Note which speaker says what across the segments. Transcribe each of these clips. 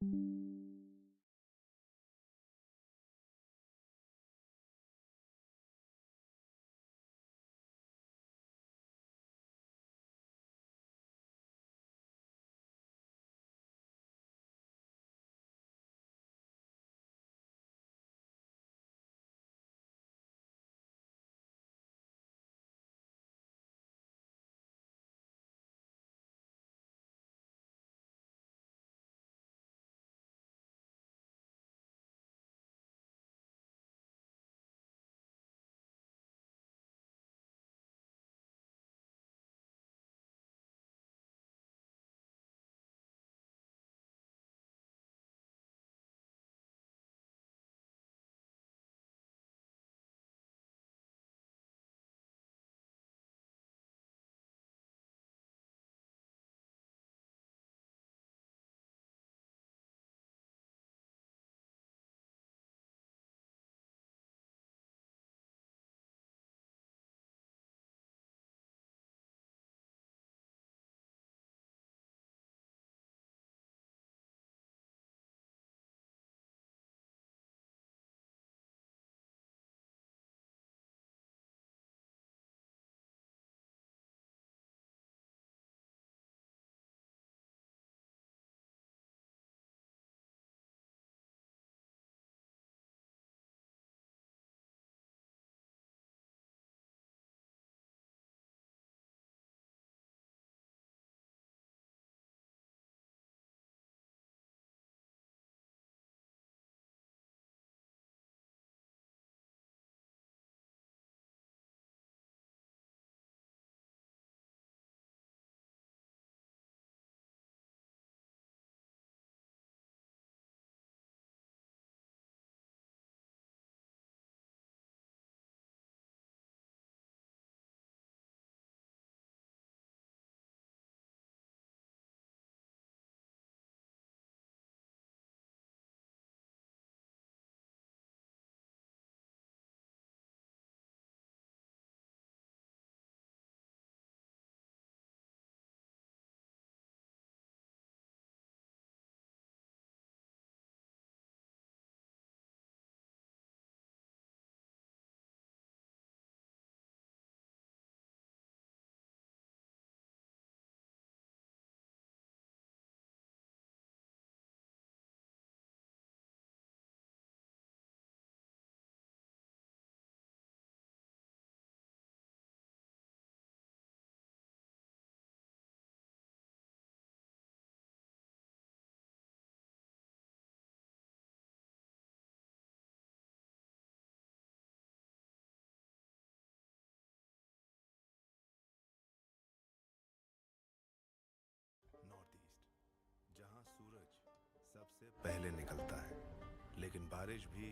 Speaker 1: North east, जहां सूरज सबसे पहले निकलता है, लेकिन बारिश भी नॉर्थ ईस्ट, जहां सूरज सबसे पहले निकलता है, लेकिन बारिश भी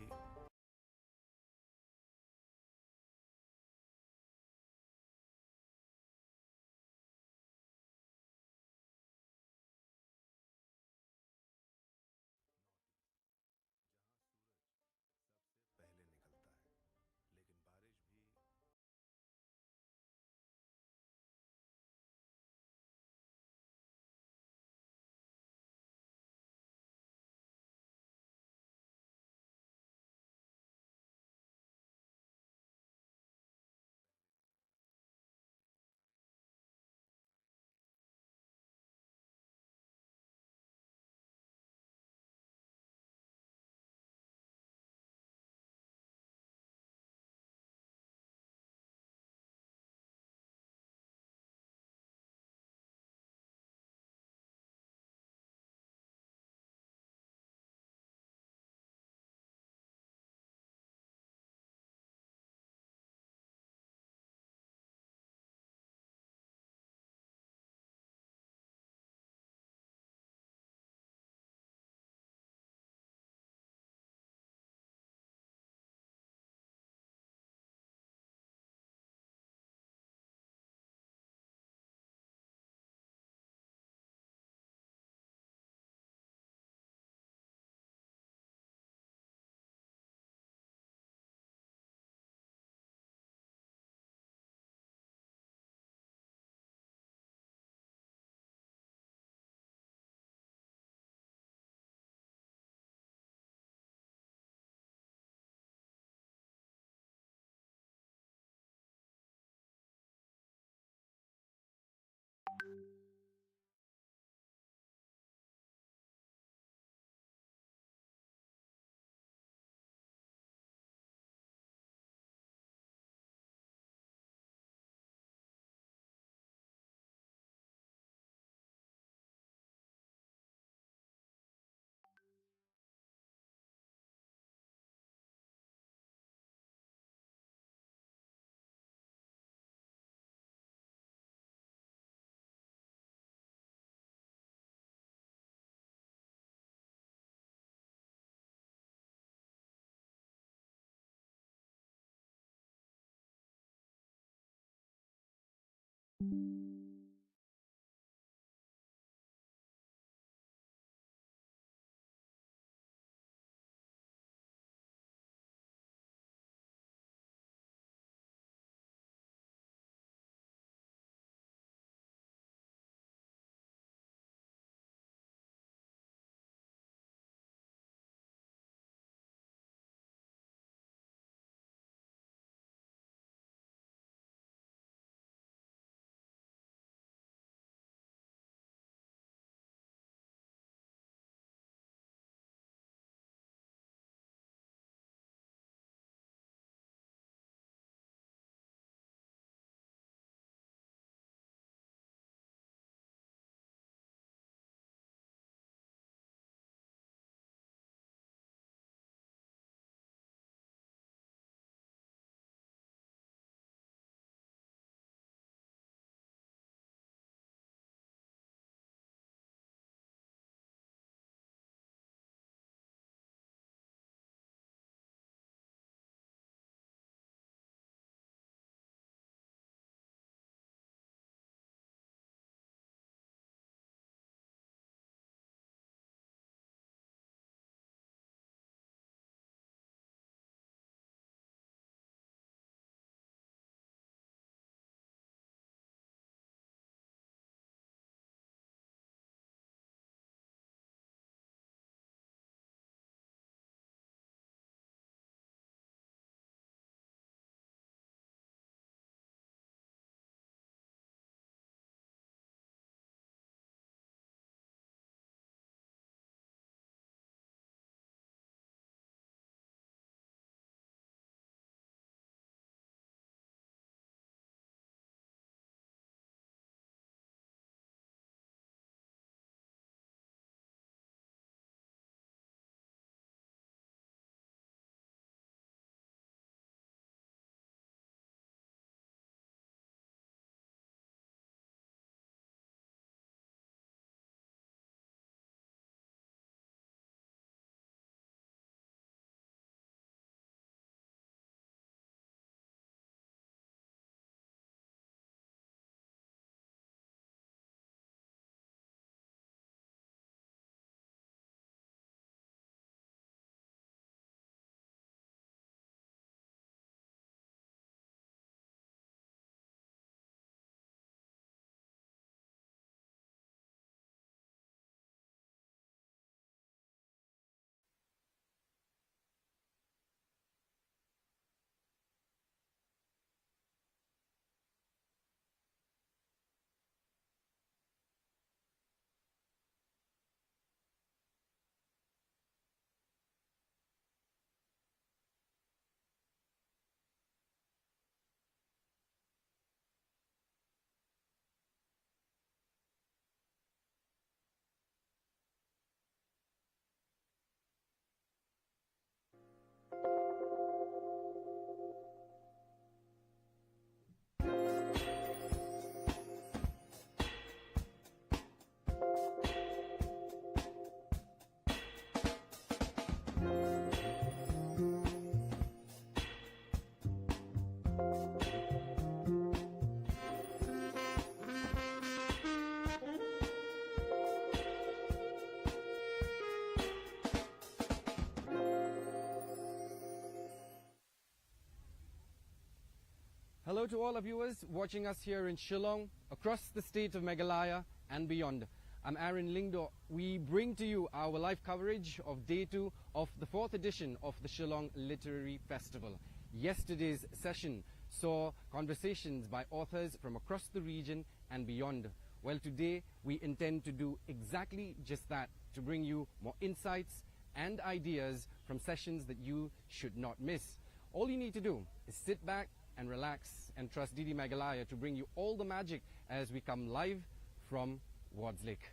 Speaker 2: Hello to all our viewers watching us here in Shillong, across the state of Meghalaya and beyond. I'm Aaron Lingdo. We bring to you our live coverage of Day 2 of the 4th edition of the Shillong Literary Festival. Yesterday's session saw conversations by authors from across the region and beyond. Well, today we intend to do exactly just that, to bring you more insights and ideas from sessions that you should not miss. All you need to do is sit back and relax and trust DD Meghalaya to bring you all the magic as we come live from Wards Lake.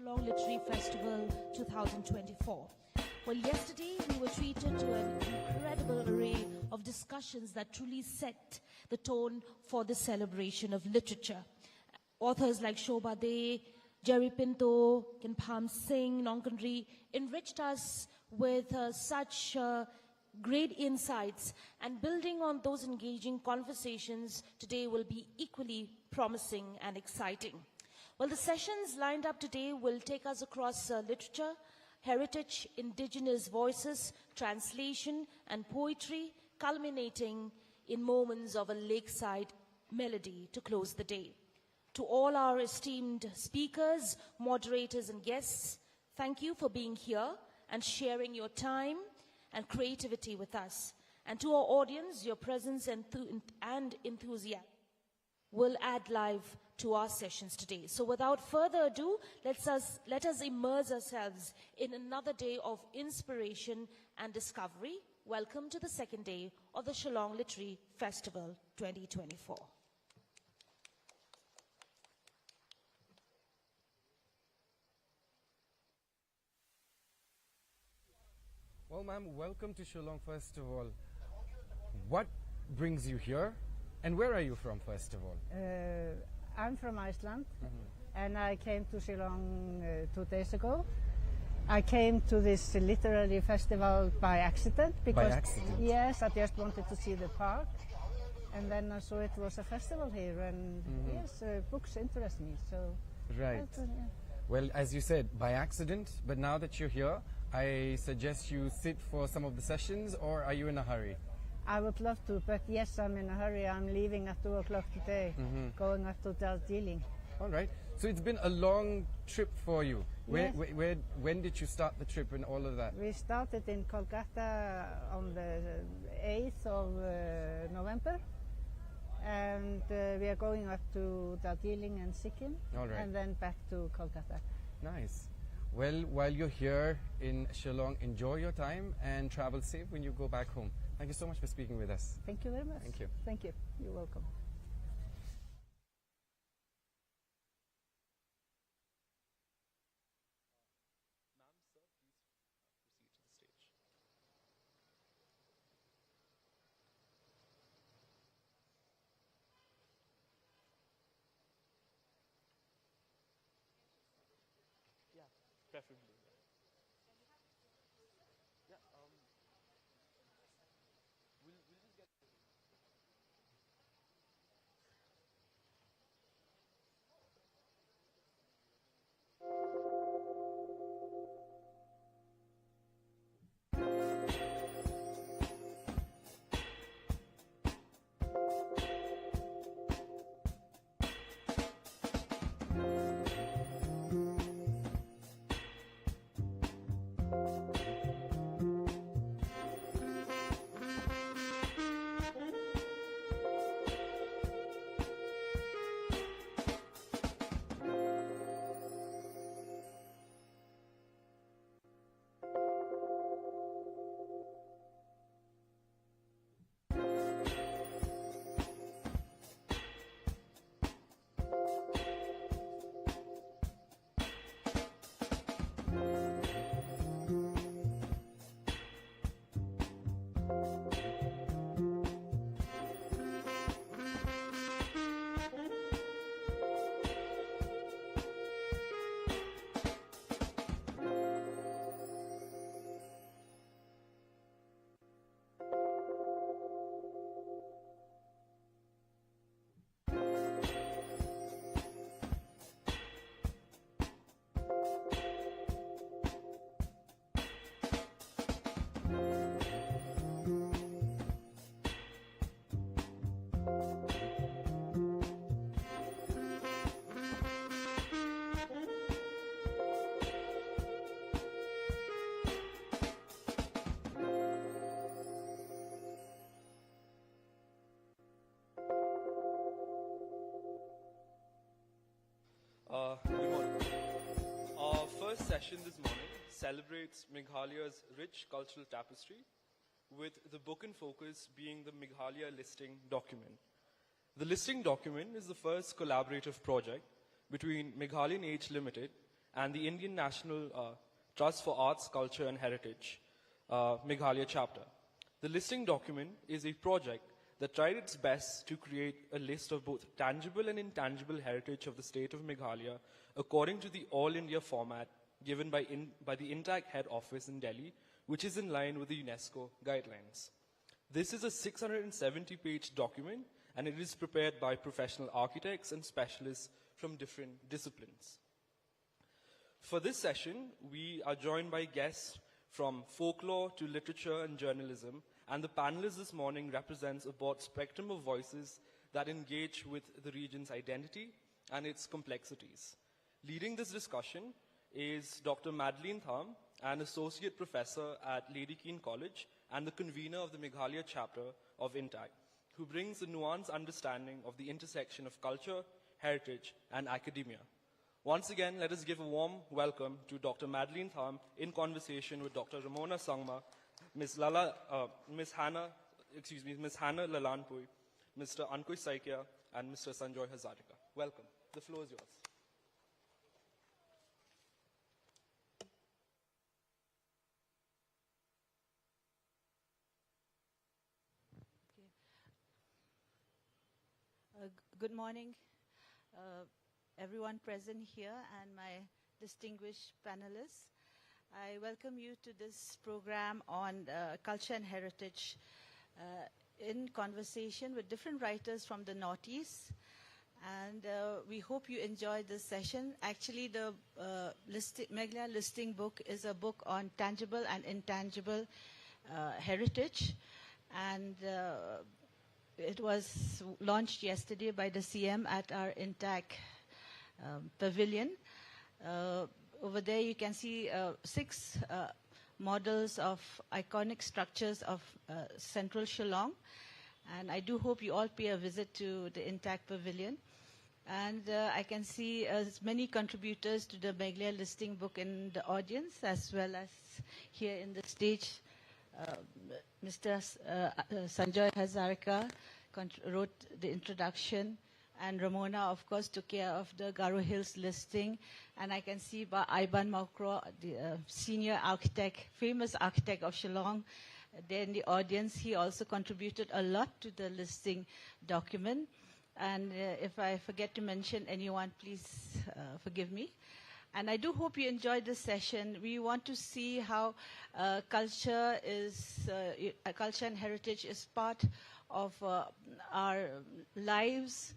Speaker 3: Shillong Literary Festival 2024. Well, yesterday we were treated to an incredible array of discussions that truly set the tone for the celebration of literature. Authors like Shobha De, Jerry Pinto, Kinpham Singh, Nongkanri enriched us with such great insights, and building on those engaging conversations today will be equally promising and exciting. Well, the sessions lined up today will take us across literature, heritage, indigenous voices, translation, and poetry, culminating in moments of a lakeside melody to close the day. To all our esteemed speakers, moderators, and guests, thank you for being here and sharing your time and creativity with us. And to our audience, your presence and enthusiasm will add life to our sessions today. So without further ado, let us immerse ourselves in another day of inspiration and discovery. Welcome to the second day of the Shillong Literary Festival 2024.
Speaker 2: Well, ma'am, welcome to Shillong first of all. What brings you here, and where are you from first of all?
Speaker 4: I'm from Iceland, and I came to Shillong 2 days ago. I came to this literary festival by accident.
Speaker 2: By accident?
Speaker 4: Yes, I just wanted to see the park, and then I saw it was a festival here, and yes, books interest me, so.
Speaker 2: Right.
Speaker 4: Yeah.
Speaker 2: Well, as you said, by accident, but now that you're here, I suggest you sit for some of the sessions, or are you in a hurry?
Speaker 4: I would love to, but yes, I'm in a hurry. I'm leaving at 2 o'clock today, going up to Darjeeling.
Speaker 2: All right. So it's been a long trip for you.
Speaker 4: Yes.
Speaker 2: When did you start the trip and all of that?
Speaker 4: We started in Kolkata on the 8th of November, and we are going up to Darjeeling and Sikkim,
Speaker 2: All right.
Speaker 4: and then back to Kolkata.
Speaker 2: Nice. Well, while you're here in Shillong, enjoy your time and travel safe when you go back home. Thank you so much for speaking with us.
Speaker 4: Thank you very much.
Speaker 2: Thank you.
Speaker 4: Thank you. You're welcome.
Speaker 5: Preferably. Good morning. Our first session this morning celebrates Meghalaya's rich cultural tapestry, with the book in focus being the Meghalaya Listing Document. The listing document is the first collaborative project between Meghalayan Age Limited and the Indian National Trust for Arts, Culture and Heritage, Meghalaya chapter. The listing document is a project that tried its best to create a list of both tangible and intangible heritage of the state of Meghalaya according to the All India format given by the INTAC head office in Delhi, which is in line with the UNESCO guidelines. This is a 670-page document, and it is prepared by professional architects and specialists from different disciplines. For this session, we are joined by guests from folklore to literature and journalism, and the panelists this morning represents a broad spectrum of voices that engage with the region's identity and its complexities. Leading this discussion is Dr. Madeline Tham, an associate professor at Lady Keane College and the convener of the Meghalaya chapter of INTAC, who brings a nuanced understanding of the intersection of culture, heritage, and academia. Once again, let us give a warm welcome to Dr. Madeline Tham in conversation with Dr. Ramona Sangma, Ms. Hannah Lalanpui, Mr. Ankush Saikia, and Mr. Sanjoy Hazarika. Welcome. The floor is yours.
Speaker 6: Good morning, everyone present here and my distinguished panelists. I welcome you to this program on culture and heritage in conversation with different writers from the Northeast. And we hope you enjoy this session. Actually, the Meghalaya listing book is a book on tangible and intangible heritage. And it was launched yesterday by the CM at our Intact pavilion. Over there you can see 6 models of iconic structures of central Shillong. And I do hope you all pay a visit to the Intact pavilion. And I can see as many contributors to the Meghalaya listing book in the audience, as well as here in the stage. Mr. Sanjoy Hazarika wrote the introduction, and Ramona, of course, took care of the Garo Hills listing. And I can see Iban Maukro, the senior architect, famous architect of Shillong, there in the audience. He also contributed a lot to the listing document. And if I forget to mention anyone, please forgive me. And I do hope you enjoyed this session. We want to see how culture and heritage is part of our lives,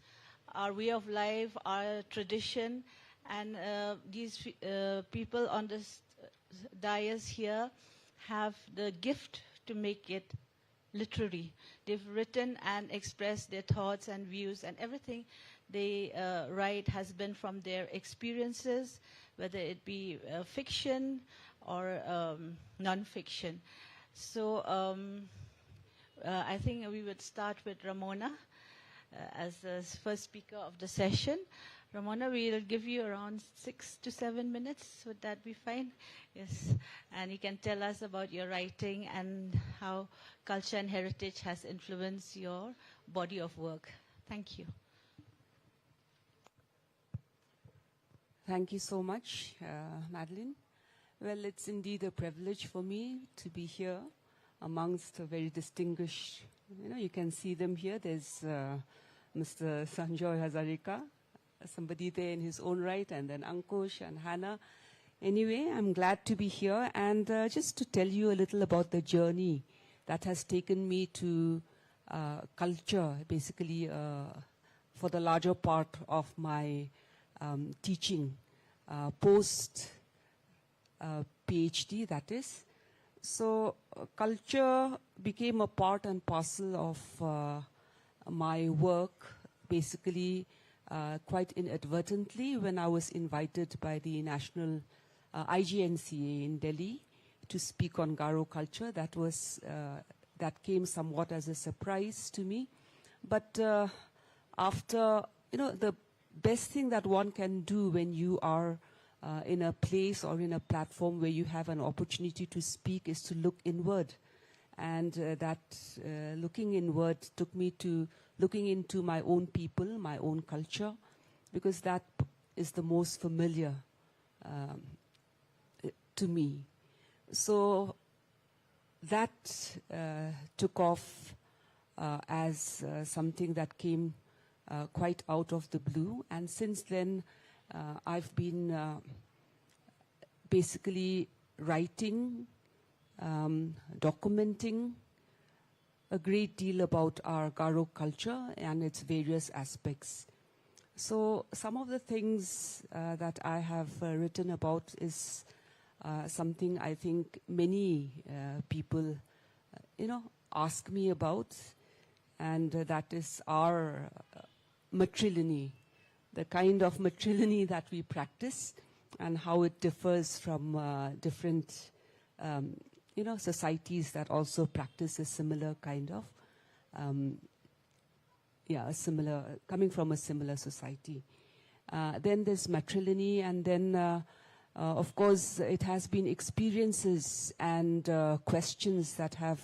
Speaker 6: our way of life, our tradition. And these people on this dais here have the gift to make it literary. They've written and expressed their thoughts and views, and everything they write has been from their experiences, whether it be fiction or non-fiction. So I think we would start with Ramona as the first speaker of the session. Ramona, we'll give you around 6 to 7 minutes. Would that be fine? Yes. And you can tell us about your writing and how culture and heritage has influenced your body of work. Thank you.
Speaker 7: Thank you so much, Madeline. Well, it's indeed a privilege for me to be here amongst a very distinguished, you can see them here. There's Mr. Sanjoy Hazarika, somebody there in his own right, and then Ankush and Hannah. Anyway, I'm glad to be here, and just to tell you a little about the journey that has taken me to culture, basically for the larger part of my teaching, post PhD, that is. So culture became a part and parcel of my work, basically quite inadvertently, when I was invited by the National IGNCA in Delhi to speak on Garo culture. That came somewhat as a surprise to me. But after, the best thing that one can do when you are in a place or in a platform where you have an opportunity to speak is to look inward. And looking inward took me to looking into my own people, my own culture, because that is the most familiar to me. So that took off as something that came quite out of the blue. And since then, I've been basically writing, documenting a great deal about our Garo culture and its various aspects. So some of the things that I have written about is something I think many people, ask me about, and that is our matrilineal, the kind of matrilineal that we practice and how it differs from different societies that also practice a similar kind of, coming from a similar society. Then there's matrilineal, and then, of course, it has been experiences and questions that have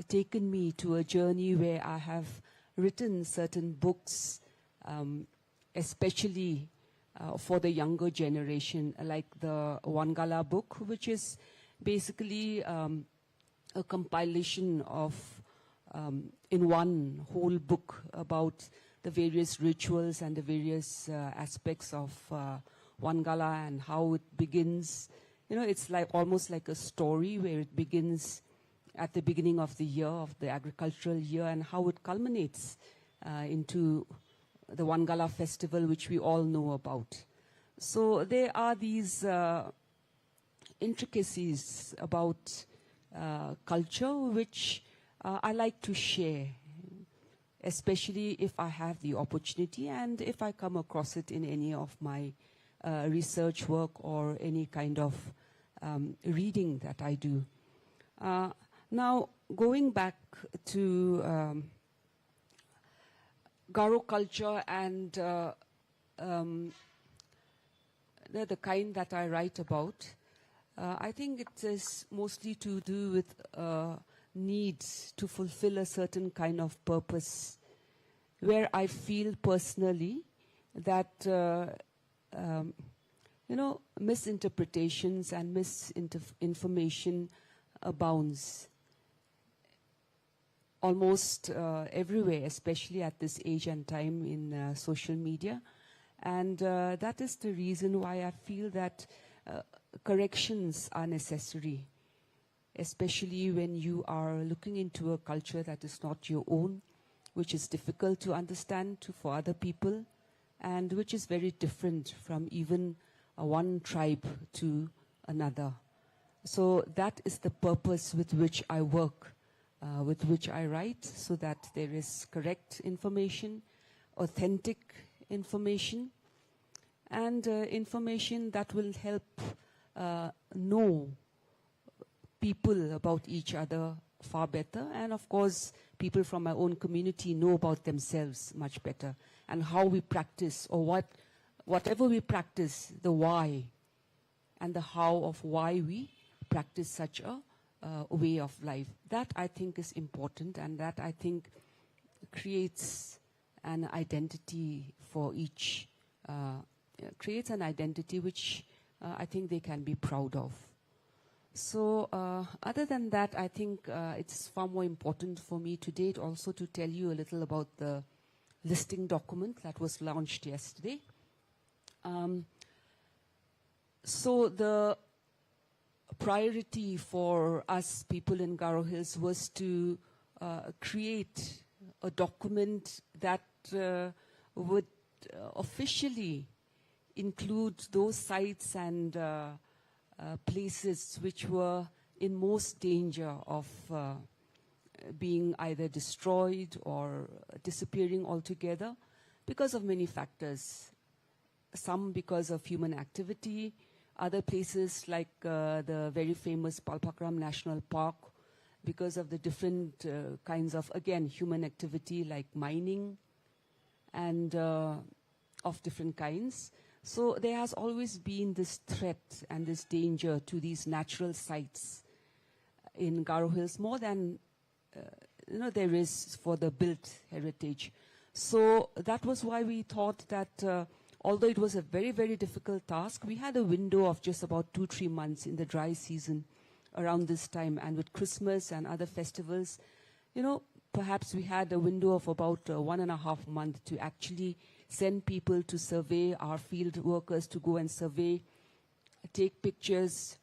Speaker 7: taken me to a journey where I have written certain books, especially for the younger generation, like the Wangala book, which is basically a compilation of, in one whole book, about the various rituals and the various aspects of Wangala and how it begins. It's like almost like a story where it begins at the beginning of the year, of the agricultural year, and how it culminates into the Wangala festival, which we all know about. So there are these intricacies about culture which I like to share, especially if I have the opportunity and if I come across it in any of my research work or any kind of reading that I do. Now, going back to Garo culture and the kind that I write about, I think it is mostly to do with needs to fulfill a certain kind of purpose, where I feel personally that misinterpretations and misinformation abounds almost everywhere, especially at this age and time in social media. And that is the reason why I feel that corrections are necessary, especially when you are looking into a culture that is not your own, which is difficult to understand for other people, and which is very different from even one tribe to another. So that is the purpose with which I work, with which I write, so that there is correct information, authentic information, and information that will help know people about each other far better. And of course, people from my own community know about themselves much better, and how we practice, or whatever we practice, the why and the how of why we practice such a way of life. That I think is important, and that I think creates an identity for each, creates an identity which I think they can be proud of. So other than that, I think it's far more important for me today also to tell you a little about the listing document that was launched yesterday. So the priority for us people in Garo Hills was to create a document that would officially include those sites and places which were in most danger of being either destroyed or disappearing altogether because of many factors. Some because of human activity, other places like the very famous Palpakram National Park, because of the different kinds of, again, human activity like mining and of different kinds. So there has always been this threat and this danger to these natural sites in Garo Hills, more than there is for the built heritage. So that was why we thought that although it was a very, very difficult task, we had a window of just about 2-3 months in the dry season around this time. And with Christmas and other festivals, perhaps we had a window of about 1.5 months to actually send people to survey, our field workers to go and survey, take pictures,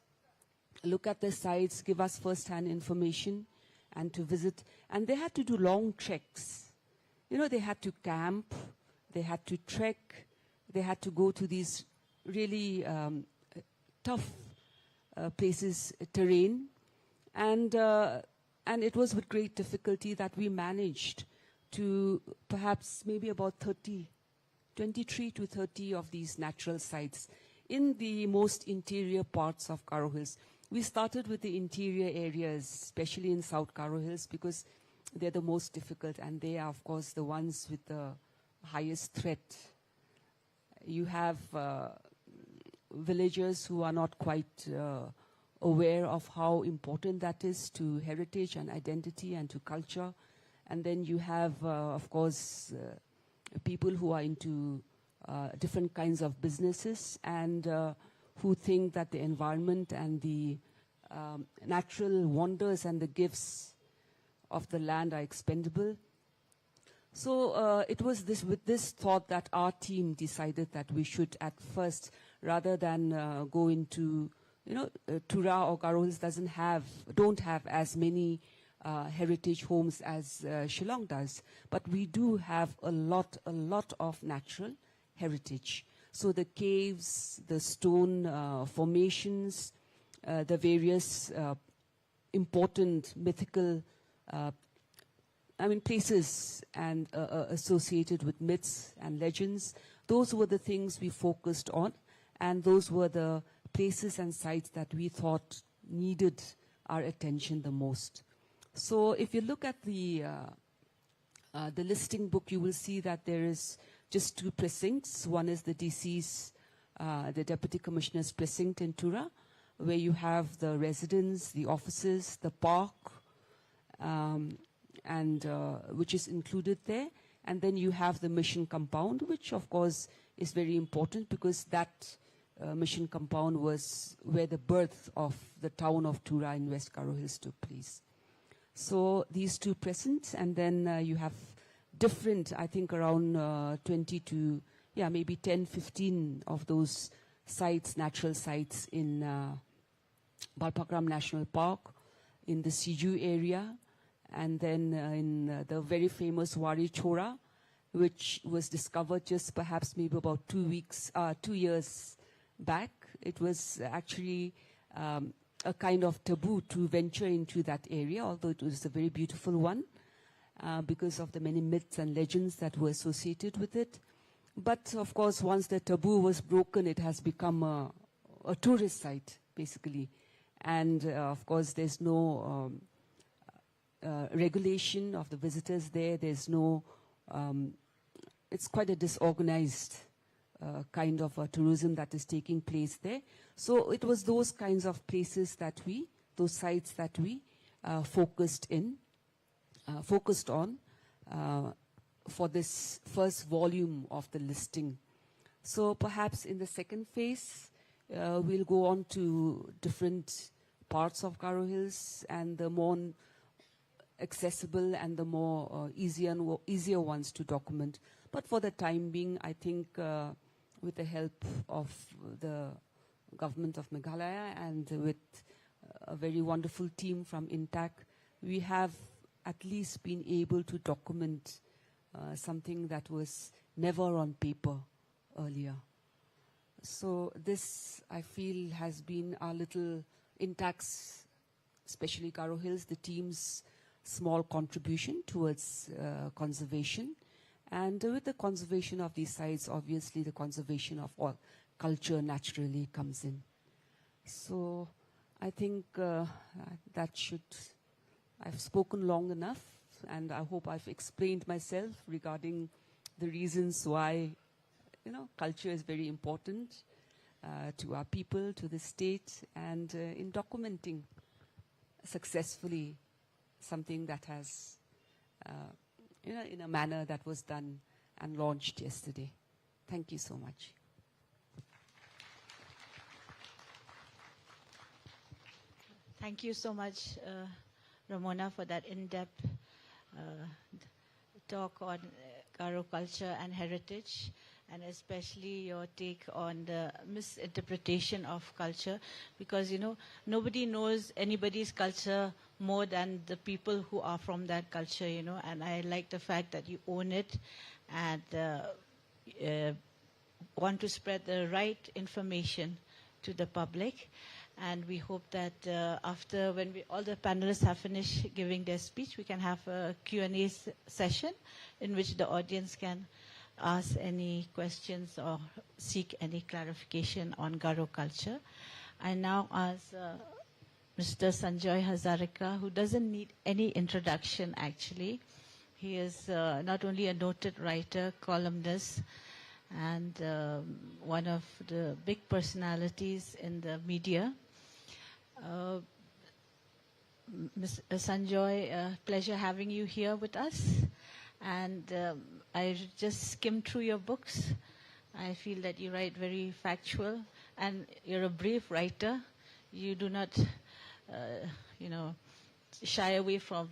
Speaker 7: look at the sites, give us first-hand information, and to visit. And they had to do long treks. They had to camp, they had to trek, they had to go to these really tough places, terrain. And it was with great difficulty that we managed to perhaps maybe about 23 to 30 of these natural sites in the most interior parts of Garo Hills. We started with the interior areas, especially in South Garo Hills, because they're the most difficult, and they are, of course, the ones with the highest threat. You have villagers who are not quite aware of how important that is to heritage and identity and to culture. And then you have, of course, people who are into different kinds of businesses and who think that the environment and the natural wonders and the gifts of the land are expendable. So it was with this thought that our team decided that we should at first, rather than go into, Tura or Garo Hills don't have as many heritage homes as Shillong does, but we do have a lot of natural heritage. So the caves, the stone formations, the various important mythical places and associated with myths and legends, those were the things we focused on, and those were the places and sites that we thought needed our attention the most. So if you look at the listing book, you will see that there is just 2 precincts. One is the DC's, the Deputy Commissioner's precinct in Tura, where you have the residence, the offices, the park, and which is included there. And then you have the mission compound, which of course is very important because that mission compound was where the birth of the town of Tura in West Garo Hills took place. So these 2 present, and then you have different, I think around 20 to, maybe 10, 15 of those sites, natural sites in Balpakram National Park, in the Siju area, and then in the very famous Wari Chora, which was discovered just perhaps maybe about 2 years back. It was actually a kind of taboo to venture into that area, although it was a very beautiful one because of the many myths and legends that were associated with it. But of course, once the taboo was broken, it has become a tourist site, basically. And of course, there's no regulation of the visitors there. There's no, it's quite a disorganized kind of tourism that is taking place there. So it was those kinds of places that those sites that we focused on for this first volume of the listing. So perhaps in the second phase, we'll go on to different parts of Garo Hills and the more accessible and the more easier ones to document. But for the time being, I think with the help of the government of Meghalaya and with a very wonderful team from INTAC, we have at least been able to document something that was never on paper earlier. So this, I feel, has been our little INTAC's, especially Garo Hills, the team's small contribution towards conservation. And with the conservation of these sites, obviously the conservation of all culture naturally comes in. So I think I've spoken long enough, and I hope I've explained myself regarding the reasons why, culture is very important to our people, to the state, and in documenting successfully something that has, in a manner that was done and launched yesterday. Thank you so much.
Speaker 6: Thank you so much, Ramona, for that in-depth talk on Garo culture and heritage, and especially your take on the misinterpretation of culture, because, nobody knows anybody's culture more than the people who are from that culture, and I like the fact that you own it and want to spread the right information to the public. And we hope that after, when all the panelists have finished giving their speech, we can have a Q&A session in which the audience can ask any questions or seek any clarification on Garo culture. I now ask Mr. Sanjoy Hazarika, who doesn't need any introduction actually. He is not only a noted writer, columnist, and one of the big personalities in the media. Ms. Sanjoy, pleasure having you here with us. And I just skimmed through your books. I feel that you write very factual, and you're a brave writer. You do not, shy away from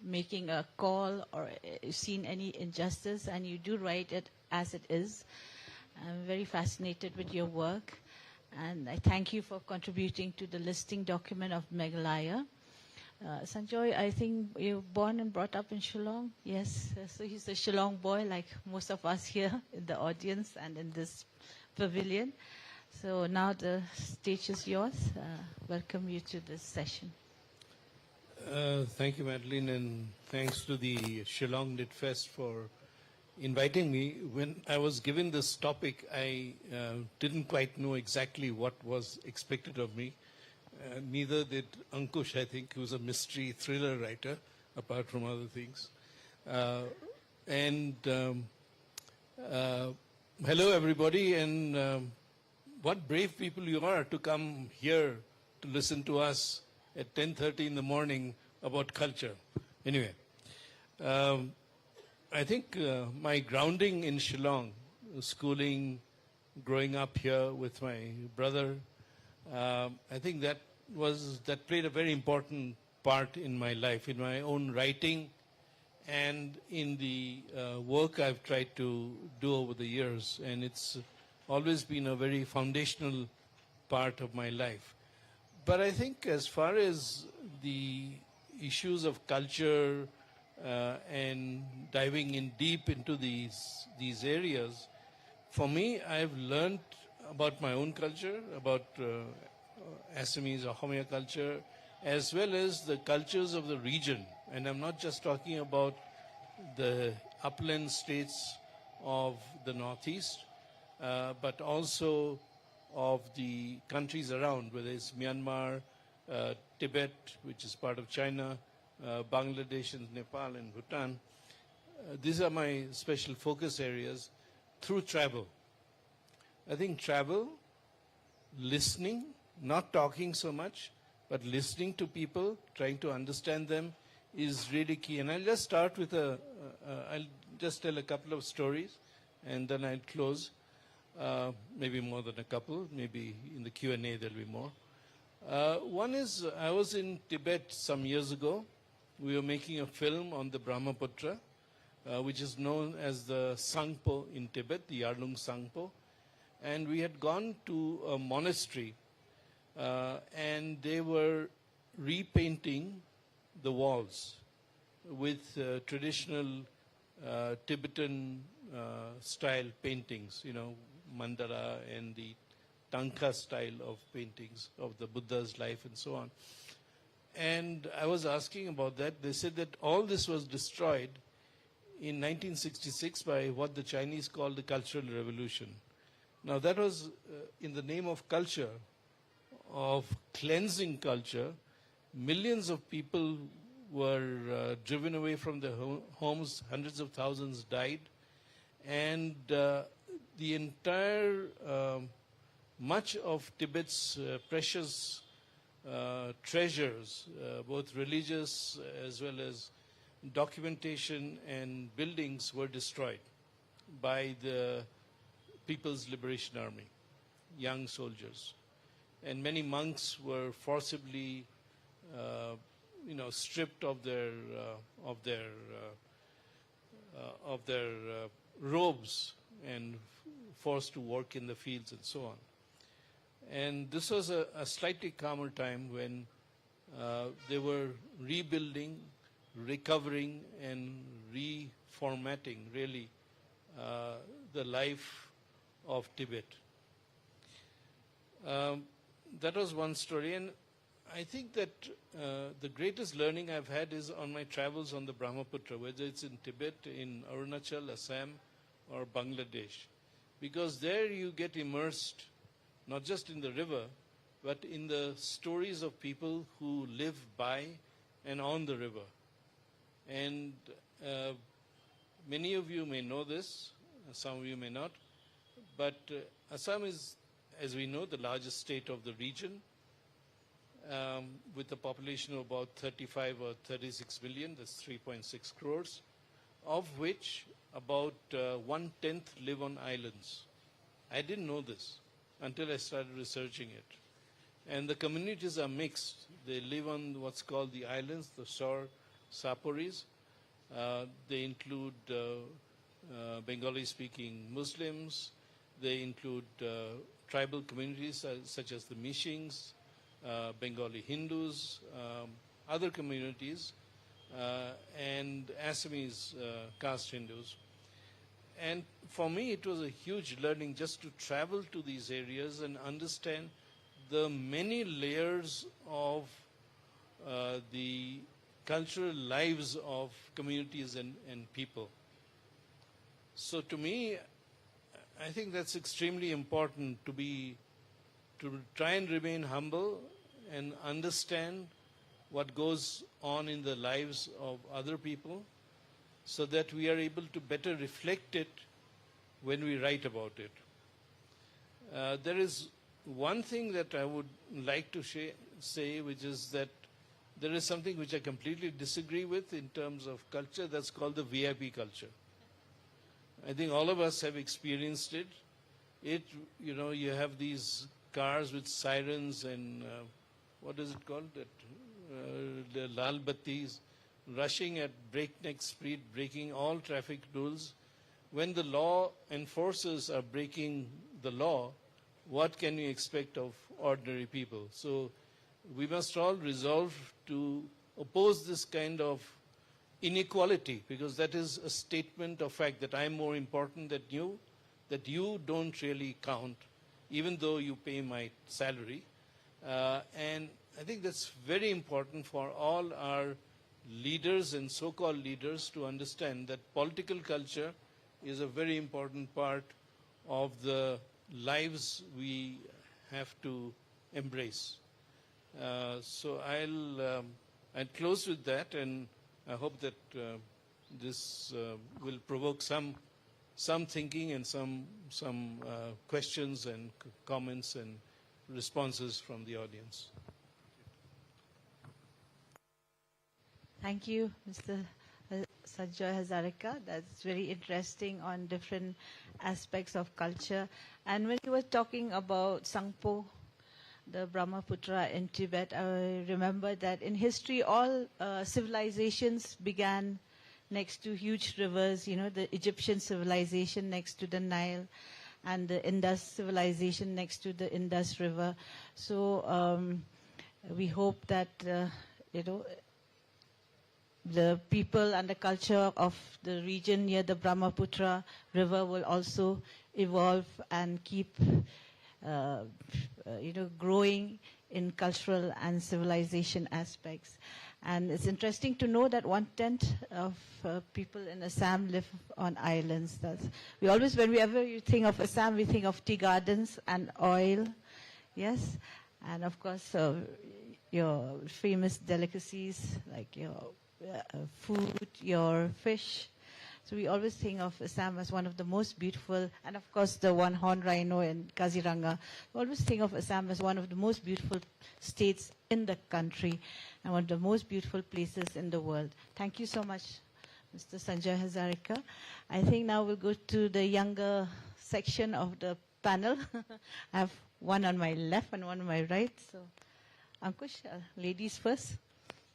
Speaker 6: making a call or seen any injustice, and you do write it as it is. I'm very fascinated with your work, and I thank you for contributing to the listing document of Meghalaya. Sanjoy, I think you're born and brought up in Shillong. Yes, so he's a Shillong boy, like most of us here in the audience and in this pavilion. So now the stage is yours. Welcome you to this session.
Speaker 8: Thank you, Madeline, and thanks to the Shillong Lit Fest for inviting me. When I was given this topic, I didn't quite know exactly what was expected of me. Neither did Ankush, I think, who's a mystery thriller writer, apart from other things. Hello, everybody, and what brave people you are to come here to listen to us at 10:30 in the morning about culture. Anyway, I think my grounding in Shillong, schooling, growing up here with my brother, I think that played a very important part in my life, in my own writing and in the work I've tried to do over the years. And it's always been a very foundational part of my life. But I think as far as the issues of culture and diving in deep into these areas, for me, I've learned about my own culture, about Assamese or Homia culture, as well as the cultures of the region. And I'm not just talking about the upland states of the Northeast, but also of the countries around, whether it's Myanmar, Tibet, which is part of China, Bangladesh and Nepal and Bhutan. These are my special focus areas through travel. I think travel, listening, not talking so much, but listening to people, trying to understand them is really key. And I'll just start with I'll just tell a couple of stories and then I'll close. Maybe more than a couple, maybe in the Q&A there'll be more. One is, I was in Tibet some years ago. We were making a film on the Brahmaputra, which is known as the Sangpo in Tibet, the Yarlung Sangpo. And we had gone to a monastery, and they were repainting the walls with traditional Tibetan style paintings, mandala and the Tanka style of paintings of the Buddha's life and so on. And I was asking about that. They said that all this was destroyed in 1966 by what the Chinese called the Cultural Revolution. Now that was in the name of culture, of cleansing culture. Millions of people were driven away from their homes, hundreds of thousands died, and the entire, much of Tibet's precious treasures, both religious as well as documentation and buildings, were destroyed by the People's Liberation Army, young soldiers. And many monks were forcibly stripped of their robes and forced to work in the fields and so on. And this was a slightly calmer time when they were rebuilding, recovering, and reformatting, really, the life of Tibet. That was one story. And I think that the greatest learning I've had is on my travels on the Brahmaputra, whether it's in Tibet, in Arunachal, Assam, or Bangladesh. Because there you get immersed not just in the river, but in the stories of people who live by and on the river. And many of you may know this, some of you may not, but Assam is, as we know, the largest state of the region, with a population of about 35 or 36 million, that's 3.6 crores, of which about 1/10 live on islands. I didn't know this until I started researching it. And the communities are mixed. They live on what's called the islands, the shore saporis. They include Bengali-speaking Muslims. They include tribal communities such as the Mishings, Bengali Hindus, other communities, and Assamese caste Hindus. And for me, it was a huge learning just to travel to these areas and understand the many layers of the cultural lives of communities and people. So to me, I think that's extremely important to try and remain humble and understand what goes on in the lives of other people, so that we are able to better reflect it when we write about it. There is one thing that I would like to say, which is that there is something which I completely disagree with in terms of culture, that's called the VIP culture. I think all of us have experienced it. You have these cars with sirens and what is it called? The lal battis, rushing at breakneck speed, breaking all traffic rules. When the law enforcers are breaking the law, what can we expect of ordinary people? So we must all resolve to oppose this kind of inequality, because that is a statement of fact that I'm more important than you, that you don't really count, even though you pay my salary. And I think that's very important for all our leaders and so-called leaders to understand that political culture is a very important part of the lives we have to embrace. So I'll close with that, and I hope that this will provoke some thinking and some questions and comments and responses from the audience.
Speaker 6: Thank you, Mr. Sanjoy Hazarika. That's very interesting on different aspects of culture. And when you were talking about Sangpo, the Brahmaputra in Tibet, I remember that in history all civilizations began next to huge rivers, the Egyptian civilization next to the Nile, and the Indus civilization next to the Indus River. So we hope that, the people and the culture of the region near the Brahmaputra River will also evolve and keep, growing in cultural and civilization aspects. And it's interesting to know that 1/10 of people in Assam live on islands. We always, whenever you think of Assam, we think of tea gardens and oil, yes, and of course your famous delicacies like your food, your fish. So we always think of Assam as one of the most beautiful, and of course the one horned rhino in Kaziranga. We always think of Assam as one of the most beautiful states in the country and one of the most beautiful places in the world. Thank you so much, Mr. Sanjoy Hazarika. I think now we'll go to the younger section of the panel. I have one on my left and one on my right. So, Ankush, ladies first.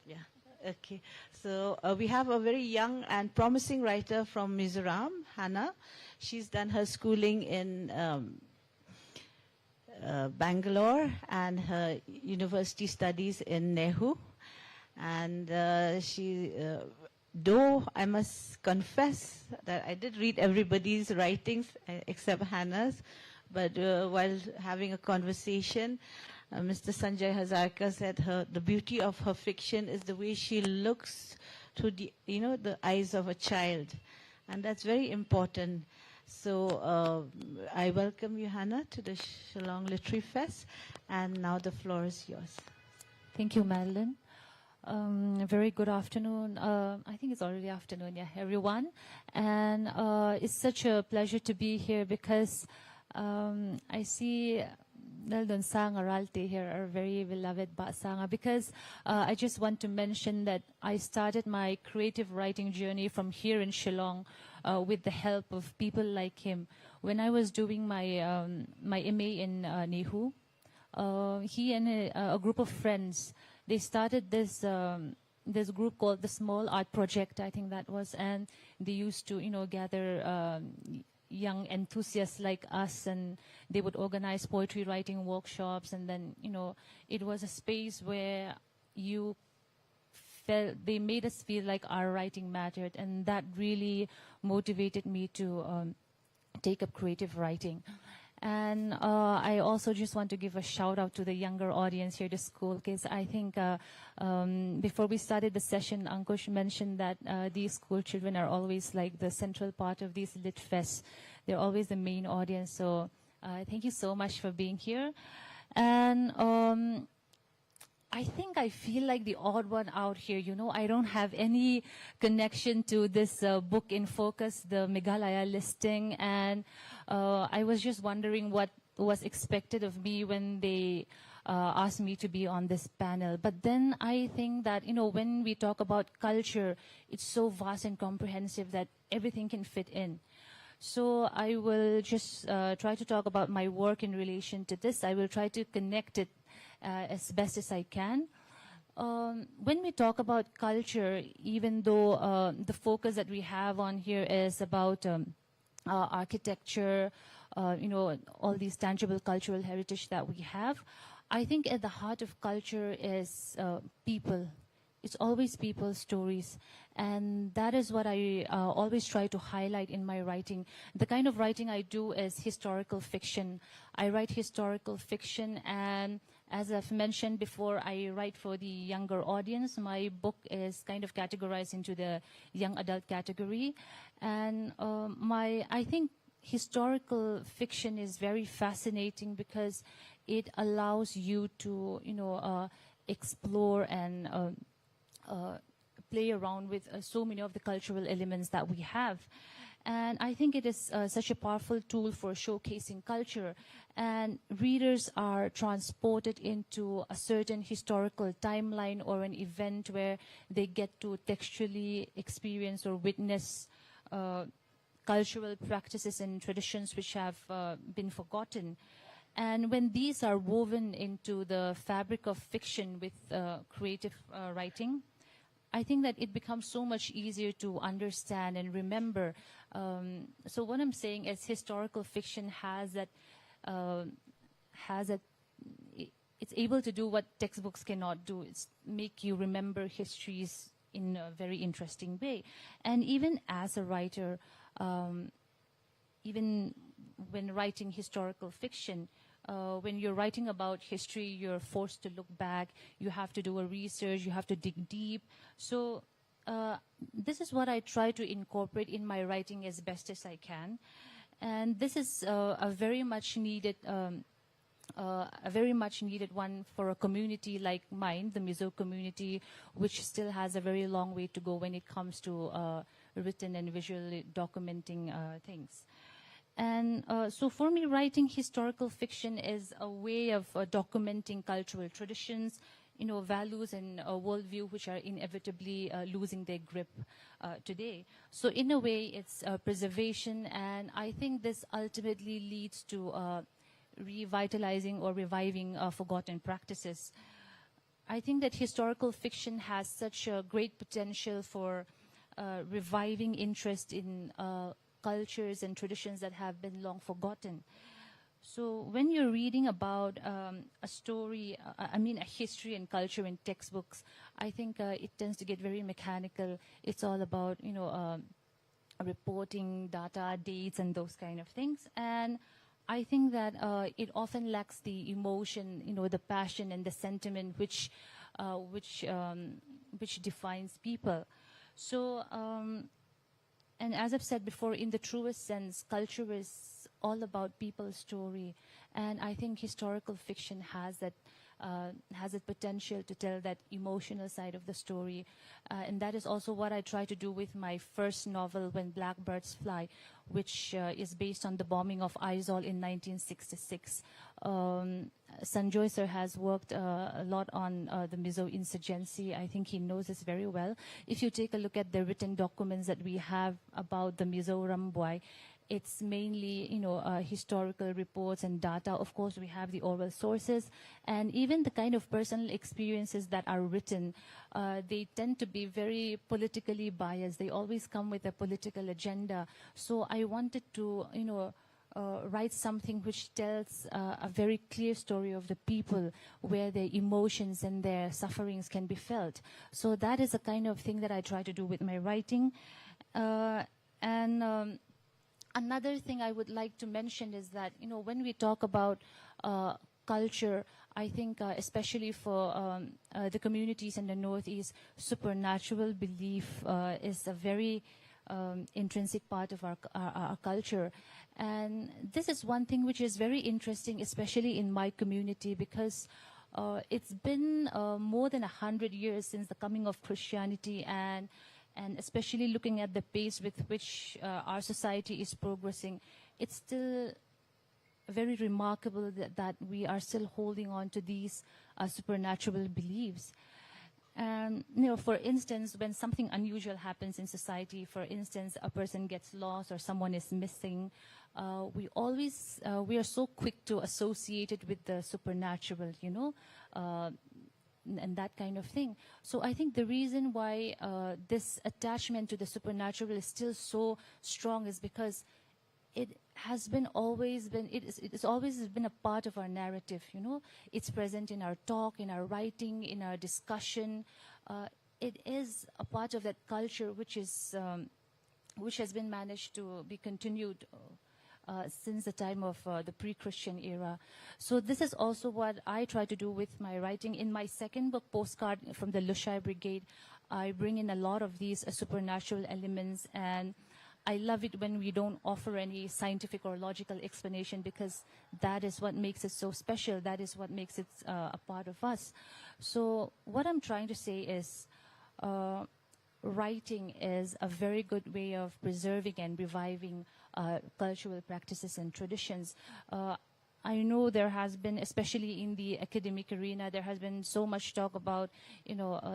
Speaker 6: Yeah. Okay, so we have a very young and promising writer from Mizoram, Hannah. She's done her schooling in Bangalore and her university studies in Nehu. And though I must confess that I did read everybody's writings except Hannah's, but while having a conversation, Mr. Sanjoy Hazarika said the beauty of her fiction is the way she looks through the eyes of a child, and that's very important. So I welcome you, Hannah, to the Shillong Literary Fest, and now the floor is yours.
Speaker 9: Thank you, Madeline. Very good afternoon. I think it's already afternoon, yeah, everyone. And it's such a pleasure to be here because I see Naldon Sang Aralte here, our very beloved Ba Sanga, because I just want to mention that I started my creative writing journey from here in Shillong with the help of people like him. When I was doing my MA in Nehu, he and a group of friends, they started this this group called the Small Art Project, I think that was, and they used to gather young enthusiasts like us, and they would organize poetry writing workshops, and then it was a space where you they made us feel like our writing mattered, and that really motivated me to take up creative writing. And I also just want to give a shout out to the younger audience here at the school, because I think before we started the session, Ankush mentioned that these school children are always like the central part of these lit fests. They're always the main audience. So thank you so much for being here. And I think I feel like the odd one out here. You know, I don't have any connection to this book in focus, the Meghalaya listing, and I was just wondering what was expected of me when they asked me to be on this panel. But then I think that, you know, when we talk about culture, it's so vast and comprehensive that everything can fit in. So I will just try to talk about my work in relation to this. I will try to connect it as best as I can. When we talk about culture, even though the focus that we have on here is about architecture, you know, all these tangible cultural heritage that we have, I think at the heart of culture is people. It's always people's stories. And that is what I always try to highlight in my writing. The kind of writing I do is historical fiction. I write historical fiction, and as I've mentioned before, I write for the younger audience. My book is kind of categorized into the young adult category. And I think historical fiction is very fascinating because it allows you to, you know, explore and play around with so many of the cultural elements that we have. And I think it is such a powerful tool for showcasing culture. And readers are transported into a certain historical timeline or an event where they get to textually experience or witness cultural practices and traditions which have been forgotten. And when these are woven into the fabric of fiction with creative writing, I think that it becomes so much easier to understand and remember. So what I'm saying is historical fiction has that, it's able to do what textbooks cannot do. It's make you remember histories in a very interesting way. And even as a writer, even when writing historical fiction, when you're writing about history, you're forced to look back. You have to do a research. You have to dig deep. So this is what I try to incorporate in my writing as best as I can. And this is a very much needed one for a community like mine, the Mizo community, which still has a very long way to go when it comes to written and visually documenting things. And so for me, writing historical fiction is a way of documenting cultural traditions, you know, values and worldview which are inevitably losing their grip today. So in a way, it's preservation, and I think this ultimately leads to revitalizing or reviving forgotten practices. I think that historical fiction has such a great potential for reviving interest in cultures and traditions that have been long forgotten. So when you're reading about a story, a history and culture in textbooks, I think it tends to get very mechanical. It's all about, you know, reporting, data, dates, and those kind of things. And I think that it often lacks the emotion, you know, the passion and the sentiment which defines people. So, and as I've said before, in the truest sense, culture is all about people's story. And I think historical fiction has that potential to tell that emotional side of the story. And that is also what I try to do with my first novel, When Blackbirds Fly, which is based on the bombing of Aizawl in 1966. Sanjoy sir has worked a lot on the Mizo insurgency. I think he knows this very well. If you take a look at the written documents that we have about the Mizo Rambuai, it's mainly, you know, historical reports and data. Of course, we have the oral sources, and even the kind of personal experiences that are written, they tend to be very politically biased. They always come with a political agenda. So I wanted to, you know, write something which tells a very clear story of the people, where their emotions and their sufferings can be felt. So that is the kind of thing that I try to do with my writing. Another thing I would like to mention is that, when we talk about culture, I think especially for the communities in the Northeast, supernatural belief is a very intrinsic part of our culture. And this is one thing which is very interesting, especially in my community, because it's been more than 100 years since the coming of Christianity, and especially looking at the pace with which our society is progressing, it's still very remarkable that we are still holding on to these supernatural beliefs. And, for instance, when something unusual happens in society, for instance, a person gets lost or someone is missing, we are so quick to associate it with the supernatural, and that kind of thing. So I think the reason why this attachment to the supernatural is still so strong is because it has always been a part of our narrative. It's present in our talk, in our writing, in our discussion. It is a part of that culture which has been managed to be continued since the time of the pre-Christian era. So this is also what I try to do with my writing. In my second book, Postcard from the Lushai Brigade, I bring in a lot of these supernatural elements, and I love it when we don't offer any scientific or logical explanation, because that is what makes it so special. That is what makes it a part of us. So what I'm trying to say is writing is a very good way of preserving and reviving cultural practices and traditions. I know there has been, especially in the academic arena, there has been so much talk about,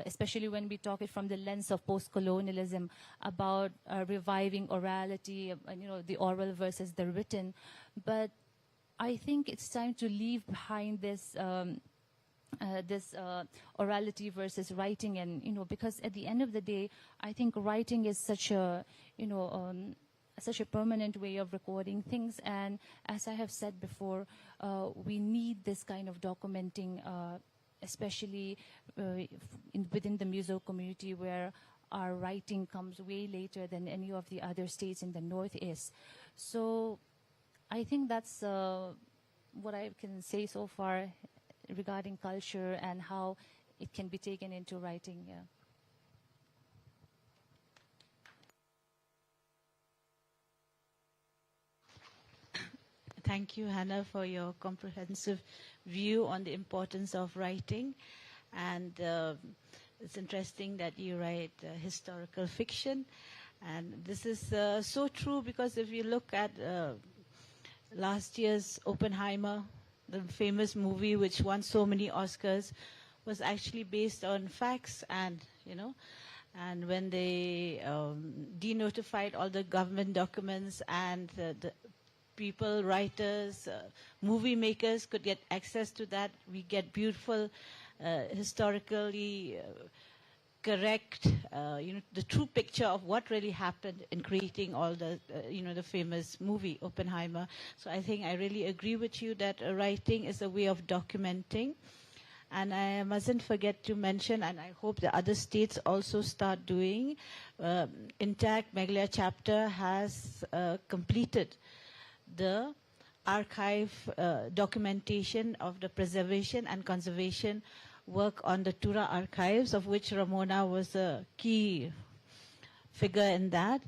Speaker 9: especially when we talk it from the lens of post-colonialism, about reviving orality, the oral versus the written. But I think it's time to leave behind this orality versus writing, and because at the end of the day, I think writing is such a permanent way of recording things. And as I have said before, we need this kind of documenting, especially within the Mizo community, where our writing comes way later than any of the other states in the Northeast. So I think that's what I can say so far regarding culture and how it can be taken into writing. Yeah.
Speaker 6: Thank you, Hannah, for your comprehensive view on the importance of writing. And it's interesting that you write historical fiction. And this is so true, because if you look at last year's Oppenheimer, the famous movie which won so many Oscars, was actually based on facts. And, and when they denotified all the government documents, and the people, writers, movie makers could get access to that, we get beautiful, historically correct, the true picture of what really happened in creating all the, the famous movie Oppenheimer. So I think I really agree with you that writing is a way of documenting. And I mustn't forget to mention, and I hope the other states also start doing, Intact Meghalaya chapter has completed the archive documentation of the preservation and conservation work on the Tura archives, of which Ramona was a key figure in that.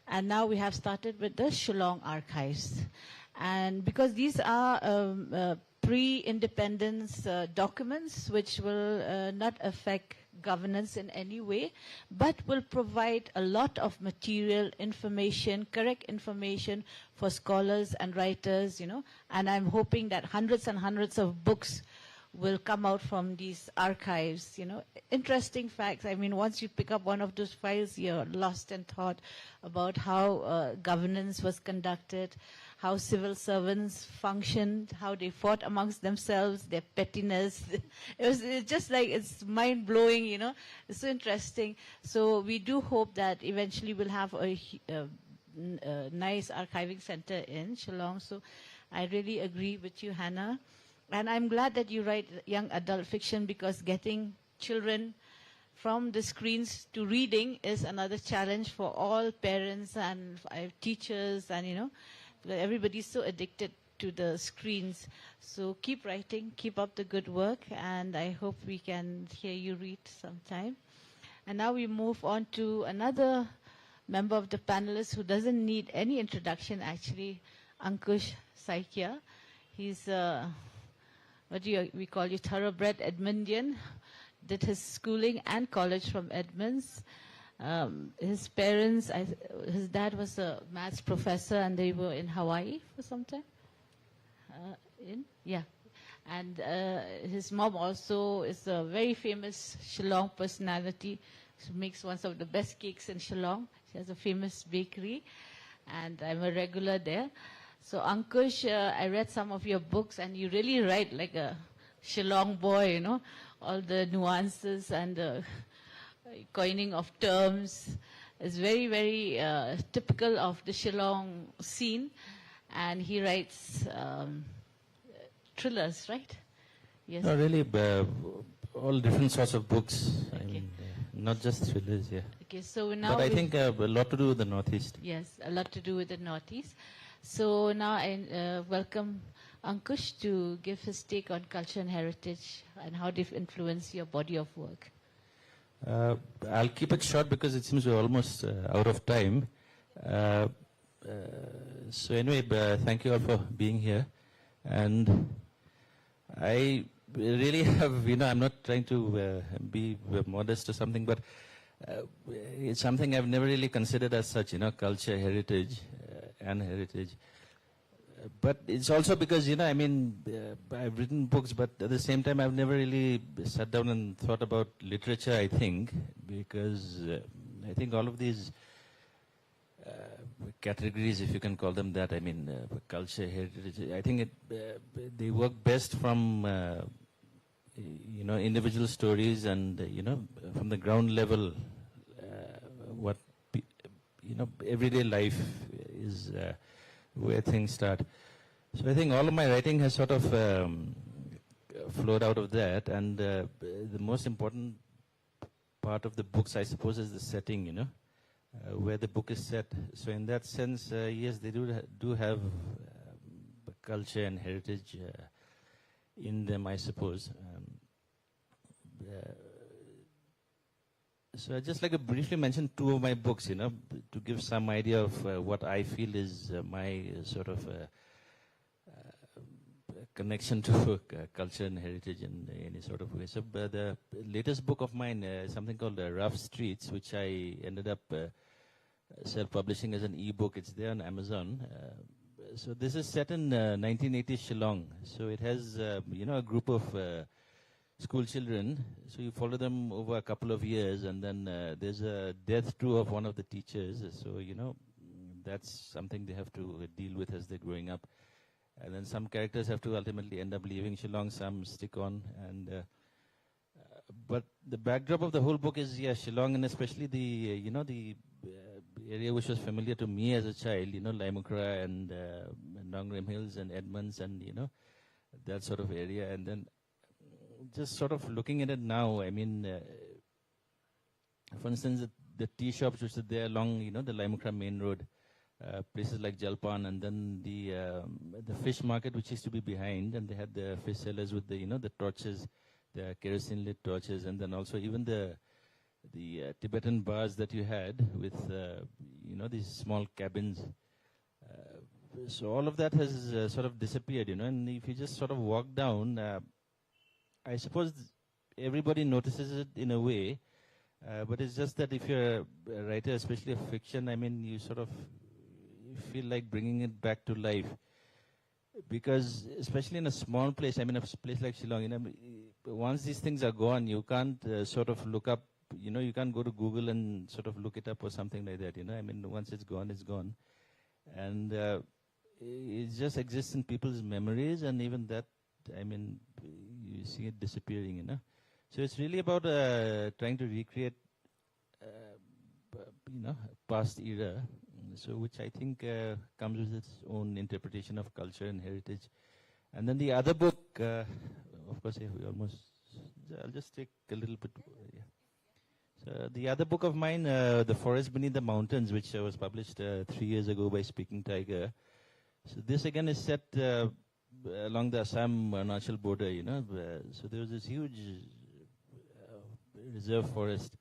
Speaker 6: And now we have started with the Shillong archives. And because these are pre-independence documents which will not affect governance in any way, but will provide a lot of material, information, correct information for scholars and writers, and I'm hoping that hundreds and hundreds of books will come out from these archives, Interesting facts. I mean, once you pick up one of those files, you're lost in thought about how governance was conducted, how civil servants functioned, how they fought amongst themselves, their pettiness. It's just like, it's mind-blowing, It's so interesting. So we do hope that eventually we'll have a nice archiving center in Shillong. So I really agree with you, Hannah. And I'm glad that you write young adult fiction, because getting children from the screens to reading is another challenge for all parents and teachers, and everybody's so addicted to the screens. So keep writing, keep up the good work, and I hope we can hear you read sometime. And now we move on to another member of the panelists who doesn't need any introduction, actually, Ankush Saikia. He's we call you, thoroughbred Edmondian. Did his schooling and college from Edmonds. His parents, his dad was a maths professor, and they were in Hawaii for some time. And his mom also is a very famous Shillong personality. She makes one of the best cakes in Shillong. She has a famous bakery, and I'm a regular there. So Ankush, I read some of your books, and you really write like a Shillong boy, all the nuances and the coining of terms is very, very typical of the Shillong scene. And he writes thrillers, right? Yes.
Speaker 10: No, really, all different sorts of books.
Speaker 6: Okay.
Speaker 10: I mean, not just thrillers, yeah.
Speaker 6: Okay, so now
Speaker 10: but I think a lot to do with the Northeast.
Speaker 6: Yes, a lot to do with the Northeast. So now I welcome Ankush to give his take on culture and heritage and how they've influenced your body of work.
Speaker 10: I'll keep it short because it seems we're almost out of time. So anyway, thank you all for being here. And I really have, I'm not trying to be modest or something, but it's something I've never really considered as such, culture, heritage, and heritage. But it's also because, I've written books, but at the same time, I've never really sat down and thought about literature, I think, because I think all of these categories, if you can call them that, culture, heritage, I think they work best from, individual stories and, from the ground level, what, everyday life is where things start. So I think all of my writing has sort of flowed out of that, and the most important part of the books, I suppose, is the setting, where the book is set. So in that sense, yes, they do have culture and heritage in them, I suppose. So I'd just like to briefly mention two of my books, to give some idea of what I feel is my sort of connection to culture and heritage in any sort of way. So the latest book of mine is something called Rough Streets, which I ended up self-publishing as an e-book. It's there on Amazon. So this is set in 1980s Shillong. So it has, a group of school children. So you follow them over a couple of years, and then there's a death too of one of the teachers. So, that's something they have to deal with as they're growing up. And then some characters have to ultimately end up leaving Shillong, some stick on. And but the backdrop of the whole book is, Shillong, and especially the, the area which was familiar to me as a child, Laimukra and Nongrim Hills and Edmonds and, that sort of area. And then just sort of looking at it now, for instance, the tea shops which are there along, the Laimukra main road, places like Jalpan, and then the fish market which used to be behind, and they had the fish sellers with the, the torches, the kerosene lit torches, and then also even the Tibetan bars that you had with, these small cabins. So all of that has sort of disappeared, and if you just sort of walk down, I suppose everybody notices it in a way, but it's just that if you're a writer, especially of fiction, you sort of feel like bringing it back to life. Because especially in a small place, a place like Shillong, once these things are gone, you can't sort of look up, you can't go to Google and sort of look it up or something like that, once it's gone, it's gone. And it just exists in people's memories, and even that, you see it disappearing, So it's really about trying to recreate, past era. so which I think comes with its own interpretation of culture and heritage. And then the other book, of course, I'll just take a little bit. Yeah. So the other book of mine, The Forest Beneath the Mountains, which was published 3 years ago by Speaking Tiger. So this again is set along the Assam-Arunachal border, so there was this huge reserve forest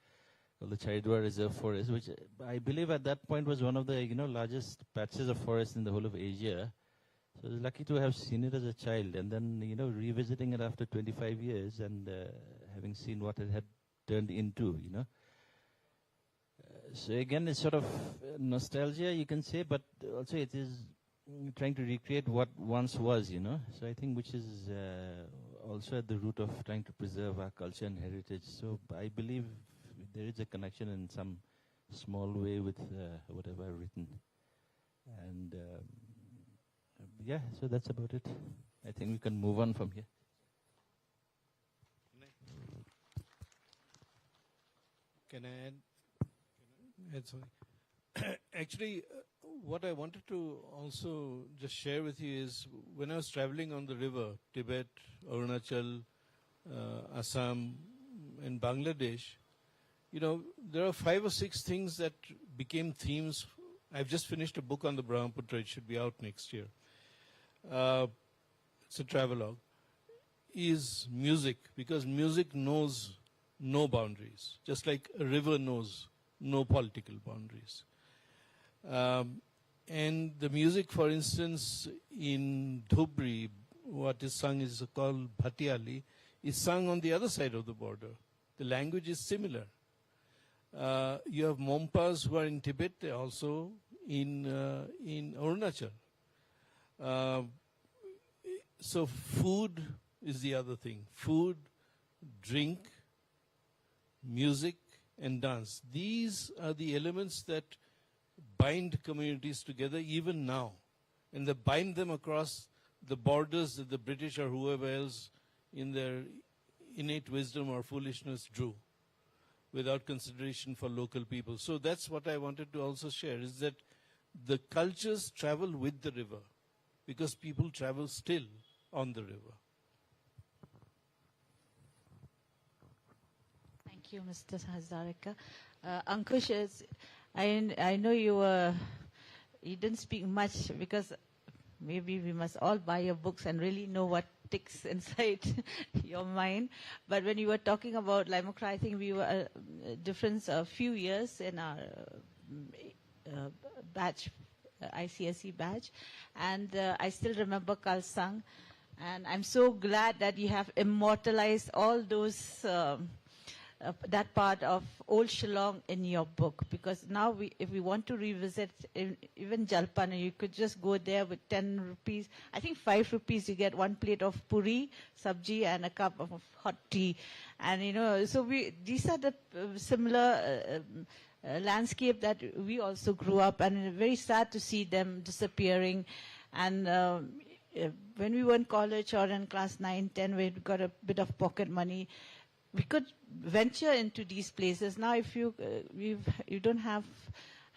Speaker 10: called the Charidwar Reserve Forest, which I believe at that point was one of the largest patches of forest in the whole of Asia. So I was lucky to have seen it as a child, and then revisiting it after 25 years and having seen what it had turned into. So again, it's sort of nostalgia, you can say, but also it is trying to recreate what once was. So I think which is also at the root of trying to preserve our culture and heritage. So I believe there is a connection in some small way with whatever I've written. And yeah, so that's about it. I think we can move on from here.
Speaker 8: Can I add? Sorry. Actually, what I wanted to also just share with you is when I was traveling on the river, Tibet, Arunachal, Assam, and Bangladesh, there are 5 or 6 things that became themes. I've just finished a book on the Brahmaputra. It should be out next year. It's a travelogue. Is music, because music knows no boundaries, just like a river knows no political boundaries. And the music, for instance, in Dhubri, what is sung is called Bhatiali, is sung on the other side of the border. The language is similar. You have Mompas who are in Tibet, they're also in Arunachal. So food is the other thing. Food, drink, music, and dance. These are the elements that bind communities together even now. And they bind them across the borders that the British or whoever else in their innate wisdom or foolishness drew without consideration for local people. So that's what I wanted to also share, is that the cultures travel with the river because people travel still on the river.
Speaker 6: Thank you, Mr. Hazarika. Ankush, I know you didn't speak much because maybe we must all buy your books and really know what ticks inside your mind. But when you were talking about Laimukra, I think we were a difference of few years in our batch, ICSE batch. And I still remember Kalsang. And I'm so glad that you have immortalized all those that part of old Shillong in your book, because now if we want to revisit even Jalpan, you could just go there with 10 rupees. I think 5 rupees you get 1 plate of puri, sabji, and a cup of hot tea. And so these are the similar landscape that we also grew up, and very sad to see them disappearing. And when we were in college or in class 9, 10, we got a bit of pocket money, we could venture into these places. Now, if you don't have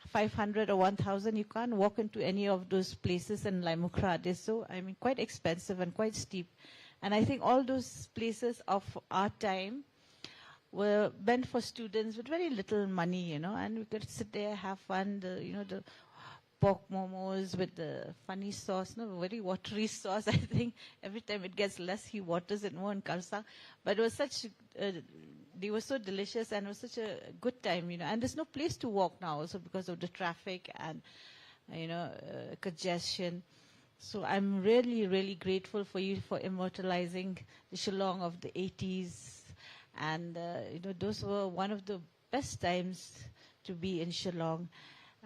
Speaker 6: 500 or 1,000, you can't walk into any of those places in Laimukra. They're so, quite expensive and quite steep. And I think all those places of our time were meant for students with very little money, and we could sit there, have fun, the pork momos with the funny sauce, very watery sauce. I think every time it gets less, he waters it more in Kalsang. But it was they were so delicious, and it was such a good time, And there's no place to walk now also because of the traffic and, congestion. So I'm really, really grateful for you for immortalizing the Shillong of the 80s. And, those were one of the best times to be in Shillong.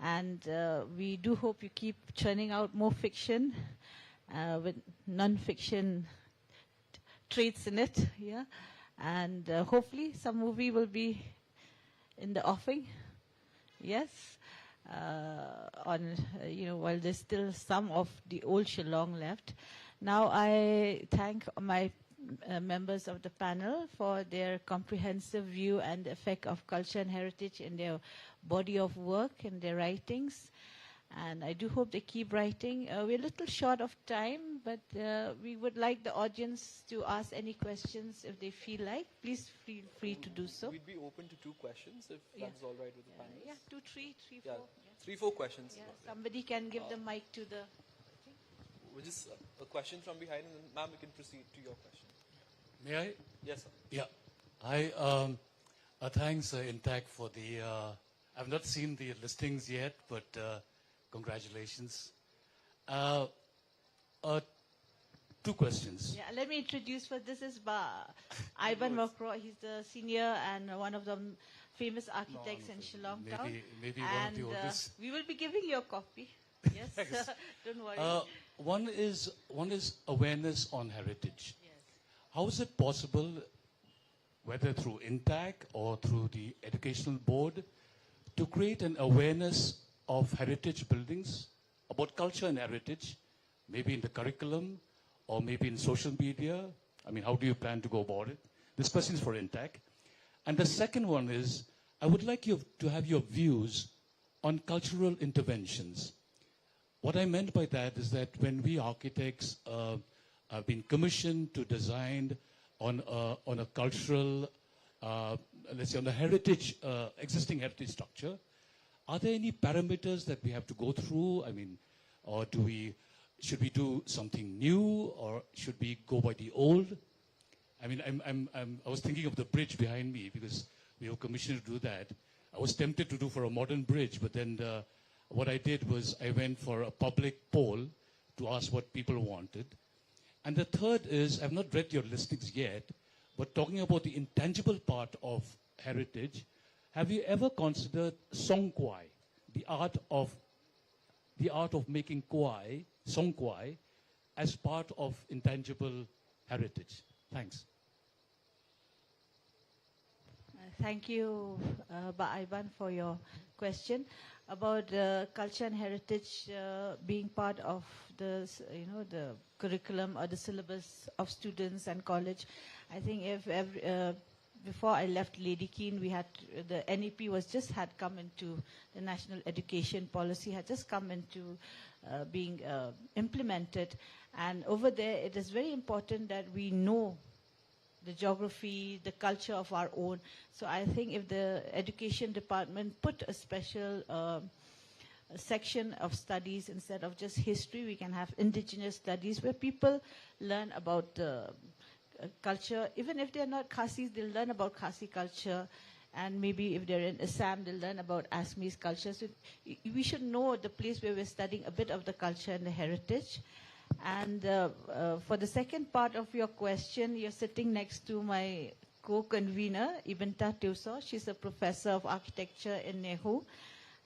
Speaker 6: And we do hope you keep churning out more fiction with non-fiction traits in it, yeah. And hopefully some movie will be in the offing, yes. While there's still some of the old Shillong left. Now I thank my members of the panel for their comprehensive view and effect of culture and heritage in their body of work and their writings. And I do hope they keep writing. We're a little short of time, but we would like the audience to ask any questions if they feel like. Please feel free to do so.
Speaker 5: We'd be open to 2 questions if that's all right with the panelists.
Speaker 6: Yeah, 2, 3, 3,
Speaker 5: Yeah,
Speaker 6: 4.
Speaker 5: 3, 4 questions.
Speaker 6: Yeah, somebody can give the mic to the...
Speaker 5: Which is a question from behind, and then, ma'am, we can proceed to your question.
Speaker 11: May I?
Speaker 5: Yes, sir.
Speaker 11: Yeah. Hi. Thanks, Intact, for the. I've not seen the listings yet, but congratulations. 2 questions.
Speaker 6: Yeah, let me introduce first. This is Ivan Makro. He's the senior and one of the famous architects in Shillong town.
Speaker 11: Maybe
Speaker 6: And
Speaker 11: one of the oldest.
Speaker 6: we will be giving you a copy. Yes,
Speaker 11: Thanks.
Speaker 6: don't worry.
Speaker 11: One is awareness on heritage. How is it possible, whether through INTAC or through the educational board, to create an awareness of heritage buildings, about culture and heritage, maybe in the curriculum or maybe in social media? I mean, how do you plan to go about it? This question is for INTAC. And the second one is, I would like you to have your views on cultural interventions. What I meant by that is that when we architects have been commissioned to design on a cultural, let's say on a heritage, existing heritage structure, are there any parameters that we have to go through? I mean, or should we do something new, or should we go by the old? I mean, I was thinking of the bridge behind me because we were commissioned to do that. I was tempted to do for a modern bridge, but then what I did was I went for a public poll to ask what people wanted. And the third is, I've not read your listings yet, but talking about the intangible part of heritage, have you ever considered songkwai, the art of making kwai, songkwai, as part of intangible heritage? Thanks.
Speaker 6: Thank you, Ivan, for your question about culture and heritage being part of the curriculum or the syllabus of students and college. I think before I left Lady Keane, we had the NEP had come into the National Education Policy, had just come into being implemented, and over there it is very important that we know the geography, the culture of our own. So I think if the education department put a special section of studies instead of just history, we can have indigenous studies where people learn about culture. Even if they're not Khasis, they'll learn about Khasi culture. And maybe if they're in Assam, they'll learn about Assamese culture. So we should know the place where we're studying a bit of the culture and the heritage. And for the second part of your question, you're sitting next to my co-convener, Ibenta Teuso. She's a professor of architecture in Nehu.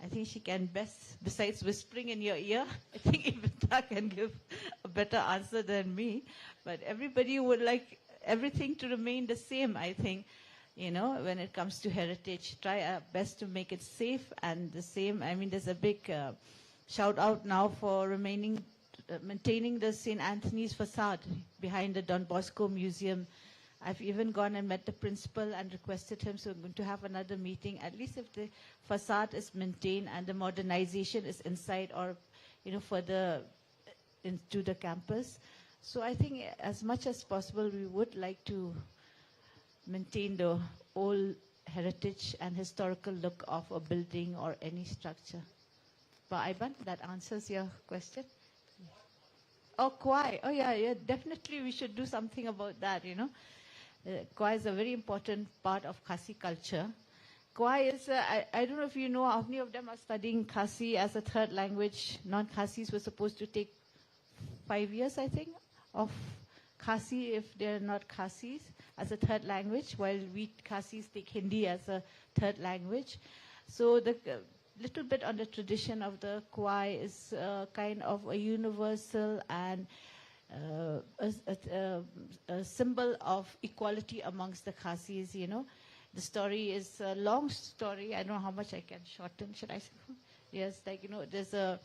Speaker 6: I think she can best, besides whispering in your ear, I think Ibenta can give a better answer than me. But everybody would like everything to remain the same, I think, when it comes to heritage. Try our best to make it safe and the same. I mean, there's a big shout out now for maintaining the St. Anthony's facade behind the Don Bosco Museum. I've even gone and met the principal and requested him, so we're going to have another meeting, at least if the facade is maintained and the modernization is inside or, further into the campus. So I think as much as possible, we would like to maintain the old heritage and historical look of a building or any structure. But Ivan, that answers your question? Oh, Kwai. Oh, yeah, definitely we should do something about that, Kwai is a very important part of Khasi culture. Kwai is, I don't know if you know, how many of them are studying Khasi as a third language. Non-Khasis were supposed to take 5 years, I think, of Khasi if they're not Khasis as a third language, while we Khasis take Hindi as a third language. So the little bit on the tradition of the Kwai is kind of a universal and a symbol of equality amongst the Khasis, The story is a long story. I don't know how much I can shorten. Should I say? Yes, there's a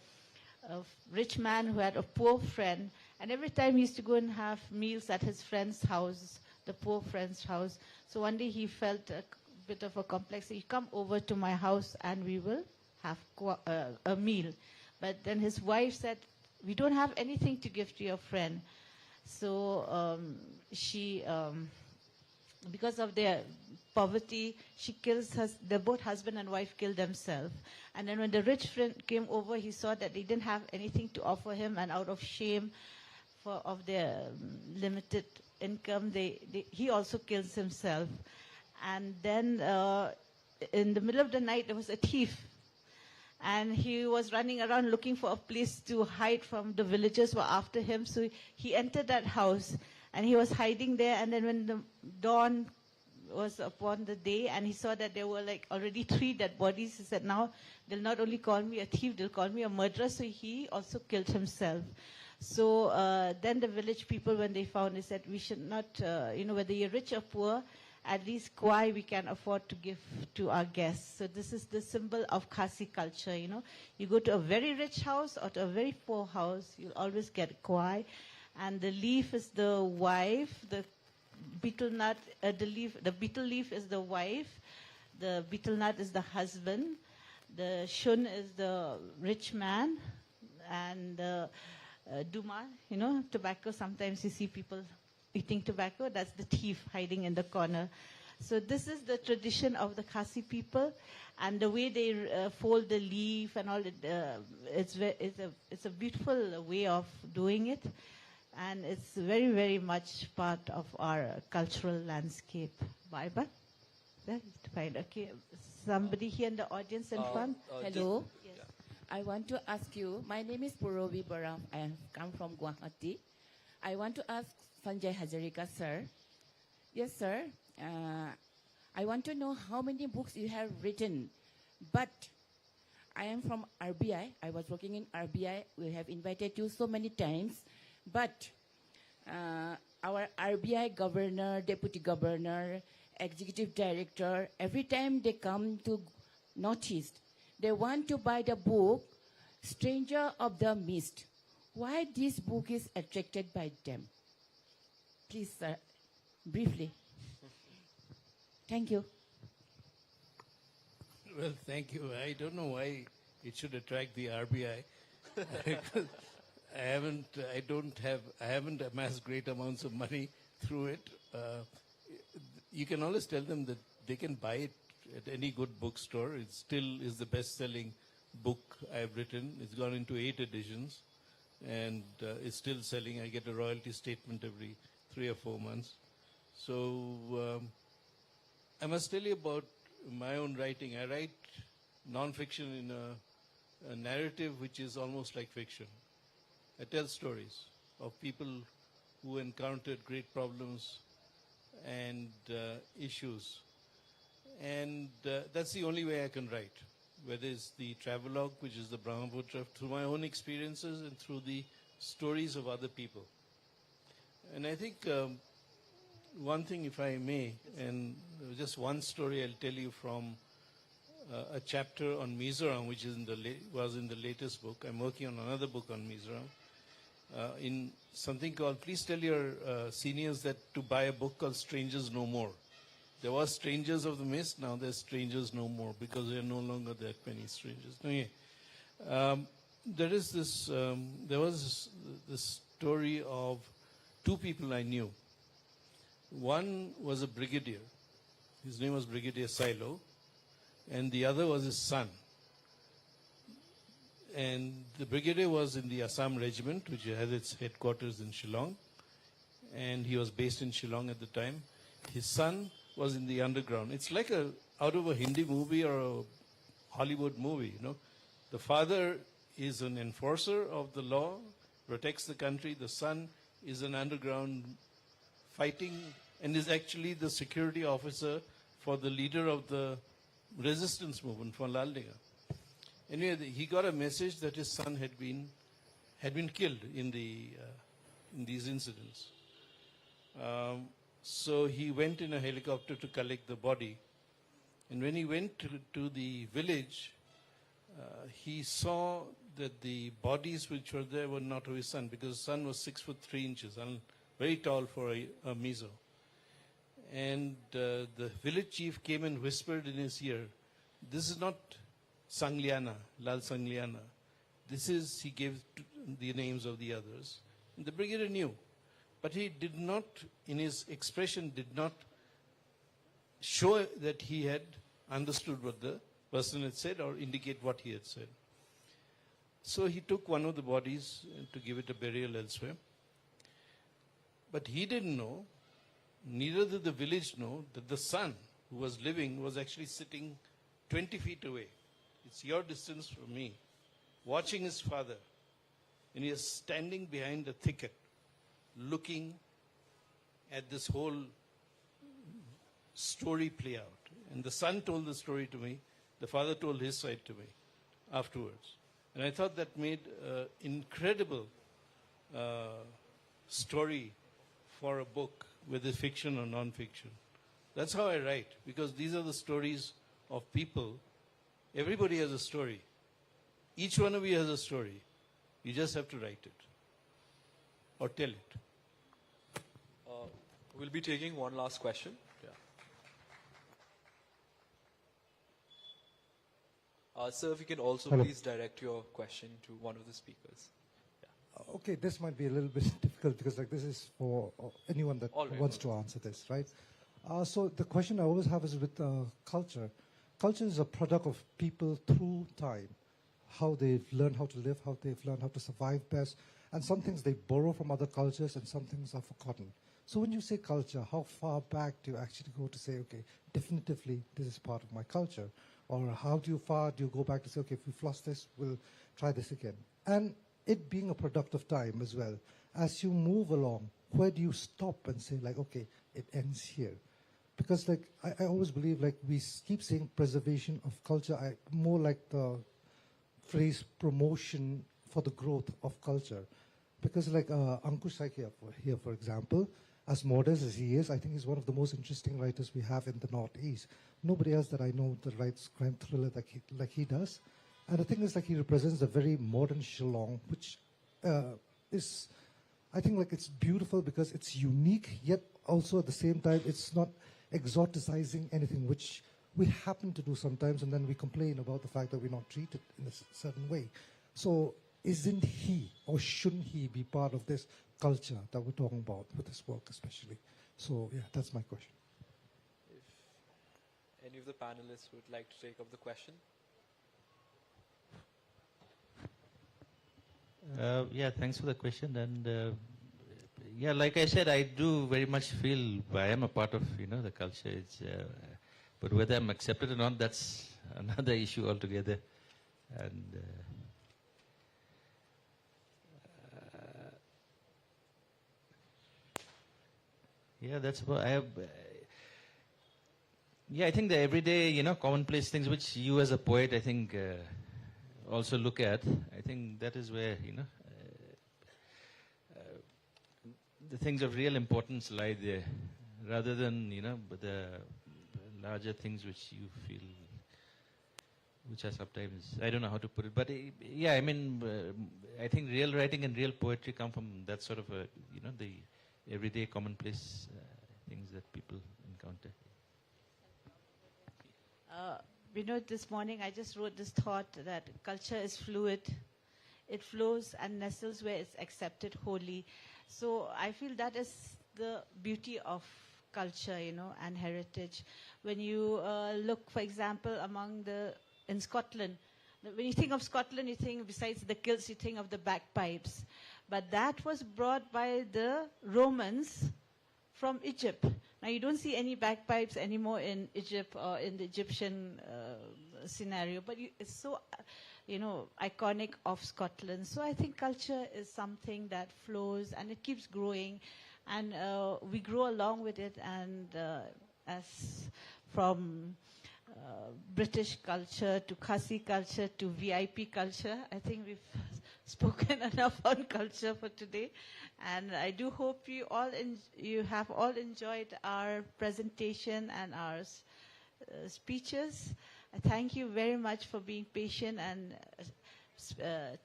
Speaker 6: rich man who had a poor friend, and every time he used to go and have meals at his friend's house, the poor friend's house. So one day he felt a bit of a complex. You come over to my house and we will have a meal. But then his wife said, we don't have anything to give to your friend. So because of their poverty, she kills both husband and wife kill themselves. And then when the rich friend came over, he saw that they didn't have anything to offer him, and out of shame of their limited income, he also kills himself. And then in the middle of the night, there was a thief. And he was running around looking for a place to hide from the villagers who were after him. So he entered that house and he was hiding there. And then when the dawn was upon the day and he saw that there were like already 3 dead bodies, he said, now they'll not only call me a thief, they'll call me a murderer. So he also killed himself. So then the village people, when they found, they said, we should not, whether you're rich or poor, at least kwai we can afford to give to our guests. So this is the symbol of Khasi culture, You go to a very rich house or to a very poor house, you'll always get kwai. And the leaf is the wife, the betel nut, the betel leaf is the wife, the betel nut is the husband, the shun is the rich man, and the duma, tobacco, sometimes you see people eating tobacco, that's the thief hiding in the corner. So this is the tradition of the Khasi people, and the way they fold the leaf and all, it's a beautiful way of doing it, and it's very, very much part of our cultural landscape. Bye-bye. Fine. Okay. Somebody here in the audience in front.
Speaker 12: Hello.
Speaker 6: Yes.
Speaker 12: I want to ask you, my name is Purobi Baram. I come from Guwahati. I want to ask Sanjay Hazarika, sir. Yes, sir. I want to know how many books you have written. But I am from RBI. I was working in RBI. We have invited you so many times. But our RBI governor, deputy governor, executive director, every time they come to Northeast, they want to buy the book, Stranger of the Mist. Why this book is attracted by them? Please, sir, briefly. Thank you.
Speaker 8: Well, thank you. I don't know why it should attract the RBI. I haven't amassed great amounts of money through it. You can always tell them that they can buy it at any good bookstore. It still is the best-selling book I've written. It's gone into 8 editions, and it's still selling. I get a royalty statement every 3 or 4 months. So I must tell you about my own writing. I write non-fiction in a narrative which is almost like fiction. I tell stories of people who encountered great problems and issues. And that's the only way I can write, whether it's the travelogue, which is the Brahmaputra, through my own experiences and through the stories of other people. And I think one thing, if I may, and just one story I'll tell you from a chapter on Mizoram, which is was in the latest book. I'm working on another book on Mizoram. In something called, please tell your seniors that to buy a book called Strangers No More. There was Strangers of the Mist, now there's Strangers No More, because there are no longer that many strangers. Anyway, there was this story of 2 people I knew. One was a brigadier. His name was Brigadier Silo, and the other was his son. And the brigadier was in the Assam regiment, which had its headquarters in Shillong, and he was based in Shillong at the time. His son was in the underground. It's like out of a Hindi movie or a Hollywood movie, The father is an enforcer of the law, protects the country. The son is an underground fighting and is actually the security officer for the leader of the resistance movement for Lal Dega. Anyway, he got a message that his son had been killed in these incidents. So he went in a helicopter to collect the body. And when he went to the village, he saw that the bodies which were there were not of his son, because his son was 6'3" and very tall for a Mizo. And the village chief came and whispered in his ear, "This is not Sangliana, Lal Sangliana. he gave the names of the others. And the brigadier knew. But he did not, in his expression, did not show that he had understood what the person had said or indicate what he had said. So he took one of the bodies to give it a burial elsewhere. But he didn't know, neither did the village know, that the son who was living was actually sitting 20 feet away. It's your distance from me, watching his father. And he is standing behind a thicket, looking at this whole story play out. And the son told the story to me. The father told his side to me afterwards. And I thought that made an incredible story for a book, whether fiction or non-fiction. That's how I write, because these are the stories of people. Everybody has a story. Each one of you has a story. You just have to write it or tell it.
Speaker 5: We'll be taking one last question. Sir, if you can also please direct your question to one of the speakers.
Speaker 13: Okay, this might be a little bit difficult because this is for anyone that wants to answer this, right? So the question I always have is with culture. Culture is a product of people through time, how they've learned how to live, how they've learned how to survive best, and some things they borrow from other cultures and some things are forgotten. So when you say culture, how far back do you actually go to say, okay, definitively this is part of my culture? Or how far do you go back to say, okay, if we've lost this, we'll try this again? And it being a product of time as well, as you move along, where do you stop and say, okay, it ends here? Because I always believe we keep saying preservation of culture, more like the phrase promotion for the growth of culture. Because Ankush Saikia here, for example, as modest as he is, I think he's one of the most interesting writers we have in the Northeast. Nobody else that I know that writes crime thriller like he does. And the thing is, he represents a very modern Shillong, which is, I think, it's beautiful because it's unique, yet also at the same time, it's not exoticizing anything, which we happen to do sometimes, and then we complain about the fact that we're not treated in a certain way. So isn't he, or shouldn't he be part of this culture that we're talking about with this work especially? So yeah, that's my question.
Speaker 5: If any of the panelists would like to take up the question.
Speaker 10: Yeah, thanks for the question. And yeah, like I said, I do very much feel I am a part of the culture. But whether I'm accepted or not, that's another issue altogether. And yeah, that's what I have. Yeah, I think the everyday, commonplace things which you as a poet, I think, also look at. I think that is where, the things of real importance lie there, rather than, the larger things which you feel, which are sometimes, I don't know how to put it, but yeah, I mean, I think real writing and real poetry come from that sort of, the everyday commonplace things that people encounter.
Speaker 6: This morning I just wrote this thought that culture is fluid. It flows and nestles where it's accepted wholly. So I feel that is the beauty of culture, and heritage. When you look, for example, in Scotland, when you think of Scotland, you think, besides the kilts, you think of the bagpipes. But that was brought by the Romans from Egypt. Now, you don't see any bagpipes anymore in Egypt or in the Egyptian scenario, but it's so, iconic of Scotland. So I think culture is something that flows and it keeps growing, and we grow along with it. And as from British culture to Khasi culture to VIP culture, I think we've spoken enough on culture for today. And I do hope you have all enjoyed our presentation and our speeches. I thank you very much for being patient and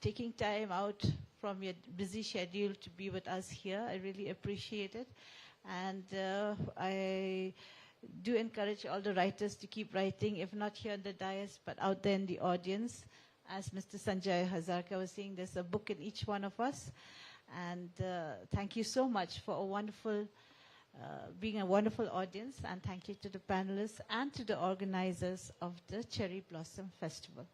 Speaker 6: taking time out from your busy schedule to be with us here. I really appreciate it. And I do encourage all the writers to keep writing, if not here on the dais, but out there in the audience. As Mr. Sanjay Hazarika was saying, there's a book in each one of us. And thank you so much for being a wonderful audience. And thank you to the panelists and to the organizers of the Cherry Blossom Festival.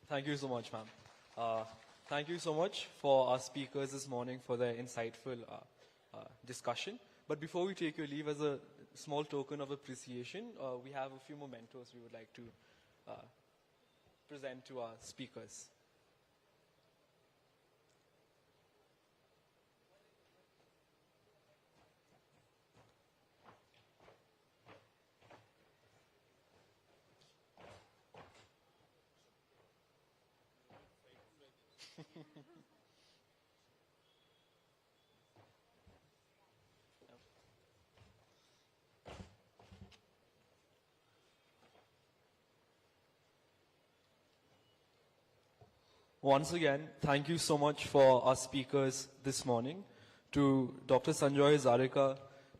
Speaker 5: Thank you so much, ma'am. Thank you so much for our speakers this morning for their insightful discussion. But before we take your leave, as a small token of appreciation, we have a few mementos we would like to present to our speakers. Once again, thank you so much for our speakers this morning. To Dr. Sanjay Hazarika,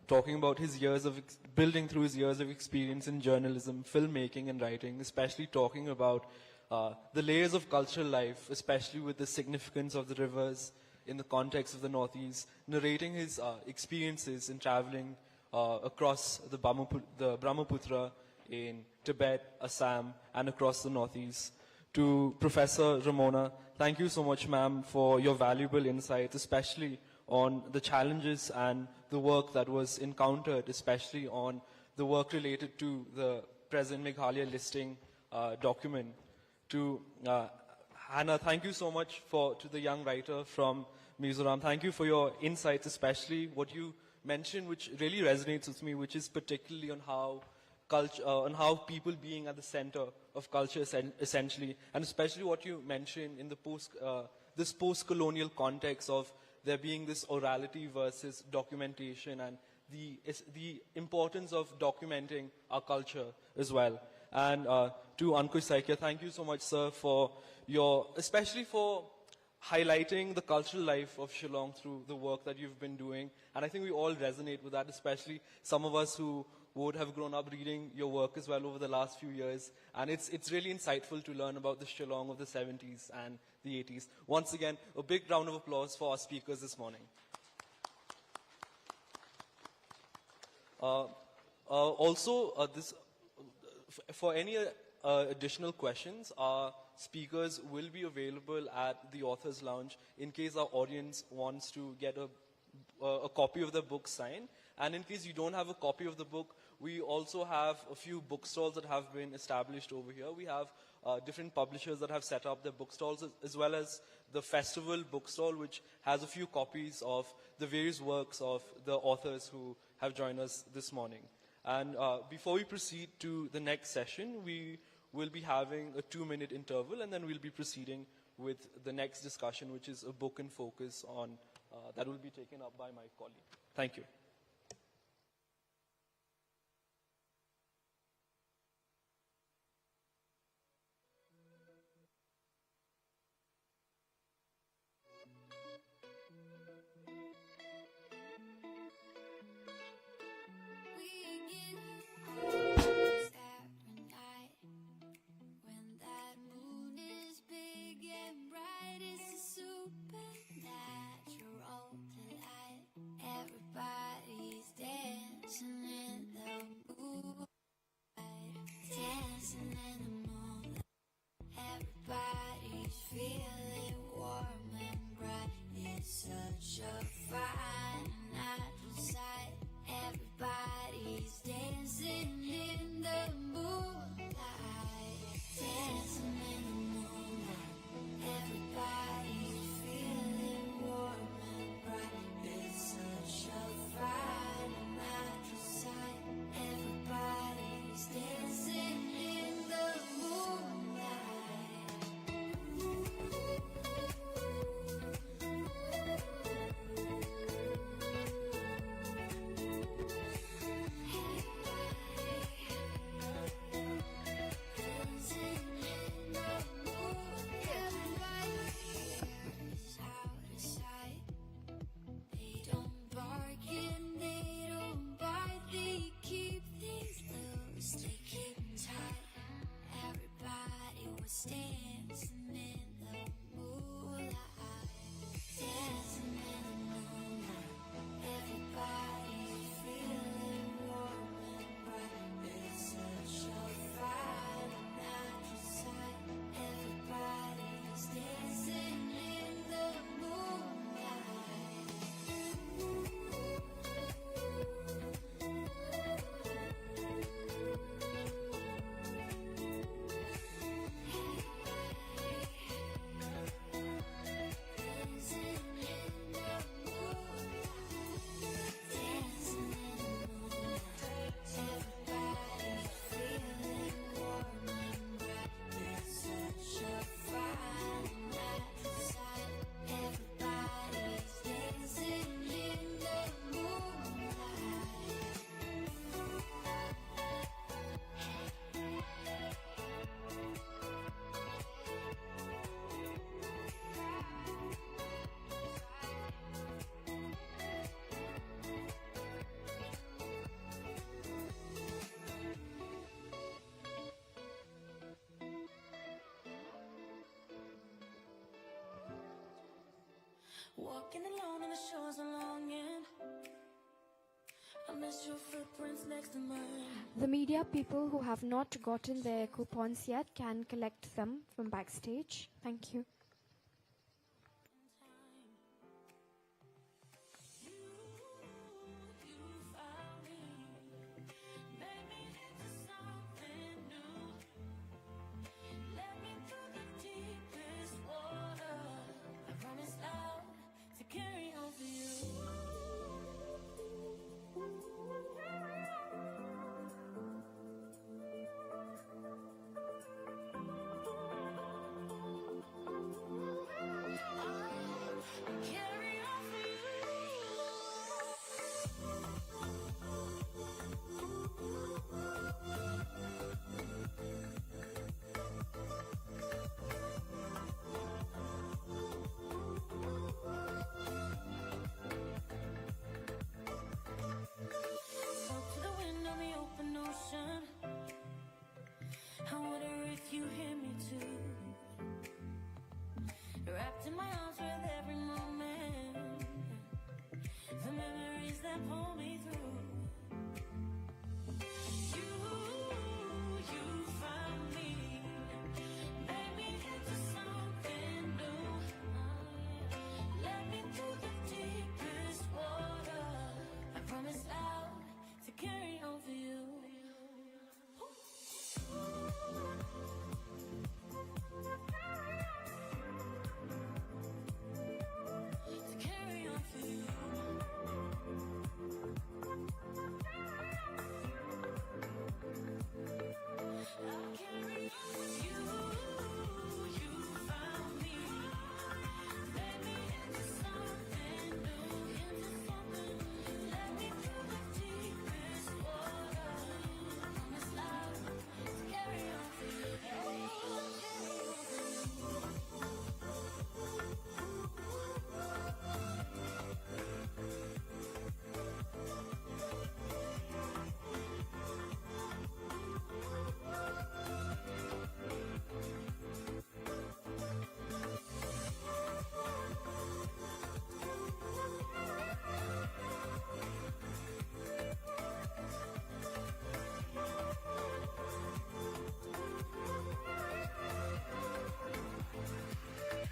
Speaker 5: talking about his years of building through his years of experience in journalism, filmmaking and writing, especially talking about the layers of cultural life, especially with the significance of the rivers in the context of the Northeast, narrating his experiences in traveling across the Brahmaputra in Tibet, Assam, and across the Northeast. To Professor Ramona, thank you so much, ma'am, for your valuable insights, especially on the challenges and the work that was encountered, especially on the work related to the present Meghalaya listing document. To Hannah, thank you so much to the young writer from Mizoram. Thank you for your insights, especially what you mentioned, which really resonates with me, which is particularly on how culture, on how people being at the center of culture essentially, and especially what you mentioned in the this post-colonial context of there being this orality versus documentation, and the importance of documenting our culture as well. And to Ankush Saikia, thank you so much, sir, for especially for highlighting the cultural life of Shillong through the work that you've been doing. And I think we all resonate with that, especially some of us who would have grown up reading your work as well over the last few years. And it's really insightful to learn about the Shillong of the 70s and the 80s. Once again, a big round of applause for our speakers this morning. For any additional questions, our speakers will be available at the Authors Lounge in case our audience wants to get a copy of the book signed. And in case you don't have a copy of the book, we also have a few bookstores that have been established over here. We have different publishers that have set up their bookstores, as well as the festival bookstall, which has a few copies of the various works of the authors who have joined us this morning. And before we proceed to the next session, we will be having a 2-minute interval, and then we'll be proceeding with the next discussion, which is a book in focus on that will be taken up by my colleague. Thank you.
Speaker 14: Dancing in the Walking alone on the shores of longing. I miss your footprints next to mine.
Speaker 15: The media people who have not gotten their coupons yet can collect them from backstage. Thank you.
Speaker 14: I wonder if you hear me too. Wrapped in my arms with every moment. The memories that pull me through. You found me. Made me into something new. Led me through the deepest water. I promise I'll to carry on for you.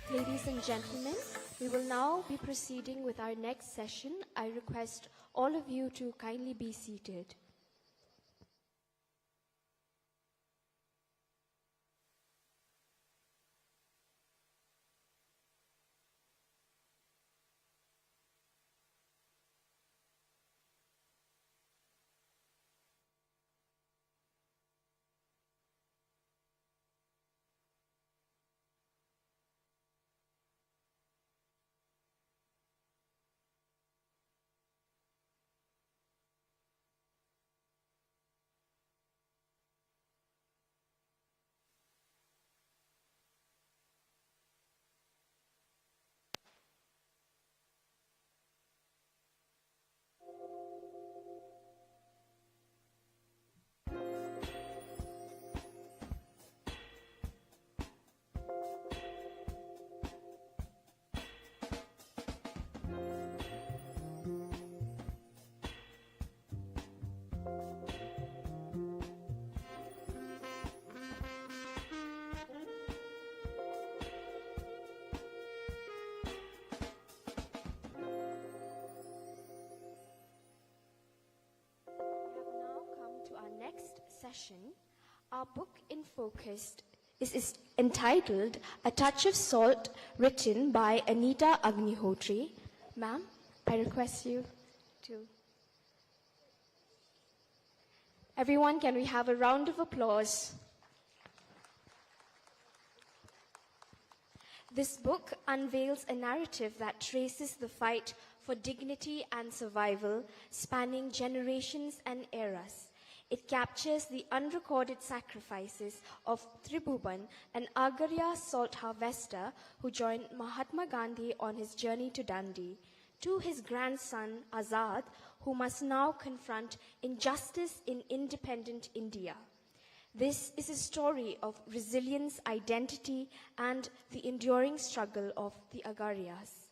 Speaker 15: Ladies and gentlemen, we will now be proceeding with our next session. I request all of you to kindly be seated. Session, our book in focus is entitled A Touch of Salt, written by Anita Agnihotri. Ma'am, I request you to... Everyone, can we have a round of applause? This book unveils a narrative that traces the fight for dignity and survival, spanning generations and eras. It captures the unrecorded sacrifices of Tribhuban, an Agarya salt harvester who joined Mahatma Gandhi on his journey to Dundee, to his grandson Azad, who must now confront injustice in independent India. This is a story of resilience, identity, and the enduring struggle of the Agaryas.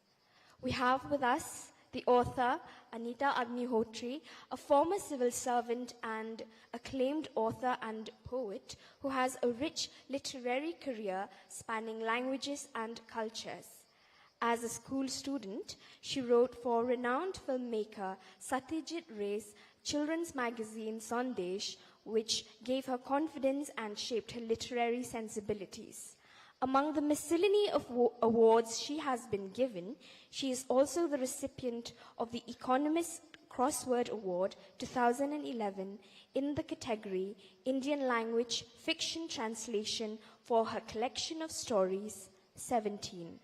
Speaker 15: We have with us the author, Anita Agnihotri, a former civil servant and acclaimed author and poet who has a rich literary career spanning languages and cultures. As a school student, she wrote for renowned filmmaker Satyajit Ray's children's magazine Sandesh, which gave her confidence and shaped her literary sensibilities. Among the miscellany of awards she has been given, she is also the recipient of the Economist Crossword Award 2011 in the category Indian Language Fiction Translation for her collection of stories, 17.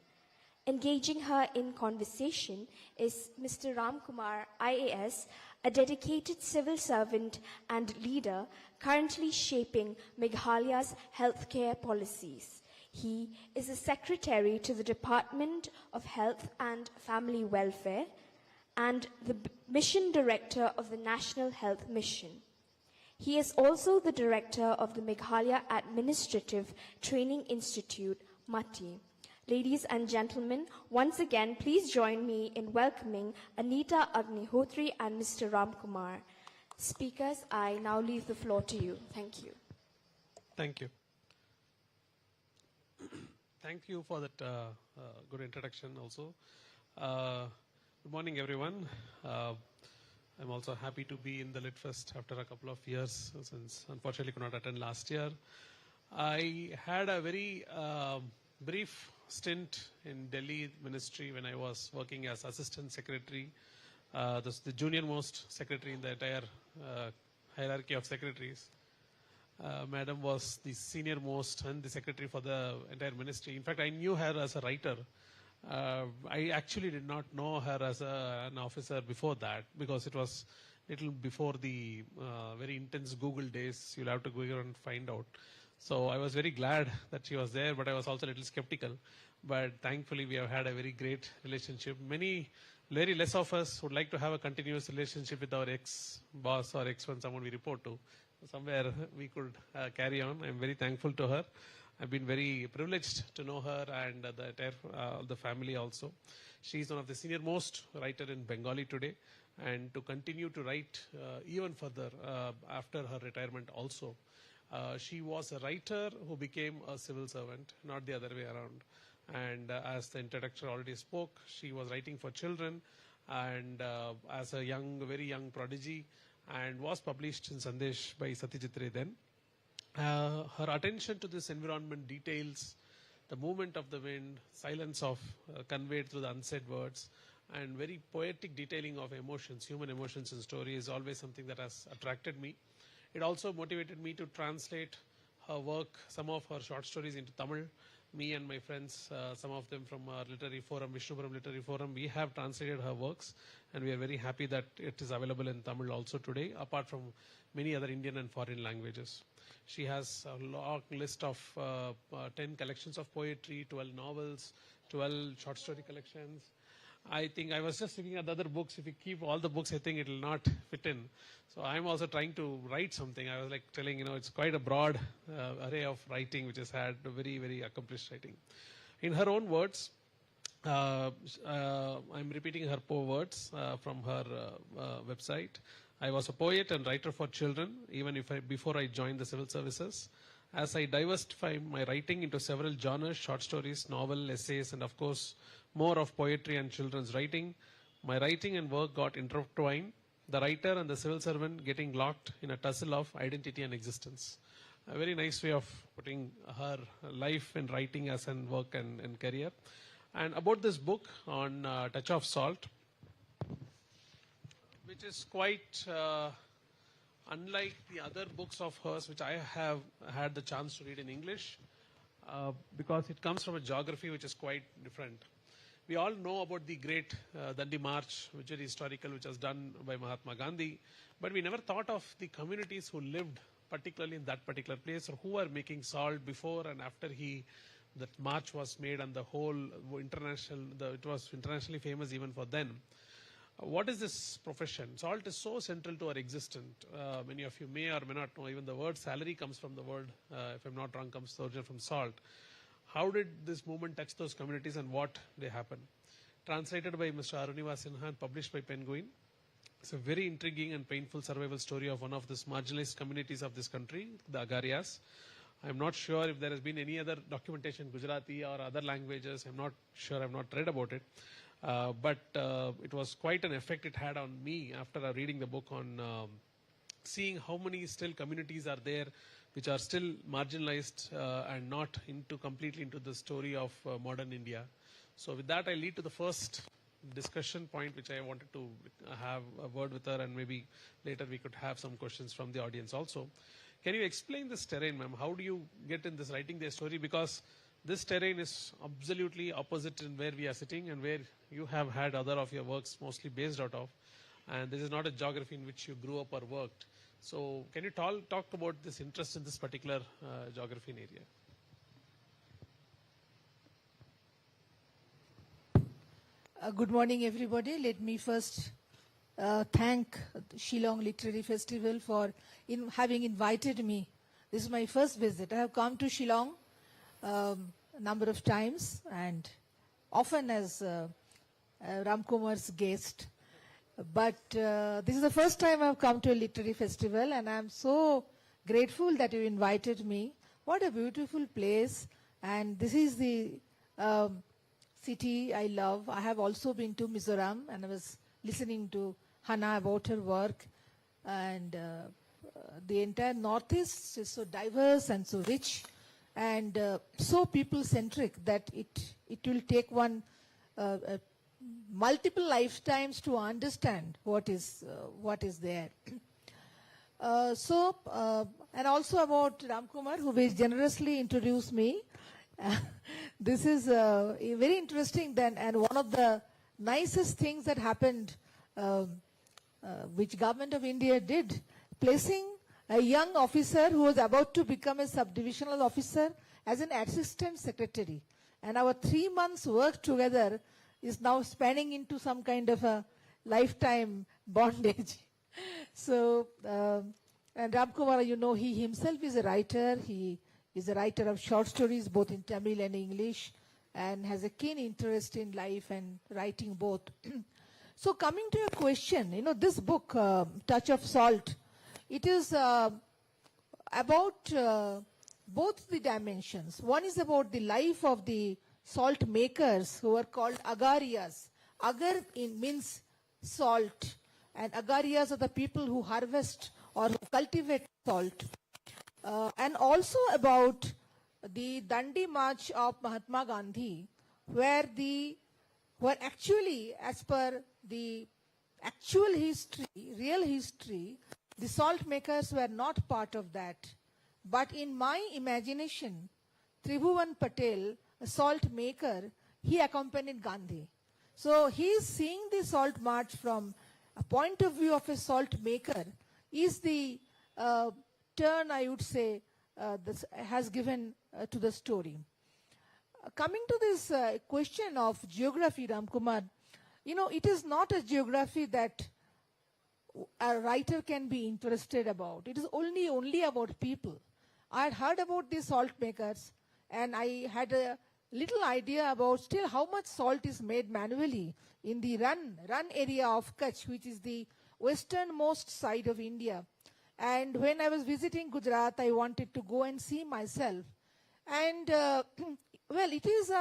Speaker 15: Engaging her in conversation is Mr. Ramkumar, IAS, a dedicated civil servant and leader currently shaping Meghalaya's healthcare policies. He is a secretary to the Department of Health and Family Welfare and the mission director of the National Health Mission. He is also the director of the Meghalaya Administrative Training Institute, MATI. Ladies and gentlemen, once again, please join me in welcoming Anita Agnihotri and Mr. Ramkumar. Speakers, I now leave the floor to you. Thank you.
Speaker 16: Thank you. Thank you for that good introduction also. Good morning, everyone. I'm also happy to be in the LitFest after a couple of years, since unfortunately could not attend last year. I had a very brief stint in Delhi ministry when I was working as assistant secretary, the junior most secretary in the entire hierarchy of secretaries. Madam was the senior most and the secretary for the entire ministry. In fact, I knew her as a writer. I actually did not know her as an officer before that, because it was little before the very intense Google days. You'll have to go here and find out. So I was very glad that she was there, but I was also a little skeptical. But thankfully, we have had a very great relationship. Very less of us would like to have a continuous relationship with our ex-boss or ex-one, someone we report to. Somewhere we could carry on. I'm very thankful to her. I've been very privileged to know her and the entire the family also. She's one of the senior most writer in Bengali today, and to continue to write even further after her retirement also. She was a writer who became a civil servant, not the other way around. And as the introductor already spoke, she was writing for children, and as a very young prodigy, and was published in Sandesh by Satyajit Ray then. Her attention to this environment details, the movement of the wind, silence of conveyed through the unsaid words, and very poetic detailing of emotions, human emotions in story is always something that has attracted me. It also motivated me to translate her work, some of her short stories into Tamil. Me and my friends, some of them from our literary forum, Vishnupuram Literary Forum, we have translated her works, and we are very happy that it is available in Tamil also today, apart from many other Indian and foreign languages. She has a long list of 10 collections of poetry, 12 novels, 12 short story collections. I think I was just looking at the other books. If we keep all the books, I think it will not fit in. So I'm also trying to write something. I was like telling, it's quite a broad array of writing, which has had very, very accomplished writing. In her own words, I'm repeating her words from her website. I was a poet and writer for children, even before I joined the civil services. As I diversify my writing into several genres, short stories, novel, essays, and of course, more of poetry and children's writing, my writing and work got intertwined, the writer and the civil servant getting locked in a tussle of identity and existence. A very nice way of putting her life in writing as in work and career. And about this book on Touch of Salt, which is quite unlike the other books of hers, which I have had the chance to read in English, because it comes from a geography which is quite different. We all know about the great Dandi March, which is historical, which was done by Mahatma Gandhi, but we never thought of the communities who lived particularly in that particular place, or who were making salt before and after that march was made, and the whole it was internationally famous even for then. What is this profession? Salt is so central to our existence. Many of you may or may not know, even the word salary comes from the word, if I'm not wrong, comes from salt. How did this movement touch those communities and what they happened? translated by Mr. Arunivas Sinha and published by Penguin. It's a very intriguing and painful survival story of one of the marginalized communities of this country, the Agarias. I'm not sure if there has been any other documentation in Gujarati or other languages. I'm not sure. I've not read about it. But it was quite an effect it had on me after reading the book on seeing how many still communities are there which are still marginalized and not completely into the story of modern India. So with that, I lead to the first discussion point, which I wanted to have a word with her, and maybe later we could have some questions from the audience also. Can you explain this terrain, ma'am? How do you get in this writing their story? Because this terrain is absolutely opposite in where we are sitting and where you have had other of your works mostly based out of. And this is not a geography in which you grew up or worked. So can you talk about this interest in this particular geography area?
Speaker 17: Good morning, everybody. Let me first thank Shillong Literary Festival for having invited me. This is my first visit. I have come to Shillong a number of times and often as Ramkumar's guest. But this is the first time I have come to a literary festival, and I am so grateful that you invited me. What a beautiful place. And this is the city I love. I have also been to Mizoram, and I was listening to Hannah about her work. And the entire Northeast is so diverse and so rich and so people-centric that it will take one multiple lifetimes to understand what is there. And also about Ramkumar, who very generously introduced me. This is very interesting then, and one of the nicest things that happened, which Government of India did, placing a young officer who was about to become a subdivisional officer as an assistant secretary. And our 3 months work together is now spanning into some kind of a lifetime bondage. So, and Ramkumar, you know, he himself is a writer. He is a writer of short stories, both in Tamil and English, and has a keen interest in life and writing both. So coming to your question, you know, this book, Touch of Salt, it is about both the dimensions. One is about the life of the salt makers who are called Agarias. Agar means salt, and Agarias are the people who harvest or who cultivate salt. And also about the Dandi March of Mahatma Gandhi, where actually, as per the actual history, real history, the salt makers were not part of that. But in my imagination, Tribhuvan Patel, a salt maker, he accompanied Gandhi. So he is seeing the salt march from a point of view of a salt maker is the turn, I would say, this has given to the story. Coming to this question of geography, Ramkumar, you know, it is not a geography that a writer can be interested about. It is only about people. I had heard about these salt makers, and I had a little idea about still how much salt is made manually in the Run area of Kutch, which is the westernmost side of India. And when I was visiting Gujarat, I wanted to go and see myself. And, well, it is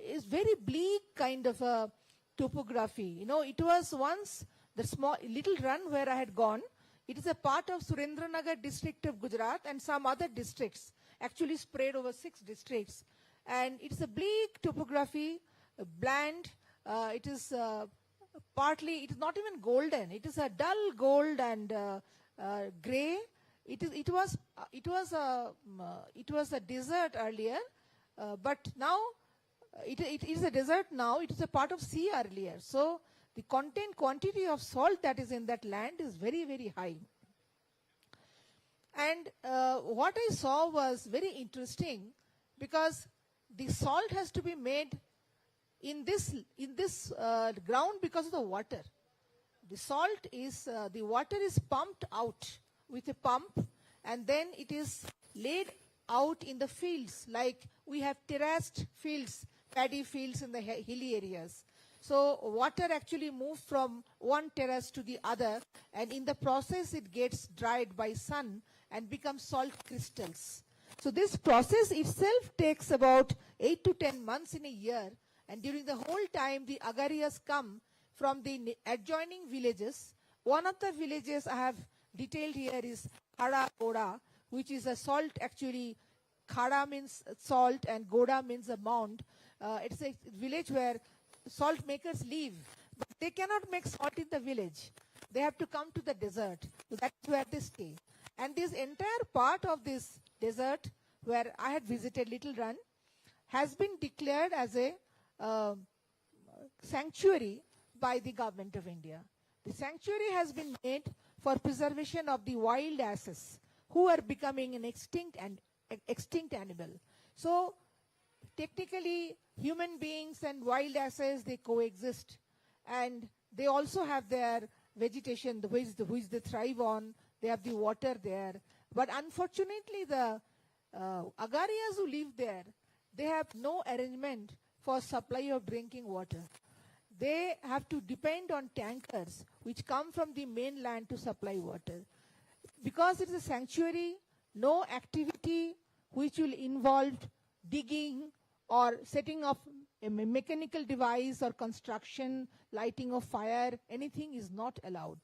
Speaker 17: is very bleak kind of a topography. You know, it was once the small little run where I had gone. It is a part of Surendranagar district of Gujarat and some other districts, actually spread over 6 districts. And it's a bleak topography, bland. It is partly, it is not even golden. It is a dull gold and gray. It was a desert earlier, but now it is a desert now. It is a part of sea earlier. So the quantity of salt that is in that land is very, very high. And what I saw was very interesting, because the salt has to be made in this ground because of the water. The salt is, the water is pumped out with a pump, and then it is laid out in the fields. Like we have terraced fields paddy fields in the hilly areas. So water actually moves from one terrace to the other, and in the process it gets dried by sun and becomes salt crystals. So this process itself takes about 8 to 10 months in a year, and during the whole time the agarias come from the adjoining villages. One of the villages I have detailed here is Khada Goda, which is a salt actually. Khada means salt and Goda means a mound. It's a village where salt makers live, but they cannot make salt in the village. They have to come to the desert. So that's where they stay. And this entire part of this desert where I had visited, Little Run, has been declared as a sanctuary by the government of India. The sanctuary has been made for preservation of the wild asses who are becoming an extinct animal. So technically, human beings and wild asses, they coexist, and they also have their vegetation, which they thrive on. They have the water there, but unfortunately, the agarias who live there, they have no arrangement for supply of drinking water. They have to depend on tankers which come from the mainland to supply water. Because it's a sanctuary, no activity which will involve digging or setting up a mechanical device or construction, lighting of fire, anything is not allowed.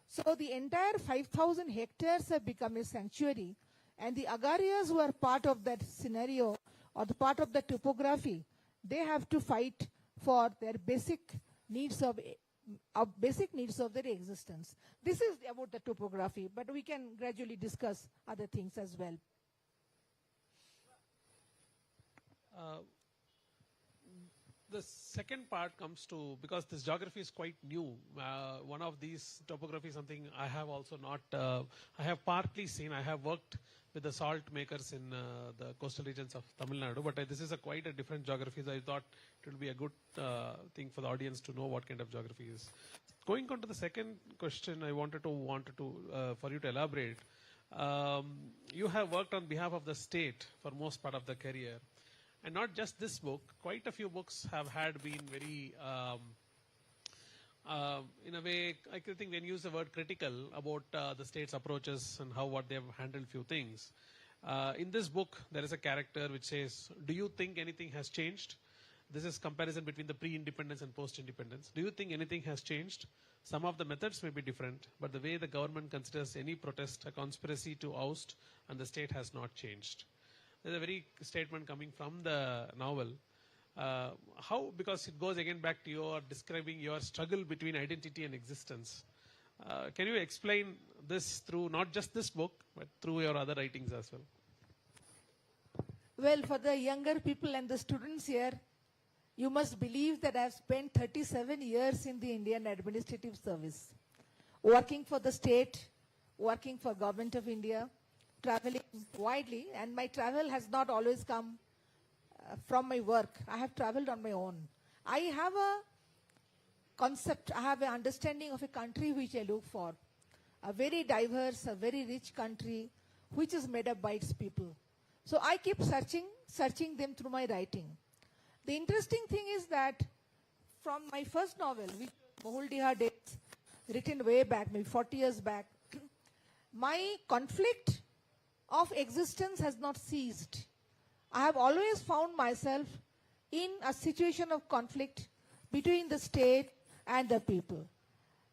Speaker 17: So the entire 5,000 hectares have become a sanctuary, and the agarias who are part of that scenario or the part of the topography, they have to fight for their basic needs of their existence. This is about the topography, but we can gradually discuss other things as well.
Speaker 16: The second part comes to, because this geography is quite new, one of these topography is something I have also not, I have partly seen, I have worked with the salt makers in the coastal regions of Tamil Nadu, but this is quite a different geography, so I thought it would be a good thing for the audience to know what kind of geography is. Going on to the second question, I wanted to for you to elaborate. You have worked on behalf of the state for most part of the career. And not just this book, quite a few books have been very, in a way, I think when you use the word critical about the state's approaches and what they have handled few things. In this book, there is a character which says, do you think anything has changed? This is comparison between the pre-independence and post-independence. Do you think anything has changed? Some of the methods may be different, but the way the government considers any protest a conspiracy to oust, and the state has not changed. There's a very statement coming from the novel. How, because it goes again back to your describing your struggle between identity and existence. Can you explain this through not just this book, but through your other writings as well?
Speaker 17: Well, for the younger people and the students here, you must believe that I've spent 37 years in the Indian Administrative Service, working for the state, working for Government of India, traveling widely, and my travel has not always come from my work. I have traveled on my own. I have a concept, I have an understanding of a country which I look for. A very diverse, a very rich country which is made up by its people. So I keep searching them through my writing. The interesting thing is that from my first novel, which Mohuldiha Days, written way back, maybe 40 years back, my conflict of existence has not ceased. I have always found myself in a situation of conflict between the state and the people.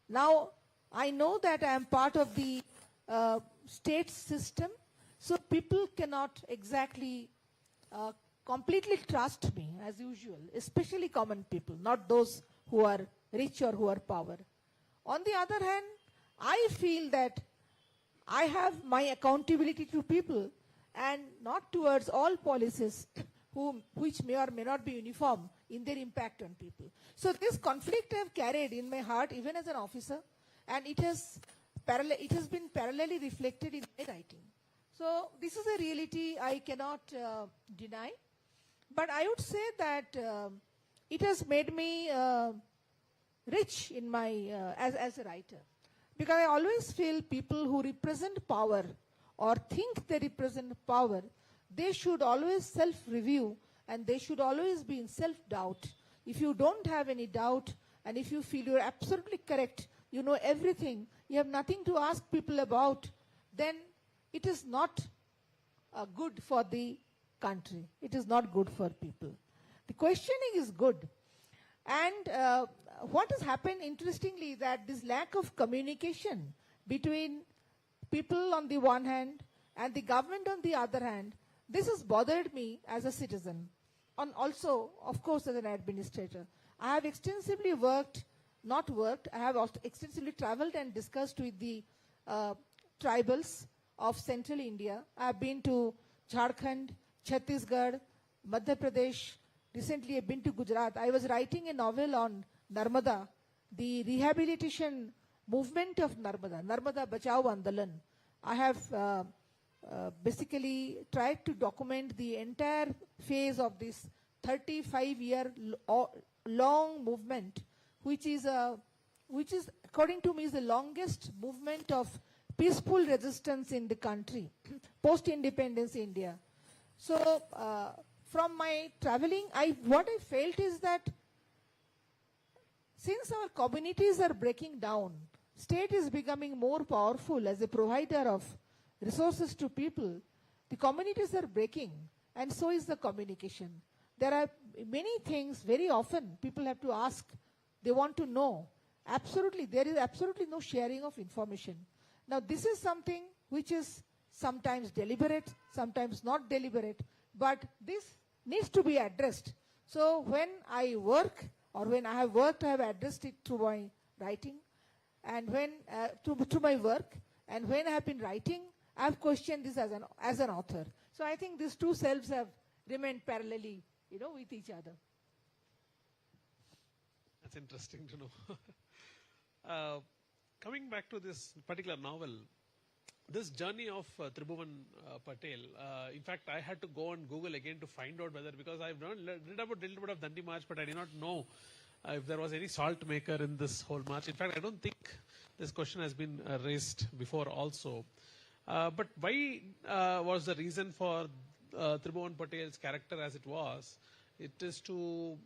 Speaker 17: Now, I know that I am part of the state system, so people cannot exactly completely trust me as usual, especially common people, not those who are rich or who are power. On the other hand, I feel that I have my accountability to people and not towards all policies which may or may not be uniform in their impact on people. So this conflict I have carried in my heart even as an officer, and it has been parallelly reflected in my writing. So this is a reality I cannot deny, but I would say that it has made me rich in my as a writer. Because I always feel people who represent power or think they represent power, they should always self-review and they should always be in self-doubt. If you don't have any doubt, and if you feel you're absolutely correct, you know everything, you have nothing to ask people about, then it is not good for the country. It is not good for people. The questioning is good. And what has happened, interestingly, that this lack of communication between people on the one hand and the government on the other hand, this has bothered me as a citizen, and also, of course, as an administrator. I have extensively I have also extensively traveled and discussed with the tribals of central India. I have been to Jharkhand, Chhattisgarh, Madhya Pradesh. Recently, I've been to Gujarat. I was writing a novel on Narmada, the rehabilitation movement of Narmada, Narmada Bachao Andolan. I have basically tried to document the entire phase of this 35-year long movement, which is according to me is the longest movement of peaceful resistance in the country, post-independence India. So from my traveling, what I felt is that since our communities are breaking down, state is becoming more powerful as a provider of resources to people, the communities are breaking, and so is the communication. There are many things, very often people have to ask, they want to know. Absolutely, there is absolutely no sharing of information. Now this is something which is sometimes deliberate, sometimes not deliberate, but this needs to be addressed. So when I work, or when I have worked, I have addressed it through my writing, and when through my work, and when I have been writing, I have questioned this as an author. So I think these two selves have remained parallelly, with each other.
Speaker 16: That's interesting to know. Coming back to this particular novel, this journey of Tribhuvan Patel, in fact, I had to go on Google again to find out whether, because I've read about a little bit of Dandi March, but I did not know if there was any salt maker in this whole march. In fact, I don't think this question has been raised before also. But why was the reason for Tribhuvan Patel's character as it was? It is to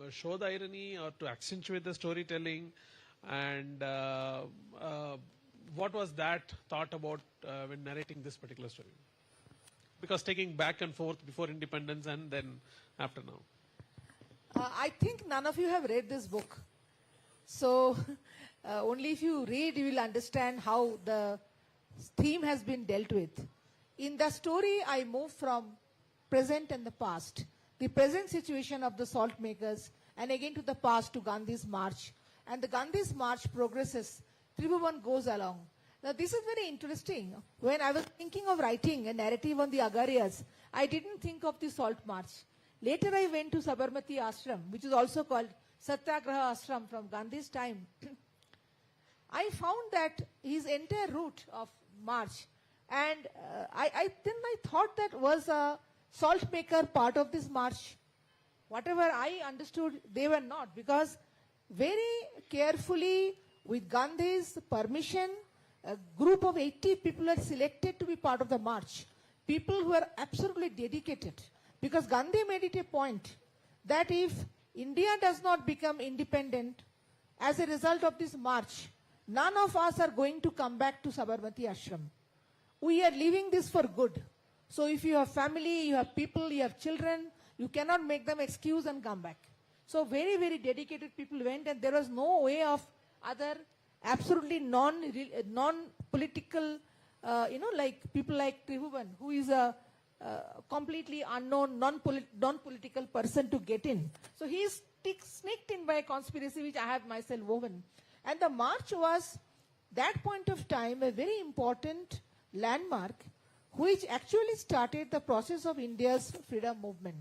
Speaker 16: show the irony or to accentuate the storytelling, and what was that thought about when narrating this particular story? Because taking back and forth before independence and then after now.
Speaker 17: I think none of you have read this book. So only if you read, you will understand how the theme has been dealt with. In the story, I move from present and the past. The present situation of the salt makers, and again to the past, to Gandhi's march. And the Gandhi's march progresses. Tribhuvan goes along. Now this is very interesting. When I was thinking of writing a narrative on the Agarias, I didn't think of the salt march. Later I went to Sabarmati Ashram, which is also called Satyagraha Ashram from Gandhi's time. I found that his entire route of march, and I thought that was a salt maker part of this march. Whatever I understood, they were not, because very carefully, with Gandhi's permission, a group of 80 people are selected to be part of the march. People who are absolutely dedicated. Because Gandhi made it a point that if India does not become independent as a result of this march, none of us are going to come back to Sabarmati Ashram. We are leaving this for good. So if you have family, you have people, you have children, you cannot make them excuse and come back. So very, very dedicated people went, and there was no way of other absolutely non-political, like people like Tribhuvan, who is a completely unknown, non-political person to get in. So he is sneaked in by a conspiracy which I have myself woven. And the march was, that point of time, a very important landmark which actually started the process of India's freedom movement.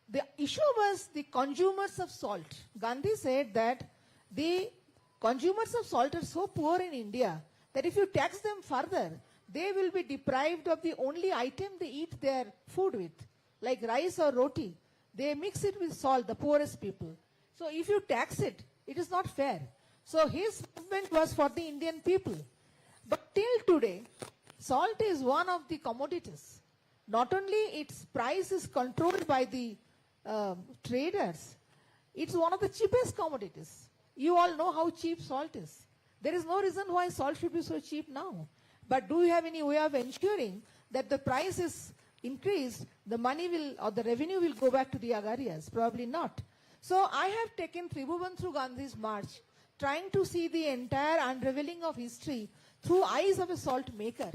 Speaker 17: The issue was the consumers of salt. Gandhi said that the consumers of salt are so poor in India that if you tax them further, they will be deprived of the only item they eat their food with, like rice or roti. They mix it with salt, the poorest people. So if you tax it, it is not fair. So his movement was for the Indian people. But till today, salt is one of the commodities not only its price is controlled by the traders, it's one of the cheapest commodities. You all know how cheap salt is. There is no reason why salt should be so cheap now. But do you have any way of ensuring that the price is increased, the money will, or the revenue will go back to the Agarias? Probably not. So I have taken Tribhuvan through Gandhi's march, trying to see the entire unraveling of history through eyes of a salt maker.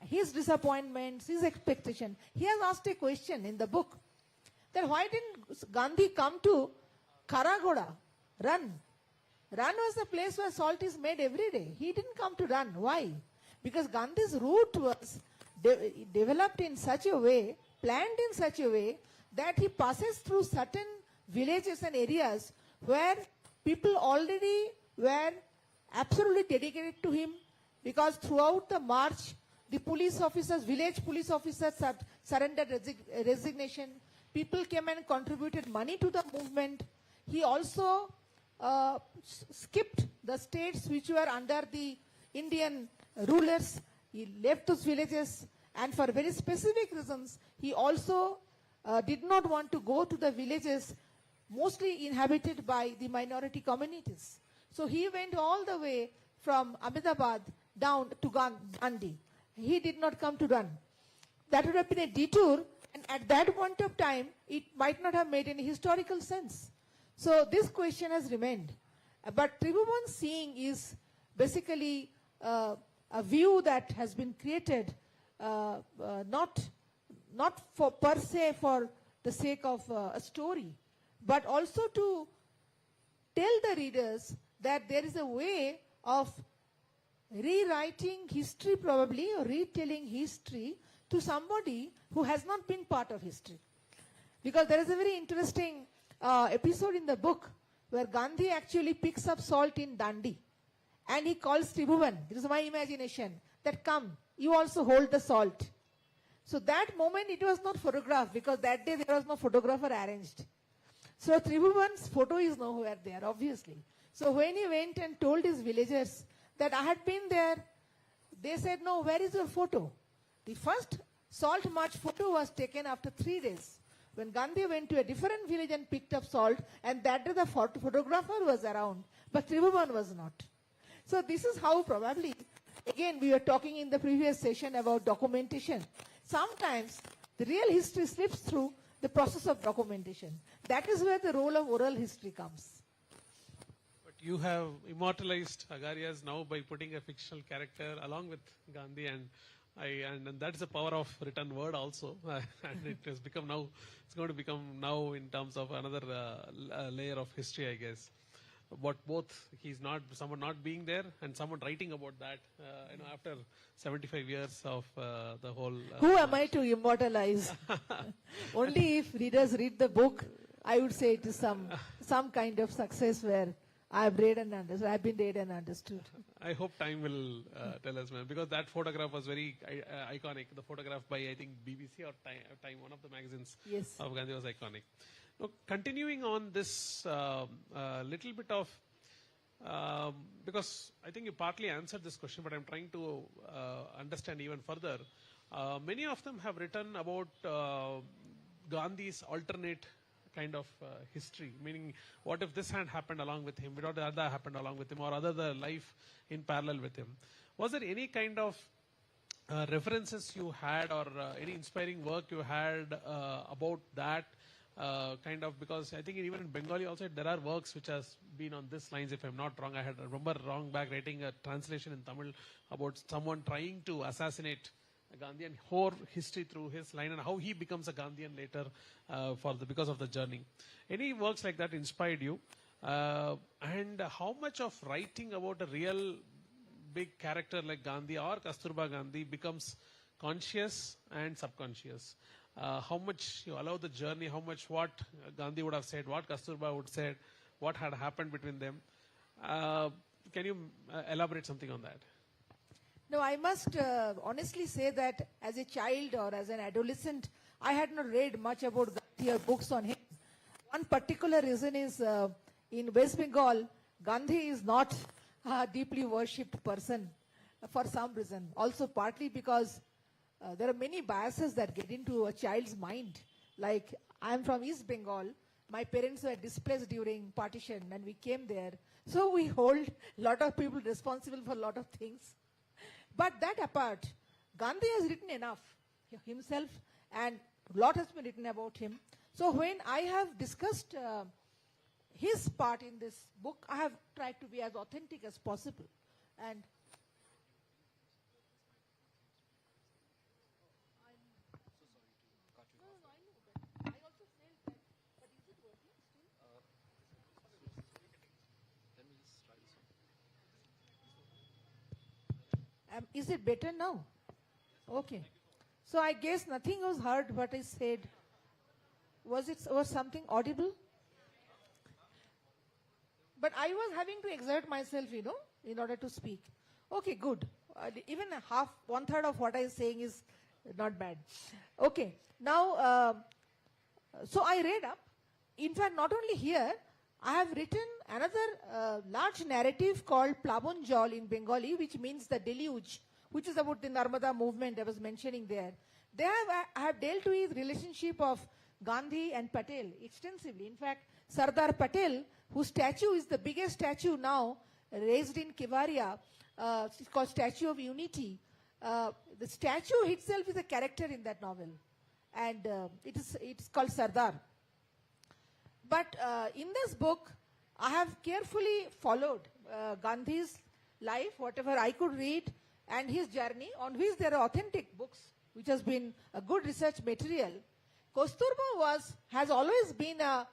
Speaker 17: His disappointments, his expectation. He has asked a question in the book, that why didn't Gandhi come to Karagoda, Run? Run was the place where salt is made every day. He didn't come to Run. Why? Because Gandhi's route was developed in such a way, planned in such a way, that he passes through certain villages and areas where people already were absolutely dedicated to him, because throughout the march, the police officers, village police officers surrendered resignation. People came and contributed money to the movement. He also skipped the states which were under the Indian rulers. He left those villages, and for very specific reasons, he also did not want to go to the villages mostly inhabited by the minority communities. So he went all the way from Ahmedabad down to Gandhi. He did not come to Run. That would have been a detour, and at that point of time, it might not have made any historical sense. So this question has remained. But Tribhuvan's seeing is basically a view that has been created not for per se for the sake of a story, but also to tell the readers that there is a way of rewriting history, probably, or retelling history to somebody who has not been part of history. Because there is a very interesting episode in the book where Gandhi actually picks up salt in Dandi, and he calls Tribhuvan, it is my imagination, that come, you also hold the salt. So that moment it was not photographed, because that day there was no photographer arranged. So Tribhuvan's photo is nowhere there, obviously. So when he went and told his villagers that I had been there, they said, no, where is your photo? The first salt march photo was taken after 3 days, when Gandhi went to a different village and picked up salt, and that day the photographer was around, but Tribhuvan was not. So this is how probably, again, we were talking in the previous session about documentation. Sometimes the real history slips through the process of documentation. That is where the role of oral history comes.
Speaker 16: But you have immortalized Agarias now by putting a fictional character along with Gandhi, and that's the power of written word also. And it has become now, it's going to become now in terms of another layer of history, I guess. But both, someone not being there and someone writing about that, after 75 years of the whole.
Speaker 17: Who am I to immortalize? Only if readers read the book, I would say it is some kind of success where I've read and understood. I've been read and understood.
Speaker 16: I hope time will tell us, man, because that photograph was very iconic. The photograph by, I think, BBC or Time, one of the magazines of Gandhi was iconic. Now, continuing on this little bit of, because I think you partly answered this question, but I'm trying to understand even further. Many of them have written about Gandhi's alternate kind of history, meaning what if this had happened along with him, what if the other happened along with him, or other the life in parallel with him. Was there any kind of references you had, or any inspiring work you had about that kind of, because I think even in Bengali also there are works which has been on this lines, if I'm not wrong. I remember wrong back writing a translation in Tamil about someone trying to assassinate a Gandhian, whole history through his line, and how he becomes a Gandhian later because of the journey. Any works like that inspired you? And how much of writing about a real big character like Gandhi or Kasturba Gandhi becomes conscious and subconscious? How much you allow the journey, how much what Gandhi would have said, what Kasturba would have said, what had happened between them. Can you elaborate something on that?
Speaker 17: No, I must honestly say that as a child or as an adolescent, I had not read much about Gandhi or books on him. One particular reason is in West Bengal, Gandhi is not a deeply worshipped person for some reason. Also partly because there are many biases that get into a child's mind. Like, I am from East Bengal. My parents were displaced during partition and we came there. So we hold a lot of people responsible for a lot of things. But that apart, Gandhi has written enough himself and a lot has been written about him. So when I have discussed his part in this book, I have tried to be as authentic as possible. And is it better now? Okay. So I guess nothing was heard what I said. Was something audible? But I was having to exert myself, in order to speak. Okay, good. Even one third of what I was saying is not bad. Okay. Now, so I read up. In fact, not only here, I have written another large narrative called Plavon Jal in Bengali, which means the deluge, which is about the Narmada movement I was mentioning there. I have dealt with relationship of Gandhi and Patel extensively. In fact, Sardar Patel, whose statue is the biggest statue now raised in Kevadia, it's called Statue of Unity. The statue itself is a character in that novel. And it's called Sardar. But in this book, I have carefully followed Gandhi's life, whatever I could read, and his journey, on which there are authentic books, which has been a good research material. Kasturba has always been a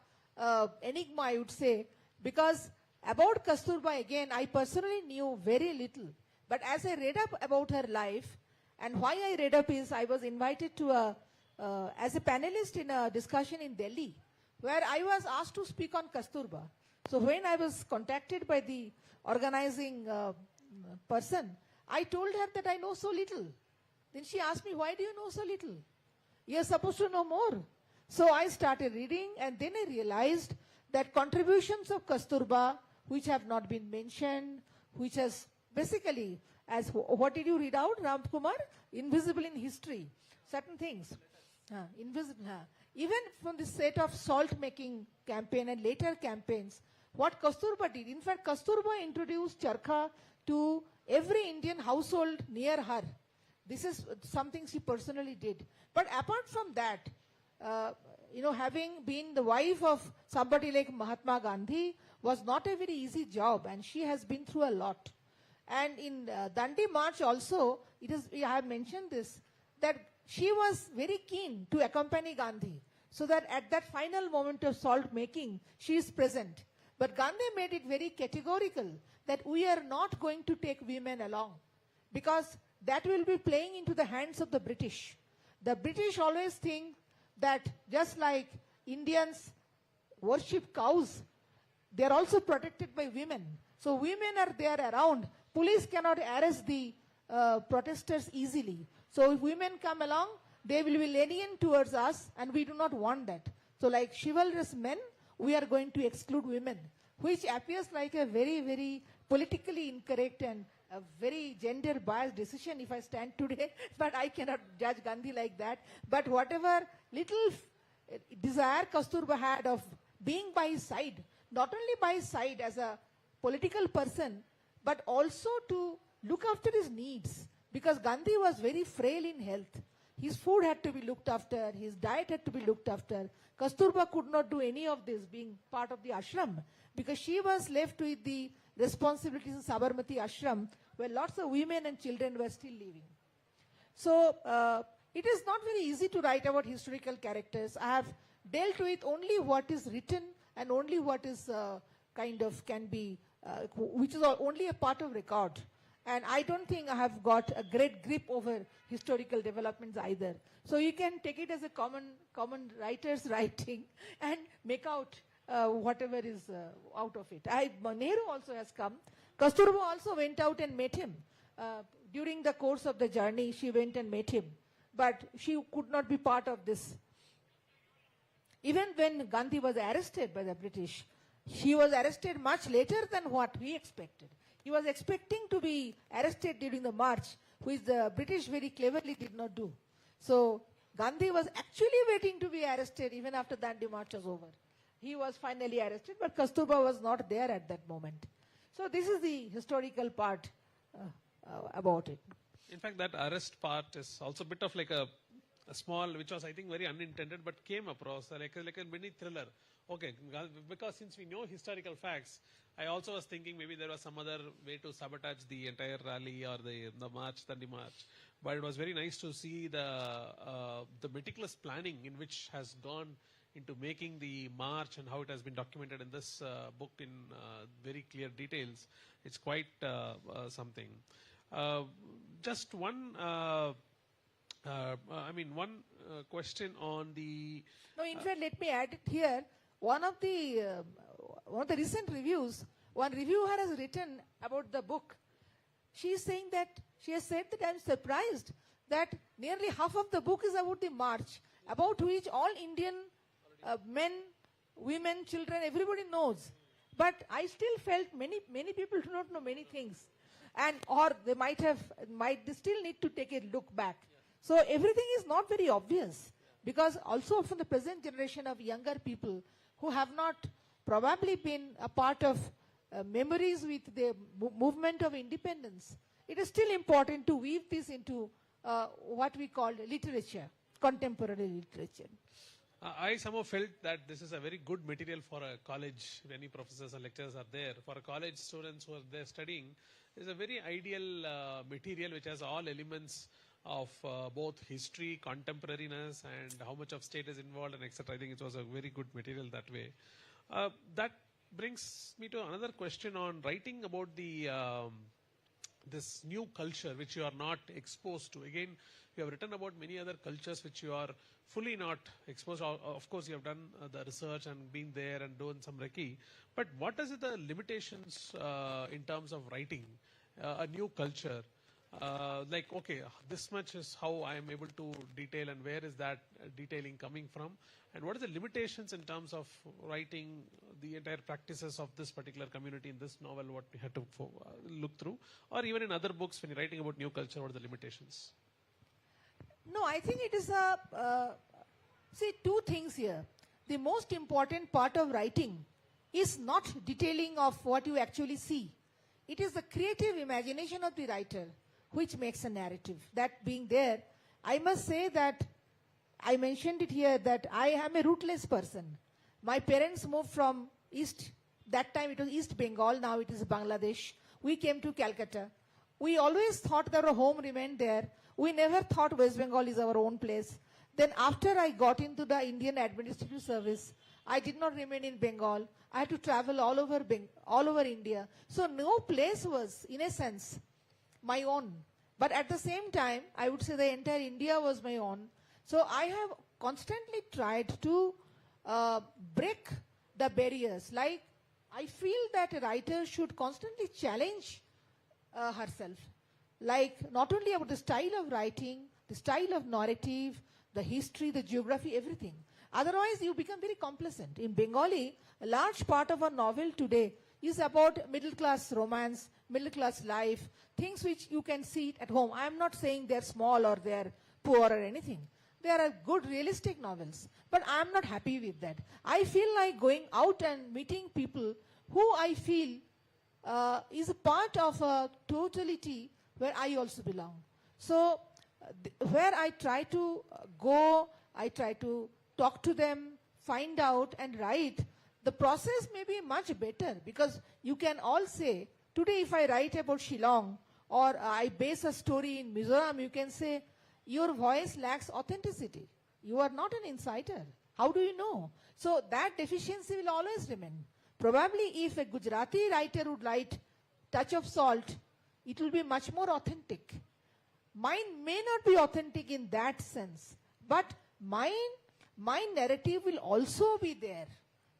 Speaker 17: enigma, I would say, because about Kasturba, again, I personally knew very little. But as I read up about her life, and why I read up is I was invited to as a panelist in a discussion in Delhi, where I was asked to speak on Kasturba. So when I was contacted by the organizing person, I told her that I know so little. Then she asked me, why do you know so little? You're supposed to know more. So I started reading, and then I realized that contributions of Kasturba, which have not been mentioned, which has basically, as what did you read out, Ram Kumar? Invisible in history. Certain things. Invisible. Even from the set of salt-making campaign and later campaigns, what Kasturba did, in fact, Kasturba introduced charkha to every Indian household near her. This is something she personally did. But apart from that, having been the wife of somebody like Mahatma Gandhi was not a very easy job, and she has been through a lot. And in Dandi March also, I have mentioned this, that she was very keen to accompany Gandhi, so that at that final moment of salt making, she is present. But Gandhi made it very categorical that we are not going to take women along, because that will be playing into the hands of the British. The British always think that just like Indians worship cows, they are also protected by women. So women are there around. Police cannot arrest the protesters easily. So if women come along, they will be lenient towards us, and we do not want that. So like chivalrous men, we are going to exclude women, which appears like a very, very politically incorrect and a very gender-biased decision if I stand today, but I cannot judge Gandhi like that. But whatever little desire Kasturba had of being by his side, not only by his side as a political person, but also to look after his needs, because Gandhi was very frail in health. His food had to be looked after, his diet had to be looked after. Kasturba could not do any of this being part of the ashram, because she was left with the responsibilities in Sabarmati ashram, where lots of women and children were still living. So it is not very easy to write about historical characters. I have dealt with only what is written and only what is which is only a part of record. And I don't think I have got a great grip over historical developments either. So you can take it as a common writer's writing and make out whatever is out of it. Nehru also has come. Kasturba also went out and met him. During the course of the journey, she went and met him. But she could not be part of this. Even when Gandhi was arrested by the British, he was arrested much later than what we expected. He was expecting to be arrested during the march, which the British very cleverly did not do. So Gandhi was actually waiting to be arrested even after Dandi March was over. He was finally arrested, but Kasturba was not there at that moment. So this is the historical part about it.
Speaker 16: In fact, that arrest part is also a bit of like a small, which was I think very unintended, but came across like a mini thriller. Okay, because since we know historical facts, I also was thinking maybe there was some other way to sabotage the entire rally or the march, Dandi March. But it was very nice to see the meticulous planning in which has gone into making the march and how it has been documented in this book in very clear details. It's quite something. Just one, one question on the.
Speaker 17: No, in fact, let me add it here. One of the recent reviews, one reviewer has written about the book. She is saying that she has said that I am surprised that nearly half of the book is about the march, about which all Indian men, women, children, everybody knows. But I still felt many people do not know many things, or they they still need to take a look back. So everything is not very obvious, because also from the present generation of younger people who have not probably been a part of memories with the movement of independence, it is still important to weave this into what we call literature, contemporary literature.
Speaker 16: I somehow felt that this is a very good material for a college. Many professors and lecturers are there. For a college students who are there studying, it is a very ideal material which has all elements of both history, contemporariness, and how much of state is involved, and etc. I think it was a very good material that way. That brings me to another question on writing about the this new culture which you are not exposed to. Again, you have written about many other cultures which you are fully not exposed. Of course, you have done the research and been there and done some recce. But what is the limitations in terms of writing a new culture? Like, okay, this much is how I am able to detail, and where is that detailing coming from? And what are the limitations in terms of writing the entire practices of this particular community in this novel, what we had to look through? Or even in other books, when you're writing about new culture, what are the limitations?
Speaker 17: No, I think it is see, two things here. The most important part of writing is not detailing of what you actually see. It is the creative imagination of the writer which makes a narrative. That being there, I must say that I mentioned it here that I am a rootless person. My parents moved from East, that time it was East Bengal, now it is Bangladesh. We came to Calcutta. We always thought that our home remained there. We never thought West Bengal is our own place. Then after I got into the Indian Administrative Service, I did not remain in Bengal. I had to travel all over India. So no place was, in a sense, my own. But at the same time, I would say the entire India was my own. So I have constantly tried to break the barriers. Like, I feel that a writer should constantly challenge herself. Like, not only about the style of writing, the style of narrative, the history, the geography, everything. Otherwise, you become very complacent. In Bengali, a large part of our novel today is about middle-class romance, middle-class life, things which you can see at home. I am not saying they're small or they're poor or anything. They are good, realistic novels. But I am not happy with that. I feel like going out and meeting people who I feel is a part of a totality where I also belong. So where I try to go, I try to talk to them, find out and write, the process may be much better, because you can all say, today if I write about Shillong or I base a story in Mizoram, you can say, your voice lacks authenticity. You are not an insider. How do you know? So that deficiency will always remain. Probably if a Gujarati writer would write Touch of Salt, it will be much more authentic. Mine may not be authentic in that sense, but my narrative will also be there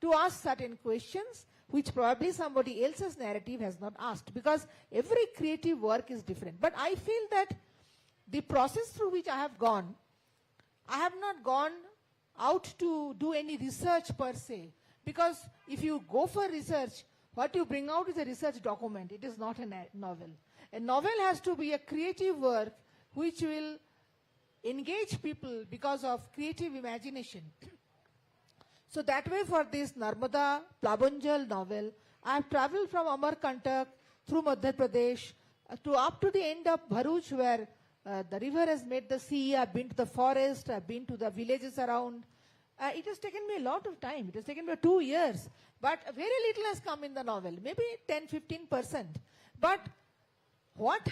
Speaker 17: to ask certain questions which probably somebody else's narrative has not asked, because every creative work is different. But I feel that the process through which I have gone, I have not gone out to do any research per se, because if you go for research, What you bring out is a research document. It is not a novel. A novel has to be a creative work which will engage people because of creative imagination. So that way for this Narmada Plabanjal novel, I have traveled from Amarkantak through Madhya Pradesh to up to the end of Bharuch where the river has met the sea. I've been to the forest, I've been to the villages around. It has taken me a lot of time. It has taken me 2 years. But very little has come in the novel, maybe 10-15%. But what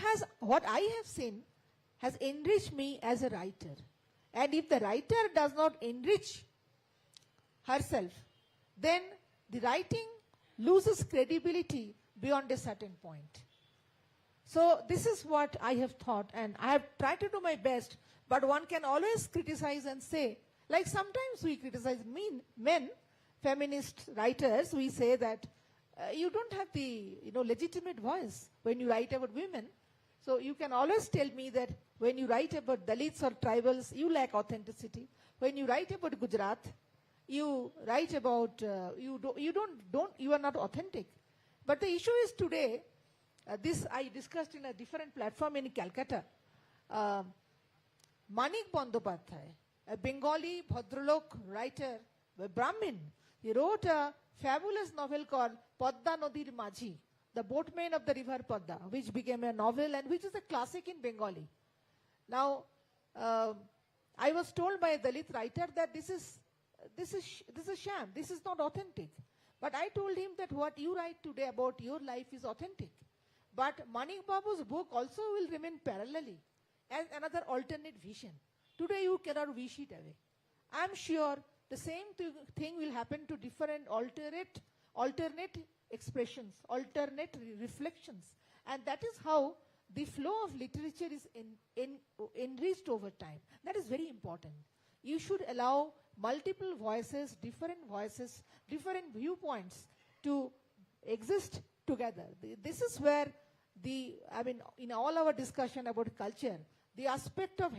Speaker 17: I have seen has enriched me as a writer. And if the writer does not enrich herself, then the writing loses credibility beyond a certain point. So this is what I have thought, and I have tried to do my best, but one can always criticize and say, like sometimes we criticize men, feminist writers, we say that you don't have the legitimate voice when you write about women. So you can always tell me that when you write about Dalits or tribals, you lack authenticity. When you write about Gujarat, you write about you are not authentic. But the issue is today, this I discussed in a different platform in Calcutta. Manik Bandyopadhyay, a Bengali Bhadralok writer, a Brahmin, he wrote a fabulous novel called Padda Nodir Majhi, The Boatman of the River Padda, which became a novel and which is a classic in Bengali. Now, I was told by a Dalit writer that this is sham, this is not authentic. But I told him that what you write today about your life is authentic. But Manik Babu's book also will remain parallelly as another alternate vision. Today you cannot wish it away. I am sure the same thing will happen to different alternate expressions, alternate reflections. And that is how the flow of literature is enriched over time. That is very important. You should allow multiple voices, different viewpoints to exist together. This is where in all our discussion about culture, the aspect of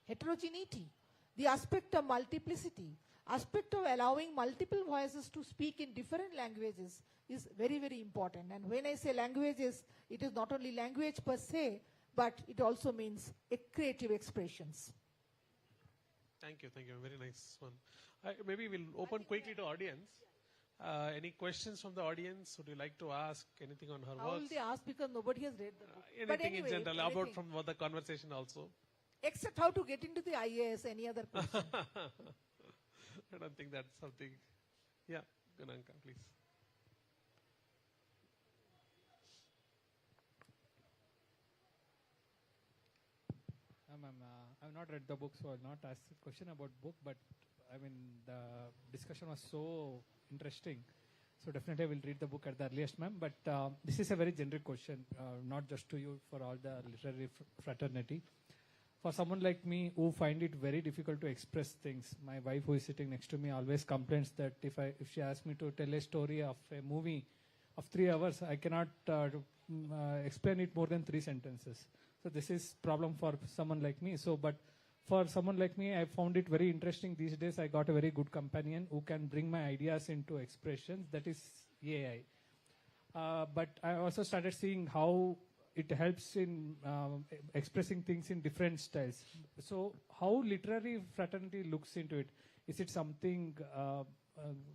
Speaker 17: heterogeneity, the aspect of multiplicity, aspect of allowing multiple voices to speak in different languages is very, very important. And when I say languages, it is not only language per se, but it also means creative expressions.
Speaker 16: Thank you. Very nice one. Maybe we'll open quickly to audience. Any questions from the audience? Would you like to ask anything on her
Speaker 17: How
Speaker 16: works?
Speaker 17: will they ask because nobody has read the book?
Speaker 16: Anything in general, about from the conversation also.
Speaker 17: Except how to get into the IAS, any other question.
Speaker 16: I don't think that's something. Yeah, Gananka, please.
Speaker 18: I've not read the book, so I'll not ask a question about book, but the discussion was so interesting. So definitely I will read the book at the earliest, ma'am. But this is a very generic question, not just to you, for all the literary fraternity. For someone like me who find it very difficult to express things, my wife who is sitting next to me always complains that if she asks me to tell a story of a movie of 3 hours, I cannot explain it more than 3 sentences. So this is problem for someone like me. But for someone like me, I found it very interesting. These days, I got a very good companion who can bring my ideas into expressions. That is AI. But I also started seeing how it helps in expressing things in different styles. So how literary fraternity looks into it? Is it something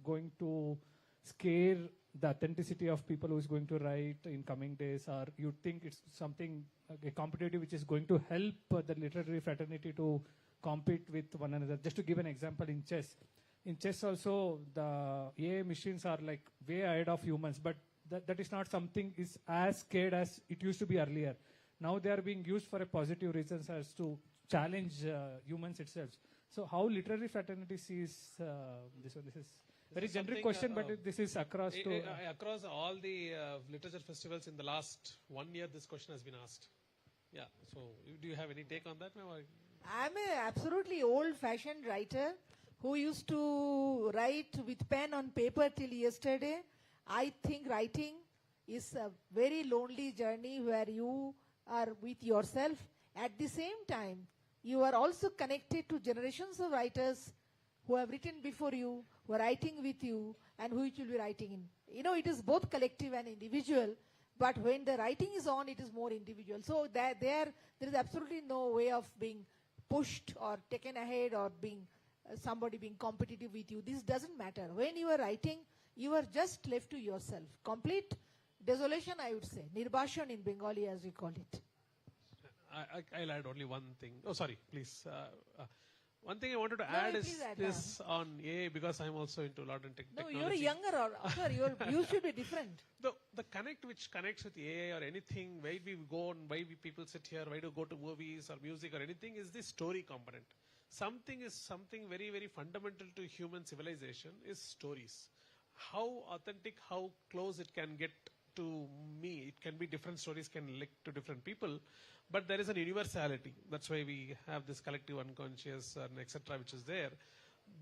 Speaker 18: going to scare the authenticity of people who is going to write in coming days, or you think it's something a competitive which is going to help the literary fraternity to compete with one another? Just to give an example, in chess also the AI machines are like way ahead of humans, but that is not something is as scared as it used to be earlier. Now they are being used for a positive reasons as to challenge humans itself. So how literary fraternity sees this one? This is very generic question, but this is across to...
Speaker 16: across all the literature festivals in the last 1 year, this question has been asked. Yeah, so do you have any take on that, ma'am?
Speaker 17: I'm an absolutely old-fashioned writer who used to write with pen on paper till yesterday. I think writing is a very lonely journey where you are with yourself. At the same time, you are also connected to generations of writers who have written before you, who are writing with you, and who you will be writing in. You know, it is both collective and individual, but when the writing is on, it is more individual. So there is absolutely no way of being pushed or taken ahead or being somebody being competitive with you. This doesn't matter. When you are writing, you are just left to yourself. Complete desolation, I would say. Nirbashan in Bengali, as we call it.
Speaker 16: I'll add only one thing. Oh, sorry, please. One thing I wanted to add is this on AI, because I'm also into a lot in technology.
Speaker 17: No, you're younger, or you should be different.
Speaker 16: The connect which connects with AI or anything, why we go and why we people sit here, why do go to movies or music or anything, is the story component. Something very, very fundamental to human civilization is stories. How authentic, how close it can get to me. It can be different stories can link to different people, but there is an universality. That's why we have this collective unconscious and etc., which is there.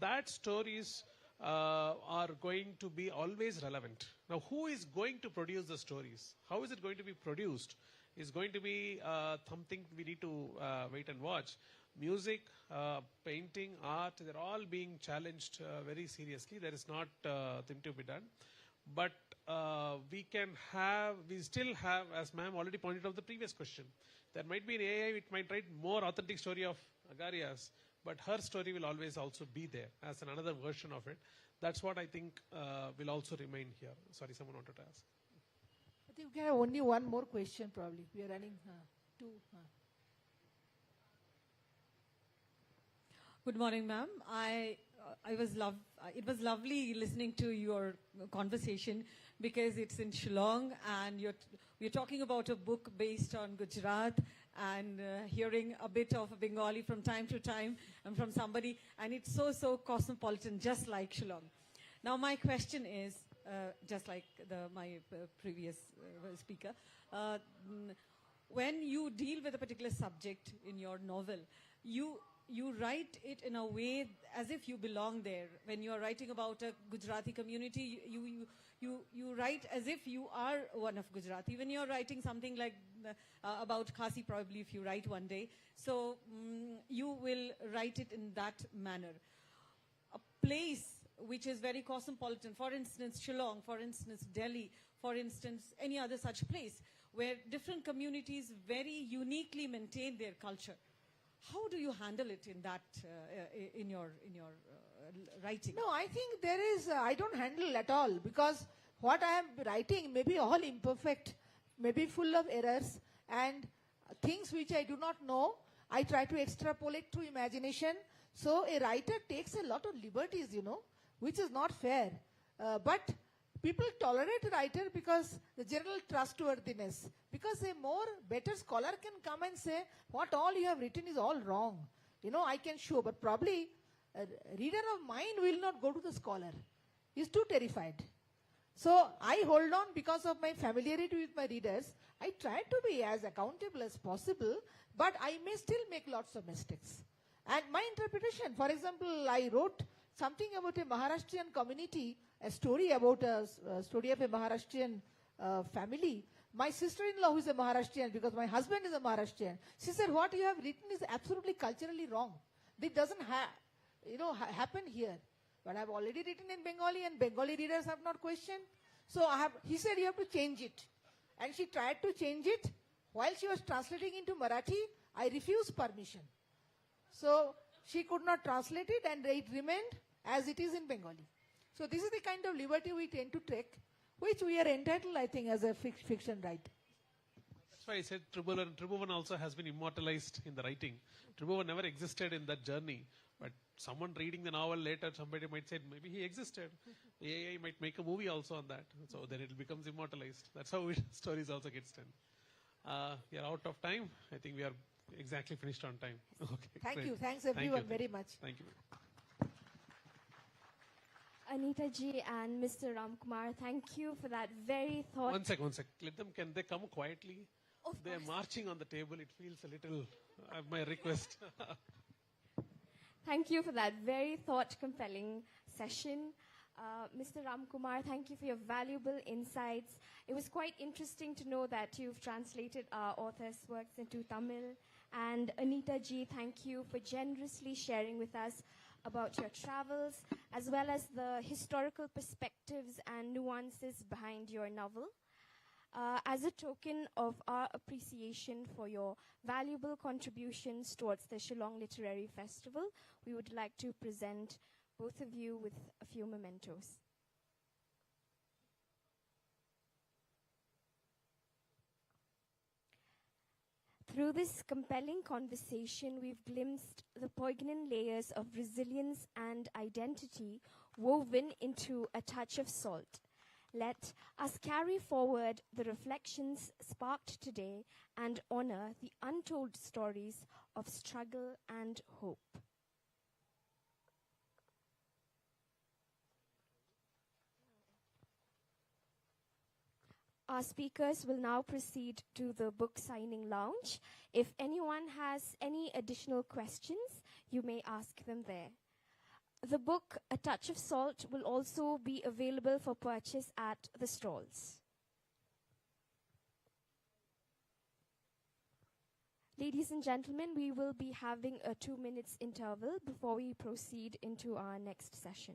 Speaker 16: That stories are going to be always relevant. Now, who is going to produce the stories? How is it going to be produced? Is going to be something we need to wait and watch. Music, painting, art, they're all being challenged very seriously. There is not thing to be done. But we still have, as ma'am already pointed out the previous question, there might be an AI, it might write more authentic story of Agarias, but her story will always also be there as another version of it. That's what I think will also remain here. Sorry, someone wanted to ask.
Speaker 17: I think we have only one more question probably. We are running two.
Speaker 19: Good morning, ma'am. It was lovely listening to your conversation, because it's in Shillong and we're talking about a book based on Gujarat, and hearing a bit of Bengali from time to time and from somebody, and it's so cosmopolitan, just like Shillong. Now my question is, just like my previous speaker, when you deal with a particular subject in your novel, you write it in a way as if you belong there. When you are writing about a Gujarati community, you write as if you are one of Gujarati. When you are writing something like about Khasi, probably if you write one day, so you will write it in that manner. A place which is very cosmopolitan, for instance Shillong, for instance Delhi, for instance any other such place, where different communities very uniquely maintain their culture. How do you handle it in that in your writing?
Speaker 17: No, I think there is. I don't handle at all, because what I am writing may be all imperfect, may be full of errors and things which I do not know. I try to extrapolate through imagination. So a writer takes a lot of liberties, which is not fair. But people tolerate a writer because the general trustworthiness. Because a better scholar can come and say, what all you have written is all wrong. I can show, but probably a reader of mine will not go to the scholar. He's too terrified. So I hold on because of my familiarity with my readers. I try to be as accountable as possible, but I may still make lots of mistakes. And my interpretation, for example, I wrote something about a Maharashtrian community, a story about a story of a Maharashtrian family. My sister-in-law, who is a Maharashtrian, because my husband is a Maharashtrian, she said, what you have written is absolutely culturally wrong. This doesn't happen here. But I have already written in Bengali, and Bengali readers have not questioned. So he said, you have to change it. And she tried to change it. While she was translating into Marathi, I refused permission. So she could not translate it, and it remained as it is in Bengali. So this is the kind of liberty we tend to take, which we are entitled, I think, as a fiction writer.
Speaker 16: That's why I said Tribhuvan also has been immortalized in the writing. Tribhuvan never existed in that journey. But someone reading the novel later, somebody might say, maybe he existed. AI might make a movie also on that. So then it becomes immortalized. That's how stories also get done. We are out of time. I think we are exactly finished on time. Okay,
Speaker 17: Thank
Speaker 16: great.
Speaker 17: you. Thanks everyone very much.
Speaker 16: Thank you.
Speaker 15: Anita ji and Mr. Ramkumar, thank you for that very thought.
Speaker 16: One sec. Can they come quietly? They are marching on the table. It feels a little, my request.
Speaker 15: Thank you for that very thought-compelling session. Mr. Ramkumar, thank you for your valuable insights. It was quite interesting to know that you've translated our author's works into Tamil. And Anita ji, thank you for generously sharing with us about your travels, as well as the historical perspectives and nuances behind your novel. As a token of our appreciation for your valuable contributions towards the Shillong Literary Festival, we would like to present both of you with a few mementos. Through this compelling conversation, we've glimpsed the poignant layers of resilience and identity woven into a touch of salt. Let us carry forward the reflections sparked today and honor the untold stories of struggle and hope. Our speakers will now proceed to the book signing lounge. If anyone has any additional questions, you may ask them there. The book, A Touch of Salt, will also be available for purchase at the stalls. Ladies and gentlemen, we will be having a 2 minutes interval before we proceed into our next session.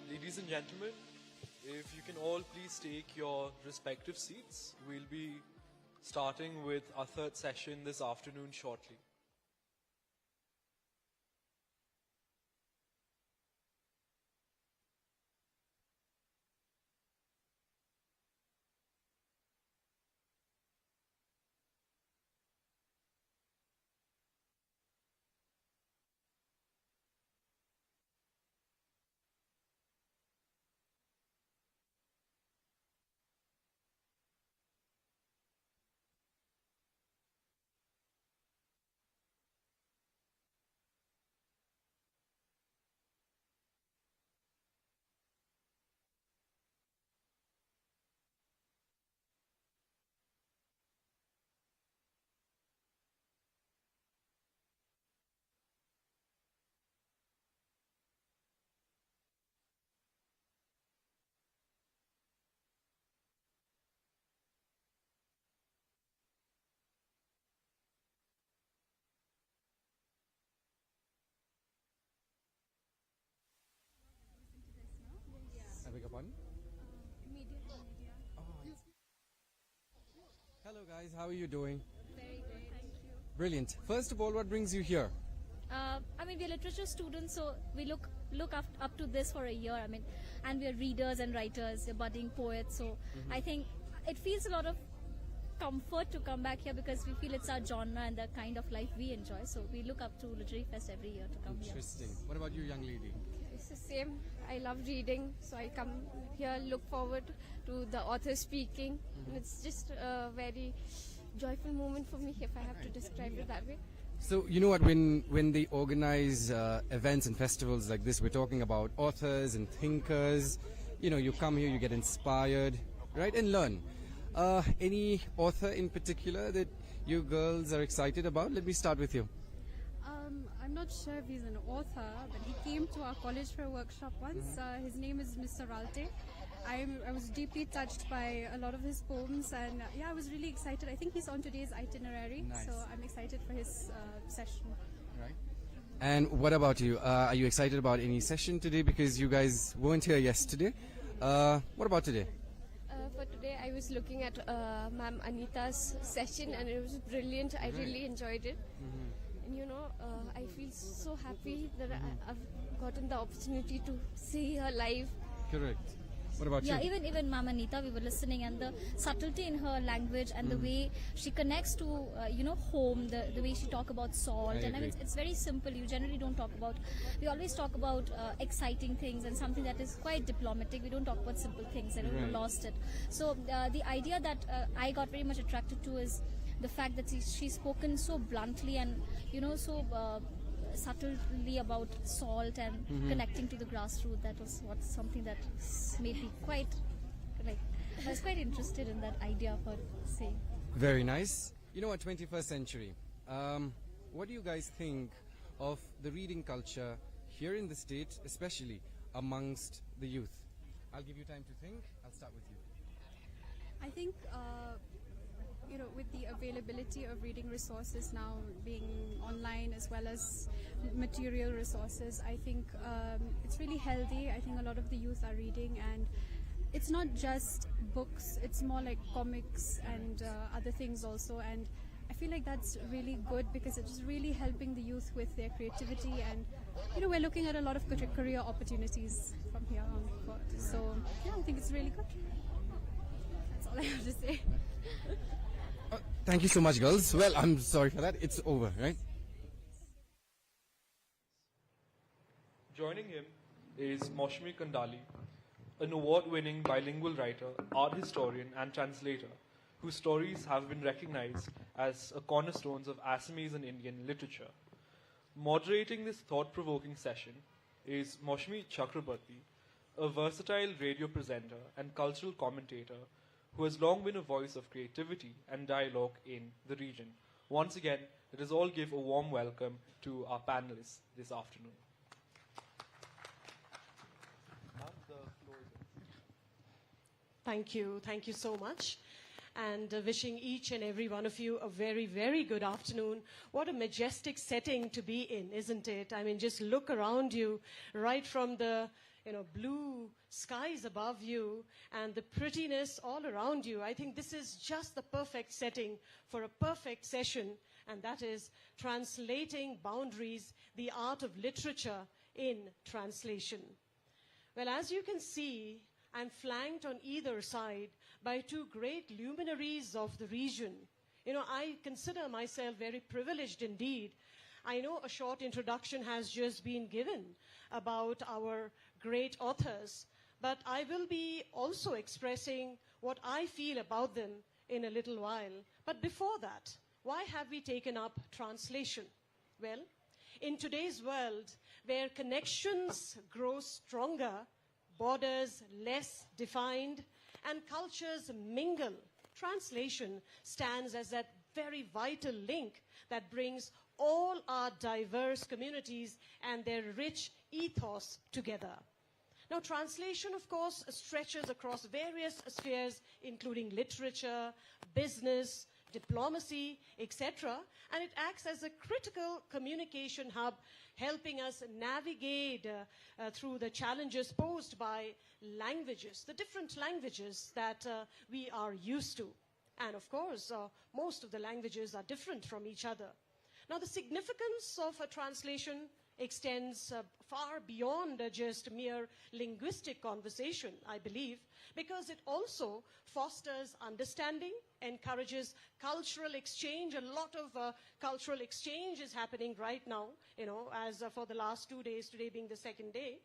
Speaker 5: Ladies and gentlemen, if you can all please take your respective seats, we'll be starting with our third session this afternoon shortly.
Speaker 2: guys, how are you doing?
Speaker 20: Very good, thank you.
Speaker 2: Brilliant. First of all, what brings you here?
Speaker 20: I mean, we're literature students, so we look up to this for a year. I mean, and we're readers and writers, we're budding poets. So I think it feels a lot of comfort to come back here because we feel it's our genre and the kind of life we enjoy. So we look up to Literary Fest every year to come here.
Speaker 2: Interesting. What about you, young lady?
Speaker 21: It's the same. I love reading, so I come here, look forward to the author speaking. It's just a very joyful moment for me, if I have to describe it that way.
Speaker 2: So, you know what, when they organize events and festivals like this, we're talking about authors and thinkers. You know, you come here, you get inspired, right, and learn. Any author in particular that you girls are excited about? Let me start with you.
Speaker 22: I'm not sure if he's an author, but he came to our college for a workshop once. His name is Mr. Ralte. I was deeply touched by a lot of his poems, and yeah, I was really excited. I think he's on today's itinerary,
Speaker 2: Nice.
Speaker 22: so I'm excited for his session.
Speaker 2: Right. And what about you? Are you excited about any session today? Because you guys weren't here yesterday. What about today?
Speaker 21: For today, I was looking at Ma'am Anita's session, and it was brilliant. I really enjoyed it. And you know, I feel so happy that I've gotten the opportunity to see her live.
Speaker 2: Correct. What about
Speaker 20: Yeah,
Speaker 2: you?
Speaker 20: even Mama Nita, we were listening, and the subtlety in her language and the way she connects to home, the way she talk about salt, and I mean,
Speaker 2: agree.
Speaker 20: it's very simple. You generally don't talk about. We always talk about exciting things and something that is quite diplomatic. We don't talk about simple things. I don't
Speaker 2: Right.
Speaker 20: know, lost it. So the idea that I got very much attracted to is the fact that she's spoken so bluntly and so subtly about salt and connecting to the grassroots. That was something that made me quite I was quite interested in that idea for saying.
Speaker 2: Very nice. You know what, 21st century. What do you guys think of the reading culture here in the state, especially amongst the youth? I'll give you time to think. I'll start with you.
Speaker 22: I think, with the availability of reading resources now being online as well as material resources, I think it's really healthy. I think a lot of the youth are reading, and it's not just books, it's more like comics and other things also. And I feel like that's really good because it's really helping the youth with their creativity. And, we're looking at a lot of career opportunities from here on forward. So, yeah, I think it's really good. That's all I have to say.
Speaker 2: Thank you so much, girls. Well, I'm sorry for that. It's over, right?
Speaker 5: Joining him is Moshmi Kandali, an award-winning bilingual writer, art historian, and translator, whose stories have been recognized as a cornerstones of Assamese and Indian literature. Moderating this thought-provoking session is Moshmi Chakrabarti, a versatile radio presenter and cultural commentator who has long been a voice of creativity and dialogue in the region. Once again, let us all give a warm welcome to our panelists this afternoon.
Speaker 23: Thank you so much. And wishing each and every one of you a very, very good afternoon. What a majestic setting to be in, isn't it? I mean, just look around you, right from the blue skies above you and the prettiness all around you. I think this is just the perfect setting for a perfect session, and that is translating boundaries, the art of literature in translation. Well, as you can see, I'm flanked on either side by two great luminaries of the region. I consider myself very privileged indeed. I know a short introduction has just been given about our great authors, but I will be also expressing what I feel about them in a little while. But before that, why have we taken up translation? Well, in today's world, where connections grow stronger, borders less defined, and cultures mingle, translation stands as that very vital link that brings all our diverse communities and their rich ethos together. Now, translation, of course, stretches across various spheres, including literature, business, diplomacy, etc., and it acts as a critical communication hub, helping us navigate through the challenges posed by languages, the different languages that we are used to. And of course, most of the languages are different from each other. Now, the significance of a translation extends far beyond just mere linguistic conversation, I believe, because it also fosters understanding, encourages cultural exchange. A lot of cultural exchange is happening right now, as for the last 2 days, today being the second day.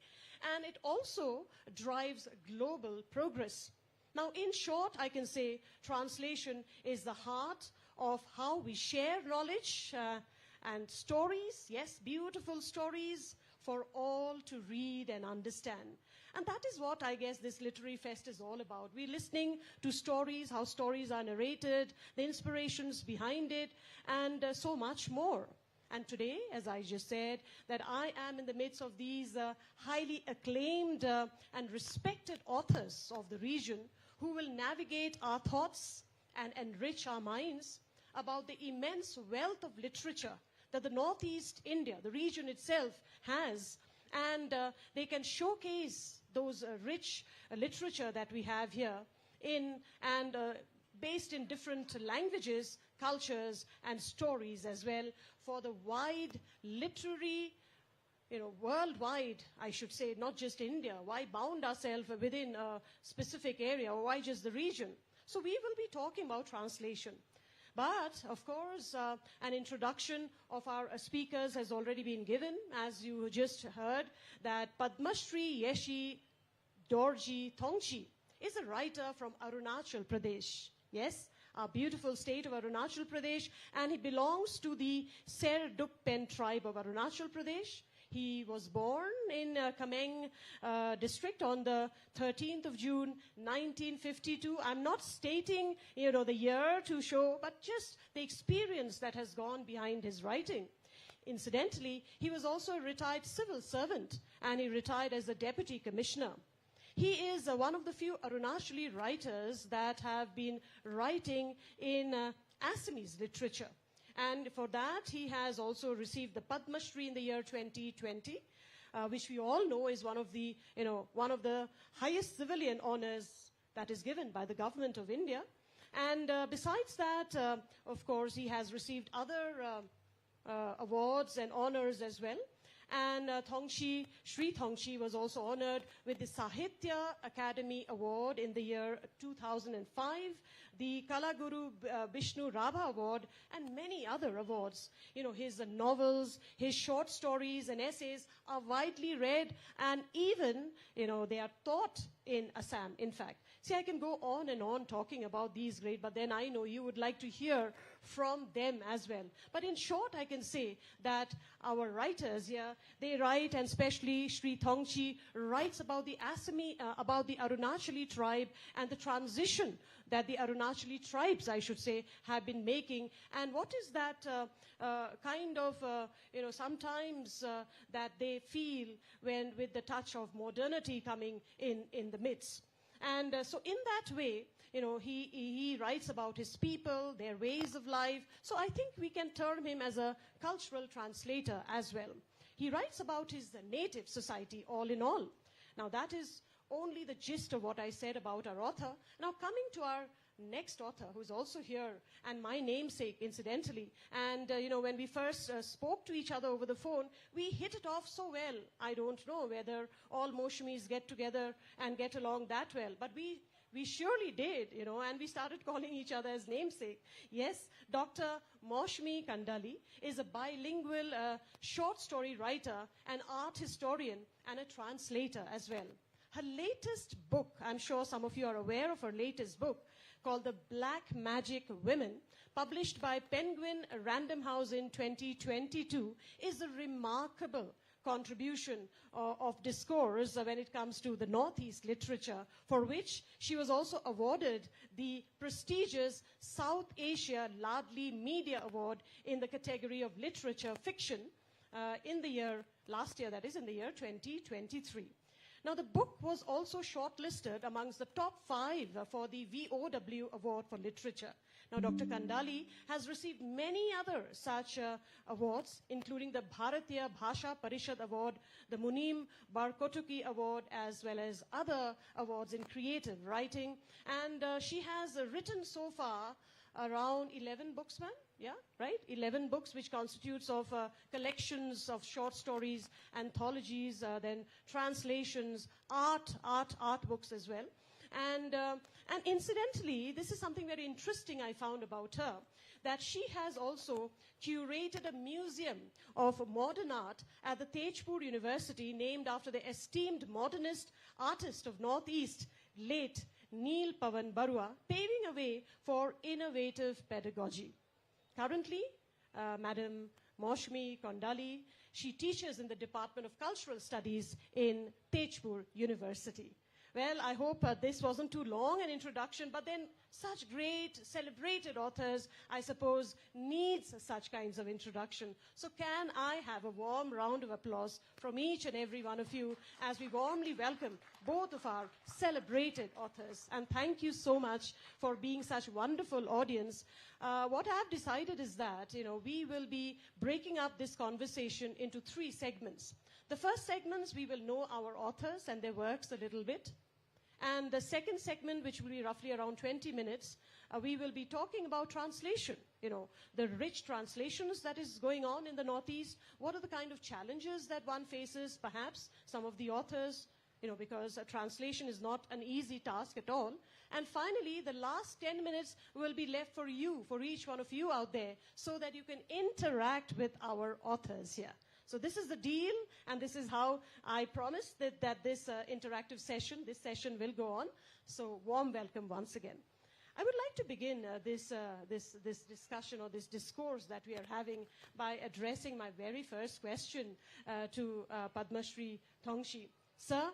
Speaker 23: And it also drives global progress. Now, in short, I can say translation is the heart of how we share knowledge and stories, yes, beautiful stories for all to read and understand. And that is what I guess this literary fest is all about. We're listening to stories, how stories are narrated, the inspirations behind it, and so much more. And today, as I just said, that I am in the midst of these highly acclaimed and respected authors of the region who will navigate our thoughts and enrich our minds about the immense wealth of literature that the Northeast India, the region itself, has. And they can showcase those rich literature that we have here based in different languages, cultures, and stories as well, for the wide literary, worldwide, I should say, not just India. Why bound ourselves within a specific area, or why just the region? So we will be talking about translation. But, of course, an introduction of our speakers has already been given, as you just heard, that Padma Shri Yeshi Dorji Thongchi is a writer from Arunachal Pradesh. Yes, our beautiful state of Arunachal Pradesh, and he belongs to the Ser Dukpen tribe of Arunachal Pradesh. He was born in Kameng district on the 13th of June, 1952. I'm not stating, the year to show, but just the experience that has gone behind his writing. Incidentally, he was also a retired civil servant, and he retired as a deputy commissioner. He is one of the few Arunachali writers that have been writing in Assamese literature. And for that, he has also received the Padma Shri in the year 2020, which we all know is one of the highest civilian honors that is given by the government of India. And besides that, of course, he has received other awards and honors as well. And Sri Thongchi was also honored with the Sahitya Academy Award in the year 2005, the Kalaguru Vishnu Rabha Award, and many other awards. His novels, his short stories and essays are widely read, and even, they are taught in Assam, in fact. See, I can go on and on talking about these great, but then I know you would like to hear from them as well. But in short, I can say that our writers here, they write, and especially Sri Thongchi writes about the about the Arunachali tribe and the transition that the Arunachali tribes, I should say, have been making. And what is that sometimes that they feel when with the touch of modernity coming in the midst. And so in that way, he writes about his people, their ways of life. So I think we can term him as a cultural translator as well. He writes about his native society, all in all. Now that is only the gist of what I said about our author. Now coming to our next author, who's also here, and my namesake, incidentally. And, when we first spoke to each other over the phone, we hit it off so well. I don't know whether all Moshemis get together and get along that well. But we surely did, and we started calling each other as namesake. Yes, Dr. Moshmi Kandali is a bilingual short story writer, an art historian, and a translator as well. Her latest book, I'm sure some of you are aware of her latest book, called The Black Magic Women, published by Penguin Random House in 2022, is a remarkable contribution of discourse when it comes to the Northeast literature, for which she was also awarded the prestigious South Asia Ladli Media Award in the category of literature fiction in the year 2023. Now, the book was also shortlisted amongst the top 5 for the VOW Award for Literature. Now, Dr. Kandali has received many other such awards, including the Bharatiya Bhasha Parishad Award, the Munim Barkotuki Award, as well as other awards in creative writing. And she has written so far around 11 books, ma'am? Yeah, right? 11 books, which constitutes of collections of short stories, anthologies, then translations, art books as well. And incidentally, this is something very interesting I found about her, that she has also curated a museum of modern art at the Tejpur University, named after the esteemed modernist artist of Northeast, late Neil Pavan Barua, paving a way for innovative pedagogy. Currently, Madam Moshmi Kondali, she teaches in the Department of Cultural Studies in Tejpur University. Well, I hope this wasn't too long an introduction, but then such great, celebrated authors, I suppose, needs such kinds of introduction. So can I have a warm round of applause from each and every one of you as we warmly welcome both of our celebrated authors. And thank you so much for being such a wonderful audience. What I've decided is that, we will be breaking up this conversation into 3 segments. The first segment, we will know our authors and their works a little bit. And the second segment, which will be roughly around 20 minutes, we will be talking about translation, the rich translations that is going on in the Northeast. What are the kind of challenges that one faces, perhaps some of the authors, because translation is not an easy task at all. And finally, the last 10 minutes will be left for you, for each one of you out there, so that you can interact with our authors here. So this is the deal, and this is how I promised that this interactive session, this session will go on. So warm welcome once again. I would like to begin this discussion or this discourse that we are having by addressing my very first question to Padma Shri Thongshi. Sir,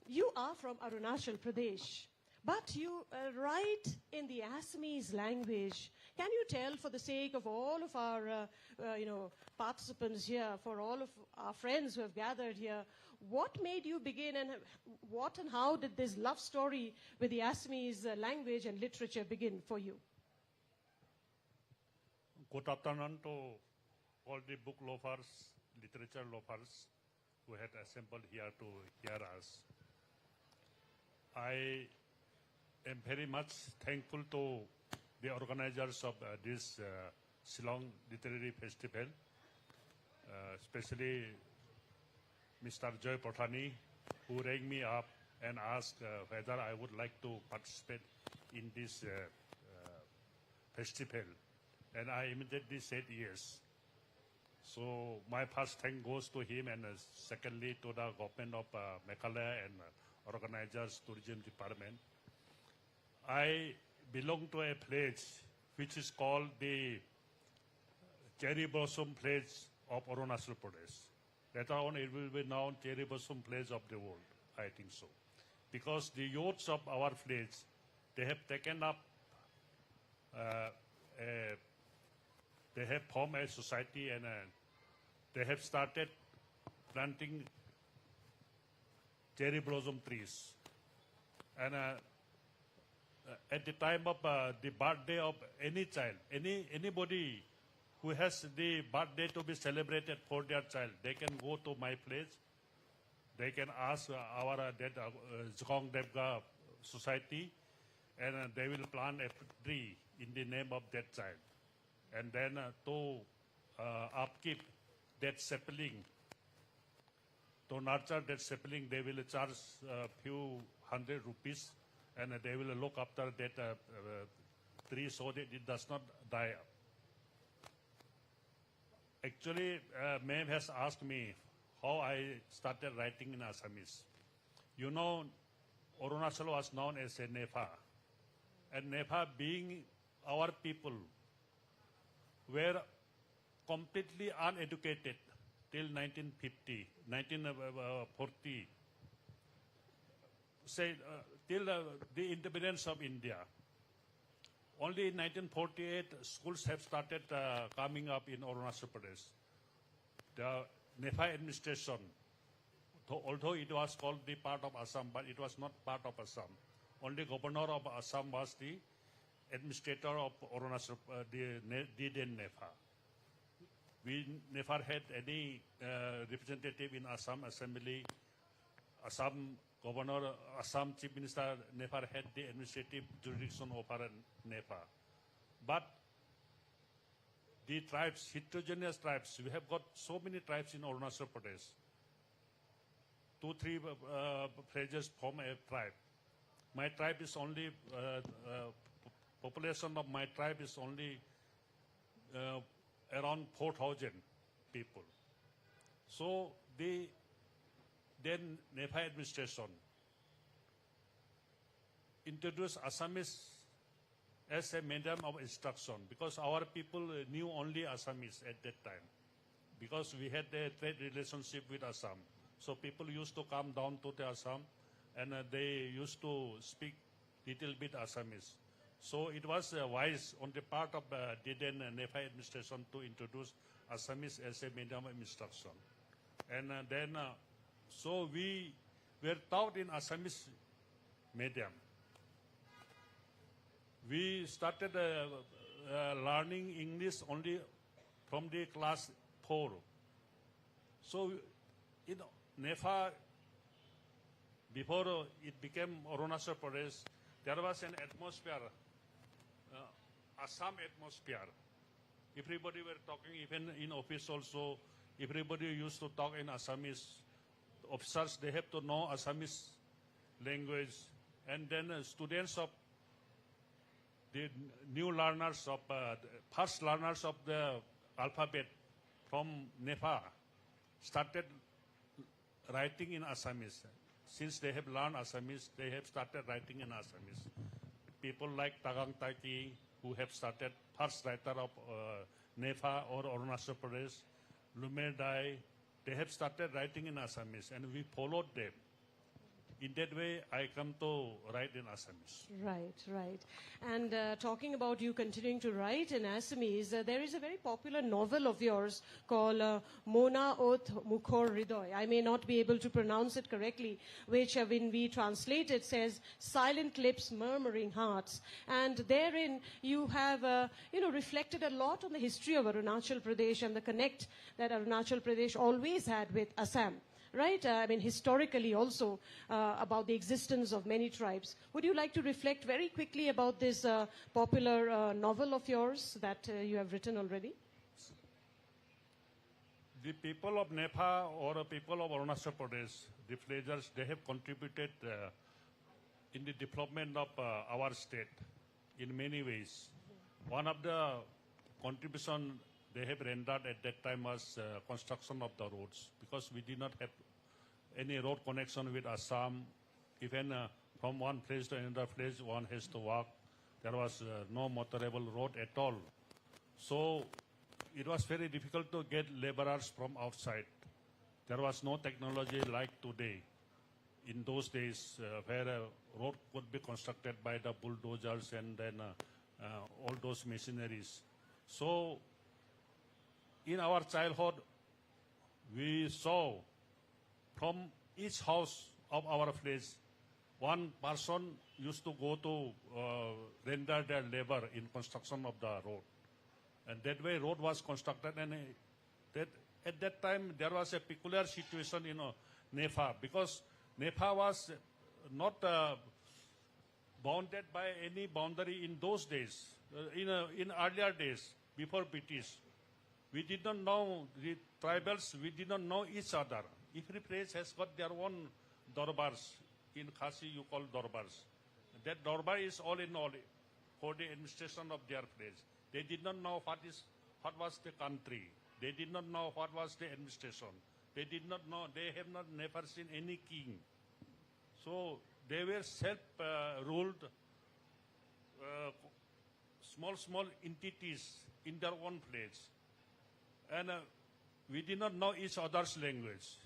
Speaker 23: you are from Arunachal Pradesh, but you write in the Assamese language. Can you tell, for the sake of all of our participants here, for all of our friends who have gathered here, what made you begin, and what and how did this love story with the Assamese language and literature begin for you?
Speaker 1: Good afternoon to all the book lovers, literature lovers who had assembled here to hear us. I am very much thankful to the organizers of this Shillong Literary Festival, especially Mr. Joy Patani, who rang me up and asked whether I would like to participate in this festival. And I immediately said yes. So my first thank goes to him, and secondly to the government of Meghalaya and organizers, tourism department. I belong to a place which is called the Cherry Blossom Place of Arunachal Pradesh. Later on it will be known Cherry Blossom Place of the world, I think so. Because the youths of our place, they have taken up, they have formed a society, and they have started planting cherry blossom trees. And at the time of the birthday of any child, anybody who has the birthday to be celebrated for their child, they can go to my place. They can ask our Zhong Devga society, and they will plant a tree in the name of that child. And then to upkeep that sapling, to nurture that sapling, they will charge a few hundred rupees, and they will look after that tree so that it does not die. Actually, ma'am has asked me how I started writing in Assamese. You know, Arunachal was known as a Nepha. And Nepha, being our people, were completely uneducated till 1950, 1940, say till the independence of India. Only in 1948, schools have started coming up in Arunachal Pradesh. The Nepha administration, although it was called the part of Assam, but it was not part of Assam. Only governor of Assam was the administrator of Arunachal, the then NEFA. We never had any representative in Assam Assembly. Assam Governor, Assam Chief Minister never had the administrative jurisdiction over NEFA. But the tribes, heterogeneous tribes, we have got so many tribes in Arunachal Pradesh. 2-3 phrases form a tribe. My tribe is only, population of my tribe is only around 4,000 people. So then NEFA administration introduced Assamese as a medium of instruction because our people knew only Assamese at that time because we had a trade relationship with Assam. So people used to come down to the Assam and they used to speak little bit Assamese. So it was wise on the part of the then NEFA administration to introduce Assamese as a medium of instruction. And then, so we were taught in Assamese medium. We started learning English only from the class 4. So in NEFA, before it became Arunachal Pradesh, there was an atmosphere, Assam atmosphere. Everybody were talking, even in office also, everybody used to talk in Assamese. Officers, they have to know Assamese language. And then students of the new learners of, first learners of the alphabet from NEFA started writing in Assamese. Since they have learned Assamese, they have started writing in Assamese. People like Tagang Taki, who have started first writer of NEFA or Arunachal Pradesh, Lumer Dai, they have started writing in Assamese, and we followed them. In that way, I come to write in Assamese.
Speaker 23: Right, right. And talking about you continuing to write in Assamese, there is a very popular novel of yours called Mona Oth Mukhor Ridoy. I may not be able to pronounce it correctly, which when we translate it says silent lips, murmuring hearts. And therein you have, reflected a lot on the history of Arunachal Pradesh and the connect that Arunachal Pradesh always had with Assam. Right? Historically also about the existence of many tribes. Would you like to reflect very quickly about this popular novel of yours that you have written already?
Speaker 1: The people of NEFA or the people of Arunachal Pradesh, the villagers, they have contributed in the development of our state in many ways. One of the contribution they have rendered at that time was construction of the roads, because we did not have any road connection with Assam. Even from one place to another place, one has to walk. There was no motorable road at all. So it was very difficult to get laborers from outside. There was no technology like today. In those days, where a road could be constructed by the bulldozers and then all those machineries. So in our childhood, we saw from each house of our village, one person used to go to render their labor in construction of the road. And that way road was constructed, and at that time there was a peculiar situation in NEFA, because NEFA was not bounded by any boundary in those days, in earlier days, before British. We did not know the tribals, we did not know each other. Every place has got their own dorbars. In Khasi, you call dorbars. That dorbar is all in all for the administration of their place. They did not know what was the country. They did not know what was the administration. They did not know, they have never seen any king. So they were self-ruled, small entities in their own place. And we did not know each other's language.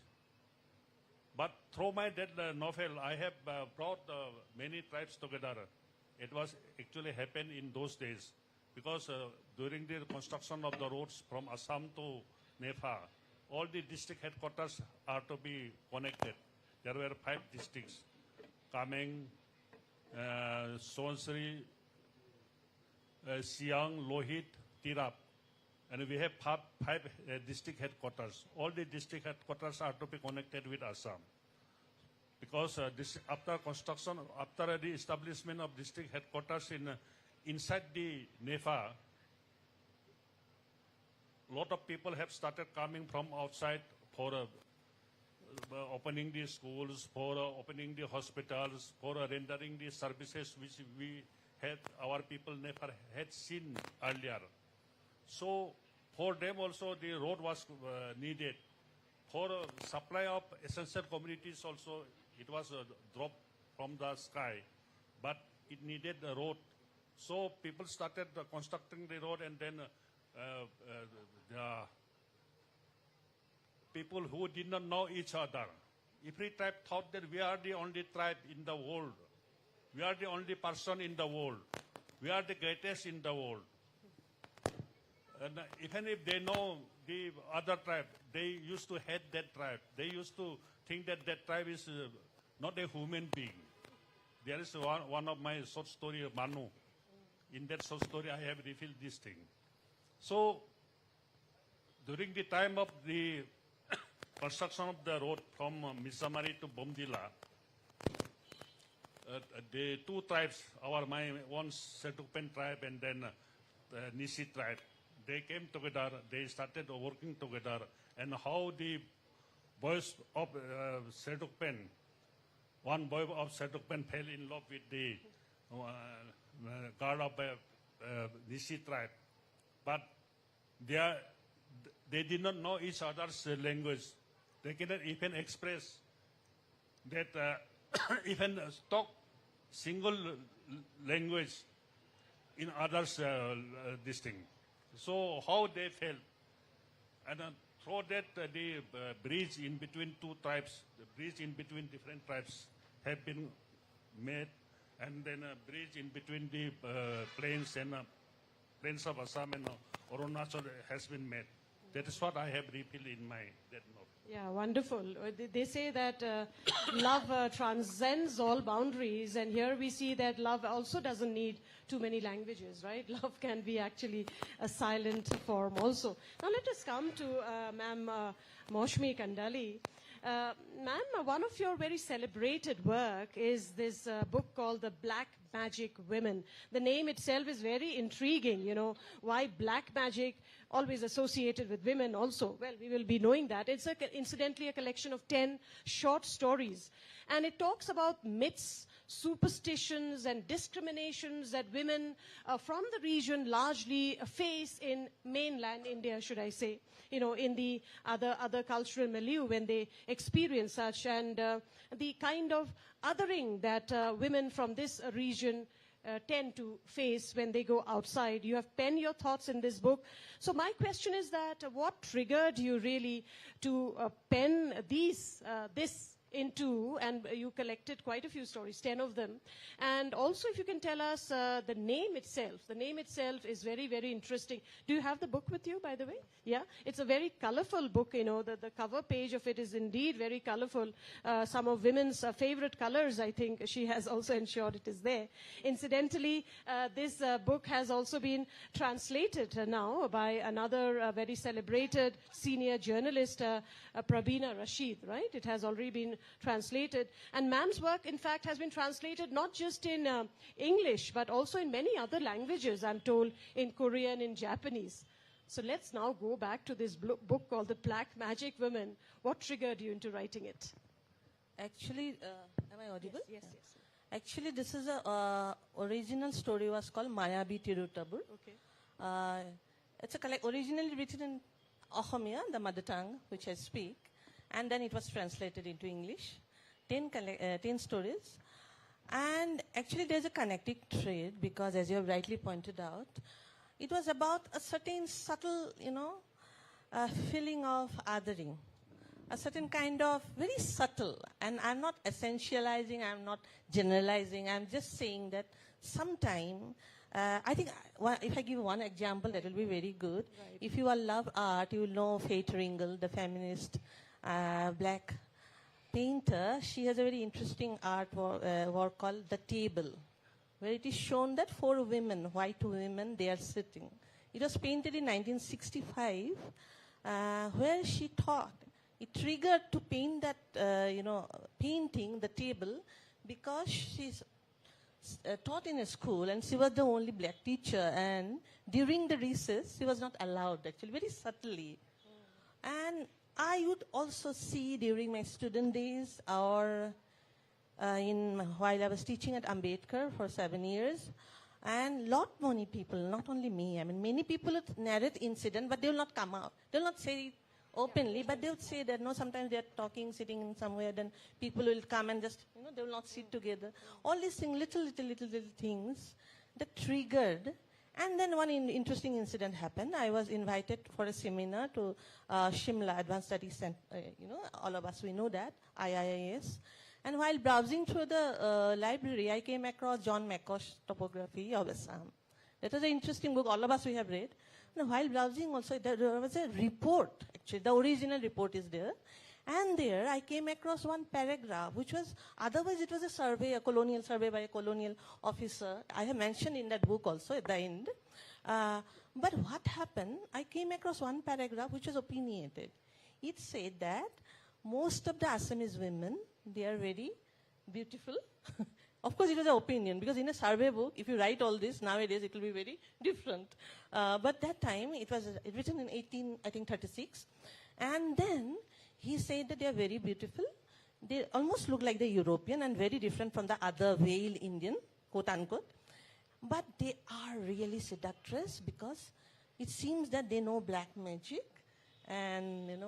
Speaker 1: But through my novel, I have brought many tribes together. It was actually happened in those days, because during the construction of the roads from Assam to NEFA, all the district headquarters are to be connected. There were 5 districts: Kameng, Subansiri, Siang, Lohit, Tirap. And we have five district headquarters. All the district headquarters are to be connected with Assam. Because after construction, after the establishment of district headquarters inside the NEFA, a lot of people have started coming from outside for opening the schools, for opening the hospitals, for rendering the services which our people never had seen earlier. So for them also the road was needed. For supply of essential commodities also, it was dropped from the sky, but it needed the road. So people started constructing the road, and then the people who did not know each other, every tribe thought that we are the only tribe in the world. We are the only person in the world. We are the greatest in the world. And even if they know the other tribe, they used to hate that tribe. They used to think that that tribe is not a human being. There is one of my short story, Manu. In that short story, I have revealed this thing. So, during the time of the construction of the road from Misamari to Bomdila, the two tribes, one Setukpen tribe and then Nisi tribe, they came together, they started working together, and how the boys of Setukpen, one boy of Setukpen fell in love with the girl of Nisi tribe. But they did not know each other's language. They cannot even express that, even talk single language in others' this thing. So how they felt. And through that, the bridge in between two tribes, the bridge in between different tribes have been made, and then a bridge in between the plains and plains of Assam and Arunachal has been made. That is what I have revealed in my that note.
Speaker 23: Yeah, wonderful. They say that love transcends all boundaries, and here we see that love also doesn't need too many languages, right? Love can be actually a silent form also. Now let us come to Ma'am Moshmi Kandali. Ma'am, one of your very celebrated work is this book called The Black Magic Women. The name itself is very intriguing, you know. Why black magic? Always associated with women also. Well, we will be knowing that. It's incidentally a collection of 10 short stories. And it talks about myths, superstitions, and discriminations that women from the region largely face in mainland India, should I say. You know, in the other cultural milieu when they experience such, and the kind of othering that women from this region tend to face when they go outside. You have penned your thoughts in this book. So my question is that what triggered you really to pen this into, and you collected quite a few stories, 10 of them. And also if you can tell us the name itself. The name itself is very, very interesting. Do you have the book with you, by the way? Yeah, it's a very colorful book, you know. The cover page of it is indeed very colorful. Some of women's favorite colors, I think she has also ensured it is there. Incidentally, this book has also been translated now by another very celebrated senior journalist, Prabina Rashid, right? It has already been translated. And ma'am's work, in fact, has been translated not just in English, but also in many other languages, I'm told, in Korean, in Japanese. So let's now go back to this book called The Black Magic Women. What triggered you into writing it?
Speaker 3: Actually, am I audible?
Speaker 23: Yes.
Speaker 3: Actually, this is a original story was called Mayabi Tirutabur.
Speaker 23: Okay.
Speaker 3: It's originally written in Assamese, the mother tongue, which I speak. And then it was translated into English, 10 stories. And actually there's a connecting thread because, as you have rightly pointed out, it was about a certain subtle, feeling of othering. A certain kind of very subtle, and I'm not essentializing, I'm not generalizing, I'm just saying that sometime, I think if I give one example, that will be very good.
Speaker 23: Right.
Speaker 3: If you all love art, you will know Faith Ringel, the feminist black painter. She has a very interesting work called The Table. where it is shown that 4 women, white women, they are sitting. It was painted in 1965, where she thought it triggered to paint that, painting the table, because she's taught in a school and she was the only black teacher, and during the recess she was not allowed, actually, very subtly. And I would also see during my student days or while I was teaching at Ambedkar for 7 years, and many people, not only me, I mean many people would narrate incident, but they will not come out. They will not say it openly, but they would say that, no, sometimes they are talking, sitting in somewhere, then people will come and just, they will not sit together. All these things, little things that triggered. And then one interesting incident happened. I was invited for a seminar to Shimla Advanced Studies Center. All of us, we know that, IIIS. And while browsing through the library, I came across John McCosh's Topography of Assam. That was an interesting book, all of us we have read. And while browsing also, there was a report, actually, the original report is there. And there I came across one paragraph, which was, otherwise it was a survey, a colonial survey by a colonial officer. I have mentioned in that book also at the end. But what happened, I came across one paragraph which was opinionated. It said that most of the Assamese women, they are very beautiful. Of course, it was an opinion, because in a survey book, if you write all this, nowadays it will be very different. But that time, it was written in 1836. And then he said that they are very beautiful. They almost look like the European and very different from the other Vale Indian, quote unquote. But they are really seductress, because it seems that they know black magic. And,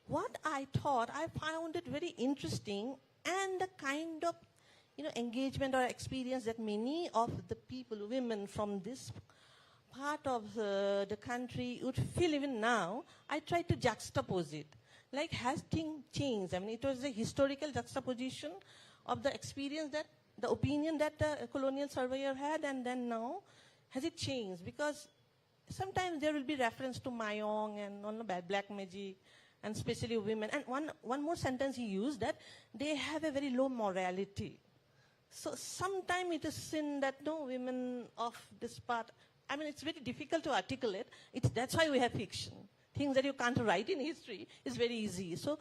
Speaker 3: what I thought, I found it very interesting, and the kind of engagement or experience that many of the people, women from this part of the country would feel even now, I tried to juxtapose it. Like, has things changed? I mean, it was a historical juxtaposition of the experience that, the opinion that the colonial surveyor had, and then now, has it changed? Because sometimes there will be reference to Mayong and on black magic, and especially women. And one more sentence he used, that they have a very low morality. So sometimes it is seen that no, women of this part, I mean, it's very difficult to articulate. That's why we have fiction. Things that you can't write in history is very easy. So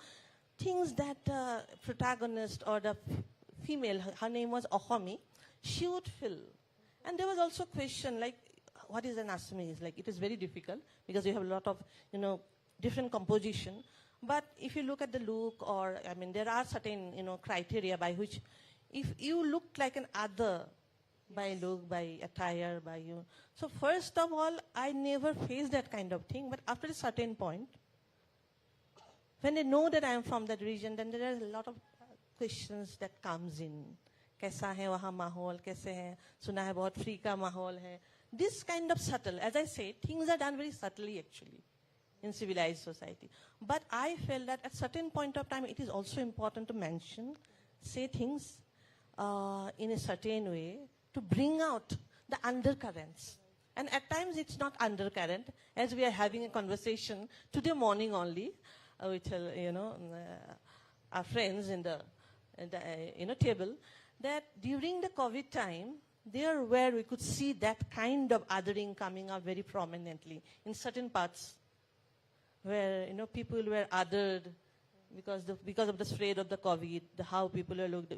Speaker 3: things that the protagonist or the female, her name was Ahomi, she would feel. And there was also a question like, what is an Assamese? Like, it is very difficult because you have a lot of, different composition. But if you look at the look, or, I mean, there are certain, criteria by which, if you look like an other, by look, by attire, by you. So first of all, I never faced that kind of thing. But after a certain point, when they know that I am from that region, then there are a lot of questions that comes in. Kaisa hai wahan mahol, kaise hai, suna hai bahut free ka mahol hai. This kind of subtle, as I say, things are done very subtly actually in civilized society. But I felt that at certain point of time, it is also important to mention, say things in a certain way, to bring out the undercurrents. And at times it's not undercurrent, as we are having a conversation today morning only with our friends in the table, that during the COVID time, there where we could see that kind of othering coming out very prominently in certain parts where people were othered because of the spread of the COVID, how people are looked.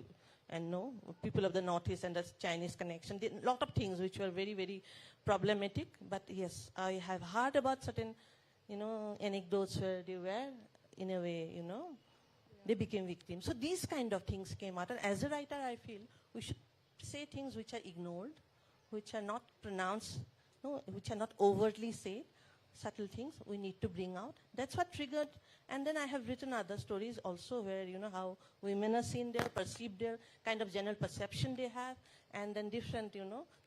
Speaker 3: And people of the Northeast and the Chinese connection, a lot of things which were very, very problematic. But yes, I have heard about certain, anecdotes where they were, in a way, they became victims. So these kind of things came out. And as a writer, I feel we should say things which are ignored, which are not pronounced, which are not overtly said. Subtle things we need to bring out. That's what triggered. And then I have written other stories also where, how women are seen there, perceived there, kind of general perception they have, and then different,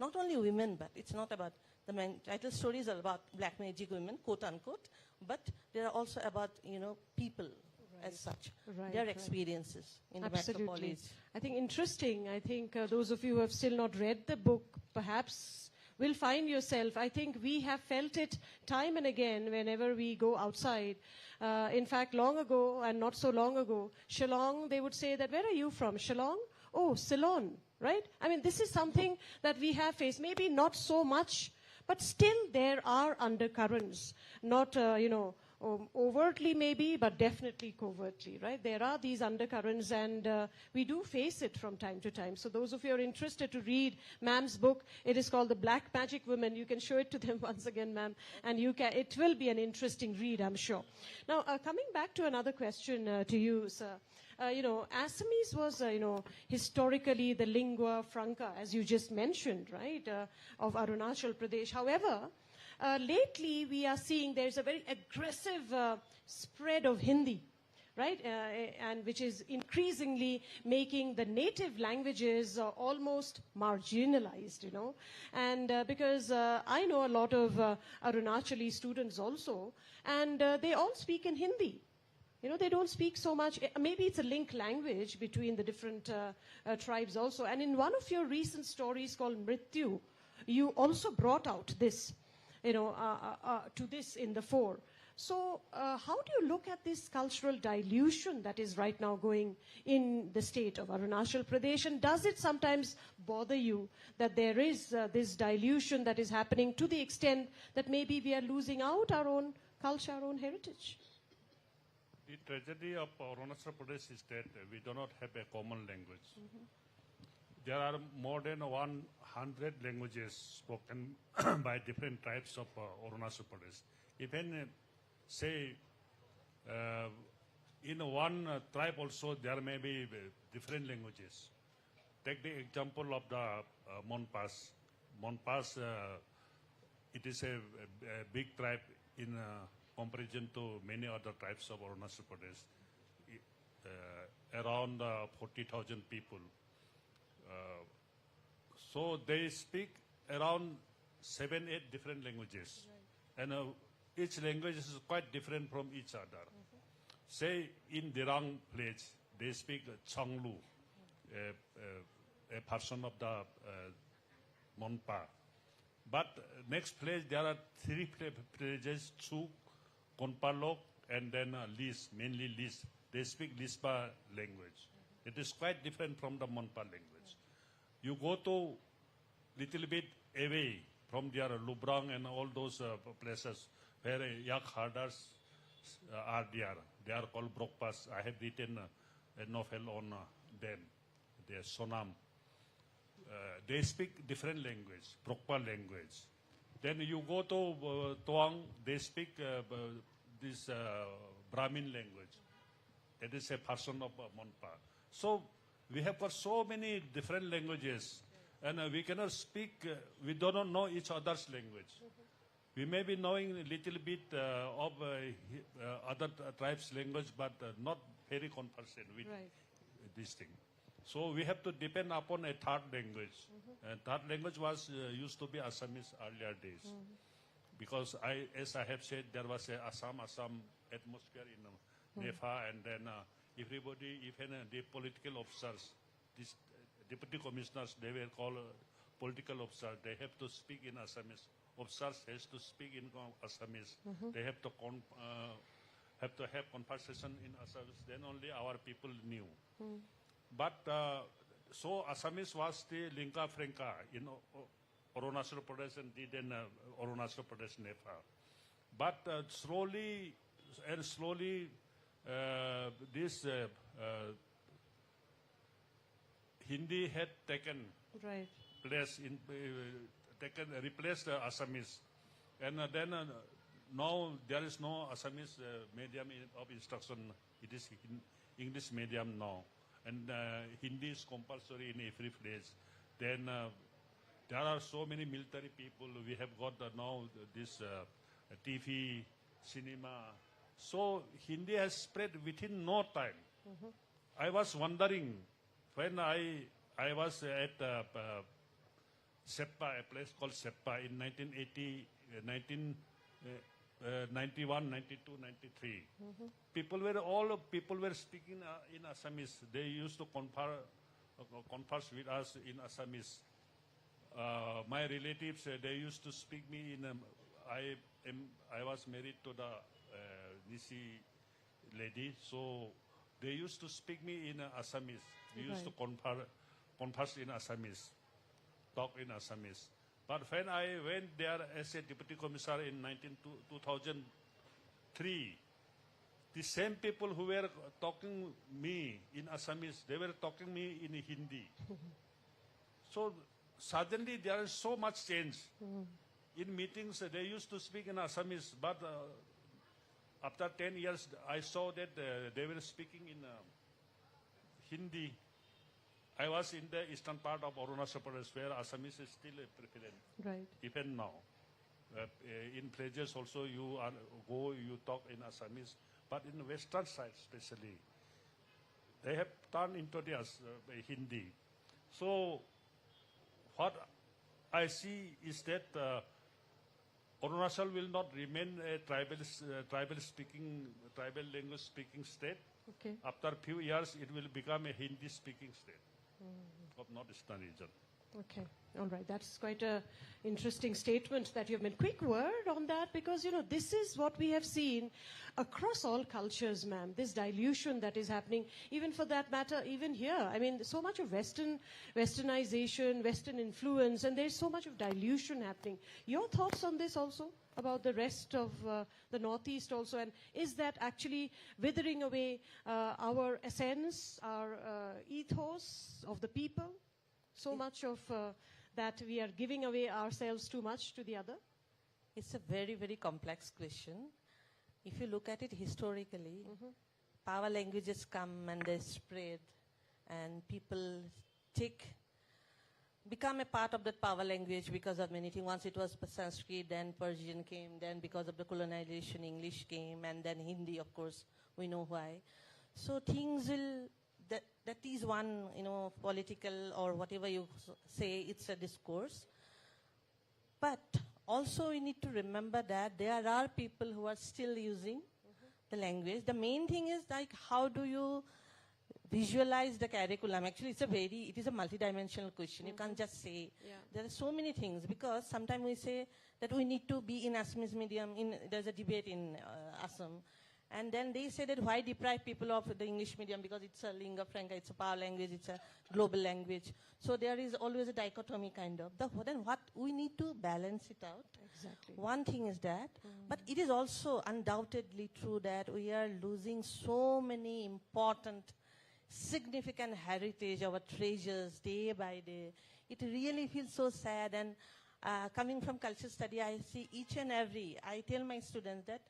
Speaker 3: not only women, but it's not about the main title stories are about black magic women, quote unquote, but they are also about, people as such, their experiences in the metropolis.
Speaker 23: I think interesting. I think those of you who have still not read the book, perhaps will find yourself. I think we have felt it time and again whenever we go outside. In fact, long ago and not so long ago, Shillong, they would say that, where are you from? Shillong? Oh, Ceylon. right? I mean, this is something that we have faced, maybe not so much, but still there are undercurrents, not, overtly maybe, but definitely covertly, right? There are these undercurrents, and we do face it from time to time. So those of you who are interested to read ma'am's book, it is called The Black Magic Women. You can show it to them once again, ma'am, and it will be an interesting read, I'm sure. Now, coming back to another question to you, sir. Assamese was, historically the lingua franca, as you just mentioned, right, of Arunachal Pradesh. However, lately we are seeing there's a very aggressive spread of Hindi, right, and which is increasingly making the native languages almost marginalized, and because I know a lot of Arunachali students also, and they all speak in Hindi. They don't speak so much. Maybe it's a link language between the different tribes also. And in one of your recent stories called Mrityu, you also brought out this, to this in the fore. So how do you look at this cultural dilution that is right now going in the state of Arunachal Pradesh? And does it sometimes bother you that there is this dilution that is happening to the extent that maybe we are losing out our own culture, our own heritage?
Speaker 1: The tragedy of Arunachal Pradesh is that we do not have a common language. There are more than 100 languages spoken by different tribes of Arunachal Pradesh. Even, say, in one tribe also there may be different languages. Take the example of the Monpas. Monpas, it is a big tribe in comparison to many other tribes of Arunachal Pradesh, around 40,000 people. So they speak around 7-8 different languages. Right. And each language is quite different from each other. Say in Dirang village, they speak Changlu, a person of the Monpa. But next place, there are 3 villages, Chuk, Konpalok, and then Lis, mainly Lis. They speak Lispa language. It is quite different from the Monpa language. You go to little bit away from there, Lubrang and all those places where yak herders are there. They are called Brokpas. I have written a novel on them. They are Sonam. They speak different language, Brokpa language. Then you go to Toang, they speak this Brahmin language. It is a person of Monpa. So we have got so many different languages, and we cannot speak, we do not know each other's language. We may be knowing a little bit of other tribes' language, but not very conversant with this thing. So we have to depend upon a third language. And third language was used to be Assamese earlier days. Because as I have said, there was a Assam atmosphere in NEFA, and then everybody, even the political officers, these deputy commissioners, they were called political officers. They have to speak in Assamese. Officers has to speak in Assamese. They have to have conversation in Assamese. Then only our people knew. But so Assamese was the lingua franca in Arunachal Pradesh and then Arunachal Pradesh NEFA. But slowly this Hindi had taken place in replaced Assamese, and then now there is no Assamese medium of instruction. It is English medium now, and Hindi is compulsory in every place. Then there are so many military people. We have got now this TV, cinema. So Hindi has spread within no time. I was wondering when I was at Seppa, a place called Seppa in 1980, 91, 92, 93. People were speaking in Assamese. They used to converse with us in Assamese. My relatives, they used to speak me in. I was married to the Nisi lady, so they used to speak me in Assamese. We used to converse in Assamese, talk in Assamese. But when I went there as a deputy commissioner in 2003, the same people who were talking me in Assamese, they were talking me in Hindi. So suddenly there is so much change. In meetings, they used to speak in Assamese, but after 10 years, I saw that they were speaking in Hindi. I was in the eastern part of Arunachal Pradesh, where Assamese is still prevalent.
Speaker 23: Right.
Speaker 1: Even now. In places also you talk in Assamese, but in the western side especially, they have turned into the Hindi. So what I see is that Arunachal will not remain a tribal language speaking state.
Speaker 23: Okay.
Speaker 1: After a few years, it will become a Hindi speaking state of northeastern region.
Speaker 23: Okay, all right. That's quite an interesting statement that you've made. Quick word on that, because, you know, this is what we have seen across all cultures, ma'am, this dilution that is happening, even for that matter, even here. I mean, so much of westernization, Western influence, and there's so much of dilution happening. Your thoughts on this also, about the rest of the Northeast also, and is that actually withering away our essence, our ethos of the people? So much of that we are giving away ourselves too much to the other?
Speaker 3: It's a very, very complex question. If you look at it historically, power languages come and they spread, and people become a part of that power language because of many things. Once it was Sanskrit, then Persian came, then because of the colonization, English came, and then Hindi, of course, we know why. So things will, that is one, you know, political or whatever you say, it's a discourse. But also we need to remember that there are people who are still using the language. The main thing is, like, how do you visualize the curriculum? Actually, it is a multidimensional question. You can't just say. There are so many things, because sometimes we say that we need to be in Assamese medium. There's a debate in Assam. And then they say that why deprive people of the English medium, because it's a lingua franca, it's a power language, it's a global language. So there is always a dichotomy kind of. Then what we need to balance it out.
Speaker 23: Exactly.
Speaker 3: One thing is that, but it is also undoubtedly true that we are losing so many important, significant heritage, our treasures, day by day. It really feels so sad. And coming from culture study, I see each and every, I tell my students that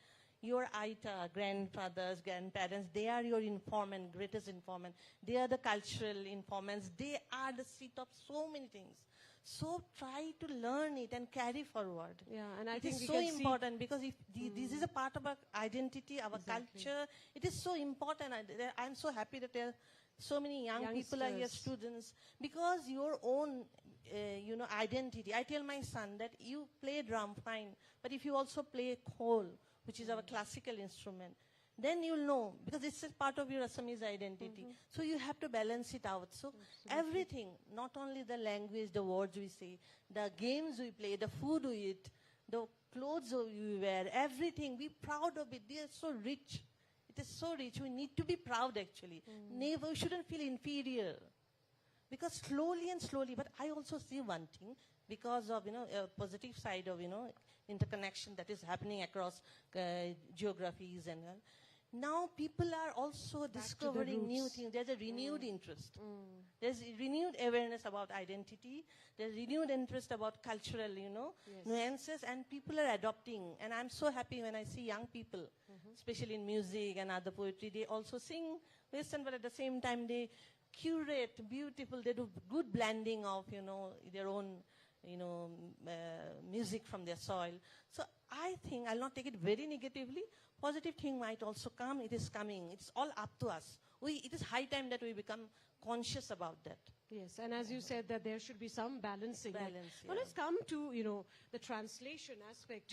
Speaker 3: your Aita, grandfathers, grandparents, they are your informant, greatest informant. They are the cultural informants. They are the seat of so many things. So try to learn it and carry forward.
Speaker 23: Yeah, and I
Speaker 3: it
Speaker 23: think
Speaker 3: is
Speaker 23: we
Speaker 3: so
Speaker 23: can see
Speaker 3: important, because if this is a part of our identity, our culture, it is so important. I'm so happy that there are so many young people are here, students, because your own identity. I tell my son that you play drum, fine, but if you also play khol, which is our classical instrument, then you'll know, because it's a part of your Assamese identity. So you have to balance it out. So everything, not only the language, the words we say, the games we play, the food we eat, the clothes we wear, everything, be proud of it. They are so rich. It is so rich. We need to be proud, actually. Never, we shouldn't feel inferior. Because slowly and slowly, but I also see one thing, because of, a positive side of, interconnection that is happening across geographies and all. Now people are also discovering new things. There's a renewed interest. There's a renewed awareness about identity. There's renewed interest about cultural, nuances, and people are adopting. And I'm so happy when I see young people, especially in music and other poetry, they also sing Western, but at the same time they curate beautiful, they do good blending of, their own music from their soil. So I think, I'll not take it very negatively, positive thing might also come, it is coming. It's all up to us. It is high time that we become conscious about that.
Speaker 23: Yes, and as you said, that there should be some balancing. Now let's come to, the translation aspect,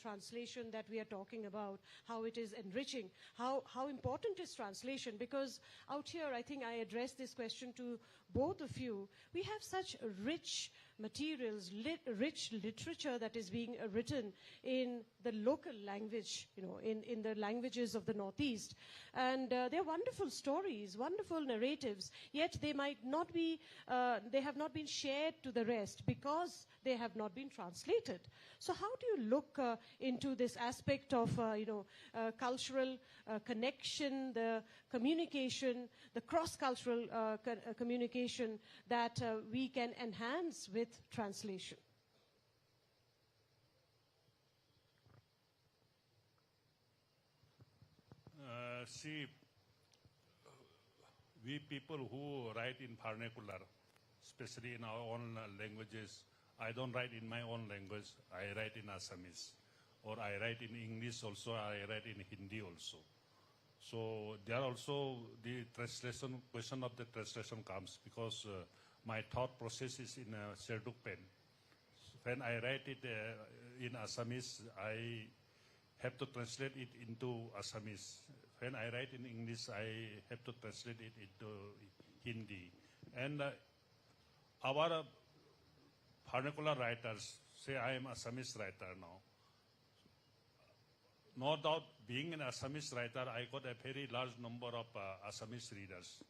Speaker 23: translation that we are talking about, how it is enriching, how important is translation? Because out here, I think I addressed this question to both of you, we have such rich materials, rich literature that is being written in the local language, in the languages of the Northeast. And they're wonderful stories, wonderful narratives, yet they might not be, they have not been shared to the rest because they have not been translated. So how do you look into this aspect of, cultural connection, the communication, the cross-cultural communication that we can enhance with translation?
Speaker 1: See, we people who write in vernacular, especially in our own languages, I don't write in my own language, I write in Assamese. Or I write in English also, I write in Hindi also. So there also the translation, question of the translation comes because my thought process is in Serduk pen. When I write it in Assamese, I have to translate it into Assamese. When I write in English, I have to translate it into Hindi. And our vernacular writers, say I am a Assamese writer now. No doubt, being an Assamese writer, I got a very large number of Assamese readers.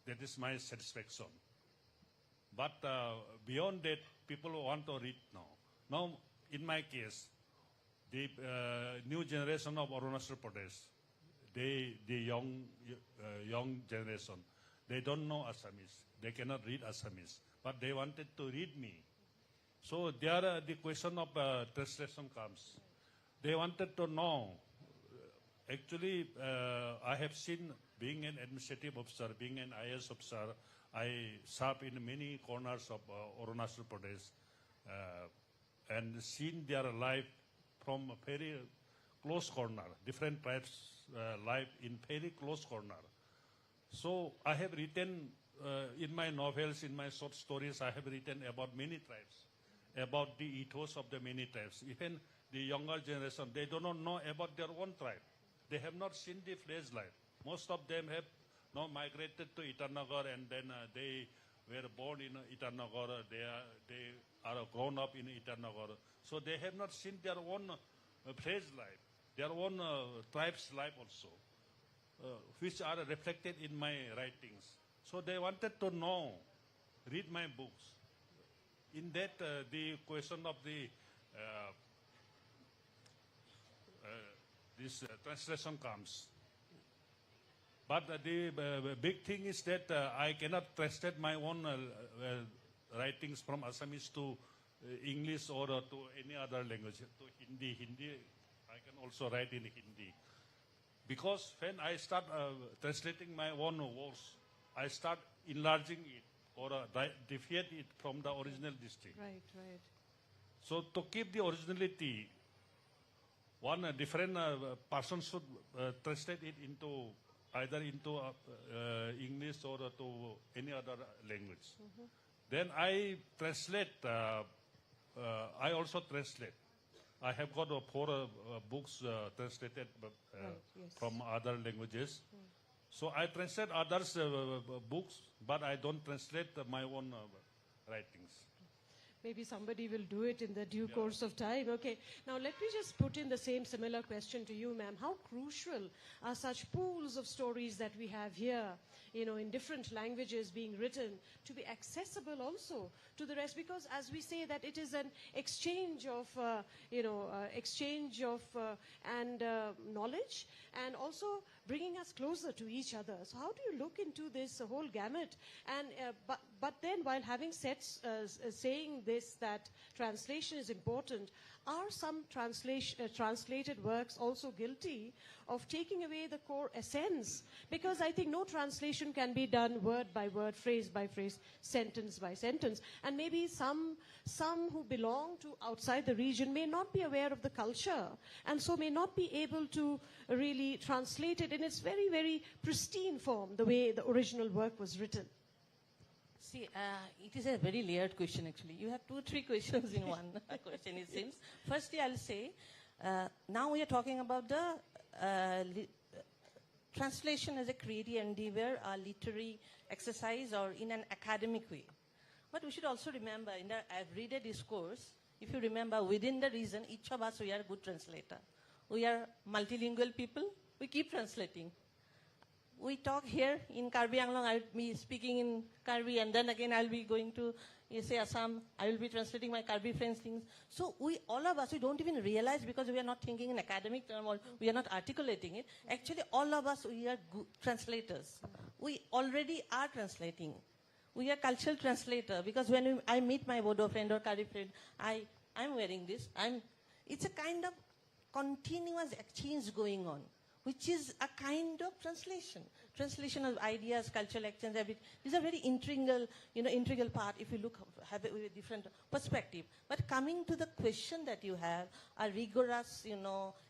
Speaker 1: That is my satisfaction. But beyond that, people want to read now. Now, in my case, the new generation of Arunachal Pradesh, the young generation, they don't know Assamese. They cannot read Assamese, but they wanted to read me. So there the question of translation comes. They wanted to know. Actually, I have seen, being an administrative officer, being an IS officer, I serve in many corners of Arunachal Pradesh and seen their life from a very close corner, different tribes' life in very close corner. So I have written in my novels, in my short stories, I have written about many tribes, about the ethos of the many tribes. Even the younger generation, they do not know about their own tribe. They have not seen the fledged life. Most of them have now migrated to Itanagar and then they were born in Itanagar. They are grown up in Itanagar. So they have not seen their own fledged life, their own tribe's life also, which are reflected in my writings. So they wanted to know, read my books. In that, the question of the this translation comes. But the big thing is that I cannot translate my own writings from Assamese to English or to any other language, to Hindi. Hindi, I can also write in Hindi. Because when I start translating my own words, I start enlarging it or deviate it from the original district.
Speaker 23: Right, right.
Speaker 1: So to keep the originality, one different person should translate it into either into English or to any other language.
Speaker 23: Mm-hmm.
Speaker 1: Then I translate. I also translate. I have got 4 books translated
Speaker 23: yes.
Speaker 1: from other languages. So I translate others' books, but I don't translate my own writings.
Speaker 23: Maybe somebody will do it in the due course of time. Okay. Now let me just put in the similar question to you, ma'am. How crucial are such pools of stories that we have here, in different languages being written to be accessible also to the rest? Because as we say that it is an exchange of, knowledge and also bringing us closer to each other. So how do you look into this whole gamut? And but then while having saying this, that translation is important, are some translated works also guilty of taking away the core essence? Because I think no translation can be done word by word, phrase by phrase, sentence by sentence. And maybe some who belong to outside the region may not be aware of the culture and so may not be able to really translate it in its very, very pristine form, the way the original work was written.
Speaker 3: See, it is a very layered question actually. You have 2 3 questions in one question, it seems. Firstly, I'll say, now we are talking about the translation as a creative endeavor, a literary exercise, or in an academic way. But we should also remember in the everyday discourse, if you remember, within the reason, each of us, we are good translator. We are multilingual people. We keep translating. We talk here in Karbi Anglong, I'll be speaking in Karbi, and then again I'll be going to, say, Assam. I will be translating my Karbi friends' things. So all of us, we don't even realize because we are not thinking in academic terms or we are not articulating it. Actually, all of us, we are good translators. We already are translating. We are cultural translator because when I meet my Bodo friend or Kari friend, I'm wearing this. It's a kind of continuous exchange going on, which is a kind of translation. Translation of ideas, cultural exchange, everything. These are very integral part if you have it with a different perspective. But coming to the question that you have, a rigorous,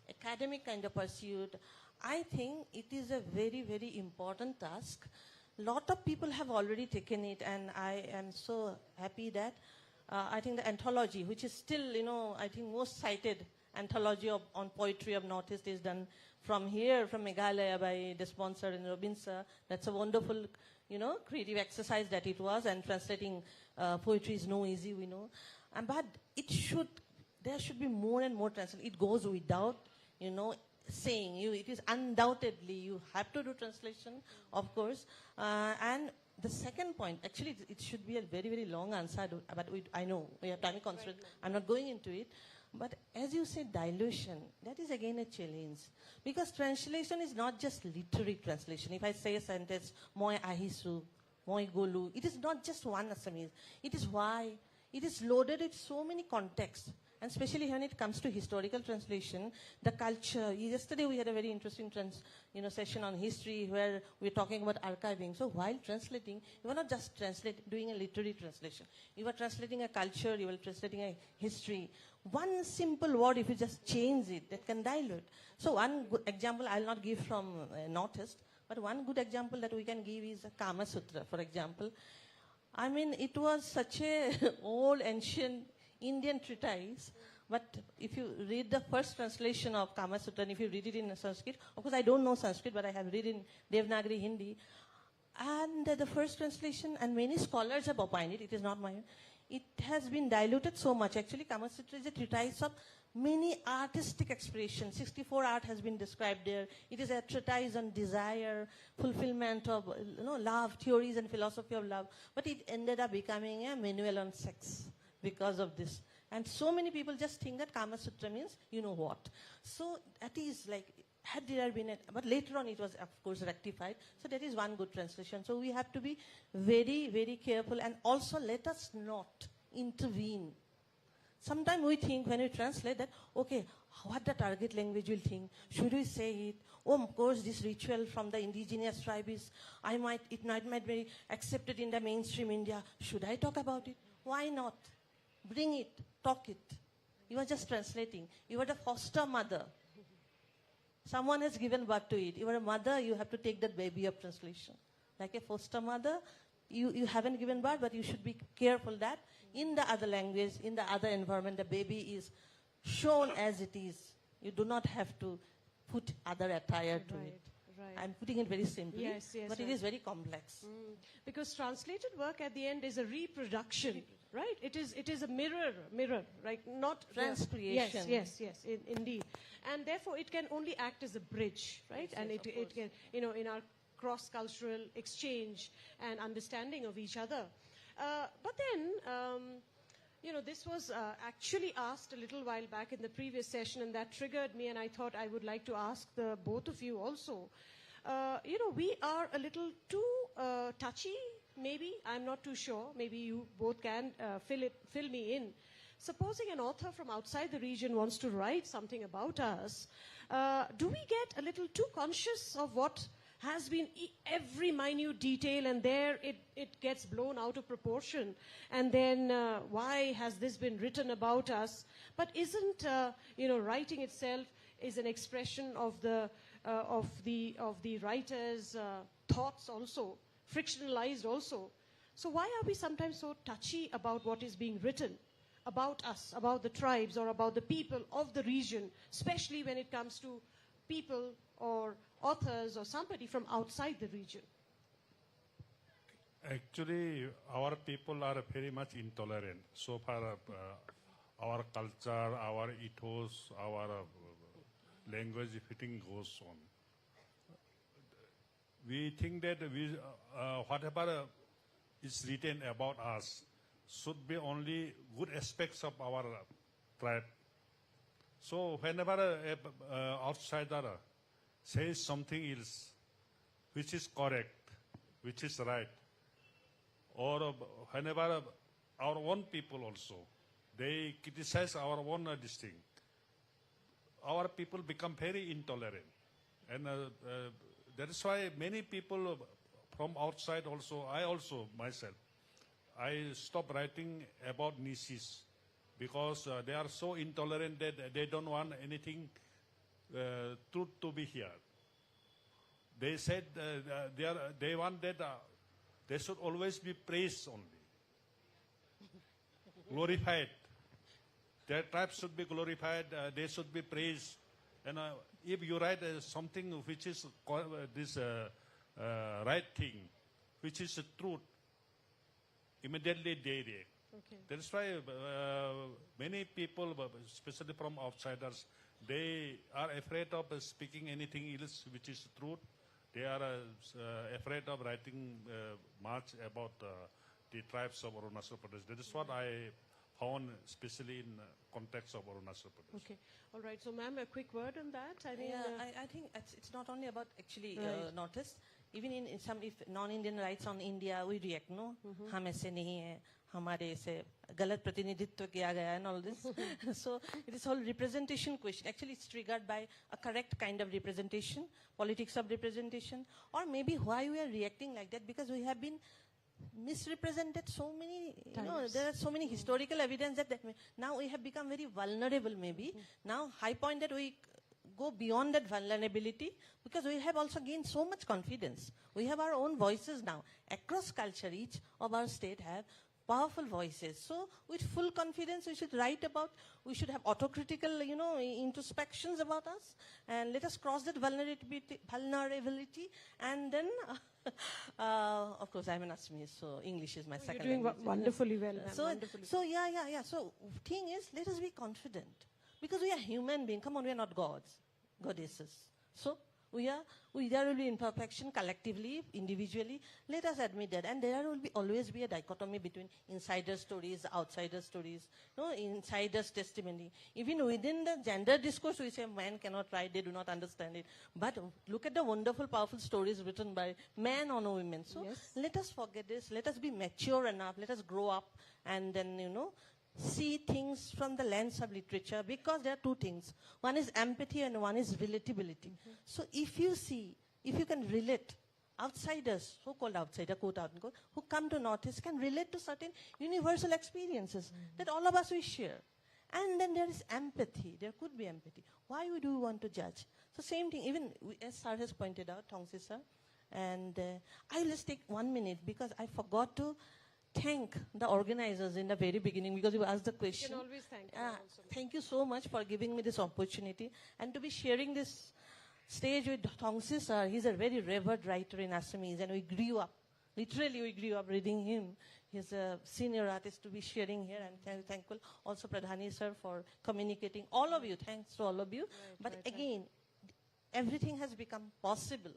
Speaker 3: academic kind of pursuit, I think it is a very, very important task. Lot of people have already taken it, and I am so happy that I think the anthology, which is still, I think most cited anthology on poetry of Northeast is done from here, from Meghalaya by the sponsor in Robinsa. That's a wonderful, creative exercise that it was, and translating poetry is no easy, we know. But there should be more and more translation. It goes without, saying it is undoubtedly you have to do translation, of course. And the second point, actually it should be a very, very long answer, but I know we have time constraint. I'm not going into it. But as you said, dilution, that is again a challenge. Because translation is not just literary translation. If I say a sentence, moi ahisu, moi golu, it is not just one Assamese. It is why. It is loaded with so many contexts. And especially when it comes to historical translation, the culture. Yesterday we had a very interesting session on history where we were talking about archiving. So while translating, you are not just doing a literary translation. You are translating a culture, you are translating a history. One simple word, if you just change it, that can dilute. So one good example I'll not give from Northeast, but one good example that we can give is Kama Sutra, for example. I mean, it was such a old, ancient Indian treatise, but if you read the first translation of Kama Sutra, and if you read it in Sanskrit, of course I don't know Sanskrit, but I have read in Devanagari Hindi, and the first translation, and many scholars have opined it is not mine, it has been diluted so much. Actually, Kama Sutra is a treatise of many artistic expressions. 64 art has been described there. It is a treatise on desire, fulfillment of love, theories and philosophy of love, but it ended up becoming a manual on sex because of this. And so many people just think that Kama Sutra means you know what. So that is like, had there been but later on it was of course rectified. So that is one good translation. So we have to be very, very careful, and also let us not intervene. Sometimes we think when we translate that, okay, what the target language will think? Should we say it? Oh, of course, this ritual from the indigenous tribe is, it might be accepted in the mainstream India. Should I talk about it? Why not? Bring it, talk it. You are just translating. You are the foster mother. Someone has given birth to it. You are a mother, you have to take that baby of translation. Like a foster mother, you haven't given birth, but you should be careful that in the other language, in the other environment, the baby is shown as it is. You do not have to put other attire to it.
Speaker 23: Right.
Speaker 3: I'm putting it very simply,
Speaker 23: Yes,
Speaker 3: but it is very complex.
Speaker 23: Because translated work at the end is a reproduction, right? It is a mirror, right? Not
Speaker 3: Transcreation.
Speaker 23: Yes, indeed. And therefore, it can only act as a bridge, right?
Speaker 3: Yes,
Speaker 23: and
Speaker 3: yes,
Speaker 23: it can, in our cross-cultural exchange and understanding of each other. But then, this was actually asked a little while back in the previous session, and that triggered me, and I thought I would like to ask the both of you also. We are a little too touchy, maybe. I'm not too sure. Maybe you both can fill me in. Supposing an author from outside the region wants to write something about us, do we get a little too conscious of what has been every minute detail, and there it gets blown out of proportion, and then why has this been written about us? But isn't writing itself is an expression of the writer's thoughts also, frictionalized also? So why are we sometimes so touchy about what is being written about us, about the tribes, or about the people of the region, especially when it comes to people or authors or somebody from outside the region?
Speaker 1: Actually, our people are very much intolerant. So far, our culture, our ethos, our language, everything goes on. We think that whatever is written about us should be only good aspects of our tribe. So whenever an outsider says something else, which is correct, which is right, or whenever our own people also, they criticize our own distinct, our people become very intolerant. And that is why many people from outside also, I also myself, I stopped writing about niches because they are so intolerant that they don't want anything truth to be here. They said they want that they should always be praised only, glorified. Their tribe should be glorified. They should be praised. And if you write something which is this right thing, which is the truth, immediately they react.
Speaker 23: Okay.
Speaker 1: That's why many people, especially from outsiders, they are afraid of speaking anything else which is truth. They are afraid of writing much about the tribes of Arunachal Pradesh. That is what I found, especially in context of Arunachal Pradesh.
Speaker 23: Okay. All right. So, ma'am, a quick word on that. I mean,
Speaker 3: I think it's not only about actually
Speaker 23: Right.
Speaker 3: notice. Even in some, if non-Indian writes on India, we react, no? हम ऐसे नहीं है, हमारे ऐसे गलत प्रतिनिधित्व किया गया and all this. So it is all representation question. Actually, it's triggered by a correct kind of representation, politics of representation, or maybe why we are reacting like that, because we have been misrepresented so many, there are so many historical evidence that now we have become very vulnerable maybe. Now, high point that we go beyond that vulnerability, because we have also gained so much confidence. We have our own voices now. Across culture, each of our state have powerful voices. So with full confidence, we should write about, we should have autocritical, introspections about us, and let us cross that vulnerability, and then, of course, I'm an Assamese, so English is my second
Speaker 23: You're doing
Speaker 3: language.
Speaker 23: wonderfully well, ma'am.
Speaker 3: So,
Speaker 23: Wonderfully.
Speaker 3: so yeah. So thing is, let us be confident, because we are human beings. Come on, we are not gods, goddesses. So there will be imperfection collectively, individually. Let us admit that. And there will always be a dichotomy between insider stories, outsider stories, insider's testimony. Even within the gender discourse, we say man cannot write, they do not understand it. But look at the wonderful, powerful stories written by men on women. So let us forget this. Let us be mature enough. Let us grow up and then, see things from the lens of literature, because there are two things. One is empathy and one is relatability. So if you can relate, outsiders, so-called outsider, quote unquote, who come to Northeast can relate to certain universal experiences that all of us we share. And then there is empathy. There could be empathy. Why do we want to judge? So same thing, even as Sir has pointed out, Thongsi sir, and I'll just take 1 minute because I forgot to thank the organizers in the very beginning, because you asked the question.
Speaker 23: You can always thank them also.
Speaker 3: Thank you so much for giving me this opportunity and to be sharing this stage with Thongsi sir. He's a very revered writer in Assamese, and we grew up reading him. He's a senior artist to be sharing here, and thankful also Pradhani sir for communicating. All of you, thanks to all of you. But again, everything has become possible.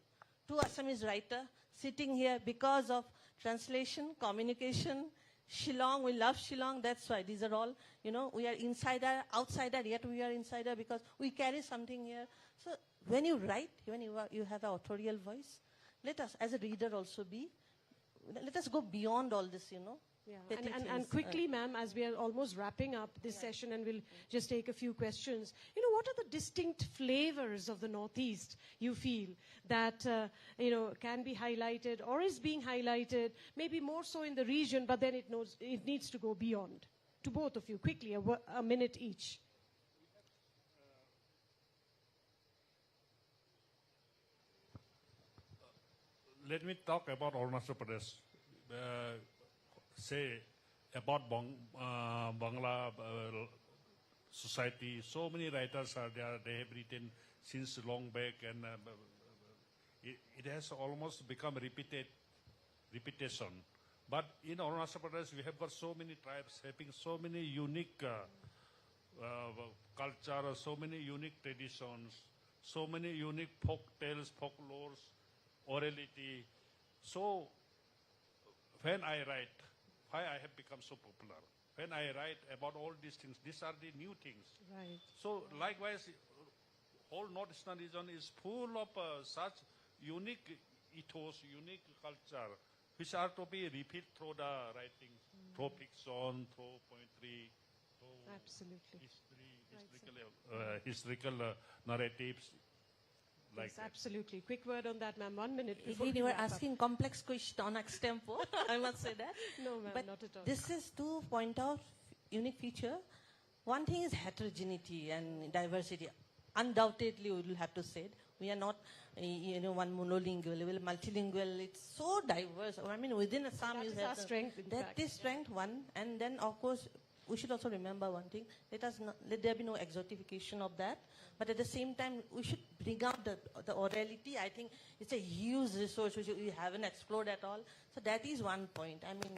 Speaker 3: Two Assamese writer sitting here because of translation, communication, Shillong. We love Shillong. That's why these are all, we are insider, outsider, yet we are insider because we carry something here. So when you write, when you have an authorial voice, let us, as a reader also let us go beyond all this,
Speaker 23: Yeah,
Speaker 3: petty
Speaker 23: and
Speaker 3: things.
Speaker 23: quickly, ma'am, as we are almost wrapping up this session, and we'll just take a few questions. What are the distinct flavors of the Northeast you feel that can be highlighted or is being highlighted, maybe more so in the region, but then it needs to go beyond? To both of you, quickly, a minute each.
Speaker 1: Let me talk about Arunachal Pradesh. Say about Bangla society. So many writers are there. They have written since long back, and it has almost become repetition. But in Arunachal Pradesh, we have got so many tribes having so many unique culture, so many unique traditions, so many unique folk tales, folklores, orality. So when I write, why I have become so popular? When I write about all these things, these are the new things.
Speaker 23: Right.
Speaker 1: So likewise, whole Northeastern region is full of such unique ethos, unique culture, which are to be repeated through the writings, through fiction, through poetry, through
Speaker 23: Absolutely.
Speaker 1: historical narratives. Like
Speaker 23: Yes, absolutely. Quick word on that, ma'am. 1 minute. before
Speaker 3: Again,
Speaker 23: we
Speaker 3: you were
Speaker 23: wrap up.
Speaker 3: asking complex question on extempo. I must say that.
Speaker 23: No, ma'am,
Speaker 3: But
Speaker 23: not at all.
Speaker 3: this is to point out unique feature. One thing is heterogeneity and diversity. Undoubtedly, we will have to say it. We are not, one monolingual, we are multilingual. It's so diverse. I mean, within Assam,
Speaker 23: That
Speaker 3: you
Speaker 23: is
Speaker 3: have
Speaker 23: our strength, in
Speaker 3: That
Speaker 23: fact.
Speaker 3: is strength, one. And then, of course, we should also remember one thing. Let there be no exotification of that. But at the same time, we should bring out the orality. I think it's a huge resource which we haven't explored at all. So that is one point. I mean,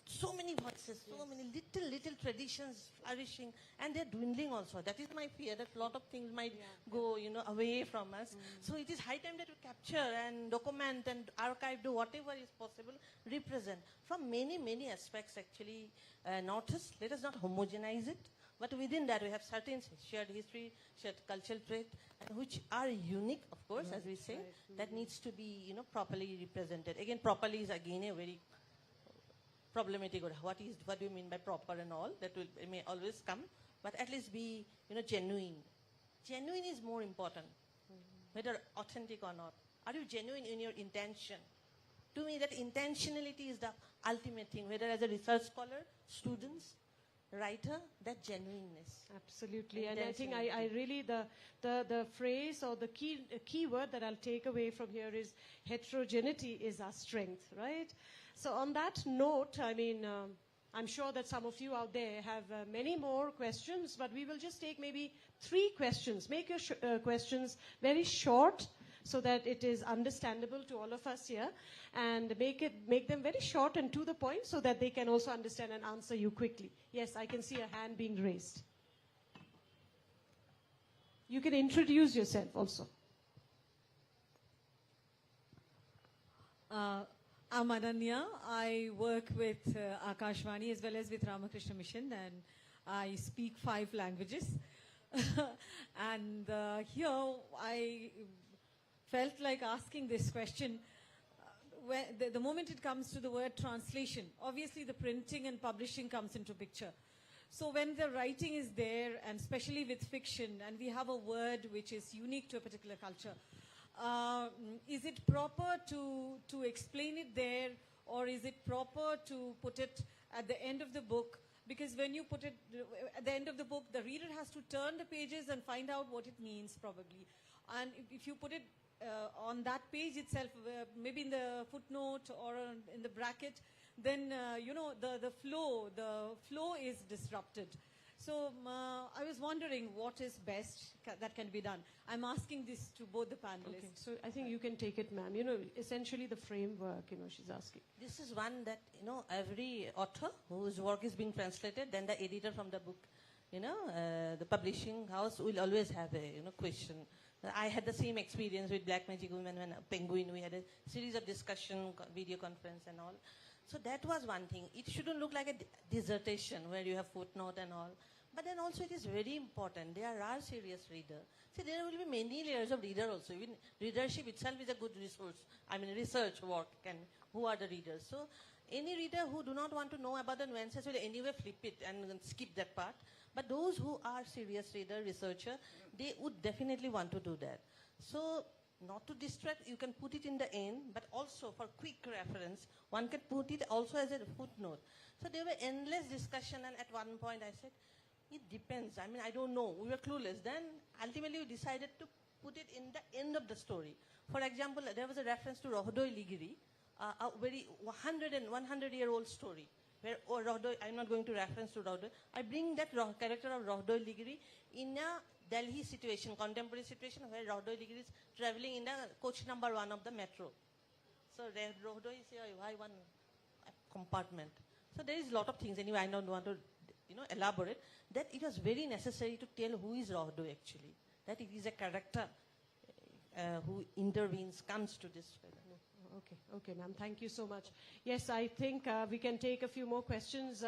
Speaker 3: so many voices, so many little traditions flourishing, and they're dwindling also. That is my fear, that a lot of things might go, away from us. So it is high time that we capture and document and archive, do whatever is possible, represent from many aspects actually. Notice, let us not homogenize it, but within that we have certain shared history, shared cultural trait, and which are unique, of course, as we say, that needs to be, properly represented. Again, properly is again a very problematic word. What do you mean by proper and all? That may always come, but at least be, genuine. Genuine is more important, whether authentic or not. Are you genuine in your intention? To me, that intentionality is the ultimate thing, whether as a research scholar, students, writer, that genuineness.
Speaker 23: Absolutely, and I think I really, the phrase or the key word that I'll take away from here is heterogeneity is our strength, right? So on that note, I mean, I'm sure that some of you out there have many more questions, but we will just take maybe 3 questions. Make your questions very short, so that it is understandable to all of us here, and make them very short and to the point, so that they can also understand and answer you quickly. Yes, I can see a hand being raised. You can introduce yourself also.
Speaker 19: I'm Ananya. I work with Akashvani as well as with Ramakrishna Mission, and I speak 5 languages. And here I felt like asking this question. The moment it comes to the word translation, obviously the printing and publishing comes into picture. So when the writing is there, and especially with fiction, and we have a word which is unique to a particular culture, is it proper to explain it there, or is it proper to put it at the end of the book? Because when you put it at the end of the book, the reader has to turn the pages and find out what it means, probably. And if you put it on that page itself, maybe in the footnote or in the bracket, then the flow is disrupted. So I was wondering what is best that can be done. I'm asking this to both the panelists.
Speaker 23: Okay, so I think you can take it, ma'am. Essentially the framework, she's asking.
Speaker 3: This is one that, every author whose work is being translated, then the editor from the book, the publishing house will always have a, question. I had the same experience with Black Magic Women and Penguin. We had a series of discussion, video conference and all. So that was one thing. It shouldn't look like a dissertation where you have footnote and all. But then also it is very important. There are serious readers. See, there will be many layers of reader also. Even readership itself is a good resource. I mean, research work and who are the readers. So any reader who do not want to know about the nuances will anyway flip it and skip that part. But those who are serious reader, researcher, they would definitely want to do that. So not to distract, you can put it in the end, but also for quick reference, one can put it also as a footnote. So there were endless discussion, and at one point I said, it depends. I mean, I don't know. We were clueless. Then ultimately we decided to put it in the end of the story. For example, there was a reference to Rohdoi Ligiri, a very 100-year-old story. Where Rohdoi, I'm not going to reference to Rohdoi. I bring that character of Rohdoi Ligiri in a Delhi situation, contemporary situation, where Rohdo is traveling in the coach number 1 of the metro. So Rohdo is here, why one compartment? So there is a lot of things. Anyway, I don't want to, elaborate. That it was very necessary to tell who is Rohdo actually. That it is a character who intervenes, comes to this.
Speaker 23: Okay, ma'am. Thank you so much. Yes, I think we can take a few more questions.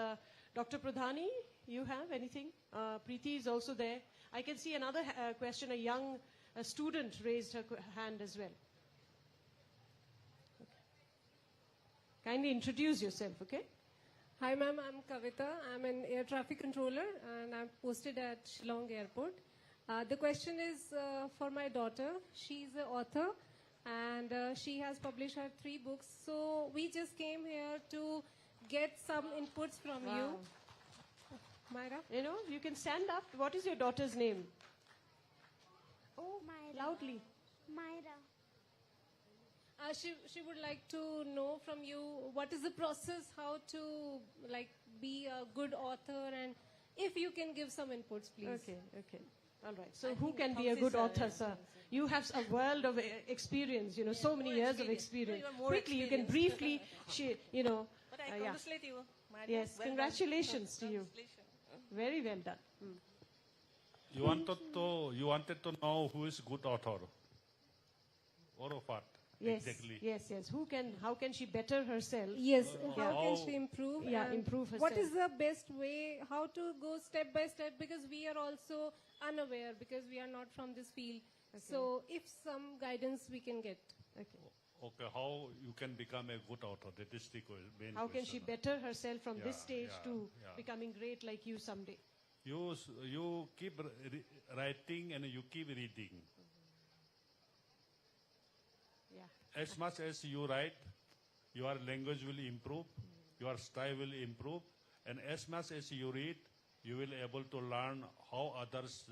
Speaker 23: Dr. Pradhani, you have anything? Preeti is also there. I can see another question. A young student raised her hand as well. Okay. Kindly introduce yourself, okay?
Speaker 4: Hi, ma'am. I'm Kavita. I'm an air traffic controller, and I'm posted at Shillong Airport. The question is for my daughter. She's an author, and she has published her 3 books. So we just came here to get some inputs from you. Myra?
Speaker 23: You can stand up. What is your daughter's name?
Speaker 4: Oh, Myra. Loudly.
Speaker 20: Myra.
Speaker 4: She would like to know from you what is the process, how to be a good author, and if you can give some inputs, please.
Speaker 23: Okay. All right. So who can be a good author, sir? You have a world of experience, so many years of experience. Quickly, you can briefly,
Speaker 3: But I congratulate you, Maria.
Speaker 23: Yes,
Speaker 3: Well
Speaker 23: congratulations
Speaker 3: done.
Speaker 23: to you. Very well done.
Speaker 1: You wanted to know who is good author, or of what?
Speaker 23: Yes,
Speaker 1: Exactly.
Speaker 23: yes. How can she better herself?
Speaker 4: Yes, how can she improve?
Speaker 23: Yeah,
Speaker 4: and
Speaker 23: improve herself.
Speaker 4: What is the best way, how to go step by step, because we are also unaware, because we are not from this field. So if some guidance we can get.
Speaker 1: Okay, how you can become a good author? That is the main
Speaker 23: How can she
Speaker 1: question.
Speaker 23: better herself from this
Speaker 1: Yeah,
Speaker 23: stage
Speaker 1: yeah,
Speaker 23: to
Speaker 1: yeah.
Speaker 23: becoming great like you someday?
Speaker 1: You keep writing and you keep reading.
Speaker 23: Yeah.
Speaker 1: As much as you write, your language will improve, your style will improve, and as much as you read, you will able to learn how others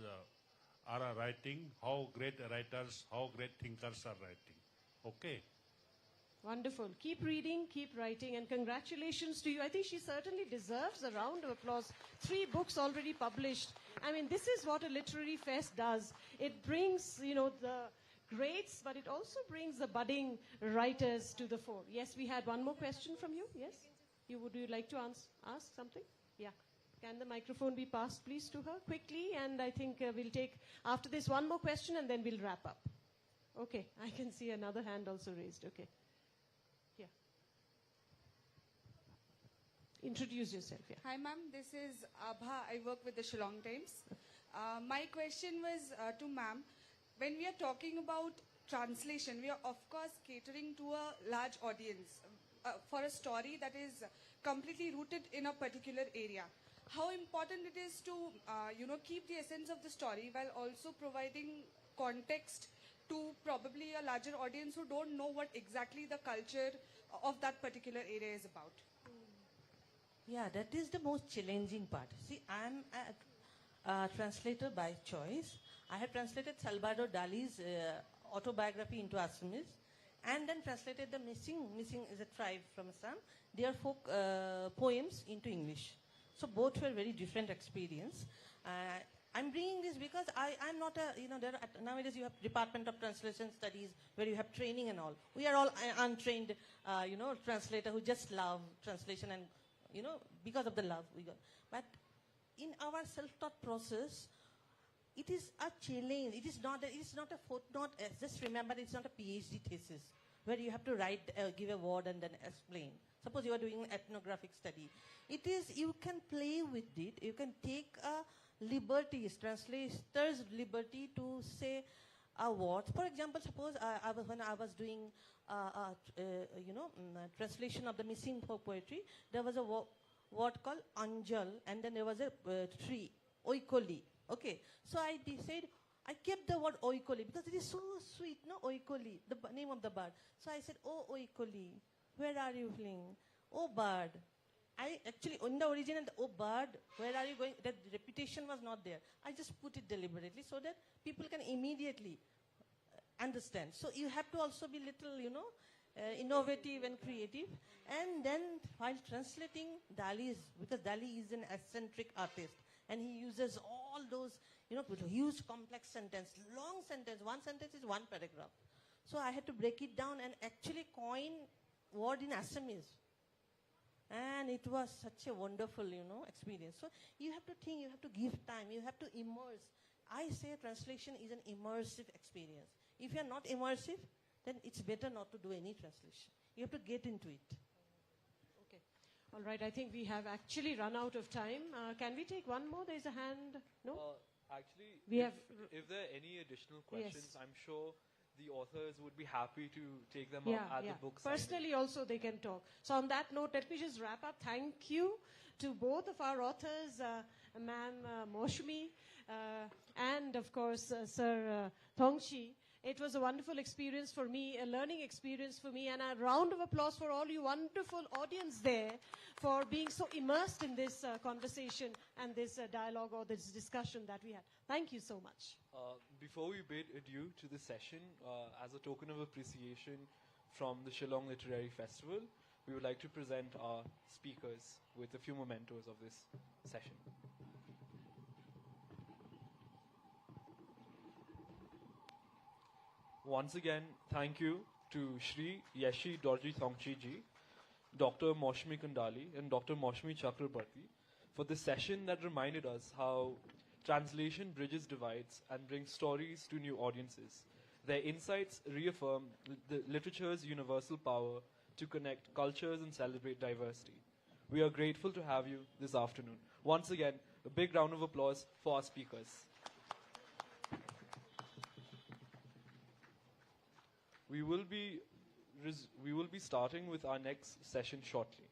Speaker 1: are writing, how great writers, how great thinkers are writing. Okay.
Speaker 23: Wonderful. Keep reading, keep writing, and congratulations to you. I think she certainly deserves a round of applause. 3 books already published. I mean, this is what a literary fest does. It brings, the greats, but it also brings the budding writers to the fore. Yes, we had one more question from you. Yes? Would you like to ask something? Yeah. Can the microphone be passed, please, to her quickly? And I think we'll take, after this, one more question, and then we'll wrap up. Okay. I can see another hand also raised. Okay. Yeah. Introduce yourself. Yeah.
Speaker 7: Hi, ma'am. This is Abha. I work with the Shillong Times. My question was to ma'am. When we are talking about translation, we are, of course, catering to a large audience for a story that is completely rooted in a particular area. How important it is to, keep the essence of the story while also providing context to probably a larger audience who don't know what exactly the culture of that particular area is about.
Speaker 3: Yeah, that is the most challenging part. See, I'm a translator by choice. I have translated Salvador Dali's autobiography into Assamese, and then translated the Missing is a tribe from Assam, their folk poems into English. So both were very different experience. I'm bringing this because I'm not a, nowadays you have Department of Translation Studies where you have training and all. We are all untrained, translator who just love translation and, because of the love we got. But in our self-taught process, it is a challenge. It is not a footnote. Just remember, it's not a PhD thesis where you have to write, give a word and then explain. Suppose you are doing ethnographic study. It is, you can play with it. You can take liberties, translator's liberty to say a word. For example, suppose when I was doing, translation of the missing folk poetry, there was a word called Anjal, and then there was a tree, Oikoli. Okay, so I decided, I kept the word Oikoli because it is so sweet, no? Oikoli, the name of the bird. So I said, oh Oikoli, where are you flying? Oh bird. I actually, in the original, oh bird, where are you going? That repetition was not there. I just put it deliberately so that people can immediately understand. So you have to also be little, innovative and creative. And then while translating Dali's, because Dali is an eccentric artist, and he uses all those, with a huge complex sentence, long sentence. One sentence is one paragraph. So I had to break it down and actually coin word in Assamese. And it was such a wonderful, experience. So you have to think, you have to give time, you have to immerse. I say translation is an immersive experience. If you are not immersive, then it's better not to do any translation. You have to get into it.
Speaker 23: Okay. All right, I think we have actually run out of time. Can we take one more? There's a hand. No?
Speaker 5: Actually,
Speaker 23: We have
Speaker 5: if there are any additional questions,
Speaker 23: Yes.
Speaker 5: I'm sure the authors would be happy to take them up at the book signing.
Speaker 23: Personally also they can talk. So on that note, let me just wrap up. Thank you to both of our authors, Ma'am Moshmi and of course Sir Thongchi. It was a wonderful experience for me, a learning experience for me, and a round of applause for all you wonderful audience there for being so immersed in this conversation and this dialogue or this discussion that we had. Thank you so much.
Speaker 5: Before we bid adieu to the session, as a token of appreciation from the Shillong Literary Festival, we would like to present our speakers with a few mementos of this session. Once again, thank you to Shri Yeshi Dorji Thongchi ji, Dr. Moshmi Kandali and Dr. Moshmi Chakrabarti for this session that reminded us how translation bridges divides and brings stories to new audiences. Their insights reaffirm the literature's universal power to connect cultures and celebrate diversity. We are grateful to have you this afternoon. Once again, a big round of applause for our speakers. We will be starting with our next session shortly.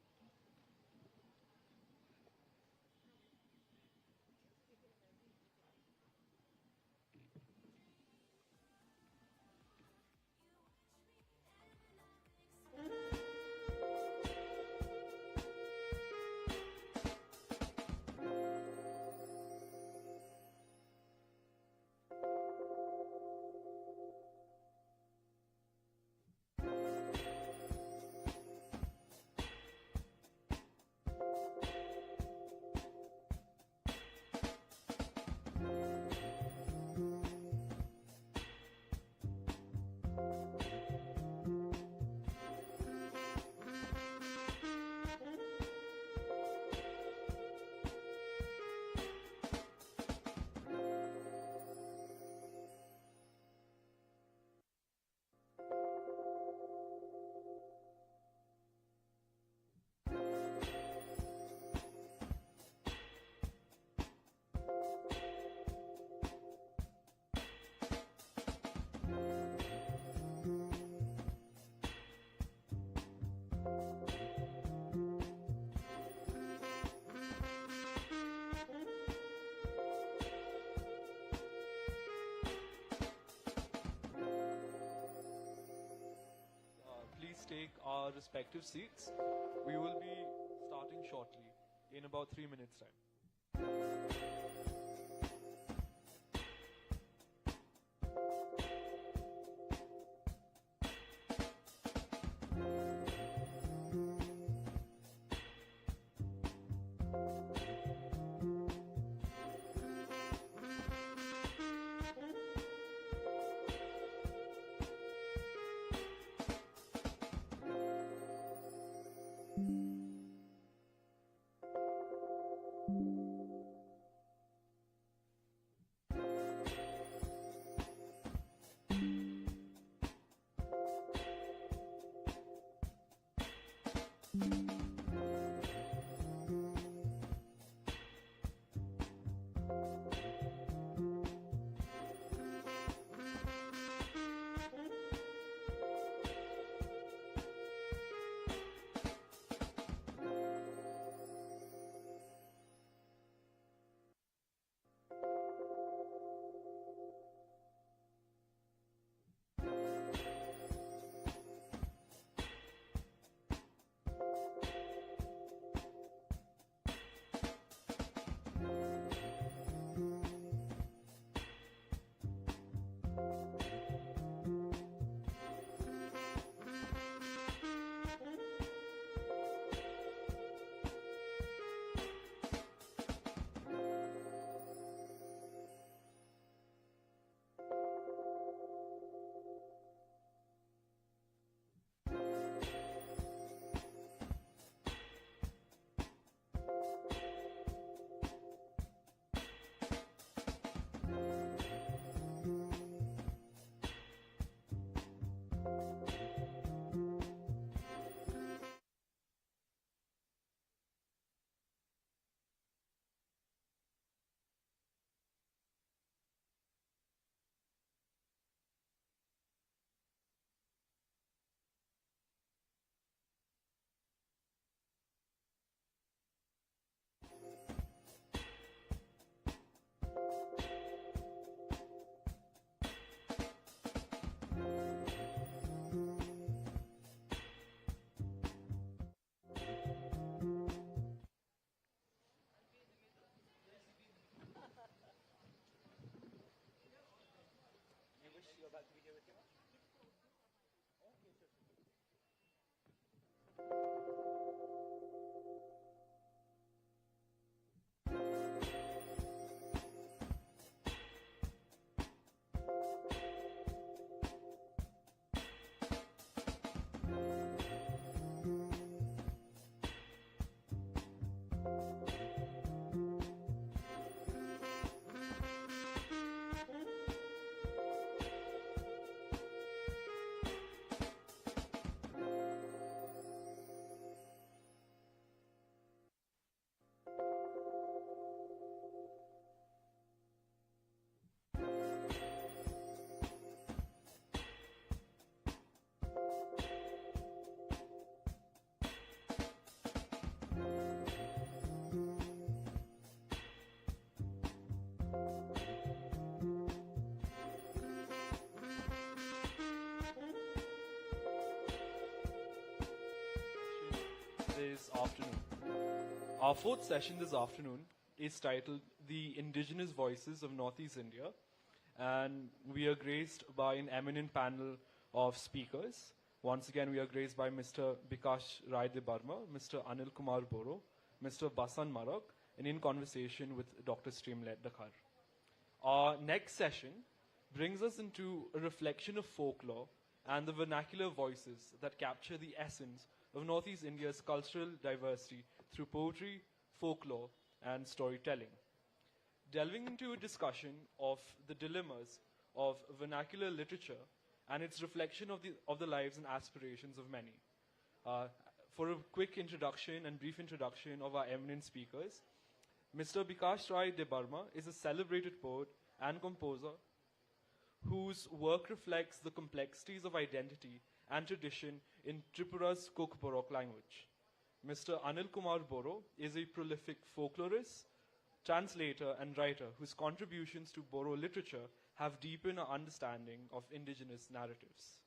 Speaker 5: Please take our respective seats. We will be starting shortly, in about 3 minutes' time. this afternoon. Our fourth session this afternoon is titled The Indigenous Voices of Northeast India, and we are graced by an eminent panel of speakers. Once again, we are graced by Mr. Bikash Rai de Barma, Mr. Anil Kumar Boro, Mr. Basan Marak, and in conversation with Dr. Streamlet Dakhar. Our next session brings us into a reflection of folklore and the vernacular voices that capture the essence of Northeast India's cultural diversity through poetry, folklore, and storytelling. Delving into a discussion of the dilemmas of vernacular literature and its reflection of the lives and aspirations of many. For a quick introduction and brief introduction of our eminent speakers, Mr. Bikash Rai de Barma is a celebrated poet and composer whose work reflects the complexities of identity and tradition in Tripura's Kokborok language. Mr. Anil Kumar Boro is a prolific folklorist, translator, and writer whose contributions to Boro literature have deepened our understanding of indigenous narratives.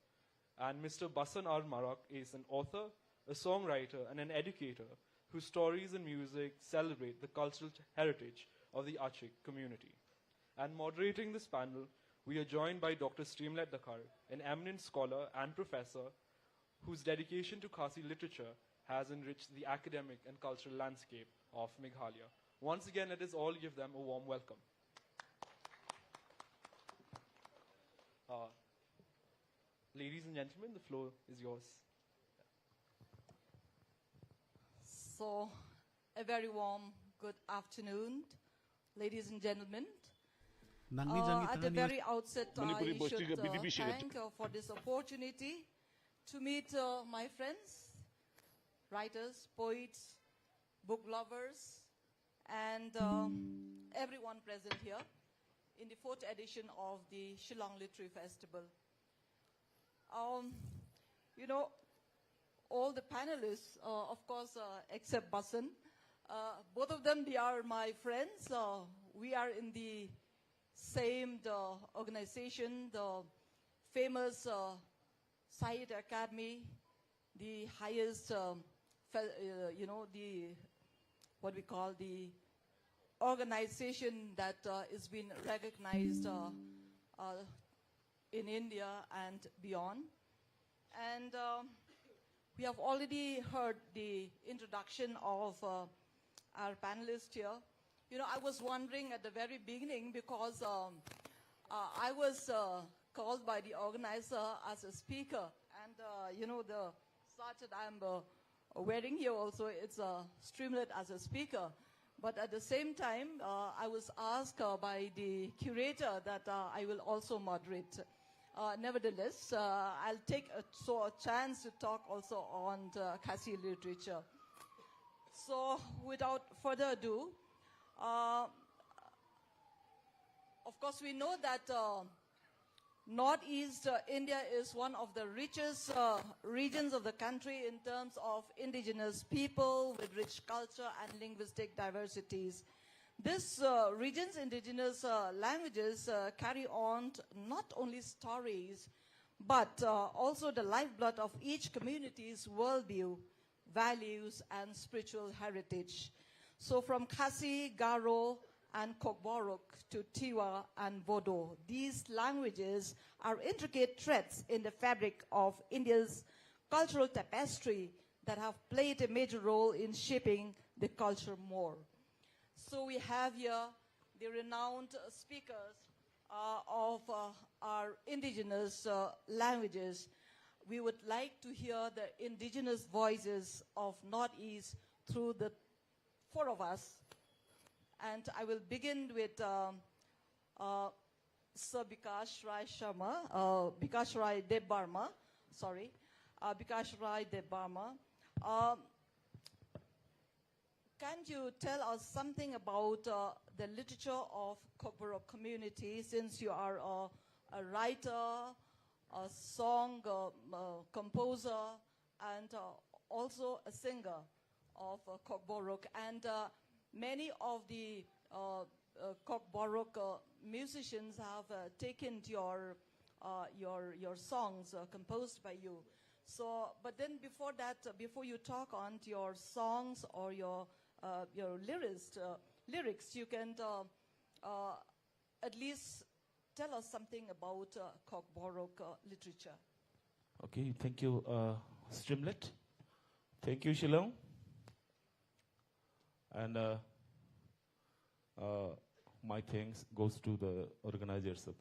Speaker 5: And Mr. Basan R. Marak is an author, a songwriter, and an educator whose stories and music celebrate the cultural heritage of the Achik community. And moderating this panel, we are joined by Dr. Streamlet Dakhar, an eminent scholar and professor whose dedication to Khasi literature has enriched the academic and cultural landscape of Meghalaya. Once again, let us all give them a warm welcome. Ladies and gentlemen, the floor is yours.
Speaker 9: So, a very warm good afternoon, ladies and gentlemen. At the very outset, I should thank for this opportunity to meet my friends, writers, poets, book lovers, and everyone present here in the fourth edition of the Shillong Literary Festival. You know, all the panelists, of course, except Basan, both of them, they are my friends. We are in the same organization, the famous Sahitya Academy, the highest, you know, the what we call the organization that is being recognized in India and beyond. And we have already heard the introduction of our panelists here. You know, I was wondering at the very beginning because I was called by the organizer as a speaker. And, you know, the such that I'm wearing here also, it's a Streamlet as a speaker. But at the same time, I was asked by the curator that I will also moderate. Nevertheless, I'll take a chance to talk also on Khasi literature. So, without further ado, of course, we know that Northeast India is one of the richest regions of the country in terms of indigenous people with rich culture and linguistic diversities. This region's indigenous languages carry on not only stories, but also the lifeblood of each community's worldview, values, and spiritual heritage. So from Khasi, Garo, and Kokborok to Tiwa and Bodo, these languages are intricate threads in the fabric of India's cultural tapestry that have played a major role in shaping the culture more. So we have here the renowned speakers of our indigenous languages. We would like to hear the indigenous voices of Northeast through the four of us. And I will begin with Sir Bikash Rai Sharma, Bikash Rai de Barma, sorry, Bikash Rai de Barma. Can you tell us something about the literature of Kokborok community, since you are a writer, a song composer, and also a singer of Kokborok, and many of the Kokborok musicians have taken your songs composed by you. So, but then before that, before you talk on to your songs or your lyrics, you can at least tell us something about Kokborok literature.
Speaker 10: Okay, thank you, Streamlet. Thank you, Shillong. And my thanks goes to the organizers of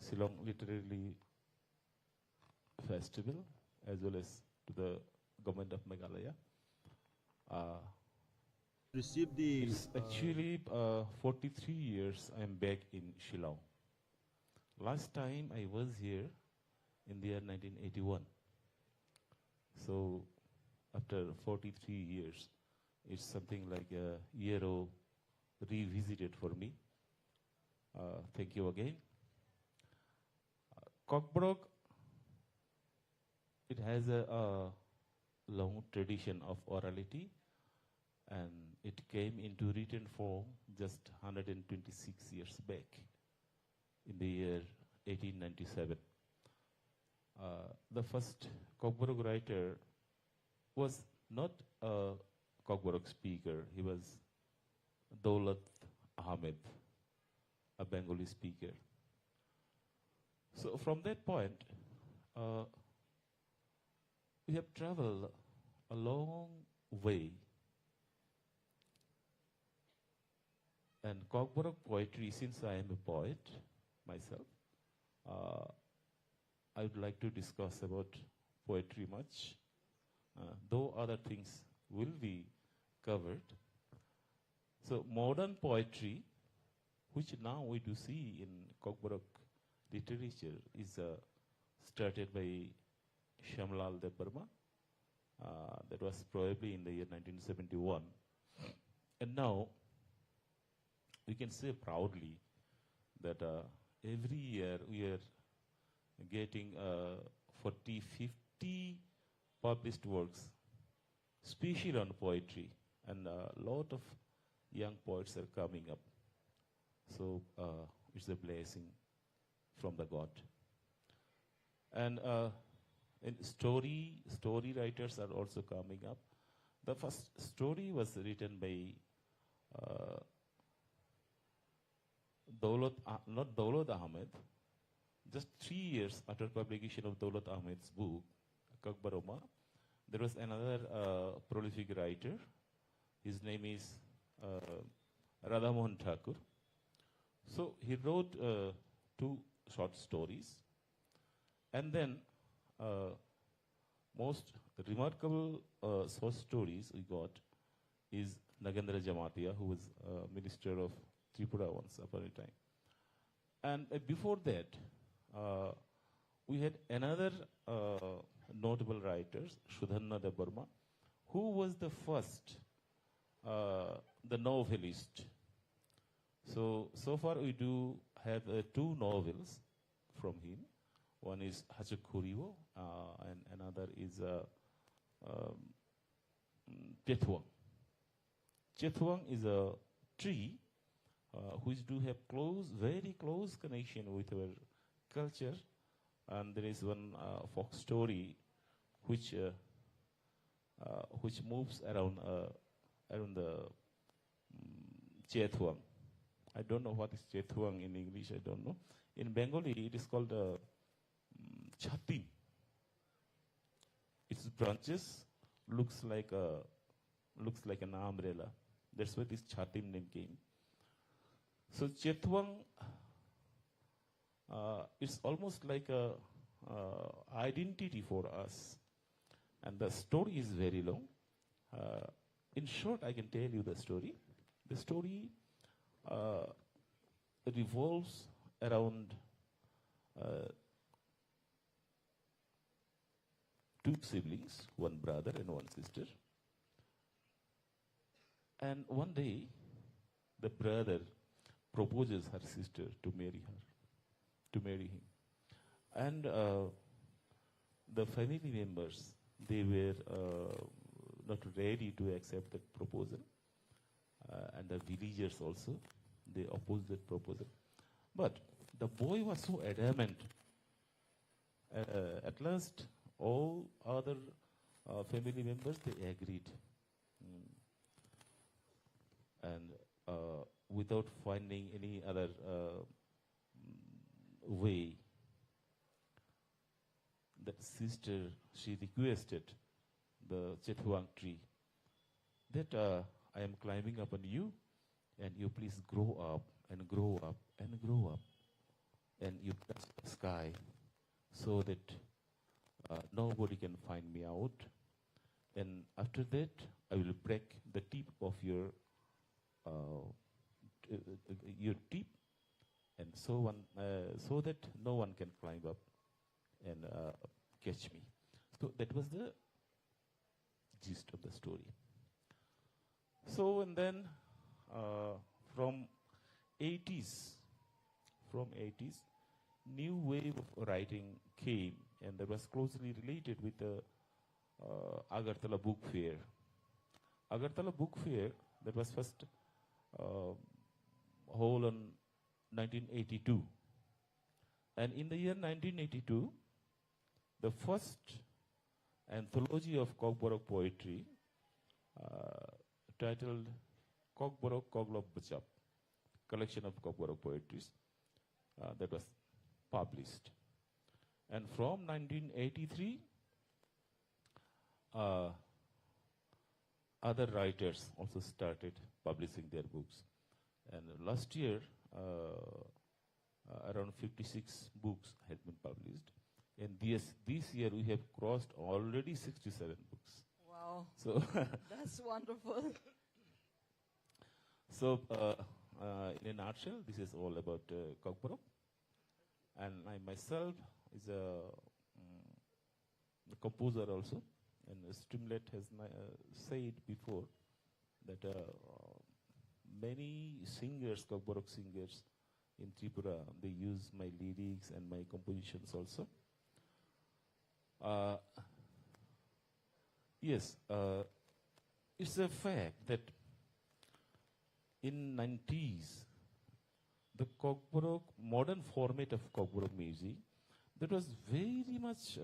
Speaker 10: Shillong Literary Festival, as well as to the government of Meghalaya.
Speaker 8: Received the.
Speaker 10: It's actually 43 years I'm back in Shillong. Last time I was here in the year 1981. So after 43 years, it's something like a year revisited for me. Thank you again. Kokborok, it has a long tradition of orality, and it came into written form just 126 years back in the year 1897. The first Kokborok writer was not a Kokborok speaker. He was Daulat Ahmed, a Bengali speaker. So from that point, we have traveled a long way. And Kokborok poetry, since I am a poet myself, I would like to discuss about poetry much, though other things will be covered. So modern poetry, which now we do see in Kokborok literature, is started by Shamlal Debarma. That was probably in the year 1971. And now we can say proudly that every year we are getting 40, 50 published works, especially on poetry, and a lot of young poets are coming up. So it's a blessing from the God. And story writers are also coming up. The first story was written by not Daulat Ahmed. Just 3 years after publication of Daulat Ahmed's book, Kokboroma, there was another prolific writer. His name is Radhamohan Thakur. So he wrote 2 short stories. And then most remarkable short stories we got is Nagendra Jamatia, who was minister of Tripura once upon a time. And before that, we had another notable writer, Sudhanna Debarma, who was the first, the novelist. So far we do have 2 novels from him. One is Hachakuriwo, and another is Chethuang. Chethuang is a tree which do have very close connection with our culture, and there is one folk story which moves around the Chethuang. I don't know what is Chethuang in English. I don't know. In Bengali, it is called Chatim. Its branches looks like an umbrella. That's where this Chatim name came. So Chethuang, it's almost like a identity for us, and the story is very long. In short, I can tell you the story. The story revolves around 2 siblings, one brother and one sister. And one day, the brother proposes her sister to marry him. And the family members, they were not ready to accept that proposal. And the villagers also, they opposed that proposal. But the boy was so adamant At last, all other family members, they agreed. And without finding any other way, that sister, she requested the Chethuang tree that I am climbing up on you, and you please grow up and grow up and grow up, and you touch the sky so that nobody can find me out. And after that, I will break the tip of your tip, and so that no one can climb up and catch me. So that was the gist of the story. So, and then from 80s, new wave of writing came, and that was closely related with the Agartala Book Fair. Agartala Book Fair, that was first held on 1982. And in the year 1982, the first anthology of Kokborok poetry, titled Kokborok Koglop Bachap, collection of Kokborok poetries, that was published. And from 1983, other writers also started publishing their books. And last year, around 56 books had been published. And this year we have crossed already 67 books.
Speaker 9: Wow.
Speaker 10: So
Speaker 9: that's wonderful.
Speaker 10: So in a nutshell, this is all about Kokborok. And I myself is a composer also. And Streamlet has said before that many singers, Kokborok singers in Tripura, they use my lyrics and my compositions also. Yes, it's a fact that in 90s, the Kokborok, modern format of Kokborok music, that was very much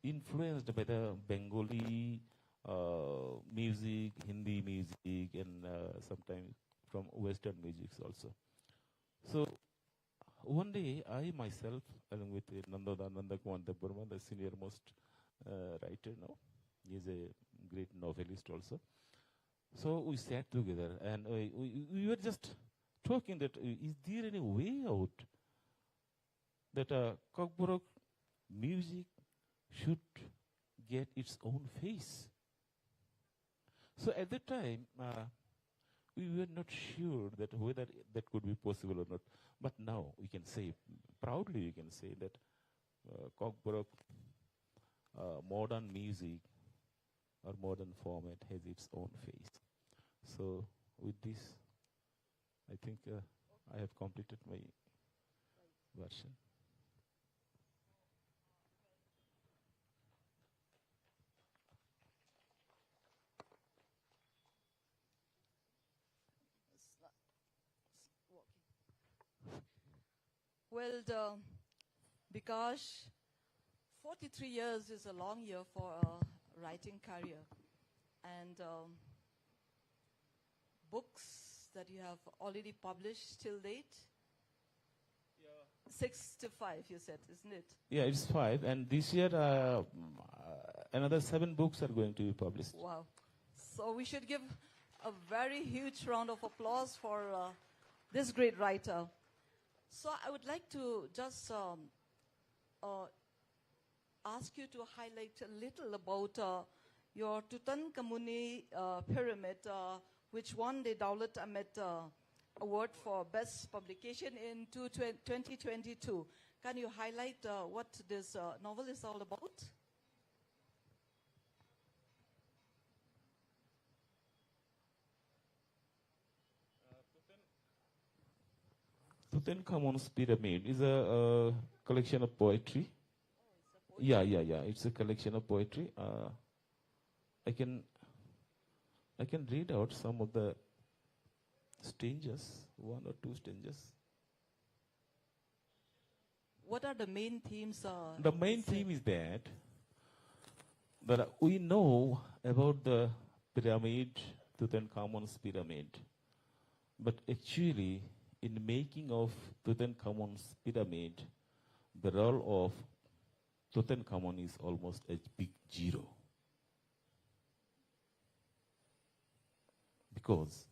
Speaker 10: influenced by the Bengali music, Hindi music, and sometimes from Western music also. So one day, I myself, along with Nanda Kumar Burma, the senior most writer now, he is a great novelist also. So we sat together and we were just talking that is there any way out that Kokborok music should get its own face. So at that time, we were not sure that whether that could be possible or not. But now we can say, proudly we can say that Kokborok modern music or modern format has its own face. So with this, I think I have completed my version.
Speaker 9: Well, because 43 years is a long year for a writing career. And books that you have already published till date? Yeah. 6 to 5, you said, isn't it?
Speaker 10: Yeah, it's 5. And this year, another 7 books are going to be published.
Speaker 9: Wow. So we should give a very huge round of applause for this great writer. So I would like to just ask you to highlight a little about your Tutankhamuni pyramid, which won the Daulat Ahmed Award for Best Publication in 2022. Can you highlight what this novel is all about?
Speaker 10: Tutankhamun's pyramid is a collection of poetry. Yeah. It's a collection of poetry. I can read out some of the stanzas, 1 or 2 stanzas.
Speaker 9: what are the main themes?
Speaker 10: The main theme is that we know about the pyramid, Tutankhamun's pyramid, but actually, in making of Tutankhamun's pyramid, the role of Tutankhamun is almost a big zero. Because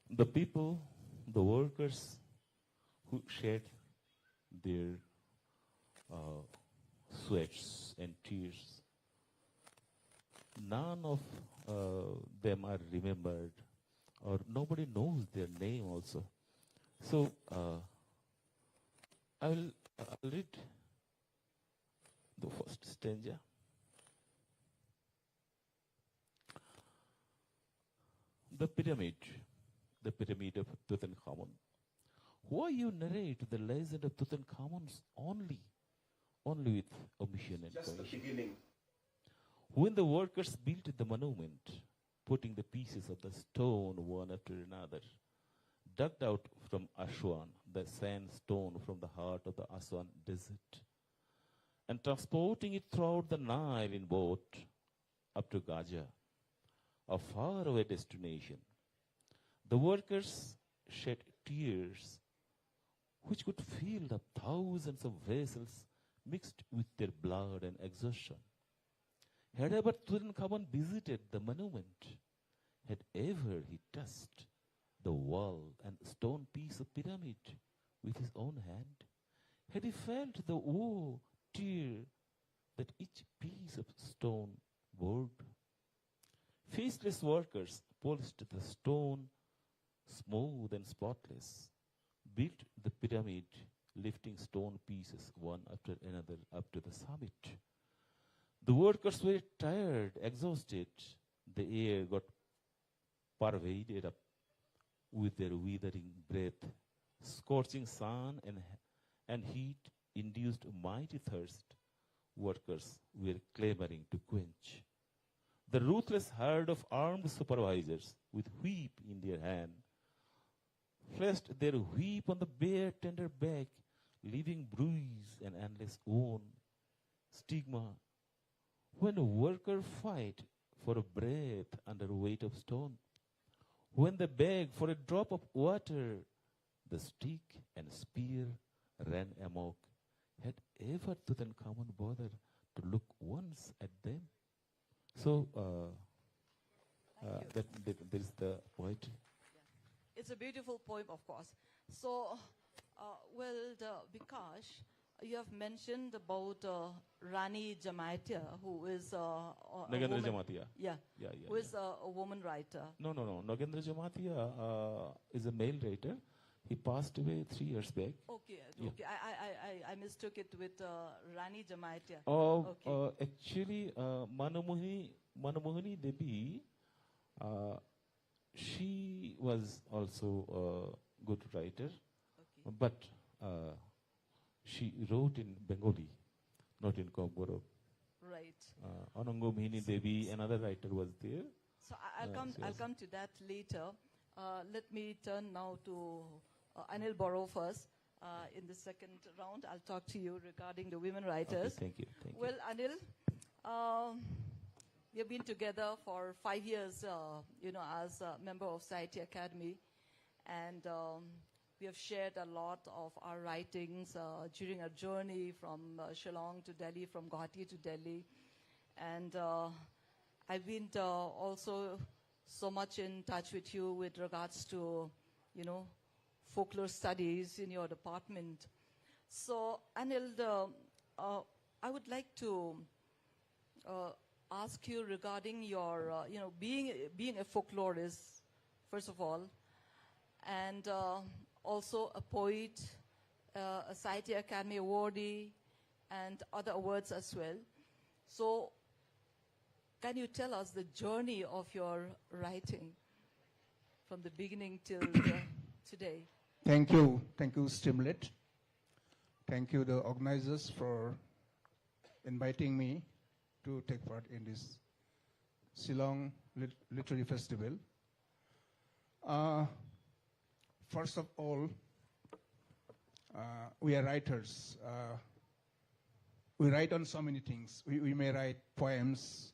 Speaker 10: the people, the workers who shed their sweats and tears, none of them are remembered, or nobody knows their name also. So I'll read the first stanza. The pyramid of Tutankhamun. Why you narrate the legend of Tutankhamun's only with omission and
Speaker 8: Just the
Speaker 10: commission?
Speaker 8: beginning.
Speaker 10: When the workers built the monument, putting the pieces of the stone one after another, dug out from Aswan, the sandstone from the heart of the Aswan desert, and transporting it throughout the Nile in boat up to Gaza, a faraway destination. The workers shed tears which could fill up thousands of vessels mixed with their blood and exhaustion. Had ever Tutankhamun visited the monument, had ever he touched the wall and stone piece of pyramid with his own hand, had he felt the woe, tear that each piece of stone bore? Faceless workers polished the stone smooth and spotless, built the pyramid, lifting stone pieces one after another up to the summit. The workers were tired, exhausted. The air got pervaded up with their withering breath. Scorching sun and heat induced mighty thirst. Workers were clamoring to quench. The ruthless herd of armed supervisors, with whip in their hand, fleshed their whip on the bare, tender back, leaving bruise and endless wound. Stigma. When a worker fight for a breath under weight of stone, when they beg for a drop of water, the stick and spear ran amok. Had ever Tutankhamun bothered to look once at them? So there is the poetry.
Speaker 9: It's a beautiful poem, of course. So, Bikash, you have mentioned about Rani Jamatia, who is a
Speaker 10: Nagendra
Speaker 9: woman.
Speaker 10: Jamatia.
Speaker 9: Yeah, who is a woman writer.
Speaker 10: No. Nagendra Jamatia is a male writer. He passed away 3 years back.
Speaker 9: Okay.
Speaker 10: Yeah.
Speaker 9: Okay. I mistook it with Rani Jamatia.
Speaker 10: Okay. Actually, Manomohini Devi, she was also a good writer, but she wrote in Bengali, not in Komboro.
Speaker 9: Right.
Speaker 10: Anangomhini Devi, another writer was there.
Speaker 9: So I'll come to that later. Let me turn now to Anil Borrow first. In the second round, I'll talk to you regarding the women writers.
Speaker 10: Okay, thank you.
Speaker 9: Well, Anil, we have been together for 5 years, as a member of Sahityā Academy, and we have shared a lot of our writings during our journey from Shillong to Delhi, from Guwahati to Delhi, and I've been also so much in touch with you with regards to, folklore studies in your department. So, Anil, I would like to ask you regarding your, being a folklorist, first of all, and also a poet, a Sahityā Academy awardee, and other awards as well. So, can you tell us the journey of your writing from the beginning till today?
Speaker 11: Thank you, Stimlet. Thank you, the organizers, for inviting me to take part in this Shillong Literary Festival. First of all, we are writers. We write on so many things. We may write poems,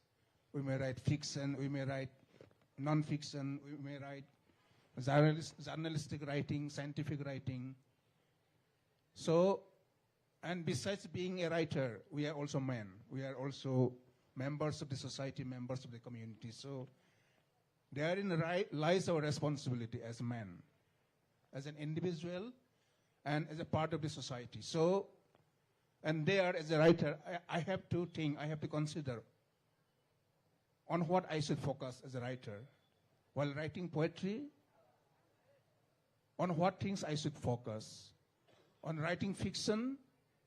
Speaker 11: we may write fiction, we may write non-fiction, we may write journalistic writing, scientific writing. So, and besides being a writer, we are also men. We are also members of the society, members of the community. So, therein lies our responsibility as men, as an individual, and as a part of the society. So, and there, as a writer, I have to think, I have to consider on what I should focus as a writer. While writing poetry, on what things I should focus. On writing fiction,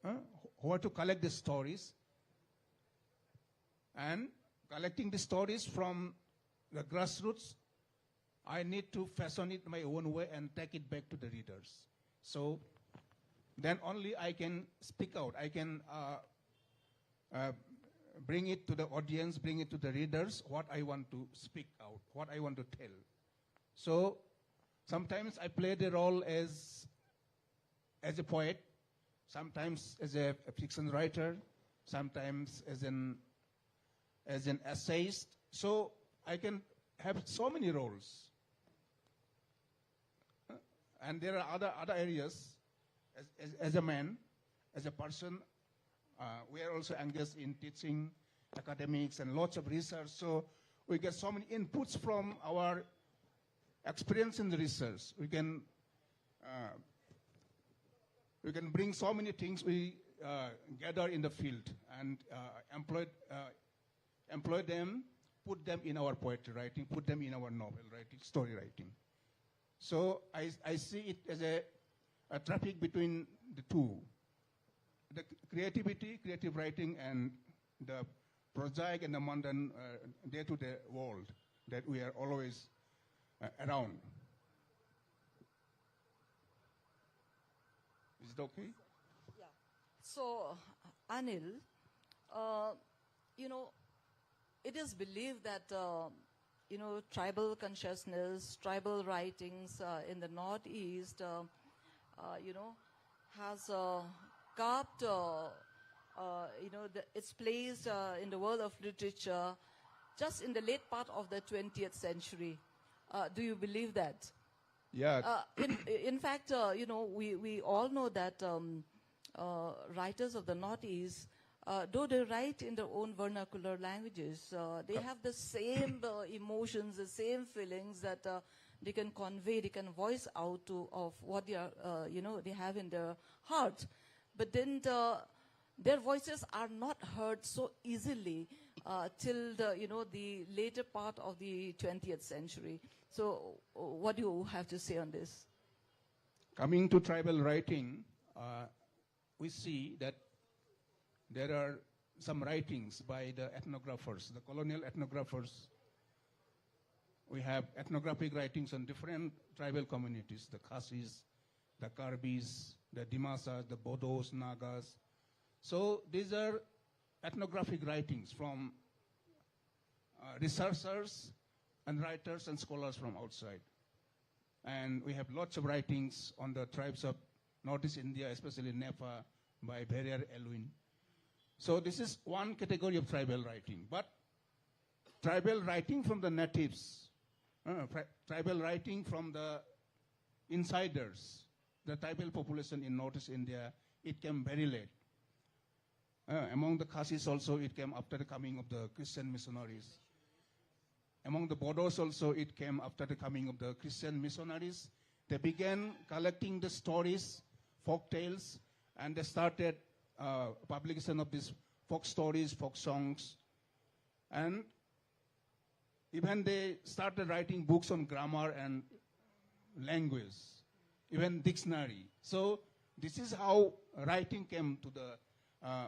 Speaker 11: how to collect the stories, and collecting the stories from the grassroots, I need to fashion it my own way and take it back to the readers. So then only I can speak out. I can bring it to the audience, bring it to the readers, what I want to speak out, what I want to tell. So sometimes I play the role as a poet, sometimes as a fiction writer, sometimes as an essayist. So I can have so many roles. And there are other areas. As a man, as a person, we are also engaged in teaching, academics, and lots of research. So we get so many inputs from our experience in the research. We can bring so many things we gather in the field and employ them, put them in our poetry writing, put them in our novel writing, story writing. So I see it as a traffic between the two. The creative writing, and the prosaic and the mundane day-to-day world that we are always around. Is it okay?
Speaker 9: Yeah. So, Anil, it is believed that, tribal consciousness, tribal writings in the Northeast, has carved, its place in the world of literature just in the late part of the 20th century. Do you believe that?
Speaker 11: Yeah.
Speaker 9: In fact, we all know that writers of the Northeast, though they write in their own vernacular languages, they have the same emotions, the same feelings that they can convey, they can voice out of what they are, they have in their heart. But then their voices are not heard so easily till the later part of the 20th century. So what do you have to say on this?
Speaker 11: Coming to tribal writing, we see that there are some writings by the ethnographers, the colonial ethnographers. We have ethnographic writings on different tribal communities, the Khasis, the Karbis, the Dimasas, the Bodos, Nagas. So these are ethnographic writings from researchers and writers and scholars from outside. And we have lots of writings on the tribes of Northeast India, especially Nepa, by Bheriar Elwin. So this is one category of tribal writing. But tribal writing from the natives, tribal writing from the insiders, the tribal population in Northeast India, it came very late. Among the Khasis also, it came after the coming of the Christian missionaries. Among the Bodos also, it came after the coming of the Christian missionaries. They began collecting the stories, folk tales, and they started publication of these folk stories, folk songs. And even they started writing books on grammar and language, even dictionary. So this is how writing came to the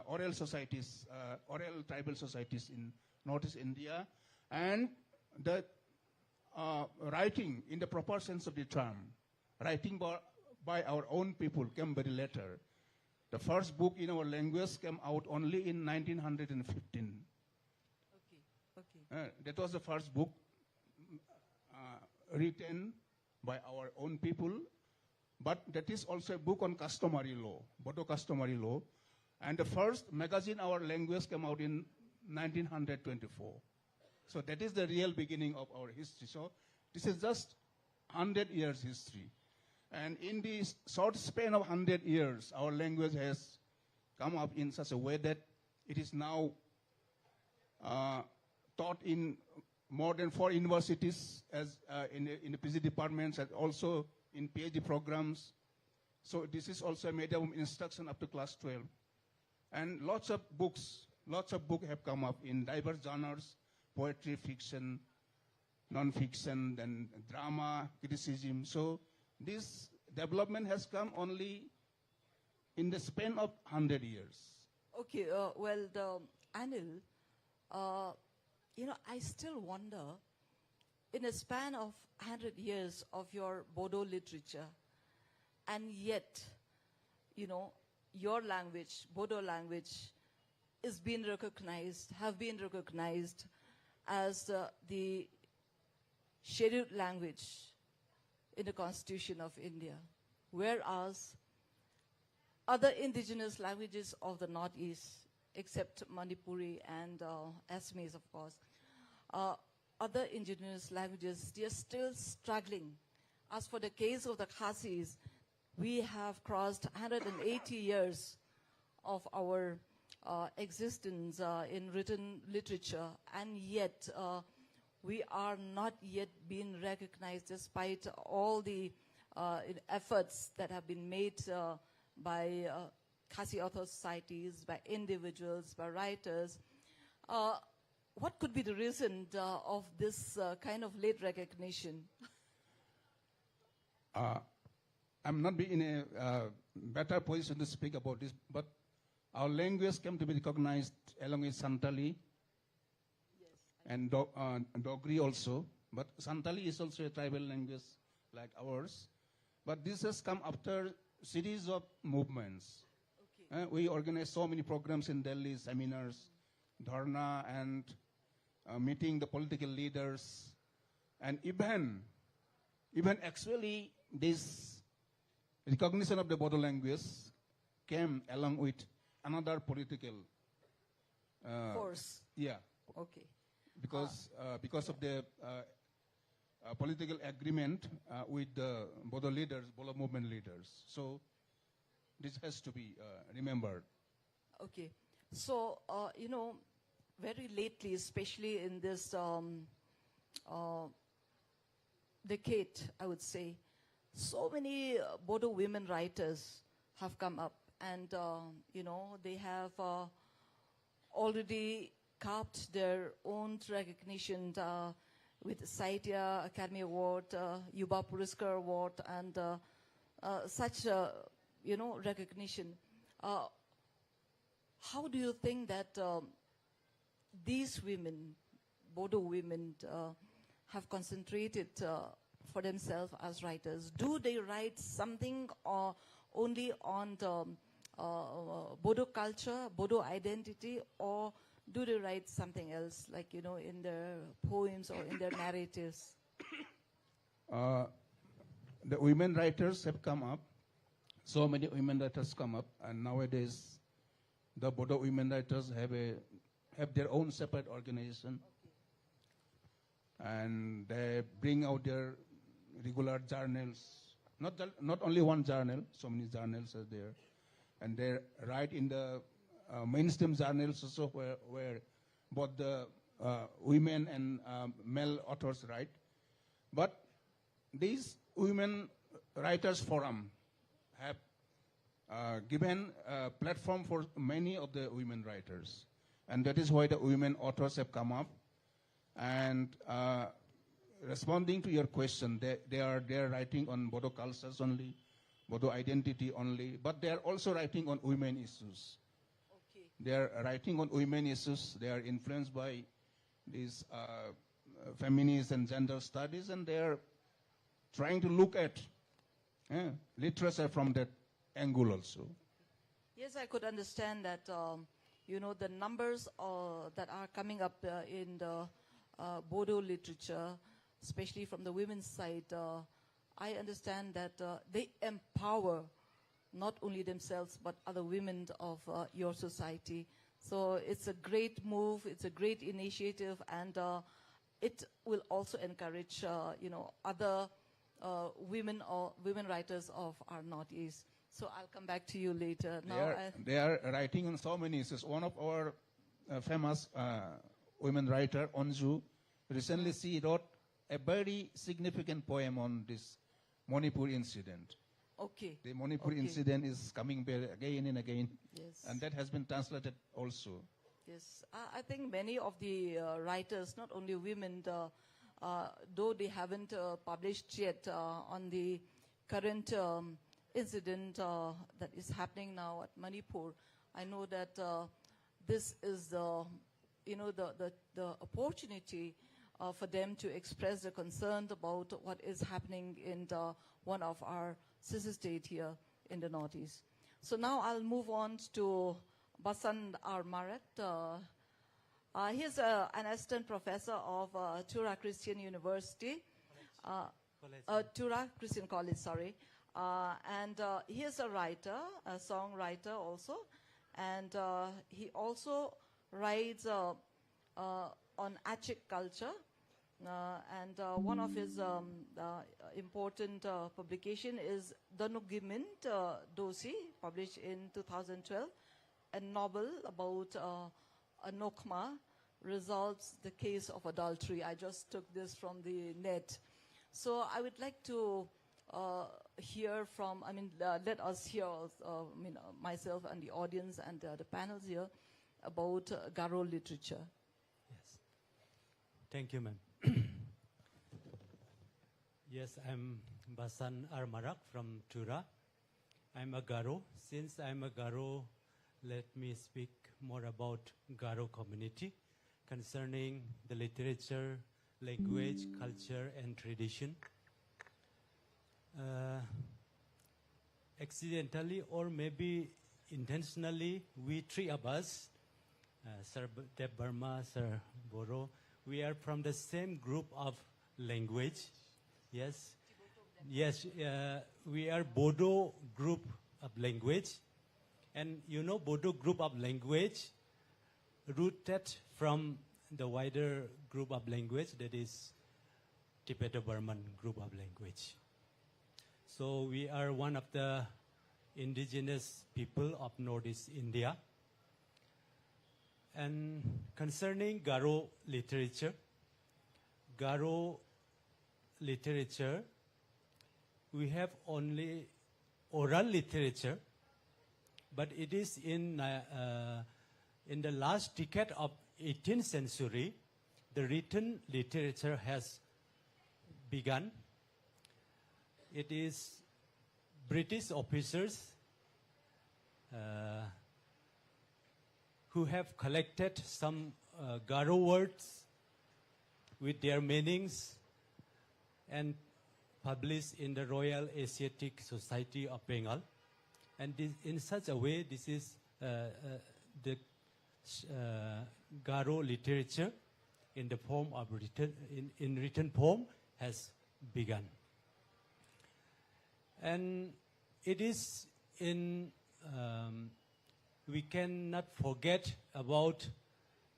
Speaker 11: oral societies, oral tribal societies in Northeast India. And the writing in the proper sense of the term, writing by our own people came very later. The first book in our language came out only in 1915.
Speaker 9: Okay.
Speaker 11: That was the first book written by our own people. But that is also a book on customary law, Bodo customary law. And the first magazine, Our Language, came out in 1924. So that is the real beginning of our history. So this is just 100 years history. And in this short span of 100 years, our language has come up in such a way that it is now taught in more than 4 universities as in the PG departments and also in PhD programs. So this is also a medium of instruction up to class 12. And lots of books have come up in diverse genres, poetry, fiction, non-fiction, then drama, criticism. So this development has come only in the span of 100 years.
Speaker 9: Okay, Anil, I still wonder, in a span of 100 years of your Bodo literature, and yet, your language, Bodo language, have been recognized as the scheduled language in the Constitution of India, whereas other indigenous languages of the Northeast, except Manipuri and Assamese, of course, other indigenous languages, they are still struggling. As for the case of the Khasis, we have crossed 180 years of our existence in written literature, and yet we are not yet being recognized despite all the efforts that have been made by Khasi author societies, by individuals, by writers. What could be the reason of this kind of late recognition?
Speaker 11: I'm not in a better position to speak about this, but our language came to be recognized along with Santali and Dogri also. But Santali is also a tribal language like ours. But this has come after series of movements. Okay. We organized so many programs in Delhi, seminars, dharna, and meeting the political leaders. And even actually this recognition of the Bodo language came along with another political
Speaker 9: force.
Speaker 11: Yeah.
Speaker 9: Okay.
Speaker 11: Because of the political agreement with the Bodo leaders, Bodo movement leaders. So this has to be remembered.
Speaker 9: Okay. So, very lately, especially in this decade, I would say, so many Bodo women writers have come up, and they have already carved their own recognition with Sahitya Academy Award, Yuba Puraskar Award, and such recognition. How do you think that these women, Bodo women, have concentrated for themselves as writers? Do they write something or only on the Bodo culture, Bodo identity, or do they write something else, like, in their poems or in their narratives?
Speaker 11: The women writers have come up. So many women writers come up, and nowadays the Bodo women writers have their own separate organization. Okay. And they bring out their regular journals. Not only one journal, so many journals are there. And they write in the mainstream journals also where both the women and male authors write. But these women writers forum have given a platform for many of the women writers. And that is why the women authors have come up. And responding to your question, they are writing on Bodo cultures only, Bodo identity only, but they are also writing on women issues. Okay. They are writing on women issues. They are influenced by these feminist and gender studies, and they are trying to look at literature from that angle also.
Speaker 9: Yes, I could understand that, the numbers that are coming up in the Bodo literature, especially from the women's side, I understand that they empower not only themselves but other women of your society. So it's a great move, it's a great initiative, and it will also encourage other women or women writers of our Northeast. So I'll come back to you later.
Speaker 11: They are writing on so many issues. One of our famous women writer, Onju, recently she wrote a very significant poem on this Manipur incident.
Speaker 9: Okay.
Speaker 11: The Manipur
Speaker 9: Okay.
Speaker 11: incident is coming back again and again.
Speaker 9: Yes.
Speaker 11: And that has been translated also.
Speaker 9: Yes, I think many of the writers, not only women, though they haven't published yet on the current incident that is happening now at Manipur, I know that this is the opportunity for them to express their concern about what is happening in one of our sister state here in the Northeast. So now I'll move on to Basan R. Marat. He's an assistant professor of Tura Christian University. Tura Christian College, sorry. And he is a writer, a songwriter also. And he also writes on Achik culture. And one of his important publication is Danugimint Dosi, published in 2012, a novel about a Nokma resolves the case of adultery. I just took this from the net. So I would like to hear from, let us hear, myself and the audience and the panels here about Garo literature.
Speaker 8: Yes. Thank you, ma'am. Yes, I'm Basan Armarak from Tura. I'm a Garo. Since I'm a Garo, let me speak more about Garo community concerning the literature, language, culture, and tradition. Accidentally or maybe intentionally, we three of us, Sir Deb Burma, Sir Boro, we are from the same group of language. Yes. Yes, we are Bodo group of language. And you know, Bodo group of language rooted from the wider group of language, that is Tibeto-Burman group of language. So we are one of the indigenous people of Northeast India. And concerning Garo literature, we have only oral literature, but it is in the last decade of 18th century, the written literature has begun. It is British officers who have collected some Garo words with their meanings and published in the Royal Asiatic Society of Bengal. And this, in such a way, this is the Garo literature in the form of in written form has begun. And it is in, we cannot forget about,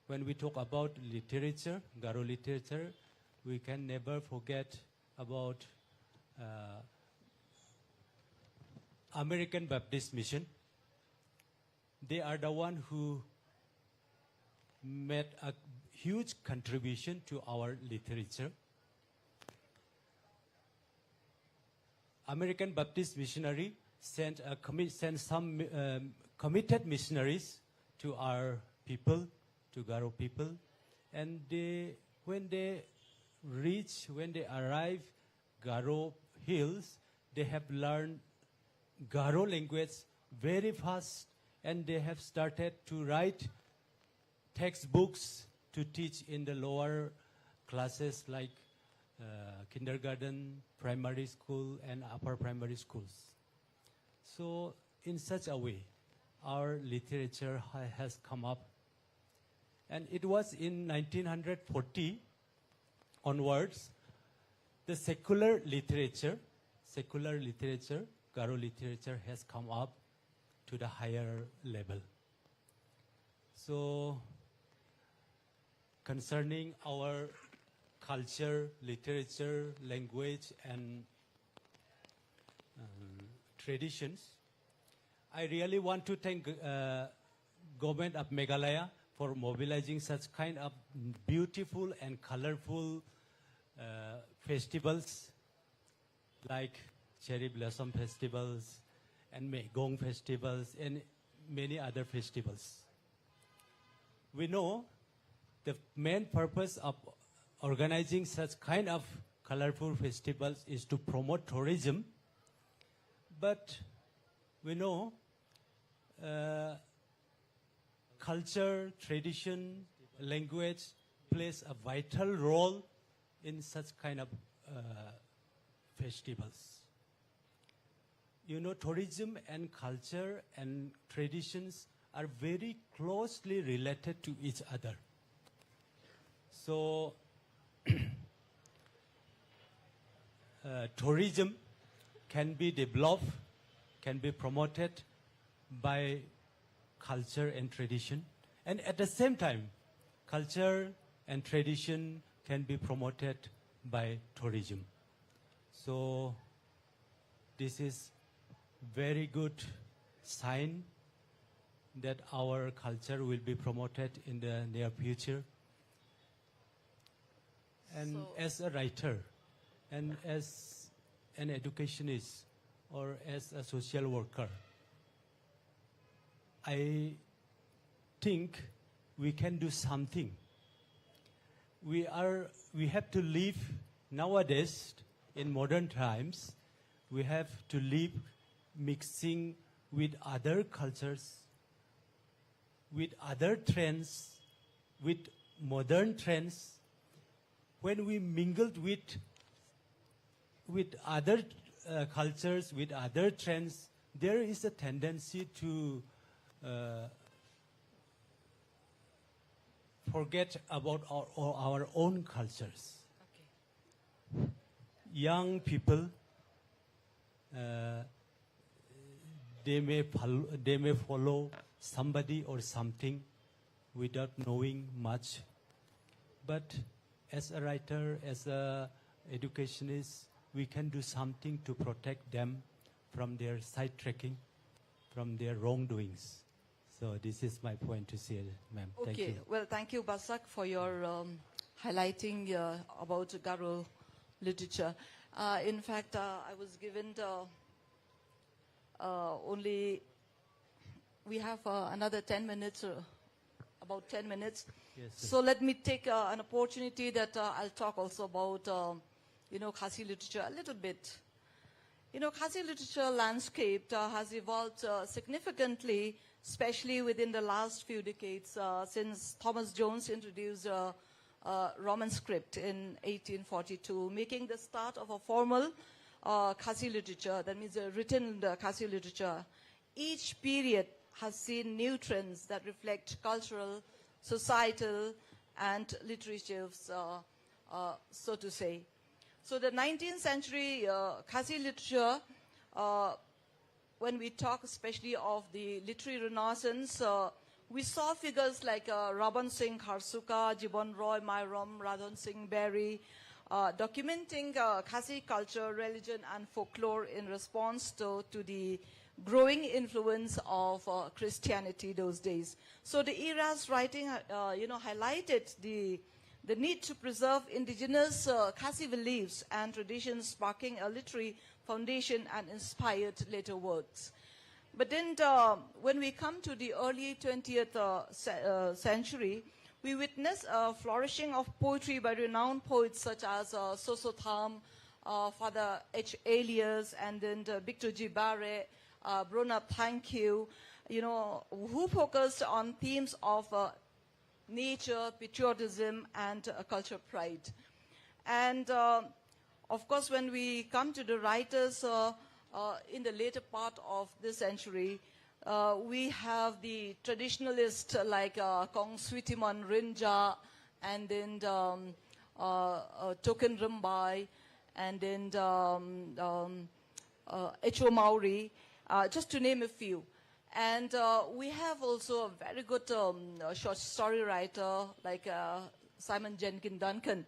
Speaker 8: when we talk about literature, Garo literature, we can never forget about American Baptist Mission. They are the one who made a huge contribution to our literature. American Baptist Missionary sent some committed missionaries to our people, to Garo people, and when they arrive Garo hills, they have learned Garo language very fast, and they have started to write textbooks to teach in the lower classes like kindergarten, primary school, and upper primary schools. So in such a way, our literature has come up. And it was in 1940 onwards, the secular literature secular literature, Garo literature has come up to the higher level. So, concerning our culture, literature, language, and traditions, I really want to thank government of Meghalaya for mobilizing such kind of beautiful and colorful festivals like cherry blossom festivals and Megong festivals and many other festivals. We know the main purpose of organizing such kind of colorful festivals is to promote tourism, but we know culture, tradition, language plays a vital role in such kind of festivals. You know, tourism and culture and traditions are very closely related to each other. So, tourism can be developed, can be promoted by culture and tradition. And at the same time, culture and tradition can be promoted by tourism. So, this is very good sign that our culture will be promoted in the near future. And as a writer, and as an educationist, or as a social worker, I think we can do something. We have to live nowadays in modern times. We have to live mixing with other cultures, with other trends, with modern trends. When we mingled with other cultures, with other trends, there is a tendency to forget about our own cultures. Okay. Young people, they may follow somebody or something without knowing much. But as a writer, as a educationist, we can do something to protect them from their sidetracking, from their wrongdoings. So this is my point to say, ma'am. Thank you.
Speaker 9: Okay, well, thank you, Basak, for your highlighting about Garo literature. In fact, I was given we have another 10 minutes, about 10 minutes.
Speaker 8: Yes,
Speaker 9: so let me take an opportunity that I'll talk also about, Khasi literature a little bit. Khasi literature landscape has evolved significantly, especially within the last few decades, since Thomas Jones introduced Roman script in 1842, making the start of a formal Khasi literature, that means a written Khasi literature. Each period has seen new trends that reflect cultural, societal, and literary so to say. So the 19th century Khasi literature, when we talk especially of the literary renaissance, we saw figures like Raban Singh Kharsuka, Jibon Roy Myrom, Radhan Singh Berry, documenting Khasi culture, religion, and folklore in response to the growing influence of Christianity those days. So the era's writing, highlighted the need to preserve indigenous Khasi beliefs and traditions, sparking a literary foundation and inspired later works. But then when we come to the early 20th century, we witness a flourishing of poetry by renowned poets such as Sosotham, Father H. Elias, and then Victor G. Barre, Brona Thank You, who focused on themes of nature, patriotism, and culture pride. And of course, when we come to the writers in the later part of this century, we have the traditionalists like Kong Switiman Rinja, and then Token Rimbai, and then H.O. Mauri, just to name a few. And we have also a very good short story writer like Simon Jenkins Duncan,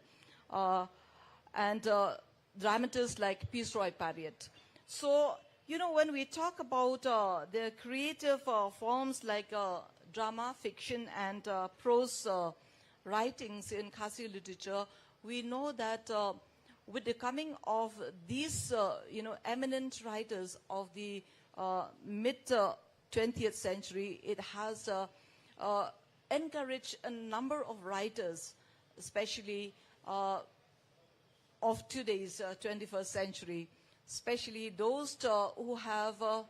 Speaker 9: and dramatists like Peace Roy Parriott. So, you know, when we talk about the creative forms like drama, fiction, and prose writings in Khasi literature, we know that with the coming of these, eminent writers of the mid-20th century, it has encouraged a number of writers, especially of today's 21st century, especially those who have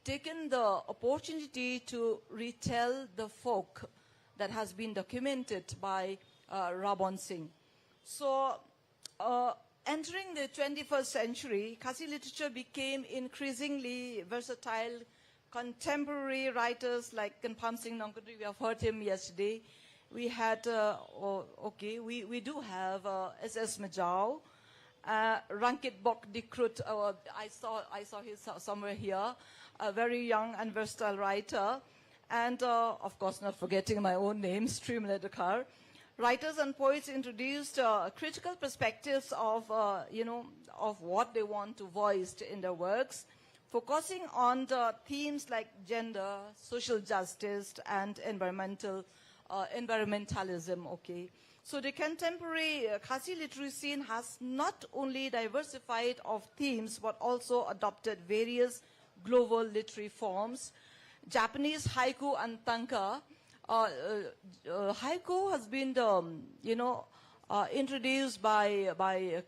Speaker 9: taken the opportunity to retell the folk that has been documented by Rabon Singh. So, entering the 21st century, Khasi literature became increasingly versatile. Contemporary writers like Kanpham Singh Nongkondri, we have heard him yesterday. We had, we do have S.S. Majau, Rankit Bok Dikrut, I saw his somewhere here, a very young and versatile writer. And, of course, not forgetting my own name, Streamlet Dakar. Writers and poets introduced critical perspectives of, of what they want to voice in their works, focusing on the themes like gender, social justice, and environmentalism, okay. So the contemporary Khasi literary scene has not only diversified of themes, but also adopted various global literary forms. Japanese haiku and tanka. Haiku has been, introduced by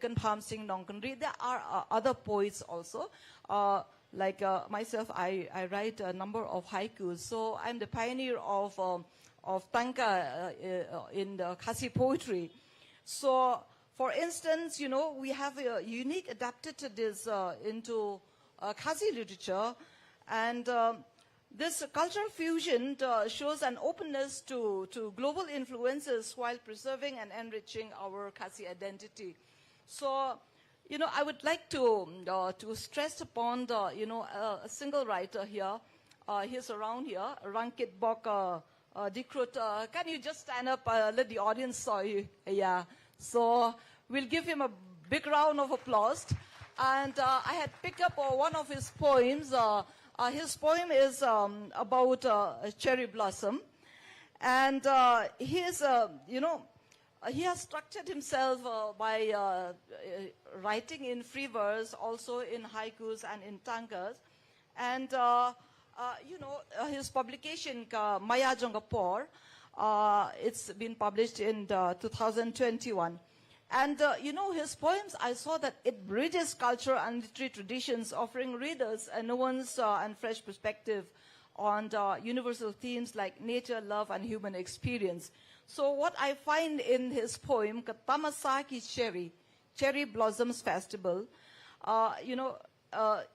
Speaker 9: Kanpham Singh Nongkondri. There are other poets also. Like myself, I write a number of haikus. So I'm the pioneer of tanka in the Khasi poetry. So, for instance, we have a unique adapted to this into Khasi literature, and this cultural fusion shows an openness to global influences while preserving and enriching our Khasi identity. So, I would like to stress upon the, a single writer here. He's around here, Rankit Bok Dikrut. Can you just stand up, let the audience saw you? Yeah. So we'll give him a big round of applause. And I had picked up one of his poems. His poem is about a cherry blossom. And he is, he has structured himself by writing in free verse, also in haikus and in tankas. And, his publication, Maya Jongapor, it's been published in 2021. And, his poems, I saw that it bridges culture and literary traditions, offering readers a nuanced and fresh perspective on the universal themes like nature, love, and human experience. So what I find in his poem, Katamasaki Cherry Blossoms Festival,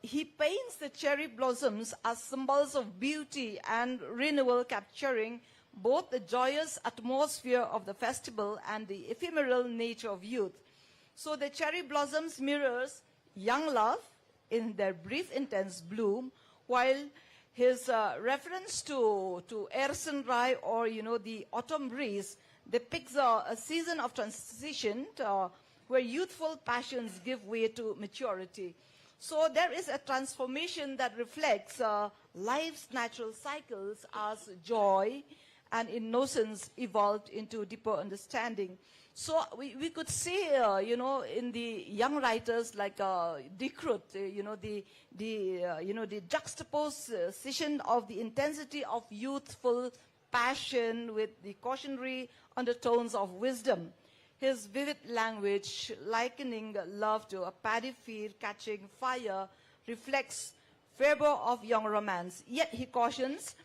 Speaker 9: he paints the cherry blossoms as symbols of beauty and renewal, capturing both the joyous atmosphere of the festival and the ephemeral nature of youth. So the cherry blossoms mirrors young love in their brief, intense bloom, while his reference to Erson Rai, or, the autumn breeze, depicts a season of transition where youthful passions give way to maturity. So there is a transformation that reflects life's natural cycles as joy and innocence evolved into deeper understanding. So we could see, in the young writers like Dikrut, the juxtaposition of the intensity of youthful passion with the cautionary undertones of wisdom. His vivid language, likening love to a paddy field catching fire, reflects fervor of young romance. Yet he cautions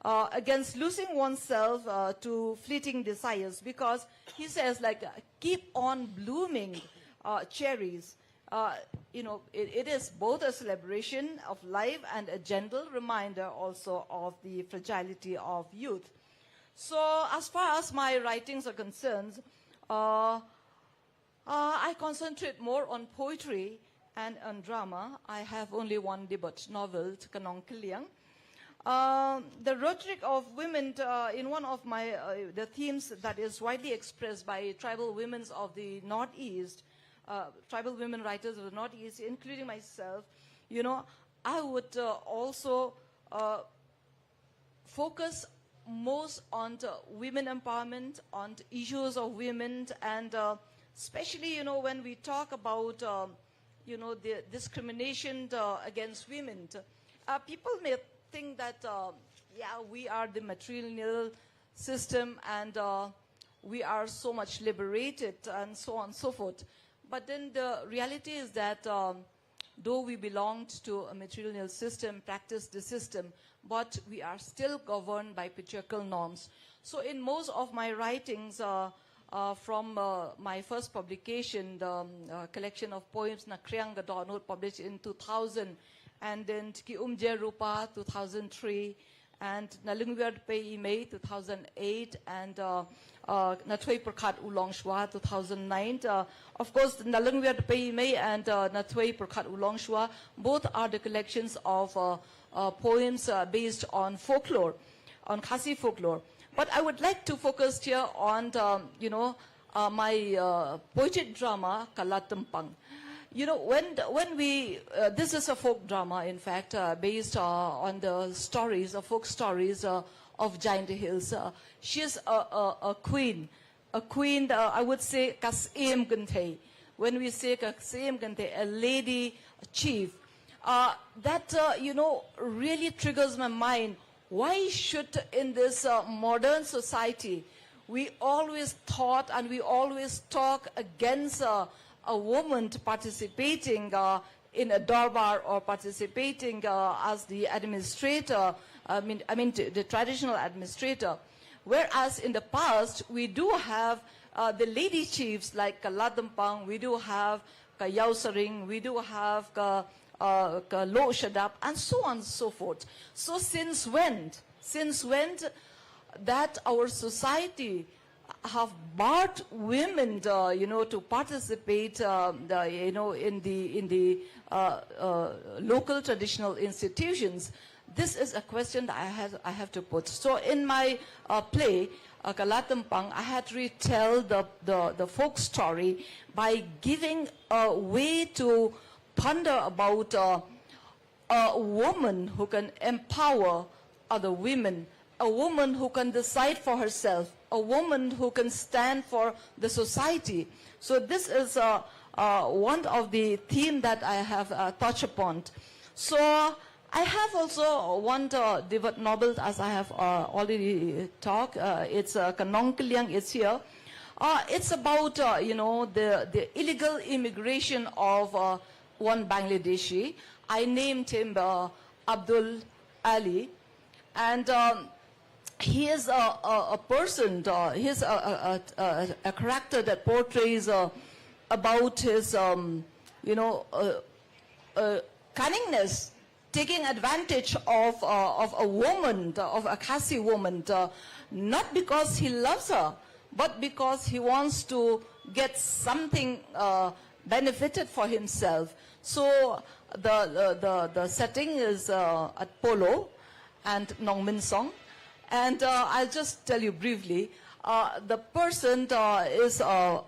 Speaker 9: against losing oneself to fleeting desires, because he says, keep on blooming cherries. It is both a celebration of life and a gentle reminder also of the fragility of youth. So as far as my writings are concerned, I concentrate more on poetry, and on drama, I have only one debut novel, Kanong Kiliang. The rhetoric of women in one of my the themes that is widely expressed by tribal women of the Northeast, tribal women writers of the Northeast, including myself, you know, I would also focus most on the women empowerment, on the issues of women, and especially, you know, when we talk about, you know, the discrimination against women, people may think that, yeah, we are the matrilineal system and we are so much liberated and so on and so forth. But then the reality is that though we belonged to a matrilineal system, practiced the system, but we are still governed by patriarchal norms. So in most of my writings, from my first publication, the collection of poems Nakriang Gadonot, published in 2000, and then Ki Umje Rupa, 2003, and Nalungwiad Pei Mei, 2008, and Natway Prakat Ulong Shwa, 2009. Of course, Nalungwiad Pei Mei and Natway Prakat Ulong Shwa, both are the collections of poems based on folklore, on Khasi folklore. But I would like to focus here on, you know, my poetic drama, Kalatumpang. You know, when we, this is a folk drama, in fact, based on the stories, folk stories of Giant Hills. She's a queen, I would say, Kasim Gante. When we say Kasim Gante, a lady chief, that, you know, really triggers my mind. Why should, in this modern society, we always thought and we always talk against a woman participating in a darbar or participating as the administrator, I mean the traditional administrator. Whereas in the past, we do have the lady chiefs like Kaladampang, we do have Yausaring, we do have Lo Shadap, and so on and so forth. So since when that our society have barred women, you know, to participate, you know, in the local traditional institutions? This is a question that I have to put. So in my play, Kalatampang, I had to retell the folk story by giving a way to ponder about a woman who can empower other women, a woman who can decide for herself, a woman who can stand for the society. So this is one of the themes that I have touched upon. So I have also one debut novel, as I have already talked. It's Kanong Kiliang, it's here. It's about, you know, the illegal immigration of one Bangladeshi. I named him Abdul Ali. And he is a person, he is a character that portrays about his, you know, cunningness, taking advantage of a woman, of a Khasi woman, not because he loves her, but because he wants to get something benefited for himself. So the setting is at Polo and Nong Min Song. And I'll just tell you briefly, the person is a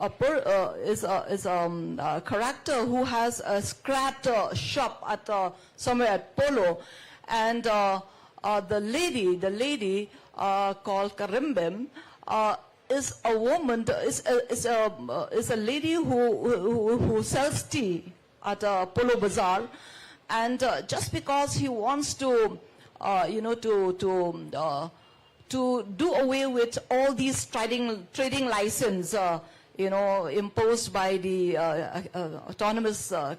Speaker 9: character who has a scrap shop at somewhere at Polo, and the lady called Karimbem is a woman, is a lady who sells tea at Polo Bazaar, and just because he wants to, you know, to do away with all these trading license, you know, imposed by the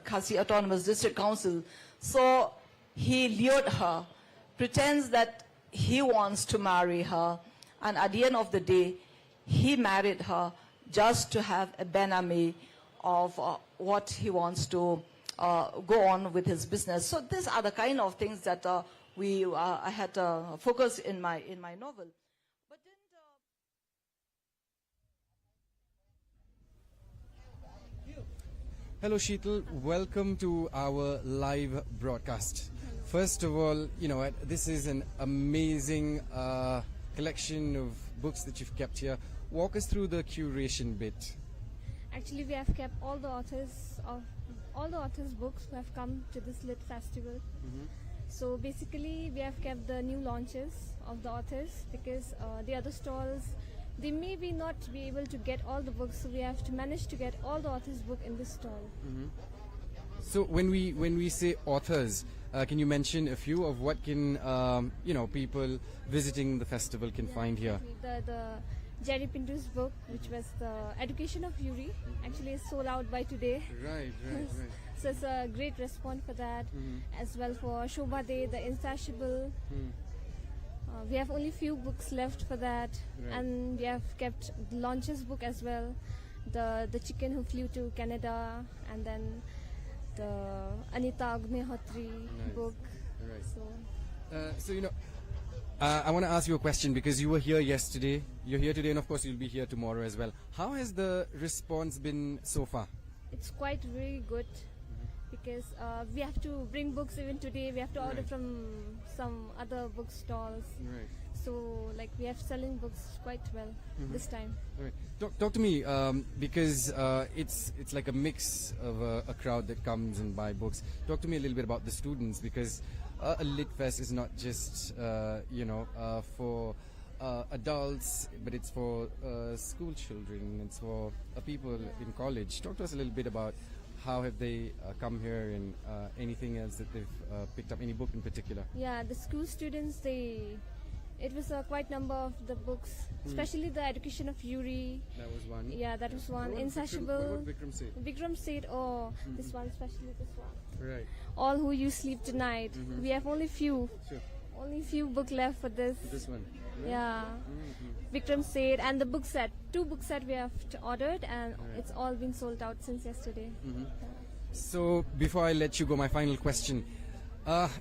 Speaker 9: Khasi Autonomous District Council. So he lured her, pretends that he wants to marry her, and at the end of the day, he married her just to have a benami of what he wants to go on with his business. So these are the kind of things that I had focused in my novel. But then
Speaker 2: Hello, Sheetal. Welcome to our live broadcast. First of all, you know, this is an amazing collection of books that you've kept here. Walk us through the curation bit.
Speaker 21: Actually, we have kept all the authors' books who have come to this lit festival. So basically, we have kept the new launches of the authors because the other stalls, they may be not be able to get all the books, so we have to manage to get all the authors' book in this stall.
Speaker 2: So when we say authors, can you mention a few of what can people visiting the festival can find here?
Speaker 21: The Jerry Pinto's book, which was the Education of Yuri, actually is sold out by today.
Speaker 2: Right.
Speaker 21: So it's a great response for that, as well for Shobha Day, the Insatiable. We have only few books left for that, and we have kept the launches book as well, the Chicken Who Flew to Canada, and then the Anita Agnihotri book.
Speaker 2: So I want to ask you a question because you were here yesterday, you're here today, and of course you'll be here tomorrow as well. How has the response been so far?
Speaker 21: It's quite very good because we have to bring books even today. We have to order from some other book-stalls.
Speaker 2: Right.
Speaker 21: So we have selling books quite well this time.
Speaker 2: Right. Talk to me because it's like a mix of a crowd that comes and buy books. Talk to me a little bit about the students because a Lit Fest is not just for adults, but it's for school children. It's for people in college. Talk to us a little bit about how have they come here and anything else that they've picked up, any book in particular?
Speaker 21: Yeah, the school students, it was a quite number of the books, especially the Education of Yuri.
Speaker 2: That was one.
Speaker 21: Yeah, that was one.
Speaker 2: What
Speaker 21: Insatiable.
Speaker 2: about Vikram Seth?
Speaker 21: Vikram Seth, this one, especially this one.
Speaker 2: Right.
Speaker 21: All Who You Sleep Tonight. We have only few.
Speaker 2: Sure.
Speaker 21: Only few book left for this.
Speaker 2: This one. Right.
Speaker 21: Yeah. Vikram Seth and the book set. 2 book set we have ordered and it's all been sold out since yesterday.
Speaker 2: So before I let you go, my final question.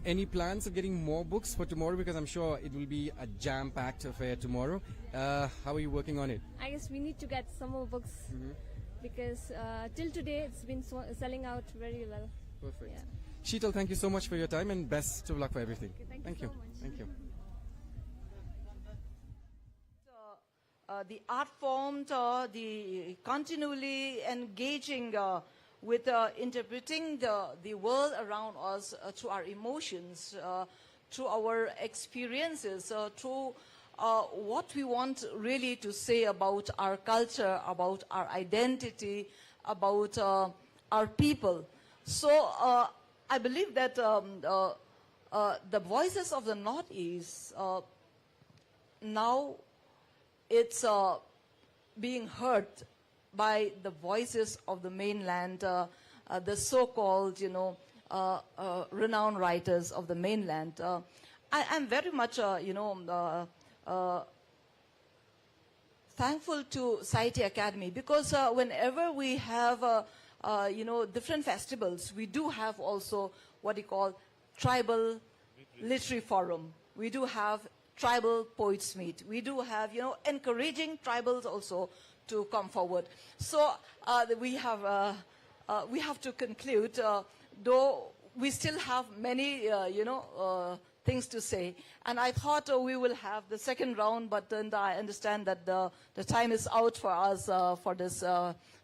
Speaker 2: Any plans of getting more books for tomorrow? Because I'm sure it will be a jam-packed affair tomorrow. How are you working on it?
Speaker 21: I guess we need to get some more books because till today it's been selling out very well.
Speaker 2: Perfect.
Speaker 21: Yeah.
Speaker 2: Sheetal, thank you so much for your time and best of luck for everything.
Speaker 21: Okay, thank you so much.
Speaker 2: Thank you.
Speaker 9: The art form, the continually engaging with interpreting the world around us through our emotions, through our experiences, through what we want really to say about our culture, about our identity, about our people. So I believe that the voices of the Northeast now it's being heard by the voices of the mainland, the so-called, renowned writers of the mainland. I am very much, thankful to Sahittya Academy because whenever we have, different festivals, we do have also what we call tribal literary forum. We do have tribal poets meet. We do have, encouraging tribals also to come forward. So we have to conclude, though we still have many, things to say. And I thought we will have the second round, but then I understand that the time is out for us for this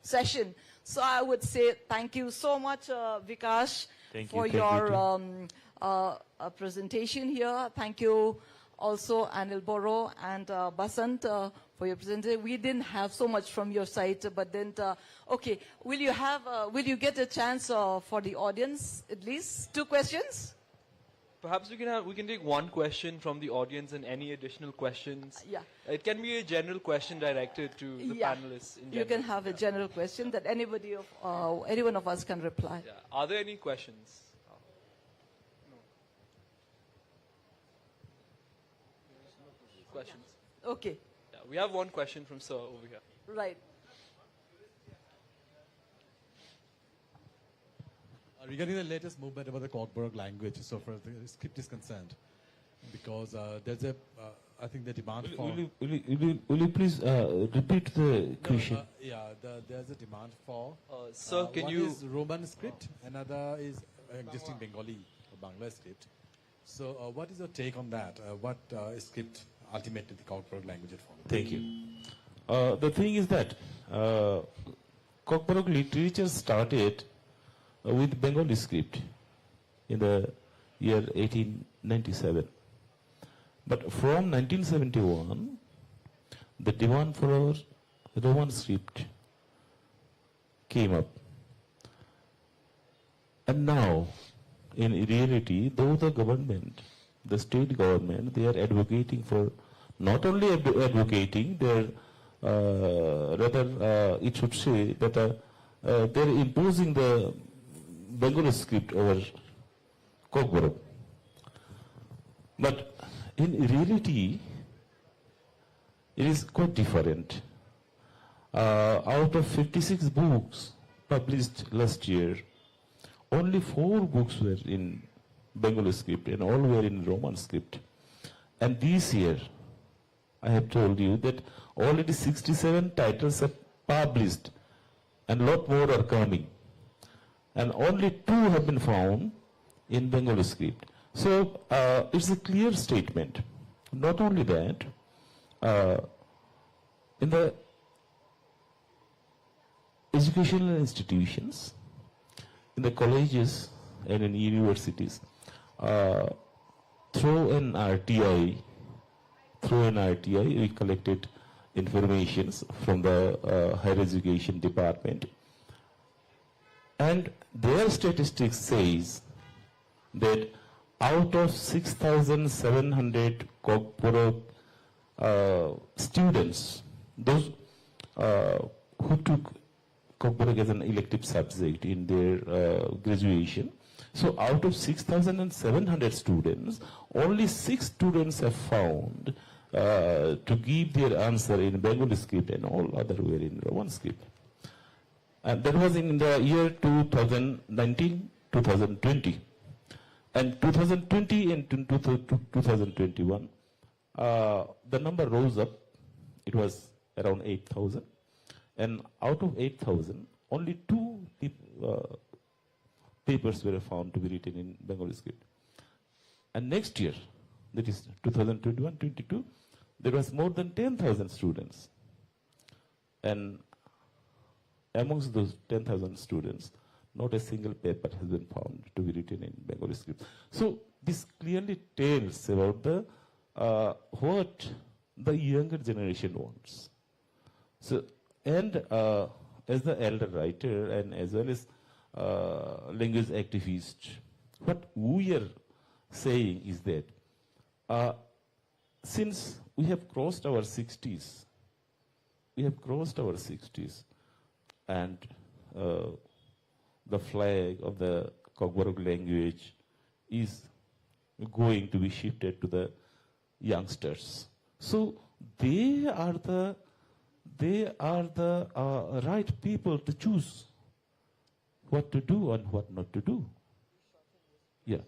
Speaker 9: session. So I would say thank you so much, Vikash, for your presentation here. Thank you also Anil Boro and Basant for your presentation. We didn't have so much from your side, but then, okay, will you get a chance for the audience, at least 2 questions?
Speaker 5: Perhaps we can take one question from the audience and any additional questions.
Speaker 9: Yeah.
Speaker 5: It can be a general question directed to the panelists in general.
Speaker 9: You can have a general question that any one of us can reply.
Speaker 5: Yeah. Are there any questions? Questions?
Speaker 9: Okay.
Speaker 5: Yeah, we have one question from Sir over here.
Speaker 9: Right.
Speaker 6: Regarding the latest movement about the Cockburg language, so far the script is concerned, because there's a I think the demand for...
Speaker 10: Will you please repeat the question?
Speaker 6: There's a demand for...
Speaker 5: Sir, can
Speaker 6: one
Speaker 5: you...
Speaker 6: is Roman script, another is existing Bengali or Bangla script. So what is your take on that? What script ultimately the Kokborok language would follow?
Speaker 10: Thank you. The thing is that Kokborok literature started with Bengali script in the year 1897. But from 1971, the demand for our Roman script came up. And now, in reality, though the government, the state government, they are advocating for, not only advocating, they are, rather, it should say that they are imposing the Bengali script over Kokborok. But in reality, it is quite different. Out of 56 books published last year, only 4 books were in Bengali script and all were in Roman script. And this year, I have told you that already 67 titles are published and a lot more are coming. And only 2 have been found in Bengali script. So it's a clear statement. Not only that, in the educational institutions, in the colleges and in universities, through an RTI, we collected informations from the higher education department, and their statistics says that out of 6,700 Kokborok students, those who took Kokborok as an elective subject in their graduation, so out of 6,700 students, only 6 students have found to give their answer in Bengali script and all other were in Roman script. And that was in the year 2019-2020. And 2020 and 2021, the number rose up. It was around 8,000. And out of 8,000, only 2 papers were found to be written in Bengali script. And next year, that is 2021-22, there was more than 10,000 students. And amongst those 10,000 students, not a single paper has been found to be written in Bengali script. So this clearly tells about the what the younger generation wants. So, and as the elder writer and as well as language activist, what we are saying is that since we have crossed our 60s, and the flag of the Kokborok language is going to be shifted to the youngsters. So they are the right people to choose what to do and what not to do. Yeah.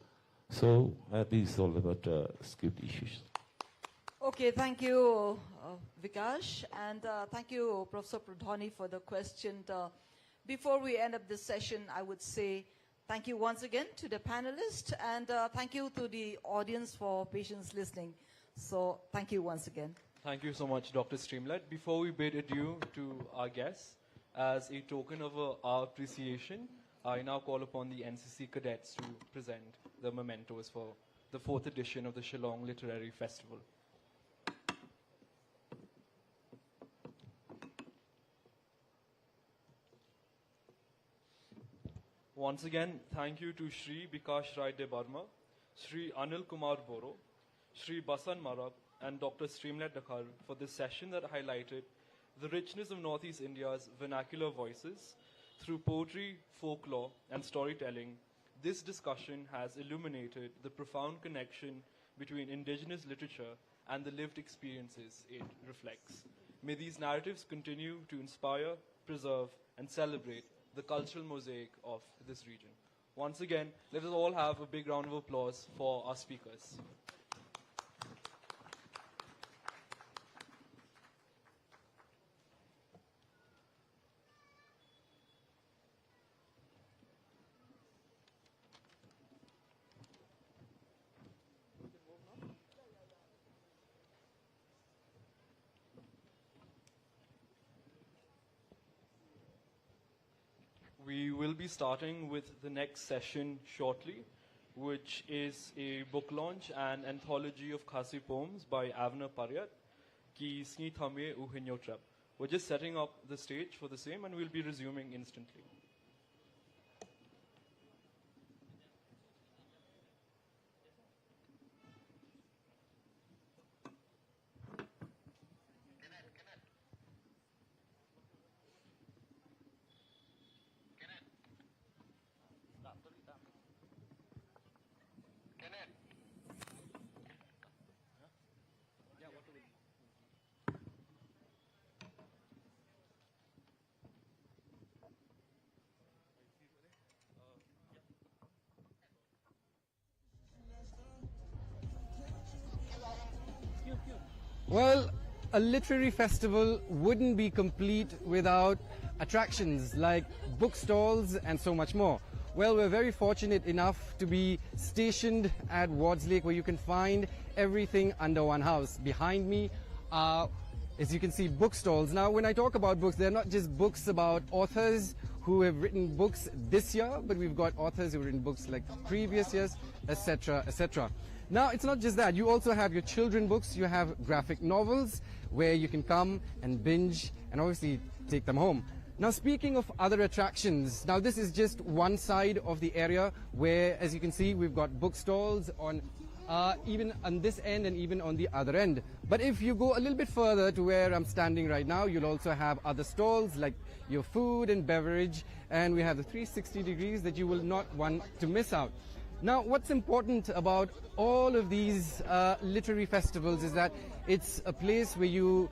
Speaker 10: So this is all about script issues.
Speaker 9: Okay, thank you, Vikash, and thank you, Professor Pradhani, for the question. Before we end up this session, I would say thank you once again to the panelists, and thank you to the audience for patience listening. So thank you once again.
Speaker 5: Thank you so much, Dr. Streamlet. Before we bid adieu to our guests, as a token of our appreciation, I now call upon the NCC cadets to present the mementos for the 4th edition of the Shillong Literary Festival. Once again, thank you to Shri Bikash Rai De Barma, Shri Anil Kumar Boro, Shri Basan Marab, and Dr. Streamlet Dakhar for this session that highlighted the richness of Northeast India's vernacular voices through poetry, folklore, and storytelling. This discussion has illuminated the profound connection between indigenous literature and the lived experiences it reflects. May these narratives continue to inspire, preserve, and celebrate the cultural mosaic of this region. Once again, let us all have a big round of applause for our speakers. We will be starting with the next session shortly, which is a book launch and anthology of Khasi poems by Avner Paryat, Ki Sni Thame Uhinyotrap. We're just setting up the stage for the same and we'll be resuming instantly.
Speaker 2: Well, a literary festival wouldn't be complete without attractions like bookstalls and so much more. Well, we're very fortunate enough to be stationed at Wards Lake, where you can find everything under one house. Behind me are, as you can see, bookstalls. Now, when I talk about books, they're not just books about authors who have written books this year, but we've got authors who have written books like previous years, etc., etc. Now, it's not just that. You also have your children books. You have graphic novels where you can come and binge and obviously take them home. Now, speaking of other attractions, now this is just one side of the area where, as you can see, we've got bookstalls on even on this end and even on the other end. But if you go a little bit further to where I'm standing right now, you'll also have other stalls like your food and beverage, and we have the 360 degrees that you will not want to miss out. Now, what's important about all of these literary festivals is that it's a place where you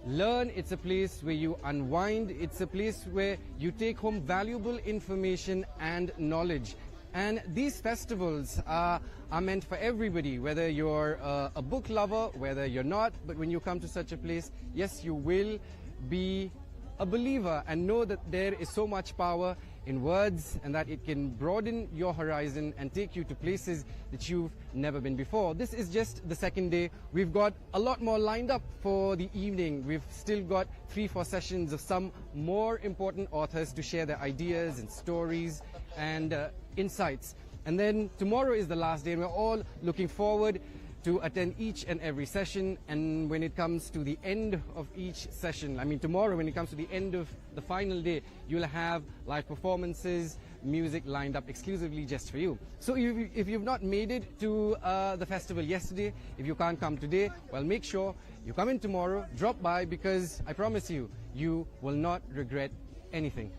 Speaker 2: learn, it's a place where you unwind, it's a place where you take home valuable information and knowledge. And these festivals are meant for everybody, whether you're a book lover, whether you're not, but when you come to such a place, yes, you will be a believer and know that there is so much power in words and that it can broaden your horizon and take you to places that you've never been before. This is just the second day. We've got a lot more lined up for the evening. We've still got 3-4 sessions of some more important authors to share their ideas and stories and insights. And then tomorrow is the last day, and we're all looking forward to attend each and every session. And when it comes to the end of each session, I mean tomorrow, when it comes to the end of the final day, you'll have live performances, music lined up exclusively just for you. So if you've not made it to the festival yesterday, if you can't come today, well, make sure you come in tomorrow, drop by, because I promise you, you will not regret anything.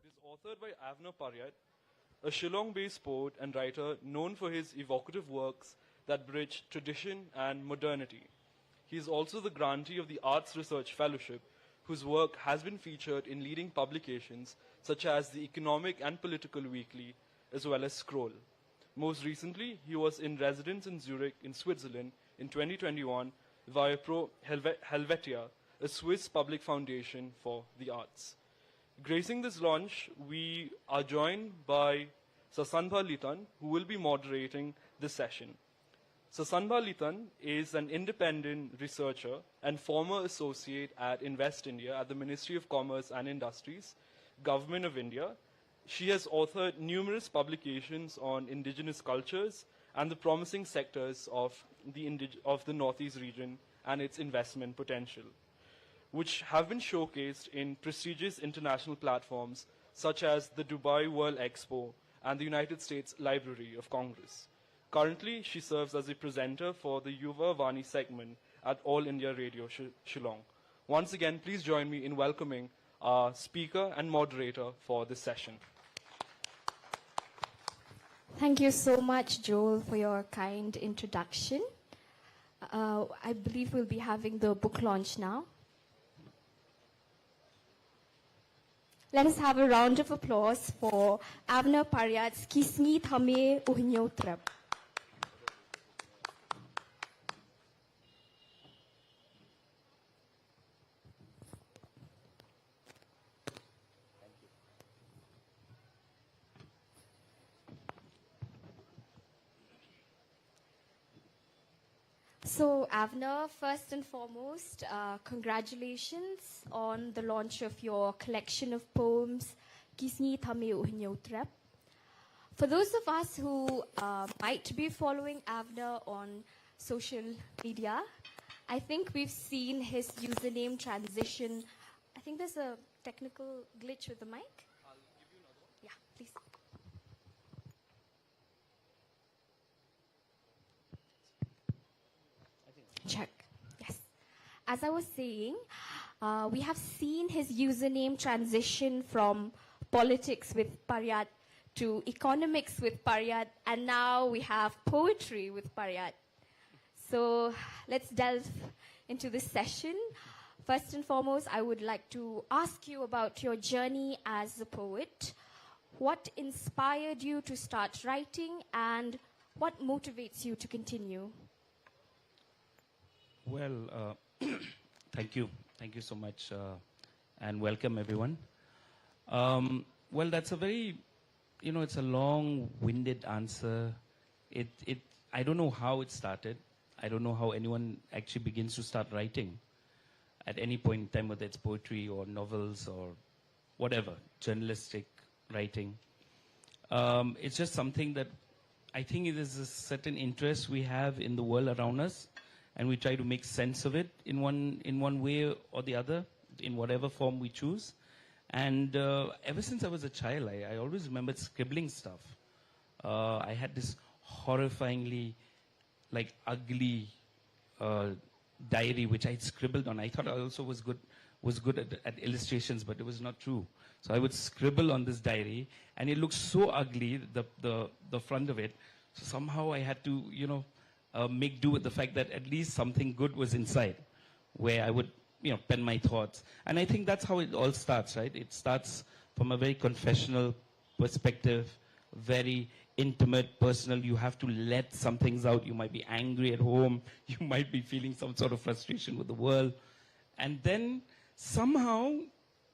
Speaker 5: It is authored by Avner Paryat, a Shillong-based poet and writer known for his evocative works that bridge tradition and modernity. He is also the grantee of the Arts Research Fellowship, whose work has been featured in leading publications such as the Economic and Political Weekly, as well as Scroll. Most recently, he was in residence in Zurich in Switzerland in 2021 via Pro Helvetia, a Swiss public foundation for the arts. Gracing this launch, we are joined by Sasanbha Litan, who will be moderating this session. Sasanbha Litan is an independent researcher and former associate at Invest India at the Ministry of Commerce and Industries, Government of India. She has authored numerous publications on indigenous cultures and the promising sectors of the Northeast region and its investment potential, which have been showcased in prestigious international platforms such as the Dubai World Expo and the United States Library of Congress. Currently, she serves as a presenter for the Yuva Vani segment at All India Radio Shillong. Once again, please join me in welcoming our speaker and moderator for this session.
Speaker 15: Thank you so much, Joel, for your kind introduction. I believe we'll be having the book launch now. Let us have a round of applause for Avner Paryat's Ki Sni Thame Uhinyotrap. So, Avner, first and foremost, congratulations on the launch of your collection of poems, Kisni Thame Uhinyotrap. For those of us who might be following Avner on social media, I think we've seen his username transition. I think there's a technical glitch with the mic.
Speaker 5: I'll give you another one.
Speaker 15: Yeah, please. Check. Yes. As I was saying, we have seen his username transition from politics with Paryat to economics with Paryat, and now we have poetry with Paryat. So let's delve into this session. First and foremost, I would like to ask you about your journey as a poet. What inspired you to start writing, and what motivates you to continue?
Speaker 12: Well, thank you. Thank you so much, and welcome everyone. Well, that's a very, it's a long-winded answer. I don't know how it started. I don't know how anyone actually begins to start writing at any point in time, whether it's poetry or novels or whatever, journalistic writing. It's just something that I think it is a certain interest we have in the world around us, and we try to make sense of it in one way or the other, in whatever form we choose. And ever since I was a child, I always remembered scribbling stuff. I had this horrifyingly, ugly diary which I had scribbled on. I thought I also was good at illustrations, but it was not true. So I would scribble on this diary, and it looked so ugly, the front of it. So somehow I had to, make do with the fact that at least something good was inside, where I would, pen my thoughts. And I think that's how it all starts, right? It starts from a very confessional perspective, very intimate, personal. You have to let some things out. You might be angry at home. You might be feeling some sort of frustration with the world. And then somehow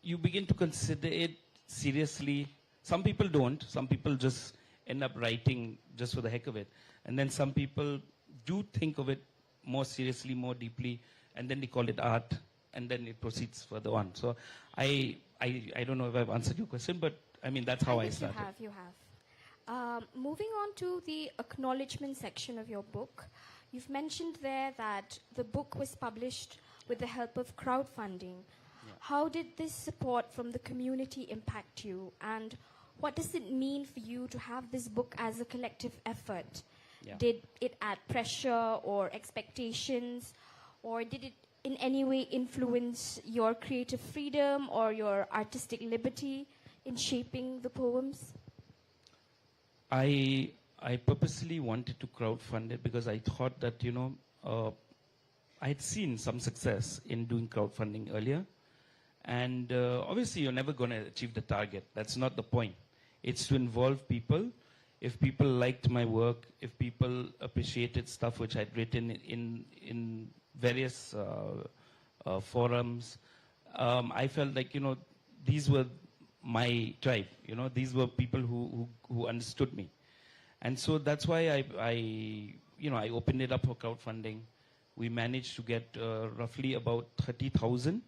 Speaker 12: you begin to consider it seriously. Some people don't. Some people just end up writing just for the heck of it. And then some people do think of it more seriously, more deeply, and then they call it art, and then it proceeds further on. So I don't know if I've answered your question, but I mean, that's how I started.
Speaker 15: You have. Moving on to the acknowledgement section of your book, you've mentioned there that the book was published with the help of crowdfunding. Yeah. How did this support from the community impact you, and what does it mean for you to have this book as a collective effort? Yeah. Did it add pressure or expectations, or did it in any way influence your creative freedom or your artistic liberty in shaping the poems?
Speaker 12: I purposely wanted to crowdfund it because I thought that, I had seen some success in doing crowdfunding earlier. And obviously you're never going to achieve the target. That's not the point. It's to involve people. If people liked my work, if people appreciated stuff which I'd written in various forums, I felt like, these were my tribe. These were people who understood me. And so that's why I opened it up for crowdfunding. We managed to get roughly about 30,000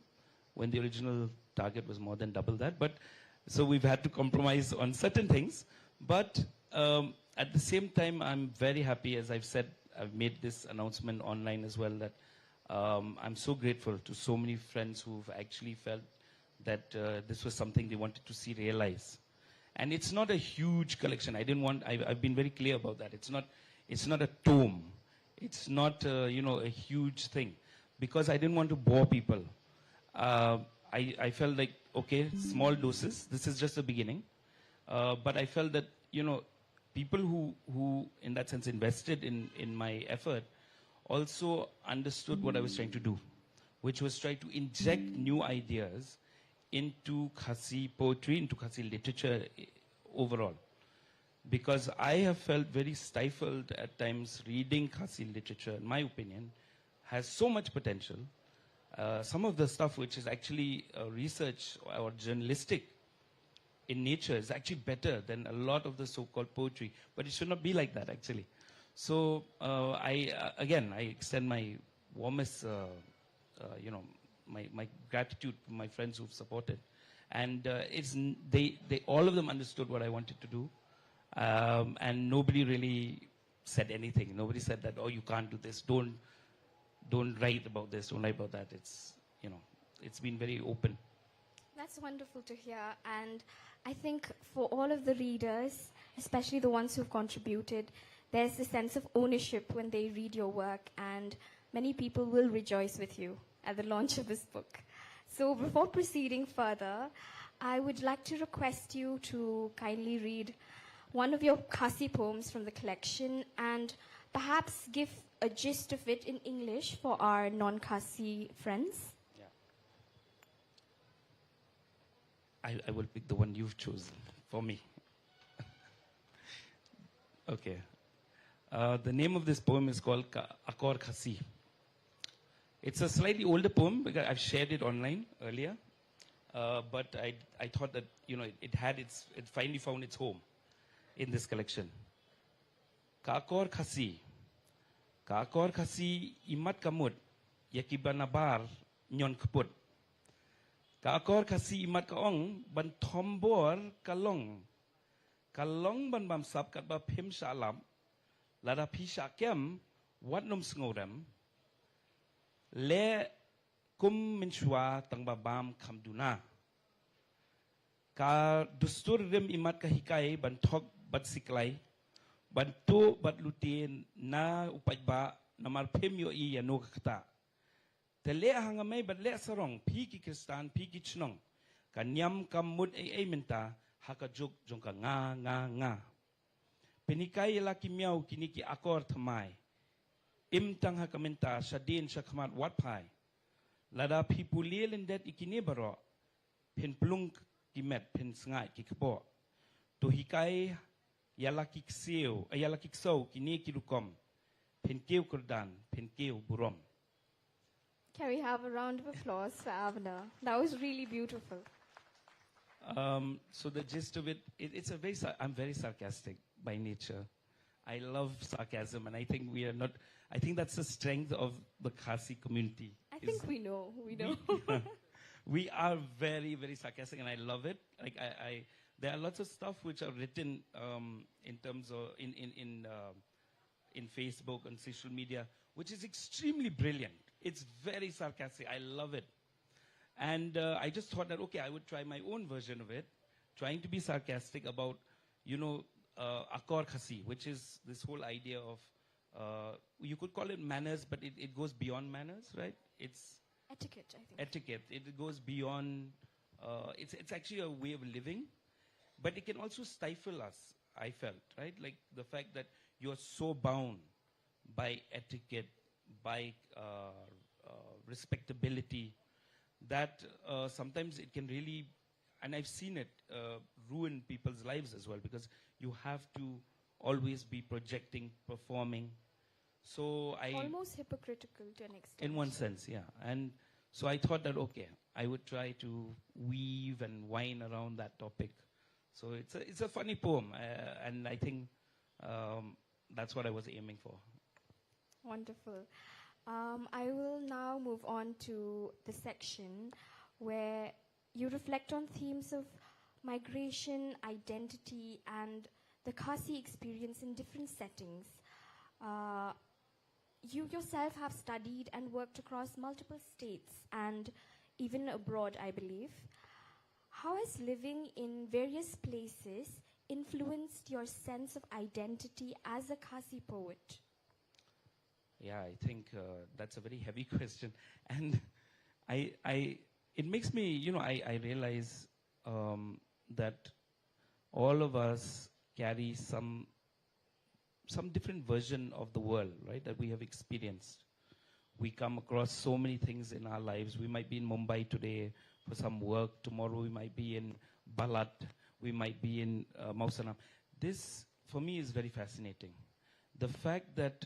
Speaker 12: when the original target was more than double that. But so we've had to compromise on certain things. But at the same time, I'm very happy, as I've said, I've made this announcement online as well, that I'm so grateful to so many friends who've actually felt that this was something they wanted to see realize. And it's not a huge collection. I've been very clear about that. It's not a tome. It's not, a huge thing. Because I didn't want to bore people. I felt like, okay, small doses. This is just the beginning. But I felt that, people who in that sense invested in my effort also understood what I was trying to do, which was try to inject new ideas into Khasi poetry, into Khasi literature overall. Because I have felt very stifled at times reading Khasi literature, in my opinion, has so much potential. Some of the stuff which is actually research or journalistic in nature is actually better than a lot of the so-called poetry. But it should not be like that, actually. So I extend my warmest, my gratitude to my friends who've supported, and they all of them understood what I wanted to do, and nobody really said anything. Nobody said that, oh, you can't do this. Don't write about this. Don't write about that. It's been very open.
Speaker 15: That's wonderful to hear. And I think for all of the readers, especially the ones who've contributed, there's a sense of ownership when they read your work, and many people will rejoice with you at the launch of this book. So before proceeding further, I would like to request you to kindly read one of your Khasi poems from the collection and perhaps give a gist of it in English for our non-Khasi friends.
Speaker 12: I will pick the one you've chosen for me. Okay. The name of this poem is called Akor Khasi. It's a slightly older poem because I've shared it online earlier. But I thought that, it finally found its home in this collection. Kakor Khasi. Kakor Khasi imat kamut yakibanabar nyon kaput. Kakor Khasi imat kaong ban tombor kalong. Kalong ban bam sap kat ba pim shalam. Lada pisha kem wat num sngodam. Le kum minshwa tang babam kamduna. Ka dustur rim imat kahikai ban tok bat siklay. Ban tu bat lutin na upajba namar pim yo I yanu kata. Te le hangamay bat le sarong piki kristan piki chnong. Kanyam kamud ay minta hakajuk jongka nga. Penikay laki miyaw kiniki akor thamay. Imtang hakaminta sadin sa kamat watpai. Lada pipulil indet ikinibaro. Pen plung kimet pen sngay kikabo. Tuhikay yalaki ksaw kiniki lukom. Pen kiew kurdan, pen kiew burom.
Speaker 15: Can we have a round of applause for Avner? That was really beautiful.
Speaker 12: So the gist of it, I'm very sarcastic by nature. I love sarcasm, and I think I think that's the strength of the Khasi community.
Speaker 15: I think we know.
Speaker 12: We are very, very sarcastic, and I love it. Like there are lots of stuff which are written in terms of in Facebook and social media, which is extremely brilliant. It's very sarcastic. I love it. And I just thought that, okay, I would try my own version of it, trying to be sarcastic about, Akor Khasi, which is this whole idea of, you could call it manners, but it goes beyond manners, right? It's
Speaker 15: etiquette, I think.
Speaker 12: Etiquette. It goes beyond, it's actually a way of living, but it can also stifle us, I felt, right? Like the fact that you're so bound by etiquette, by respectability, that sometimes it can really, and I've seen it, ruin people's lives as well, because you have to always be projecting, performing. So
Speaker 15: almost hypocritical to an extent.
Speaker 12: In one sense, yeah. And so I thought that, okay, I would try to weave and whine around that topic. So it's a funny poem, and I think that's what I was aiming for.
Speaker 15: Wonderful. I will now move on to the section where you reflect on themes of migration, identity, and the Khasi experience in different settings. You yourself have studied and worked across multiple states and even abroad, I believe. How has living in various places influenced your sense of identity as a Khasi poet?
Speaker 12: Yeah, I think that's a very heavy question, and it makes me, I realize that all of us carry some different version of the world, right, that we have experienced. We come across so many things in our lives. We might be in Mumbai today for some work. Tomorrow we might be in Balat. We might be in Mausanam. This, for me, is very fascinating. The fact that,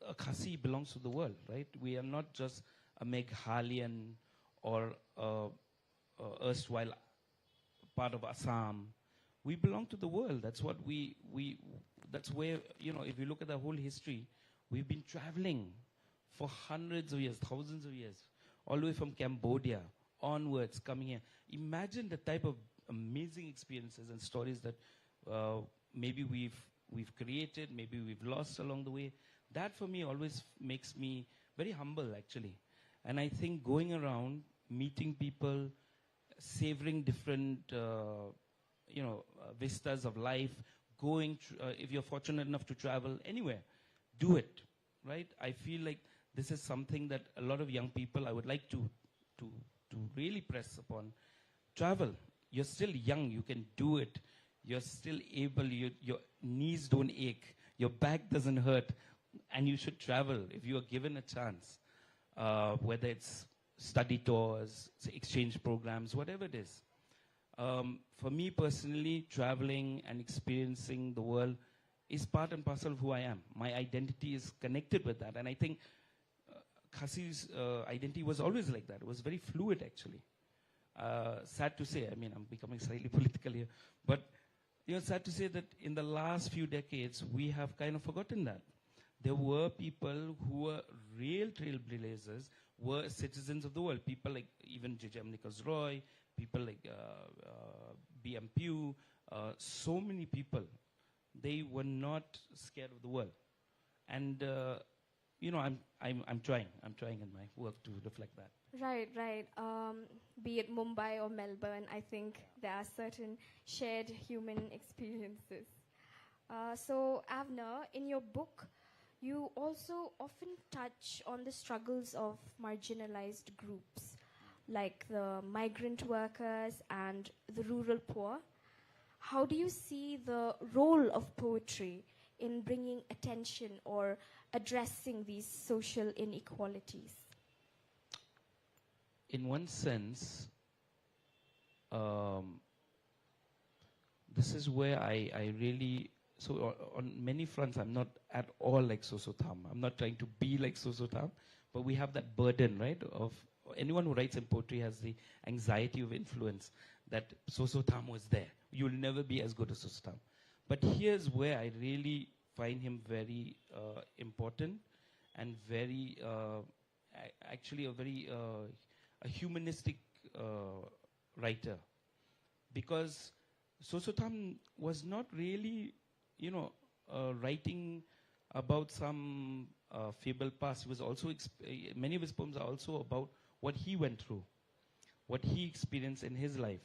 Speaker 12: a Khasi belongs to the world, right? We are not just a Meghalian or erstwhile part of Assam. we belong to the world. That's what that's where, if you look at the whole history, we've been traveling for hundreds of years, thousands of years, all the way from Cambodia onwards, coming here. Imagine the type of amazing experiences and stories that maybe we've created, maybe we've lost along the way. That for me always makes me very humble, actually. And I think going around, meeting people, savoring different, vistas of life, going, if you're fortunate enough to travel anywhere, do it, right? I feel like this is something that a lot of young people I would like to really press upon. Travel. You're still young. You can do it. You're still able. Your knees don't ache. Your back doesn't hurt. And you should travel if you are given a chance. Whether it's study tours, exchange programs, whatever it is. For me personally, traveling and experiencing the world is part and parcel of who I am. My identity is connected with that. And I think Khasi's identity was always like that. It was very fluid, actually. Sad to say, I'm becoming slightly political here, but sad to say that in the last few decades, we have kind of forgotten that. There were people who were real trailblazers, were citizens of the world. People like even J.J.M. Nichols Roy, people like B.M. Pugh, so many people. They were not scared of the world. And, I'm trying in my work to reflect that.
Speaker 15: Right. Be it Mumbai or Melbourne, I think there are certain shared human experiences. So, Avner, in your book, you also often touch on the struggles of marginalized groups, like the migrant workers and the rural poor. How do you see the role of poetry in bringing attention or addressing these social inequalities?
Speaker 12: In one sense, this is where I really, so on many fronts, I'm not at all like Sosotam. I'm not trying to be like Sosotam, but we have that burden, right, of anyone who writes in poetry has the anxiety of influence that Sosotam was there. You'll never be as good as Sosotam. But here's where I really find him very important and very, actually a very a humanistic writer. Because Sosotam was not really, writing about some fable past. He was also, many of his poems are also about what he went through, what he experienced in his life.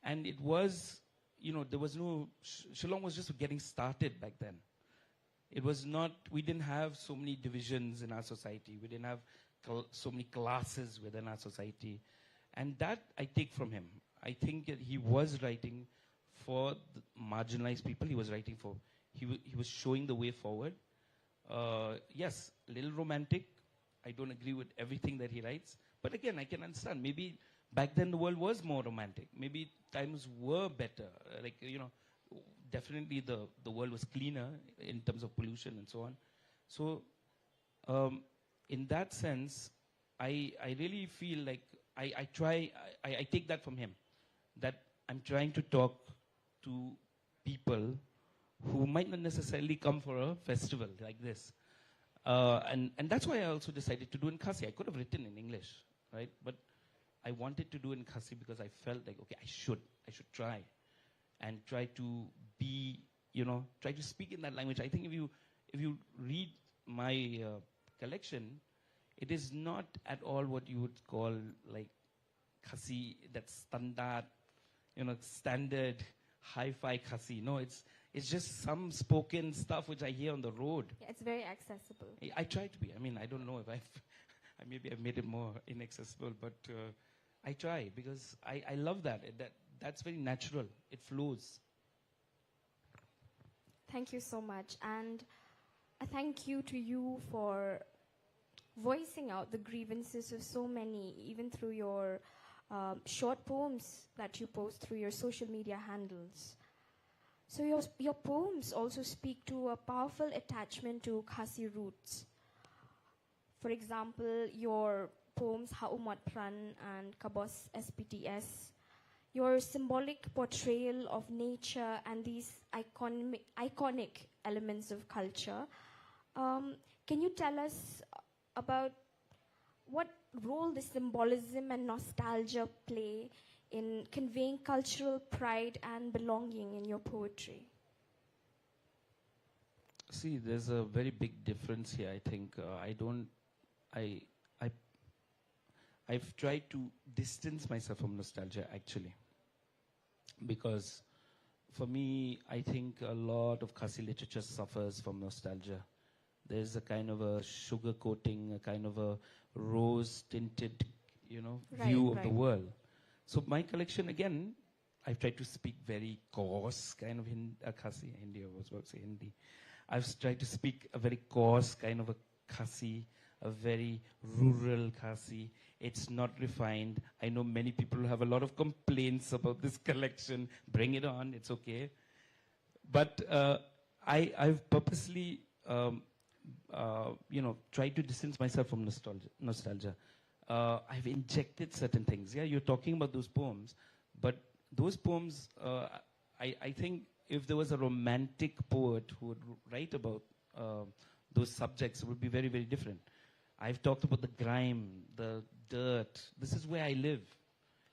Speaker 12: And it was, there was no, Shillong was just getting started back then. It was not, we didn't have so many divisions in our society. We didn't have so many classes within our society. And that I take from him. I think that he was writing for the marginalized people. He was writing for, he was showing the way forward. Yes, a little romantic. I don't agree with everything that he writes. But again, I can understand. Maybe back then the world was more romantic. Maybe times were better. Definitely the world was cleaner in terms of pollution and so on. So in that sense, I really feel like I take that from him, that I'm trying to talk to people who might not necessarily come for a festival like this. And that's why I also decided to do in Khasi. I could have written in English, right? But I wanted to do in Khasi because I felt like, okay, I should try and try to be, try to speak in that language. I think if you read my collection, it is not at all what you would call like Khasi, that standard hi-fi Khasi. No, it's just some spoken stuff which I hear on the road.
Speaker 15: Yeah, it's very accessible.
Speaker 12: I try to be. I don't know if maybe I've made it more inaccessible, but I try because I love that. That's very natural. It flows.
Speaker 15: Thank you so much. And a thank you to you for voicing out the grievances of so many, even through your short poems that you post through your social media handles. So your poems also speak to a powerful attachment to Khasi roots. For example, your poems Haumat Pran and Kabos SPTS, your symbolic portrayal of nature and these iconic elements of culture. Can you tell us about what role the symbolism and nostalgia play in conveying cultural pride and belonging in your poetry?
Speaker 12: See, there's a very big difference here. I think I've tried to distance myself from nostalgia, actually, because for me, I think a lot of Khasi literature suffers from nostalgia. There's a kind of a sugar coating, a kind of a rose-tinted, view of the world. So my collection, again, I've tried to speak very coarse kind of Khasi, Hindi, I was about to say Hindi. I've tried to speak a very coarse kind of a Khasi, a very rural Khasi. It's not refined. I know many people have a lot of complaints about this collection. Bring it on, it's okay. But I've purposely, tried to distance myself from nostalgia. I've injected certain things. Yeah, you're talking about those poems, but those poems, I think if there was a romantic poet who would write about those subjects, it would be very, very different. I've talked about the grime, the dirt. This is where I live.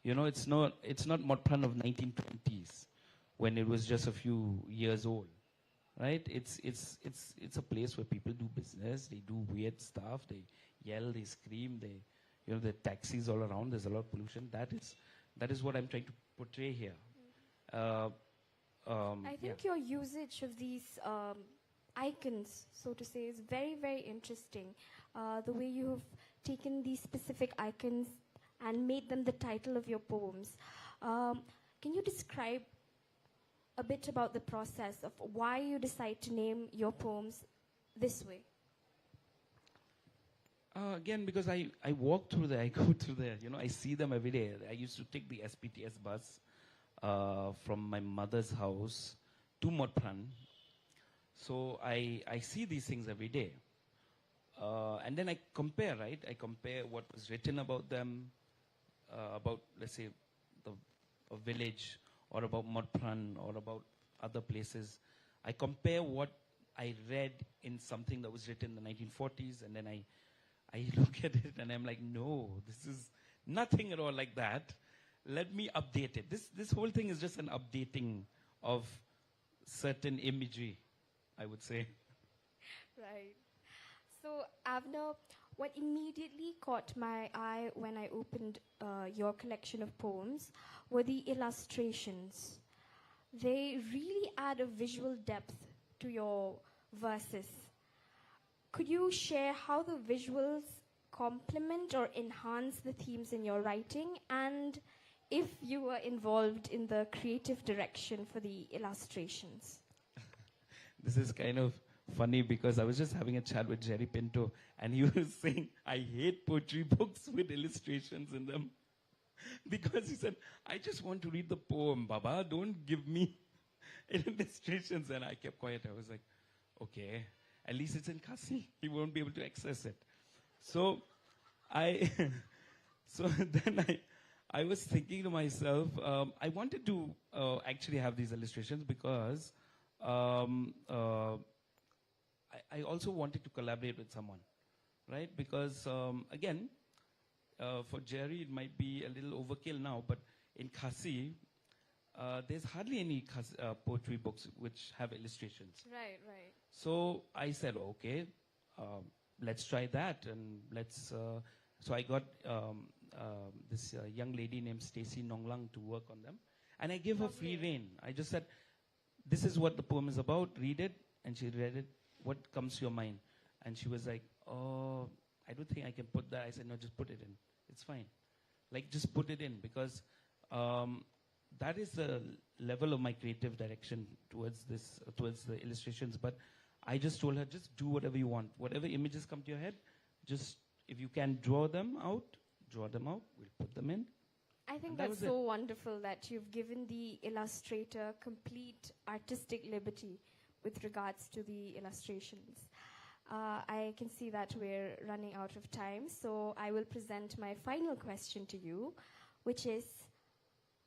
Speaker 12: It's not Motpran of 1920s when it was just a few years old, right? It's a place where people do business. They do weird stuff. They yell. They scream. There are taxis all around. There's a lot of pollution. That is what I'm trying to portray here.
Speaker 15: I think your usage of these icons, so to say, is very, very interesting. The way you have taken these specific icons and made them the title of your poems. Can you describe a bit about the process of why you decide to name your poems this way?
Speaker 12: Again, because I walk through there, I go through there, I see them every day. I used to take the SPTS bus from my mother's house to Motpran. So I see these things every day. And then I compare, right? I compare what was written about them, about, let's say, a village, or about Motpran, or about other places. I compare what I read in something that was written in the 1940s, and then I look at it and I'm like, no, this is nothing at all like that. Let me update it. This whole thing is just an updating of certain imagery, I would say.
Speaker 15: Right. So, Avner, what immediately caught my eye when I opened your collection of poems were the illustrations. They really add a visual depth to your verses. Could you share how the visuals complement or enhance the themes in your writing, and if you were involved in the creative direction for the illustrations?
Speaker 12: This is kind of funny because I was just having a chat with Jerry Pinto, and he was saying, I hate poetry books with illustrations in them. Because he said, I just want to read the poem, Baba, don't give me illustrations. And I kept quiet. I was like, okay, at least it's in Khasi. He won't be able to access it. So then I was thinking to myself, I wanted to actually have these illustrations because I also wanted to collaborate with someone, right? Because again, for Jerry, it might be a little overkill now, but in Khasi, there's hardly any poetry books which have illustrations.
Speaker 15: Right.
Speaker 12: So I said, okay, let's try that, and let's. So I got this young lady named Stacy Nonglang to work on them, and I gave her free rein. I just said, this is what the poem is about. Read it, and she read it. What comes to your mind? And she was like, oh, I don't think I can put that. I said, no, just put it in. It's fine. Like, just put it in, because that is the level of my creative direction towards the illustrations. But I just told her, just do whatever you want. Whatever images come to your head, just, if you can draw them out, we'll put them in.
Speaker 15: I think that's so wonderful that you've given the illustrator complete artistic liberty with regards to the illustrations. I can see that we're running out of time, so I will present my final question to you, which is,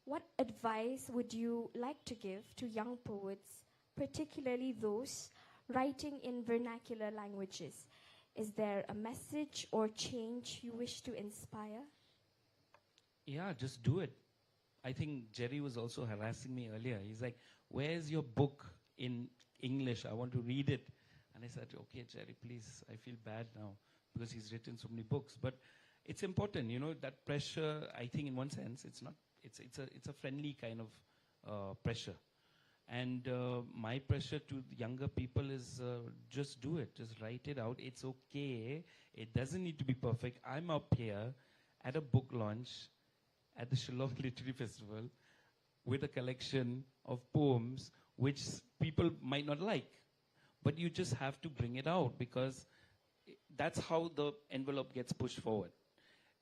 Speaker 15: what advice would you like to give to young poets, particularly those writing in vernacular languages? Is there a message or change you wish to inspire?
Speaker 12: Yeah, just do it. I think Jerry was also harassing me earlier. He's like, where's your book in English? I want to read it. And I said, okay, Jerry, please, I feel bad now because he's written so many books. But it's important, you know, that pressure, I think in one sense, it's a friendly kind of pressure. And my pressure to the younger people is just do it. Just write it out. It's okay. It doesn't need to be perfect. I'm up here at a book launch at the Shillong Literary Festival with a collection of poems which people might not like. But you just have to bring it out because that's how the envelope gets pushed forward.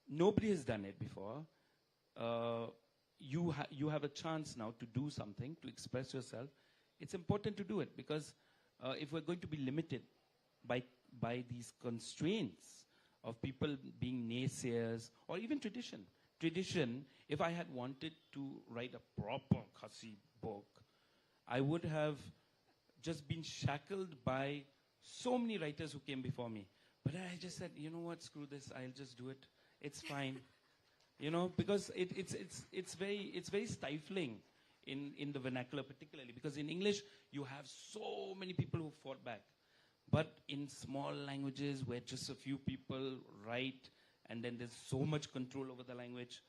Speaker 12: Nobody has done it before. You have a chance now to do something, to express yourself. It's important to do it because if we're going to be limited by these constraints of people being naysayers or even tradition, if I had wanted to write a proper Khasi book, I would have just been shackled by so many writers who came before me. But I just said, you know what, screw this, I'll just do it. It's fine. You know, because it's very stifling in the vernacular particularly, because in English you have so many people who fought back. But in small languages where just a few people write and then there's so much control over the language,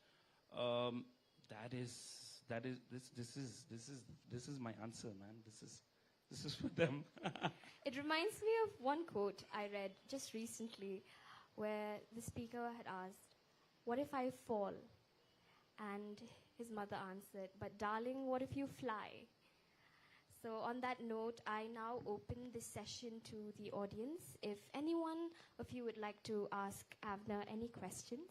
Speaker 12: this is my answer, man. This is for them.
Speaker 15: It reminds me of one quote I read just recently where the speaker had asked, "What if I fall?" And his mother answered, "But darling, what if you fly?" So on that note, I now open this session to the audience. If anyone of you would like to ask Avner any questions.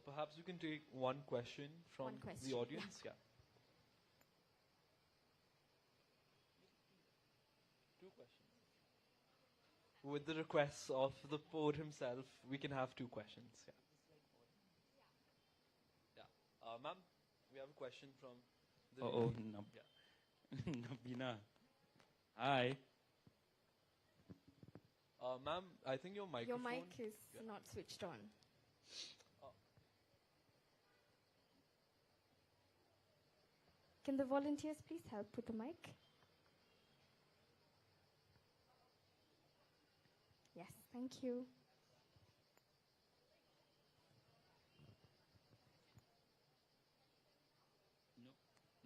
Speaker 5: Perhaps you can take one question from the audience. Yeah. Two questions. With the requests of the poet himself, we can have two questions. Yeah. Yeah. Ma'am, we have a question from the
Speaker 12: Nabina. Hi.
Speaker 5: Ma'am, I think your microphone...
Speaker 15: Your mic is not switched on. Can the volunteers please help with the mic? Yes, thank you.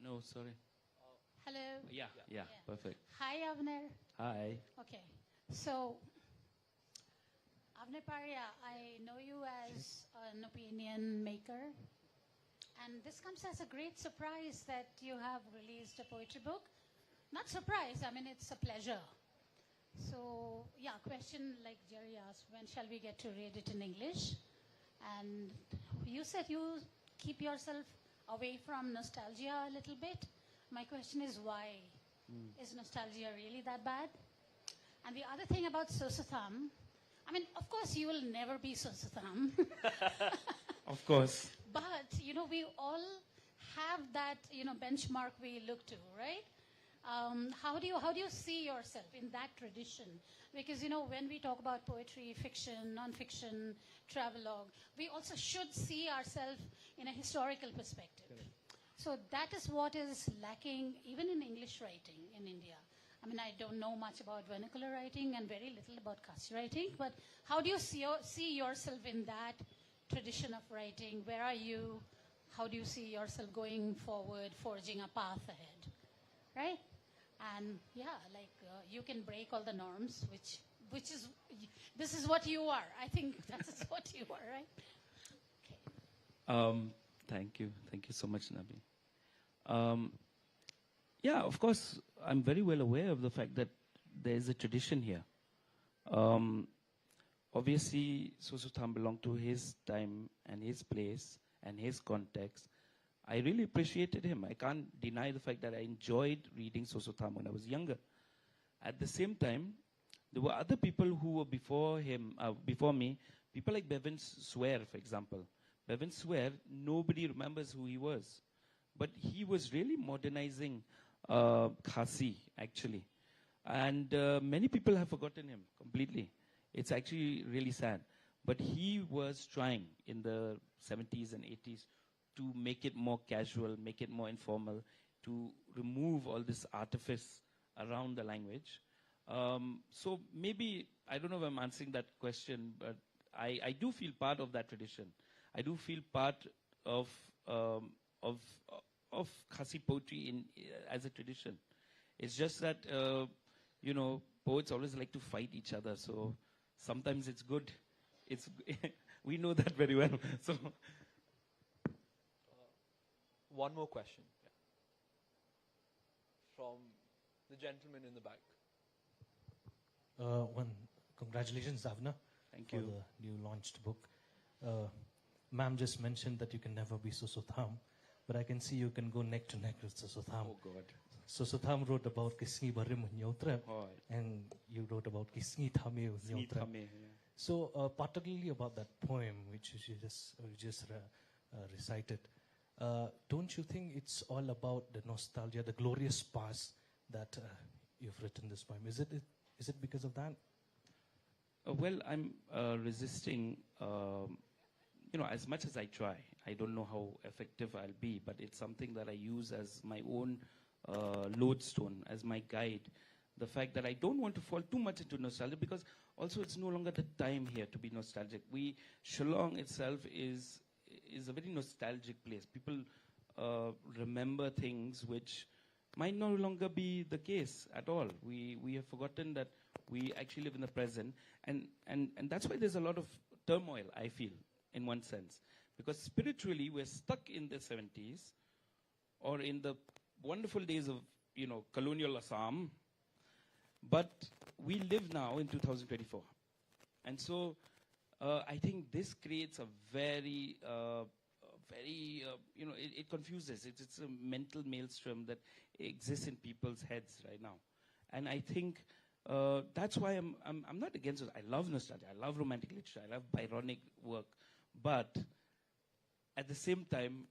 Speaker 12: No, sorry.
Speaker 13: Hello.
Speaker 12: Yeah, perfect.
Speaker 13: Hi, Avner.
Speaker 12: Hi.
Speaker 13: Okay. So, Avner Paria, I know you as an opinion maker. And this comes as a great surprise that you have released a poetry book. Not surprise, I mean, it's a pleasure. So, yeah, question like Jerry asked, when shall we get to read it in English? And you said you keep yourself away from nostalgia a little bit. My question is why? Is nostalgia really that bad? And the other thing about Sosatham, I mean, of course you will never be Sosatham.
Speaker 12: Of course.
Speaker 13: But, you know, we all have that, you know, benchmark we look to, right? How do you see yourself in that tradition? Because, you know, when we talk about poetry, fiction, non-fiction, travelogue, we also should see ourselves in a historical perspective. So that is what is lacking even in English writing in India. I mean, I don't know much about vernacular writing and very little about Khasi writing, but how do you see yourself in that tradition of writing? Where are you? How do you see yourself going forward, forging a path ahead, right? And yeah, like you can break all the norms, which is, this is what you are. I think that is what you are, right? Okay.
Speaker 12: Thank you so much, Nabi. Yeah, of course, I'm very well aware of the fact that there is a tradition here. Obviously, Sosatham belonged to his time and his place and his context. I really appreciated him. I can't deny the fact that I enjoyed reading Sosatham when I was younger. At the same time, there were other people who were before me, people like Bevan Swear, for example. Bevan Swear, nobody remembers who he was. but he was really modernizing Khasi, actually. And many people have forgotten him completely. It's actually really sad. But he was trying in the 70s and 80s to make it more casual, make it more informal, to remove all this artifice around the language. So maybe, I don't know if I'm answering that question, but I do feel part of that tradition. I do feel part of Khasi poetry as a tradition. It's just that, you know, poets always like to fight each other. So sometimes it's good. We know that very well. So,
Speaker 5: one more question from the gentleman in the back.
Speaker 14: Congratulations, Avna.
Speaker 12: Thank
Speaker 14: for
Speaker 12: you.
Speaker 14: the new launched book. Ma'am just mentioned that you can never be Susotham, but I can see you can go neck to neck with Susotham.
Speaker 12: Oh God.
Speaker 14: Susotham wrote about Kisngi Barim Nyotra,
Speaker 12: Oh.
Speaker 14: and you wrote about Kisngi Thame Nyotra.
Speaker 12: Thame, yeah.
Speaker 14: So, particularly about that poem, which you just recited, don't you think it's all about the nostalgia, the glorious past that you've written this poem? Is it because of that?
Speaker 12: Well, I'm resisting, you know, as much as I try. I don't know how effective I'll be, but it's something that I use as my own lodestone, as my guide. The fact that I don't want to fall too much into nostalgia, because also it's no longer the time here to be nostalgic. Shillong itself is a very nostalgic place. People remember things which might no longer be the case at all. We have forgotten that we actually live in the present, and that's why there's a lot of turmoil, I feel, in one sense. Because spiritually, we're stuck in the 70s, or in the wonderful days of, you know, colonial Assam, but we live now in 2024. And so I think this creates a very, you know, it confuses. It's a mental maelstrom that exists in people's heads right now. And I think that's why I'm not against it. I love nostalgia. I love romantic literature. I love Byronic work. But at the same time,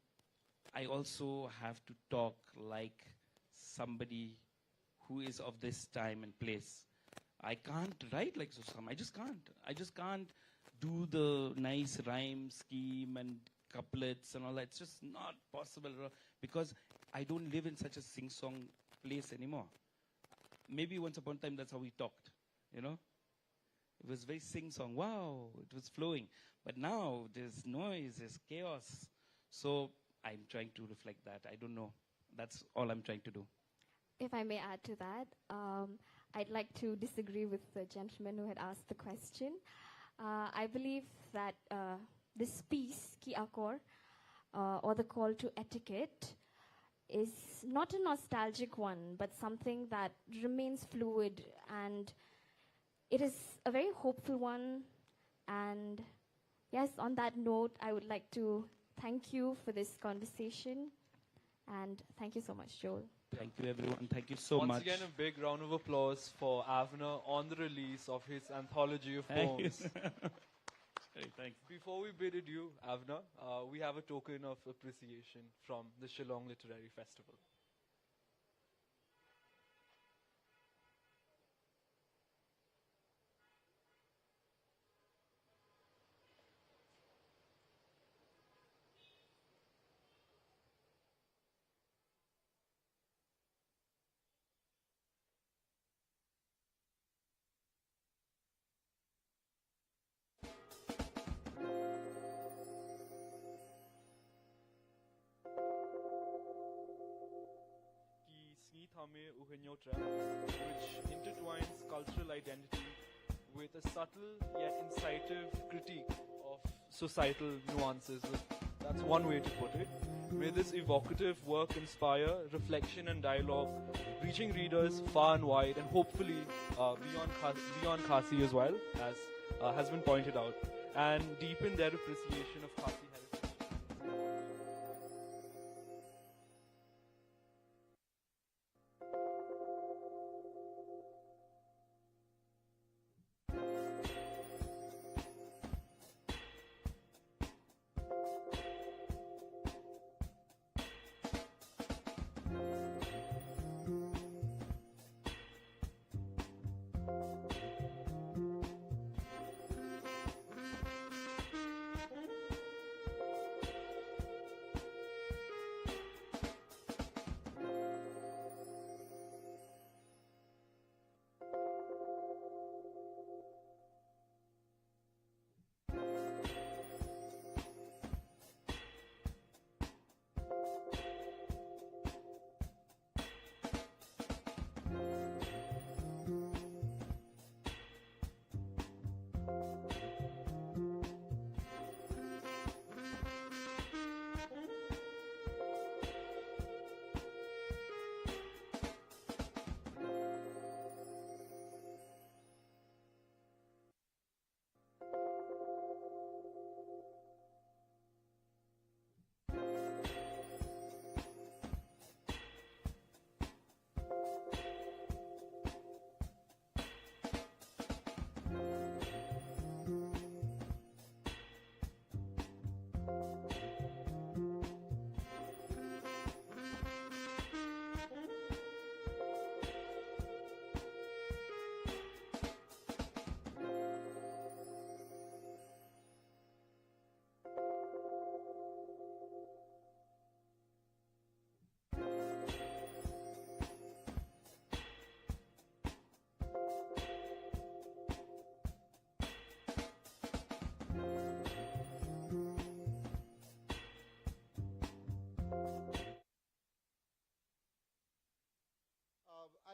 Speaker 12: I also have to talk like somebody who is of this time and place. I can't write like Susam. I just can't do the nice rhyme scheme and couplets and all that. It's just not possible, because I don't live in such a sing-song place anymore. Maybe once upon a time that's how we talked, you know? It was very sing-song. Wow, it was flowing. But now there's noise, there's chaos. So I'm trying to reflect that. I don't know. That's all I'm trying to do.
Speaker 15: If I may add to that, I'd like to disagree with the gentleman who had asked the question. I believe that this piece, Ki Akor, or the call to etiquette, is not a nostalgic one, but something that remains fluid, and it is a very hopeful one. And yes, on that note, I would like to thank you for this conversation, and thank you so much, Joel.
Speaker 12: Thank you, everyone. Thank you so
Speaker 5: Once
Speaker 12: much.
Speaker 5: again, a big round of applause for Avner on the release of his anthology of
Speaker 12: Thank you.
Speaker 5: poems.
Speaker 12: Hey, thanks.
Speaker 5: Before we bid adieu, Avner, we have a token of appreciation from the Shillong Literary Festival. Which intertwines cultural identity with a subtle yet incisive critique of societal nuances. That's one way to put it. May this evocative work inspire reflection and dialogue, reaching readers far and wide, and hopefully beyond Khasi as well, as has been pointed out, and deepen their appreciation of Khasi heritage.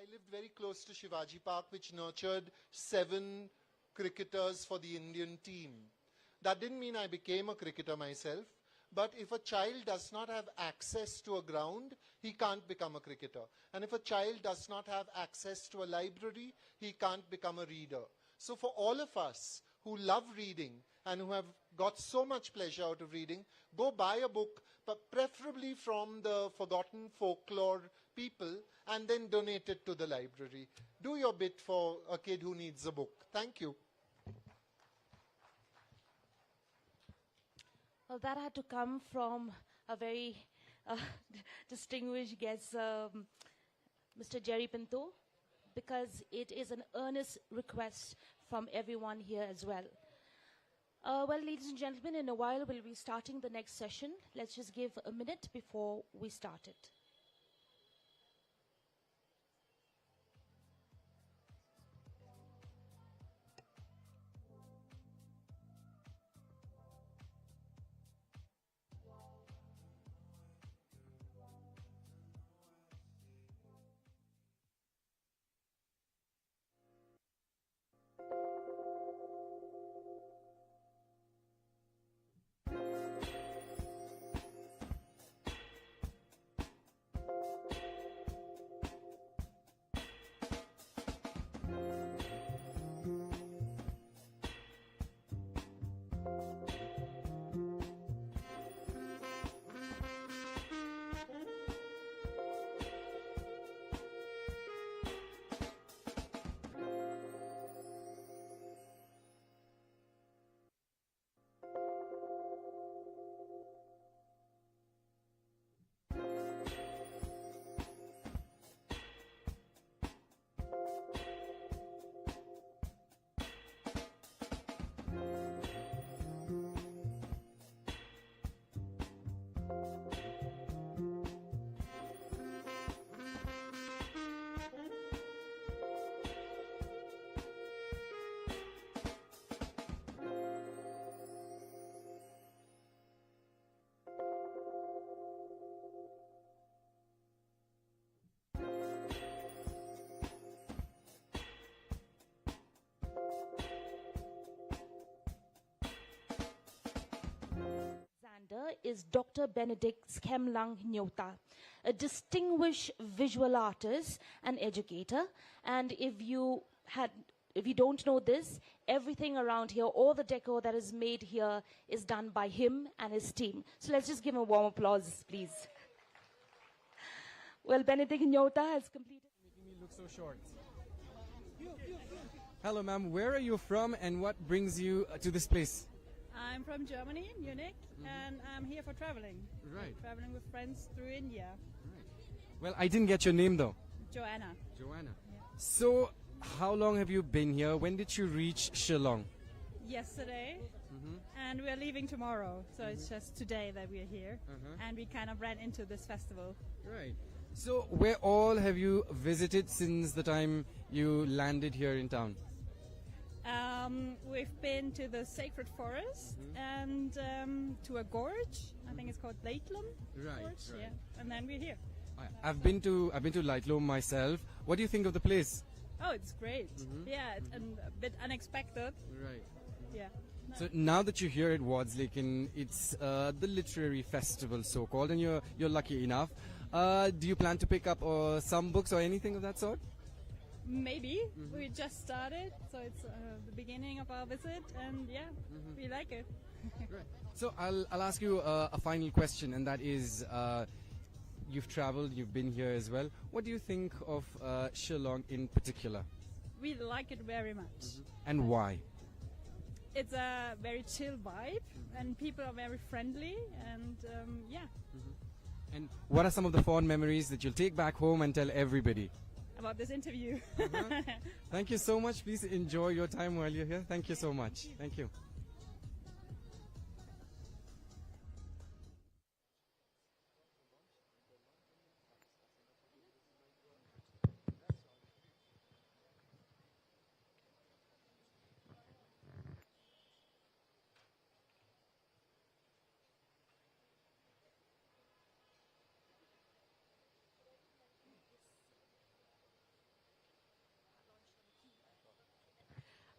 Speaker 16: I lived very close to Shivaji Park, which nurtured 7 cricketers for the Indian team. That didn't mean I became a cricketer myself, but if a child does not have access to a ground, he can't become a cricketer. And if a child does not have access to a library, he can't become a reader. So for all of us who love reading and who have got so much pleasure out of reading, go buy a book, but preferably from the forgotten folklore people, and then donate it to the library. Do your bit for a kid who needs a book. Thank you.
Speaker 17: Well, that had to come from a very distinguished guest, Mr. Jerry Pinto, because it is an earnest request from everyone here as well. Well, ladies and gentlemen, in a while we'll be starting the next session. Let's just give a minute before we start it. Is Dr. Benedict Skemlang Nyota, a distinguished visual artist and educator. And if you don't know this, everything around here, all the decor that is made here is done by him and his team. So let's just give him a warm applause, please. Well, Benedict Nyota has completed...
Speaker 2: Making me look so short. Hello, ma'am. Where are you from and what brings you to this place?
Speaker 18: I'm from Germany, Munich, and I'm here for traveling.
Speaker 2: Right.
Speaker 18: Traveling with friends through India.
Speaker 2: Well, I didn't get your name though.
Speaker 18: Joanna.
Speaker 2: Joanna. Yeah. So, how long have you been here? When did you reach Shillong?
Speaker 18: Yesterday, and we're leaving tomorrow. So it's just today that we're here, and we kind of ran into this festival.
Speaker 2: Right. So, where all have you visited since the time you landed here in town?
Speaker 18: We've been to the Sacred Forest and to a gorge. I think it's called Leitlum Gorge. Yeah. And then we're here.
Speaker 2: I've been to Lightlow myself. What do you think of the place?
Speaker 18: Oh, it's great. Yeah, and a bit unexpected.
Speaker 2: Right.
Speaker 18: Yeah.
Speaker 2: So now that you're here at Wardslake, it's the literary festival, so-called, and you're lucky enough. Do you plan to pick up some books or anything of that sort?
Speaker 18: Maybe. We just started, so it's the beginning of our visit, and yeah, we like it.
Speaker 2: Right. So I'll ask you a final question, and that is, you've traveled, you've been here as well. What do you think of Shillong in particular?
Speaker 18: We like it very much.
Speaker 2: And why?
Speaker 18: It's a very chill vibe, and people are very friendly, and yeah.
Speaker 2: And what are some of the fond memories that you'll take back home and tell everybody?
Speaker 18: About this interview.
Speaker 2: Thank you so much. Please enjoy your time while you're here. Thank you so much. Thank you.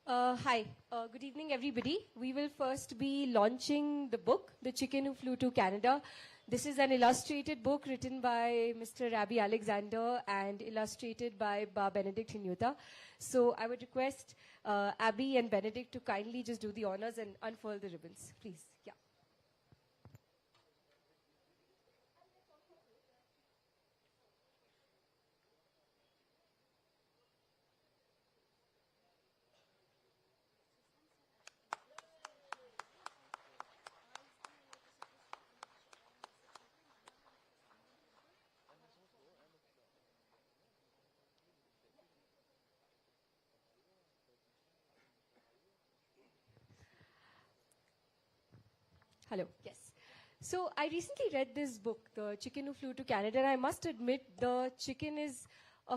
Speaker 21: Hi, good evening, everybody. We will first be launching the book, The Chicken Who Flew to Canada. This is an illustrated book written by Mr. Rabbi Alexander and illustrated by Benedict Hinyuta. So I would request Abby and Benedict to kindly just do the honors and unfurl the ribbons, please. Yeah. Hello, yes. So I recently read this book, The Chicken Who Flew to Canada, and I must admit the chicken is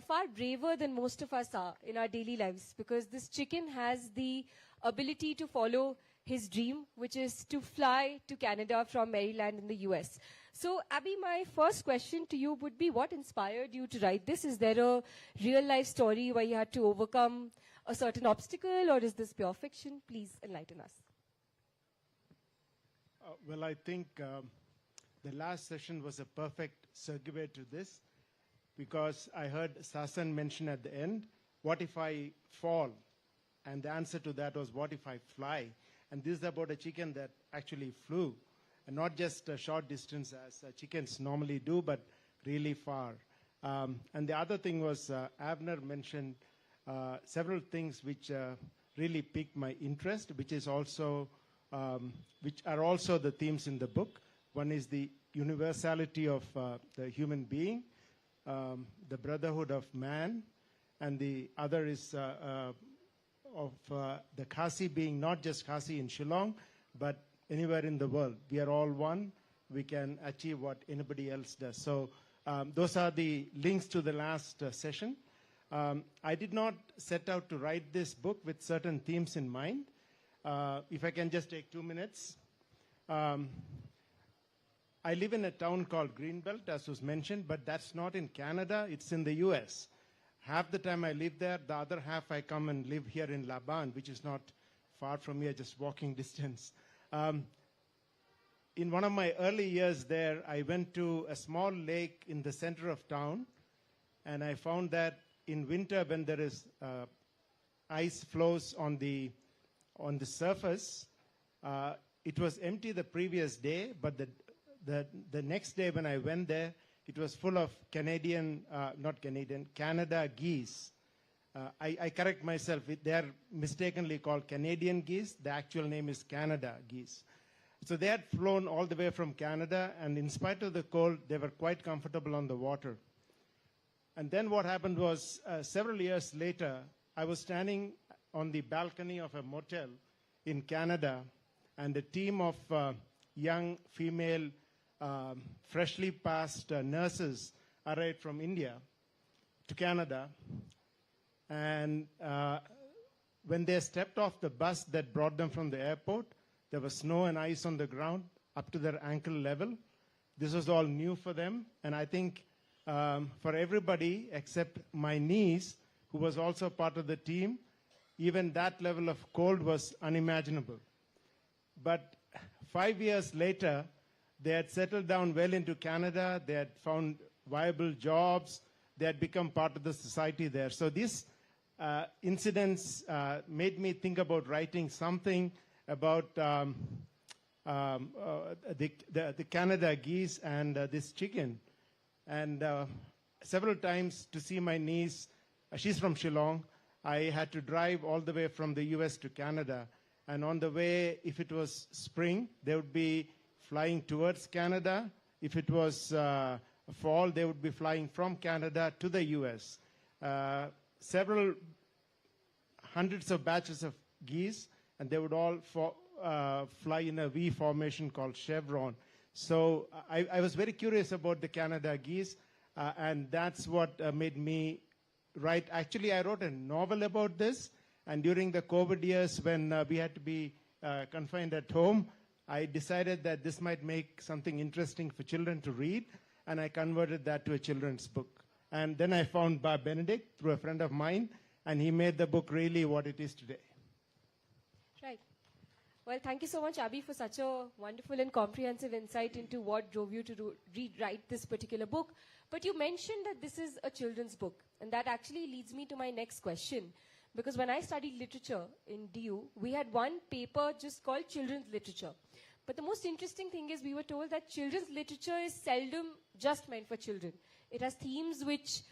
Speaker 21: far braver than most of us are in our daily lives, because this chicken has the ability to follow his dream, which is to fly to Canada from Maryland in the US. So Abby, my first question to you would be, what inspired you to write this? Is there a real life story where you had to overcome a certain obstacle, or is this pure fiction? Please enlighten us.
Speaker 19: Well, I think the last session was a perfect segue to this, because I heard Sasan mention at the end, what if I fall? And the answer to that was, what if I fly? And this is about a chicken that actually flew, and not just a short distance as chickens normally do, but really far. And the other thing was, Avner mentioned several things which really piqued my interest, which is also which are also the themes in the book. One is the universality of the human being, the brotherhood of man, and the other is of the Khasi being not just Khasi in Shillong, but anywhere in the world. We are all one. We can achieve what anybody else does. So those are the links to the last session. I did not set out to write this book with certain themes in mind. If I can just take 2 minutes. I live in a town called Greenbelt, as was mentioned, but that's not in Canada, it's in the US. Half the time I live there, the other half I come and live here in Laban, which is not far from here, just walking distance. In one of my early years there, I went to a small lake in the center of town, and I found that in winter, when there is ice flows on the surface, it was empty the previous day, but the next day when I went there, it was full of Canada geese. I correct myself, they are mistakenly called Canadian geese. The actual name is Canada geese. So they had flown all the way from Canada, and in spite of the cold, they were quite comfortable on the water. And then what happened was, several years later, I was standing on the balcony of a motel in Canada, and a team of young female freshly passed nurses arrived from India to Canada. And when they stepped off the bus that brought them from the airport, there was snow and ice on the ground up to their ankle level. This was all new for them, and I think for everybody except my niece, who was also part of the team, even that level of cold was unimaginable. But 5 years later, they had settled down well into Canada. They had found viable jobs. They had become part of the society there. So these incidents made me think about writing something about the Canada geese and this chicken. And several times to see my niece, she's from Shillong, I had to drive all the way from the US to Canada. And on the way, if it was spring, they would be flying towards Canada. If it was fall, they would be flying from Canada to the US. Several hundreds of batches of geese, and they would all fly in a V formation called chevron. So I was very curious about the Canada geese, and that's what made me write. Actually, I wrote a novel about this, and during the COVID years when we had to be confined at home, I decided that this might make something interesting for children to read, and I converted that to a children's book. And then I found Benedict through a friend of mine, and he made the book really what it is today.
Speaker 4: Well, thank you so much, Abhi, for such a wonderful and comprehensive insight into what drove you to write this particular book. But you mentioned that this is a children's book, and that actually leads me to my next question. Because when I studied literature in DU, we had one paper just called children's literature. But the most interesting thing is we were told that children's literature is seldom just meant for children. It has themes which,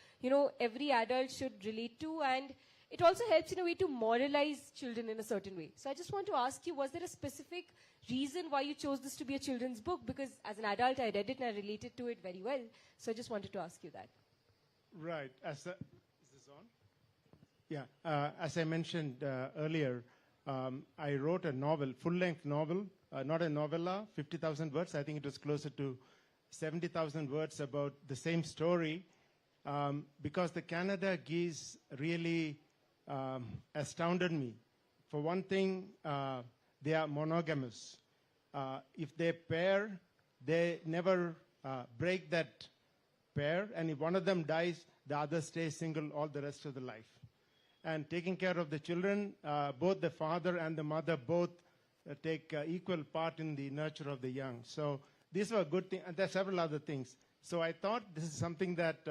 Speaker 4: every adult should relate to, and it also helps in a way to moralize children in a certain way. So I just want to ask you, was there a specific reason why you chose this to be a children's book? Because as an adult, I read it and I related to it very well. So I just wanted to ask you that.
Speaker 19: Right. Is this on? Yeah. As I mentioned earlier, I wrote a novel, full-length novel, not a novella, 50,000 words. I think it was closer to 70,000 words about the same story, because the Canada geese really astounded me. For one thing, they are monogamous. If they pair, they never break that pair, and if one of them dies, the other stays single all the rest of the life. And taking care of the children, both the father and the mother both take equal part in the nurture of the young. So these were good things, and there are several other things. So I thought this is something that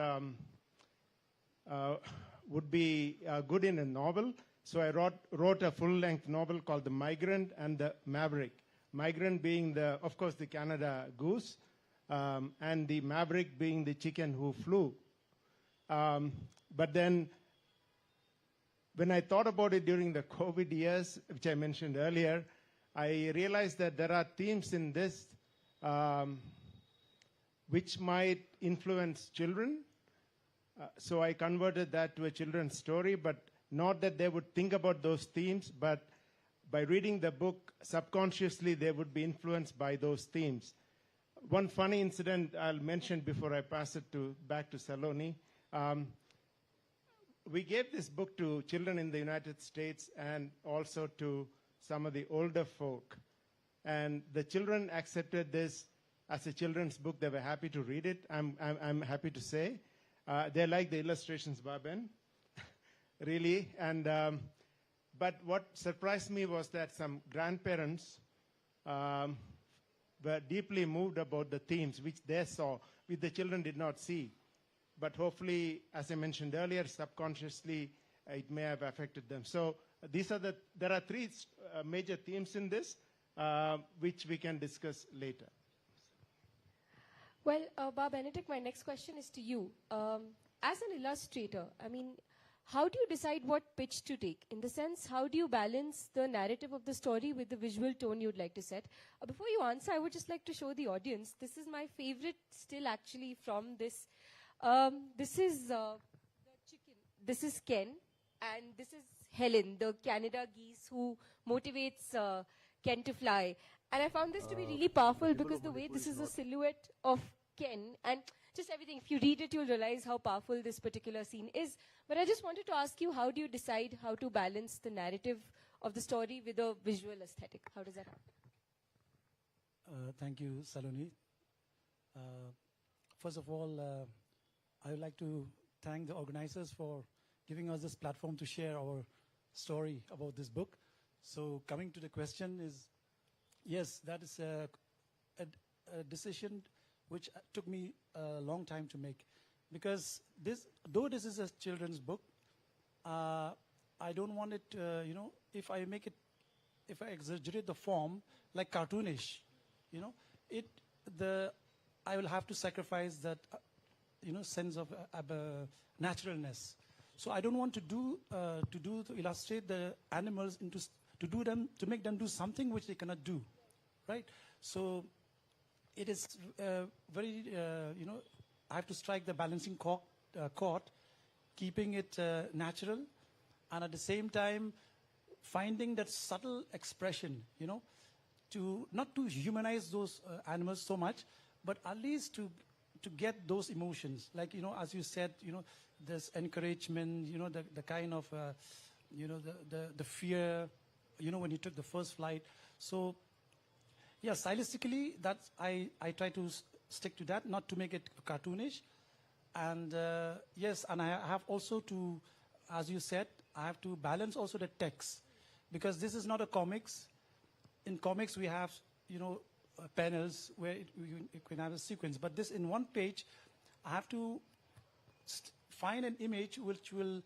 Speaker 19: would be good in a novel. So I wrote a full-length novel called The Migrant and the Maverick. Migrant being, of course, the Canada goose, and the maverick being the chicken who flew. But then, when I thought about it during the COVID years, which I mentioned earlier, I realized that there are themes in this which might influence children. So I converted that to a children's story, but not that they would think about those themes, but by reading the book, subconsciously they would be influenced by those themes. One funny incident I'll mention before I pass it back to Saloni. We gave this book to children in the United States and also to some of the older folk. And the children accepted this as a children's book. They were happy to read it, I'm happy to say. They like the illustrations, Baben, really. And but what surprised me was that some grandparents were deeply moved about the themes which they saw, which the children did not see. But hopefully, as I mentioned earlier, subconsciously, it may have affected them. So there are three major themes in this, which we can discuss later.
Speaker 4: Well, Bob Benedict, my next question is to you. As an illustrator, how do you decide what pitch to take? In the sense, how do you balance the narrative of the story with the visual tone you'd like to set? Before you answer, I would just like to show the audience. This is my favorite still actually from this. This is the chicken. This is Ken, and this is Helen, the Canada geese who motivates Ken to fly. And I found this to be really powerful because the way this is a silhouette of Ken and just everything. If you read it, you'll realize how powerful this particular scene is. But I just wanted to ask you, how do you decide how to balance the narrative of the story with a visual aesthetic? How does that happen?
Speaker 20: Thank you, Saloni. First of all, I would like to thank the organizers for giving us this platform to share our story about this book. So coming to the question is, yes, that is a decision which took me a long time to make. Because though this is a children's book, I don't want it, if I exaggerate the form like cartoonish, I will have to sacrifice that, sense of naturalness. So I don't want to illustrate the animals to make them do something which they cannot do, right? So it is very, I have to strike the balancing chord, keeping it natural, and at the same time finding that subtle expression, not to humanize those animals so much, but at least to get those emotions, like as you said, this encouragement, the kind of the fear, when you took the first flight. So yeah, stylistically, that's I try to stick to that, not to make it cartoonish. And yes, and I have also to, as you said, I have to balance also the text, because this is not a comics. in comics we have, panels where you can have a sequence. But this in one page, I have to find an image which will,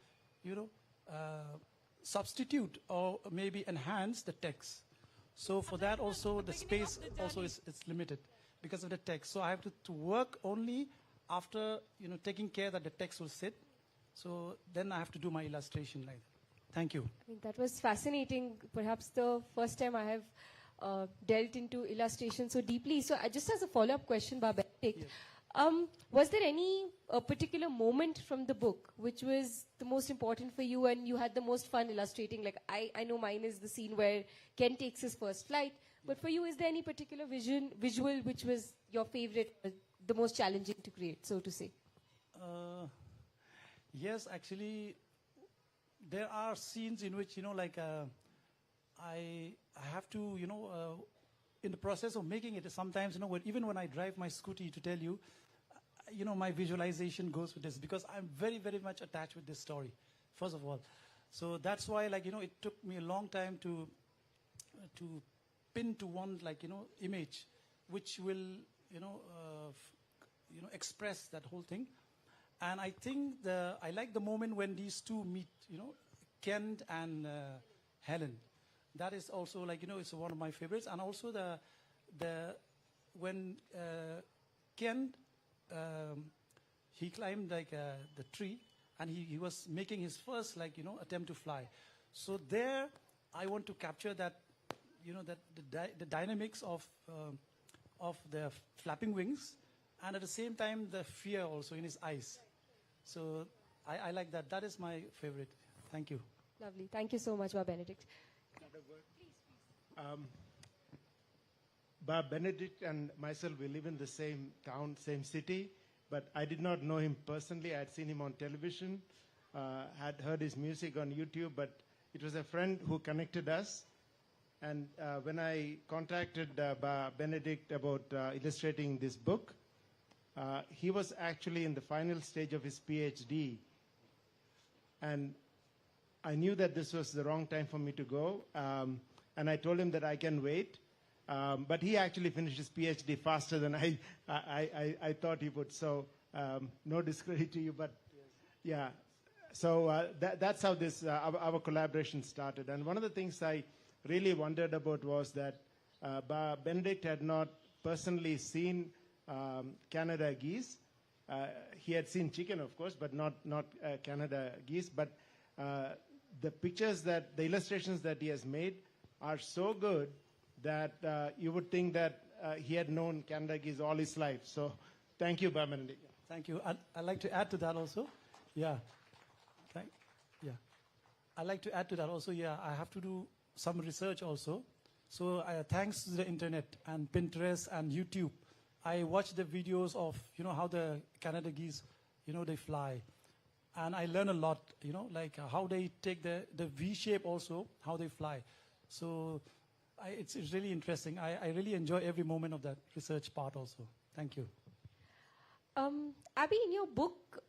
Speaker 20: substitute or maybe enhance the text. So for that also the space also is limited because of the text. So I have to work only after taking care that the text will sit. So then I have to do my illustration like that. Thank you.
Speaker 4: I mean, that was fascinating. Perhaps the first time I have dealt into illustration so deeply. So just as a follow-up question, Benedict, was there any particular moment from the book which was the most important for you and you had the most fun illustrating? Like I know mine is the scene where Ken takes his first flight. But for you, is there any particular visual which was your favorite, the most challenging to create, so to say?
Speaker 20: Yes, actually, there are scenes in which, I have to, in the process of making it, sometimes, even when I drive my scooty, to tell you, my visualization goes with this because I'm very, very much attached with this story, first of all. So that's why, it took me a long time to pin to one, image, which will, express that whole thing. And I think I like the moment when these two meet, Kent and Helen. That is also it's one of my favorites. And also when Kent, he climbed the tree and he was making his first attempt to fly. So there I want to capture that, the dynamics of the flapping wings and at the same time the fear also in his eyes. So I like that. That is my favorite. Thank you.
Speaker 4: Lovely. Thank you so much, Benedict.
Speaker 19: Benedict and myself, we live in the same town, same city, but I did not know him personally. I had seen him on television, had heard his music on YouTube, but it was a friend who connected us. And when I contacted Benedict about illustrating this book, he was actually in the final stage of his PhD. And I knew that this was the wrong time for me to go. And I told him that I can wait. But he actually finished his PhD faster than I thought he would. So no discredit to you, but yeah. So that's how this our collaboration started. And one of the things I really wondered about was that Benedict had not personally seen Canada geese. He had seen chicken, of course, but not Canada geese. But the illustrations that he has made are so good that you would think that he had known Canada geese all his life. So thank you, Benedict.
Speaker 20: Thank you. I'd like to add to that also. Yeah. I'd like to add to that also. Yeah, I have to do some research also. So thanks to the internet and Pinterest and YouTube, I watch the videos of, how the Canada geese, they fly. And I learn a lot, how they take the V shape also, how they fly. So it's really interesting. I really enjoy every moment of that research part also. Thank you.
Speaker 4: Abby, in your book,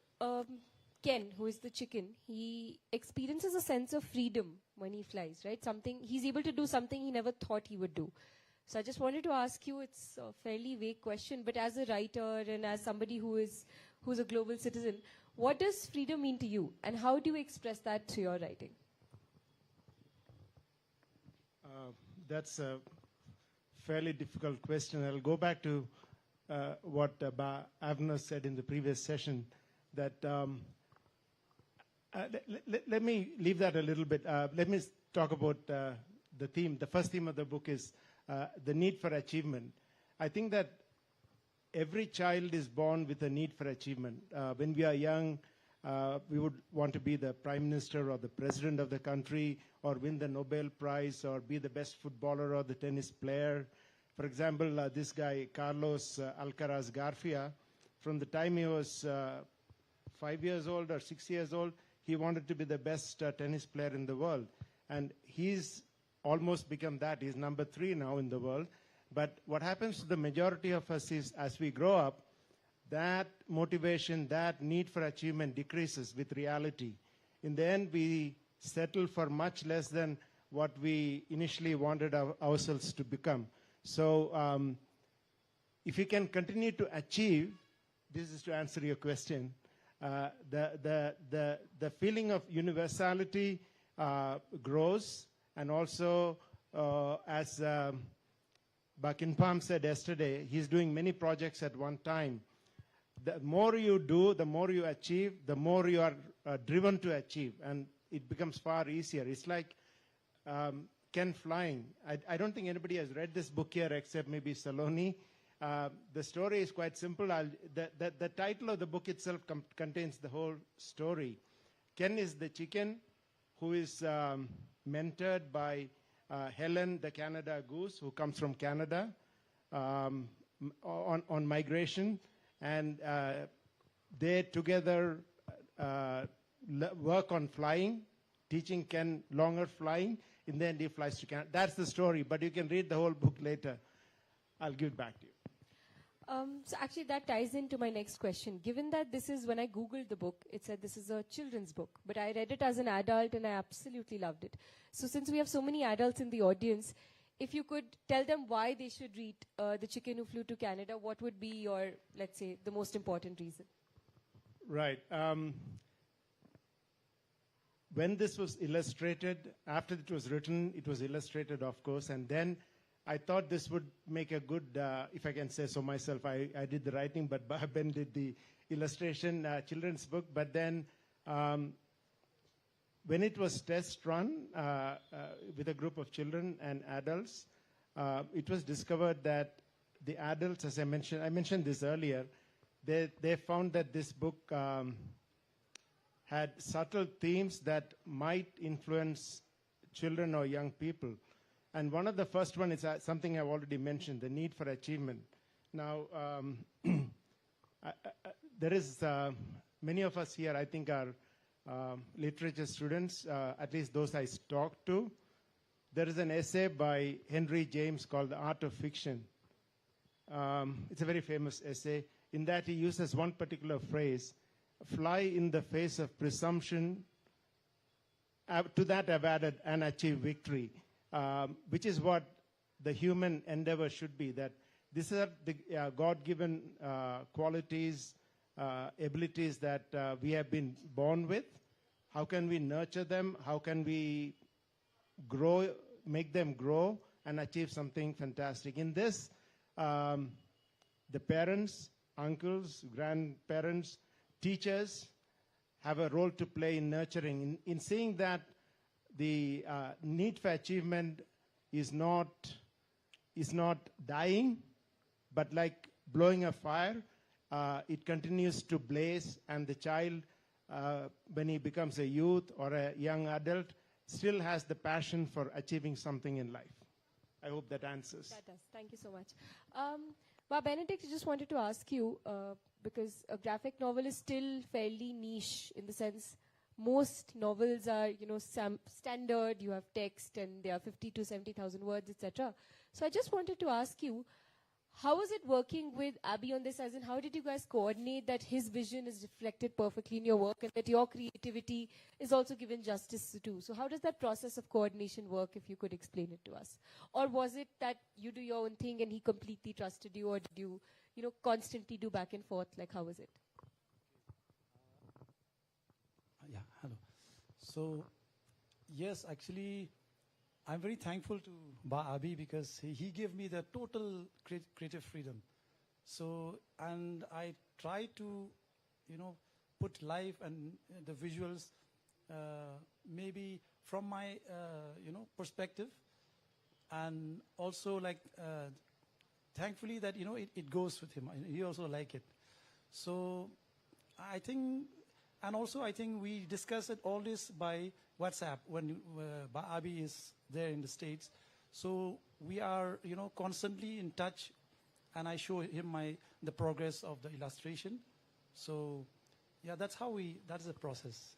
Speaker 4: Ken, who is the chicken, he experiences a sense of freedom when he flies, right? He's able to do something he never thought he would do. So I just wanted to ask you, it's a fairly vague question, but as a writer and as somebody who's a global citizen, what does freedom mean to you? And how do you express that through your writing?
Speaker 19: That's a fairly difficult question. I'll go back to what Avner said in the previous session, that let me leave that a little bit. Let me talk about the theme. The first theme of the book is the need for achievement. I think that every child is born with a need for achievement. When we are young, we would want to be the prime minister or the president of the country, or win the Nobel Prize, or be the best footballer or the tennis player. For example, this guy, Carlos Alcaraz Garcia, from the time he was 5 years old or 6 years old, he wanted to be the best tennis player in the world. And he's almost become that. He's number 3 now in the world. But what happens to the majority of us is, as we grow up, that motivation, that need for achievement decreases with reality. In the end, we settle for much less than what we initially wanted ourselves to become. So if you can continue to achieve, this is to answer your question, the feeling of universality grows, and also as Bakin Palm said yesterday, he's doing many projects at one time. The more you do, the more you achieve, the more you are driven to achieve, and it becomes far easier. It's like Ken flying. I don't think anybody has read this book here except maybe Saloni. The story is quite simple. The title of the book itself contains the whole story. Ken is the chicken who is mentored by Helen, the Canada goose, who comes from Canada on migration. And they together work on flying, teaching Ken longer flying. In the end, he flies to Canada. That's the story, but you can read the whole book later. I'll give it back to you.
Speaker 4: So actually that ties into my next question. Given that this is, when I Googled the book, it said this is a children's book, but I read it as an adult and I absolutely loved it. So since we have so many adults in the audience, if you could tell them why they should read The Chicken Who Flew to Canada, what would be your, let's say, the most important reason?
Speaker 19: Right. When this was illustrated, after it was written, it was illustrated, of course, and then I thought this would make a good, if I can say so myself, I did the writing, but Ben did the illustration, children's book. But then when it was test run with a group of children and adults, it was discovered that the adults, as I mentioned this earlier, they found that this book had subtle themes that might influence children or young people. And one of the first one is something I've already mentioned, the need for achievement. Now, there is, many of us here, I think, are literature students, at least those I talked to. There is an essay by Henry James called The Art of Fiction. It's a very famous essay. In that he uses one particular phrase, fly in the face of presumption. To that I've added, and achieve victory. Which is what the human endeavor should be, that these are the God-given qualities, abilities that we have been born with. How can we nurture them? How can we grow, make them grow and achieve something fantastic? In this, the parents, uncles, grandparents, teachers have a role to play in nurturing. In seeing that the need for achievement is not dying, but like blowing a fire, it continues to blaze, and the child, when he becomes a youth or a young adult, still has the passion for achieving something in life. I hope that answers.
Speaker 4: That does. Thank you so much. Benedict, I just wanted to ask you, because a graphic novel is still fairly niche in the sense most novels are, standard, you have text and they are 50 to 70,000 words, etc. So I just wanted to ask you, how was it working with Abby on this, as in how did you guys coordinate that his vision is reflected perfectly in your work and that your creativity is also given justice to? So how does that process of coordination work, if you could explain it to us? Or was it that you do your own thing and he completely trusted you, or did you, constantly do back and forth? Like, how was it?
Speaker 20: Yeah, hello. So, yes, actually, I'm very thankful to Abi because he gave me the total creative freedom. So, and I try to, put life and the visuals maybe from my, perspective. And also, like, thankfully that, it goes with him. He also like it. So, I think, and also I think we discuss it all this by WhatsApp when Abi is there in the States. So we are, constantly in touch, and I show him the progress of the illustration. So, yeah, that's the process.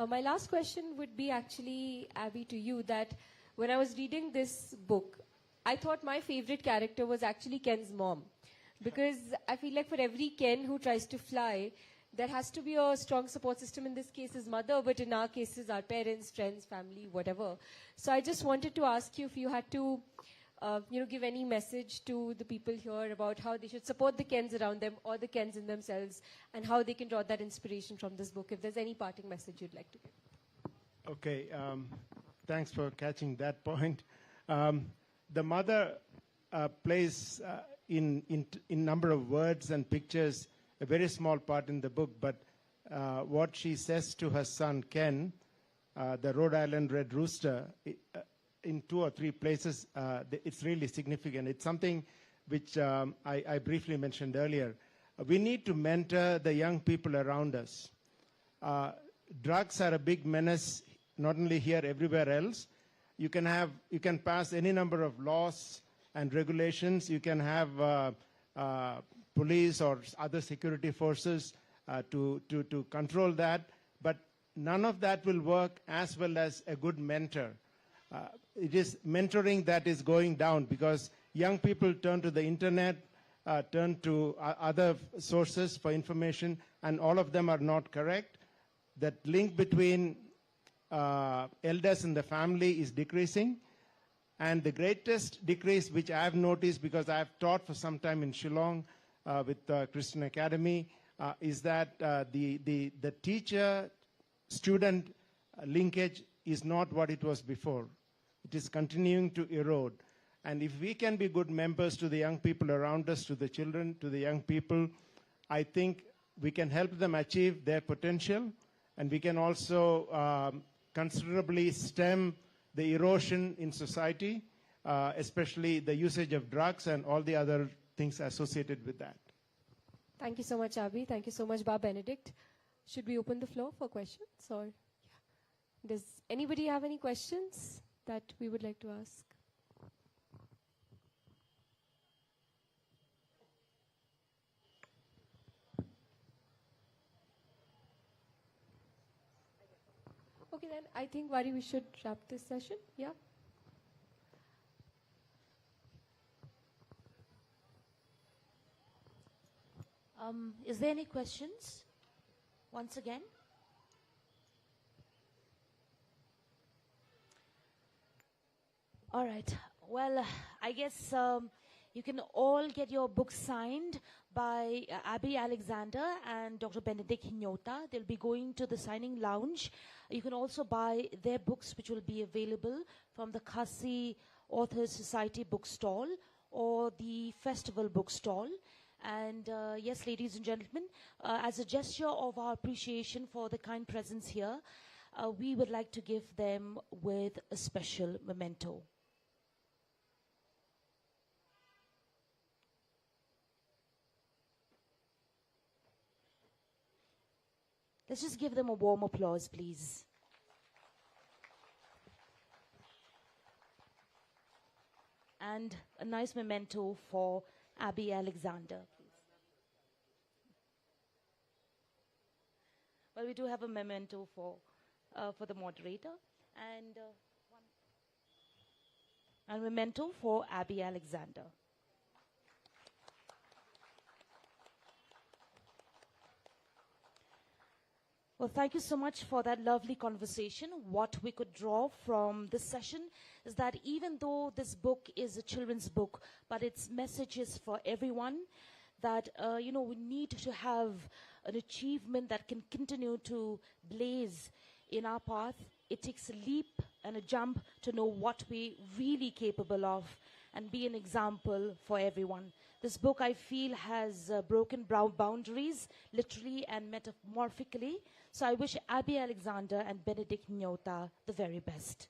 Speaker 4: My last question would be actually, Abby, to you, that when I was reading this book, I thought my favorite character was actually Ken's mom. Because I feel like for every Ken who tries to fly, there has to be a strong support system. In this case is mother, but in our cases, our parents, friends, family, whatever. So I just wanted to ask you if you had to, give any message to the people here about how they should support the Kens around them or the Kens in themselves, and how they can draw that inspiration from this book. If there's any parting message you'd like to give.
Speaker 19: Okay, thanks for catching that point. The mother plays in number of words and pictures a very small part in the book, but what she says to her son Ken, the Rhode Island Red Rooster, in 2 or 3 places, it's really significant. It's something which I briefly mentioned earlier. We need to mentor the young people around us. Drugs are a big menace, not only here, everywhere else. You can pass any number of laws and regulations. You can have police or other security forces to control that, but none of that will work as well as a good mentor. It is mentoring that is going down, because young people turn to the internet, turn to other sources for information, and all of them are not correct. That link between elders in the family is decreasing. And the greatest decrease, which I have noticed because I have taught for some time in Shillong with Christian Academy, is that the teacher-student linkage is not what it was before. It is continuing to erode. And if we can be good members to the young people around us, to the children, to the young people, I think we can help them achieve their potential, and we can also considerably stem the erosion in society, especially the usage of drugs and all the other things associated with that.
Speaker 4: Thank you so much, Abhi. Thank you so much, Ba Benedict. Should we open the floor for questions? Or does anybody have any questions that we would like to ask? Okay, then I think, Vari, we should wrap this session. Yeah.
Speaker 17: Is there any questions? Once again. All right. Well, I guess you can all get your books signed by Abby Alexander and Dr. Benedict Nyota. They'll be going to the signing lounge. You can also buy their books, which will be available from the Khasi Authors Society bookstall or the Festival bookstall. And yes, ladies and gentlemen, as a gesture of our appreciation for the kind presence here, we would like to give them with a special memento. Let's just give them a warm applause, please. And a nice memento for Abby Alexander, please. Well, we do have a memento for the moderator, and a memento for Abby Alexander. Well, thank you so much for that lovely conversation. What we could draw from this session is that even though this book is a children's book, but its message is for everyone, that, we need to have an achievement that can continue to blaze in our path. It takes a leap and a jump to know what we're really capable of and be an example for everyone. This book, I feel, has broken boundaries, literally and metaphorically. So I wish Abby Alexander and Benedict Nyota the very best.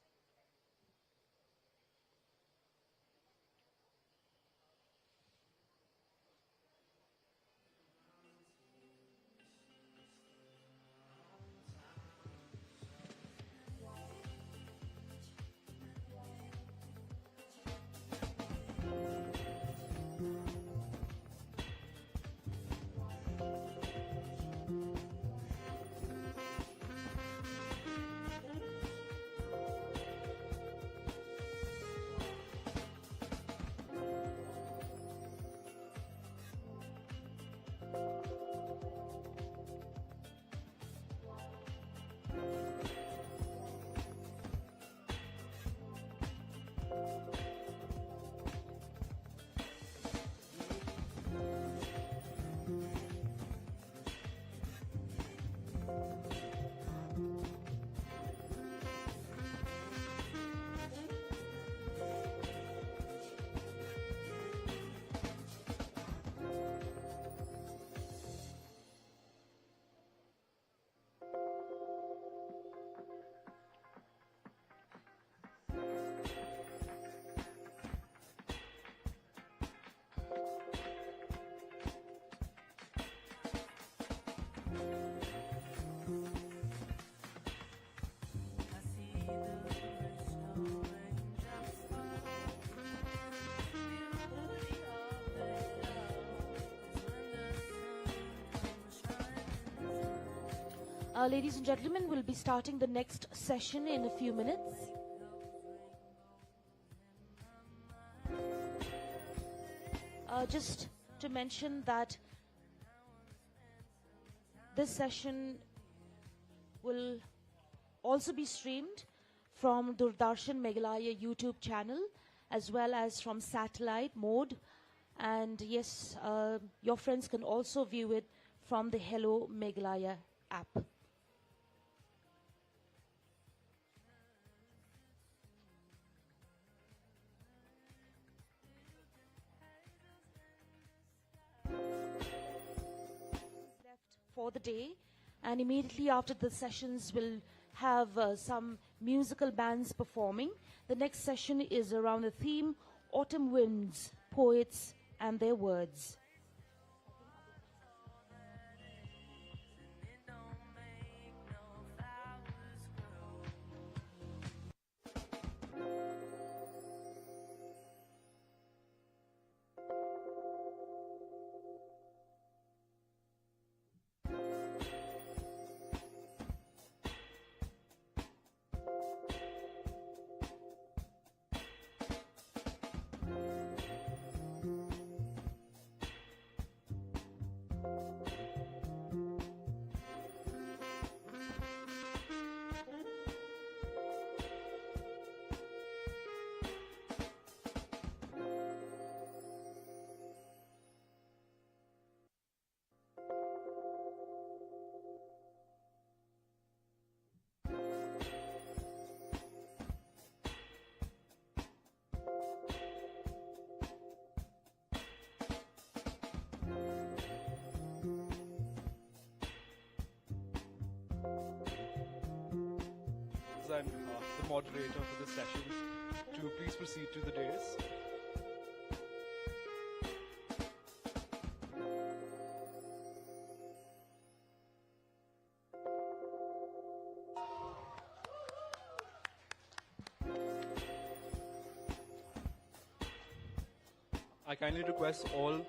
Speaker 17: Ladies and gentlemen, we'll be starting the next session in a few minutes. Just to mention that this session will also be streamed from Doordarshan Meghalaya YouTube channel as well as from satellite mode. And yes, your friends can also view it from the Hello Meghalaya app. For the day, and immediately after the sessions we'll have some musical bands performing. The next session is around the theme Autumn Winds, Poets and Their Words.
Speaker 5: I'm the moderator for this session, to please proceed to the dais. I kindly request all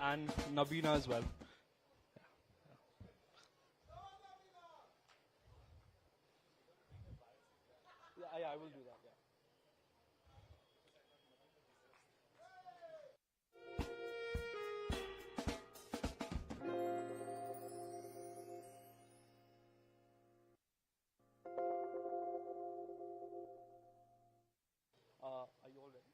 Speaker 5: and Nabina as well. I will do that, yeah. Are you all ready?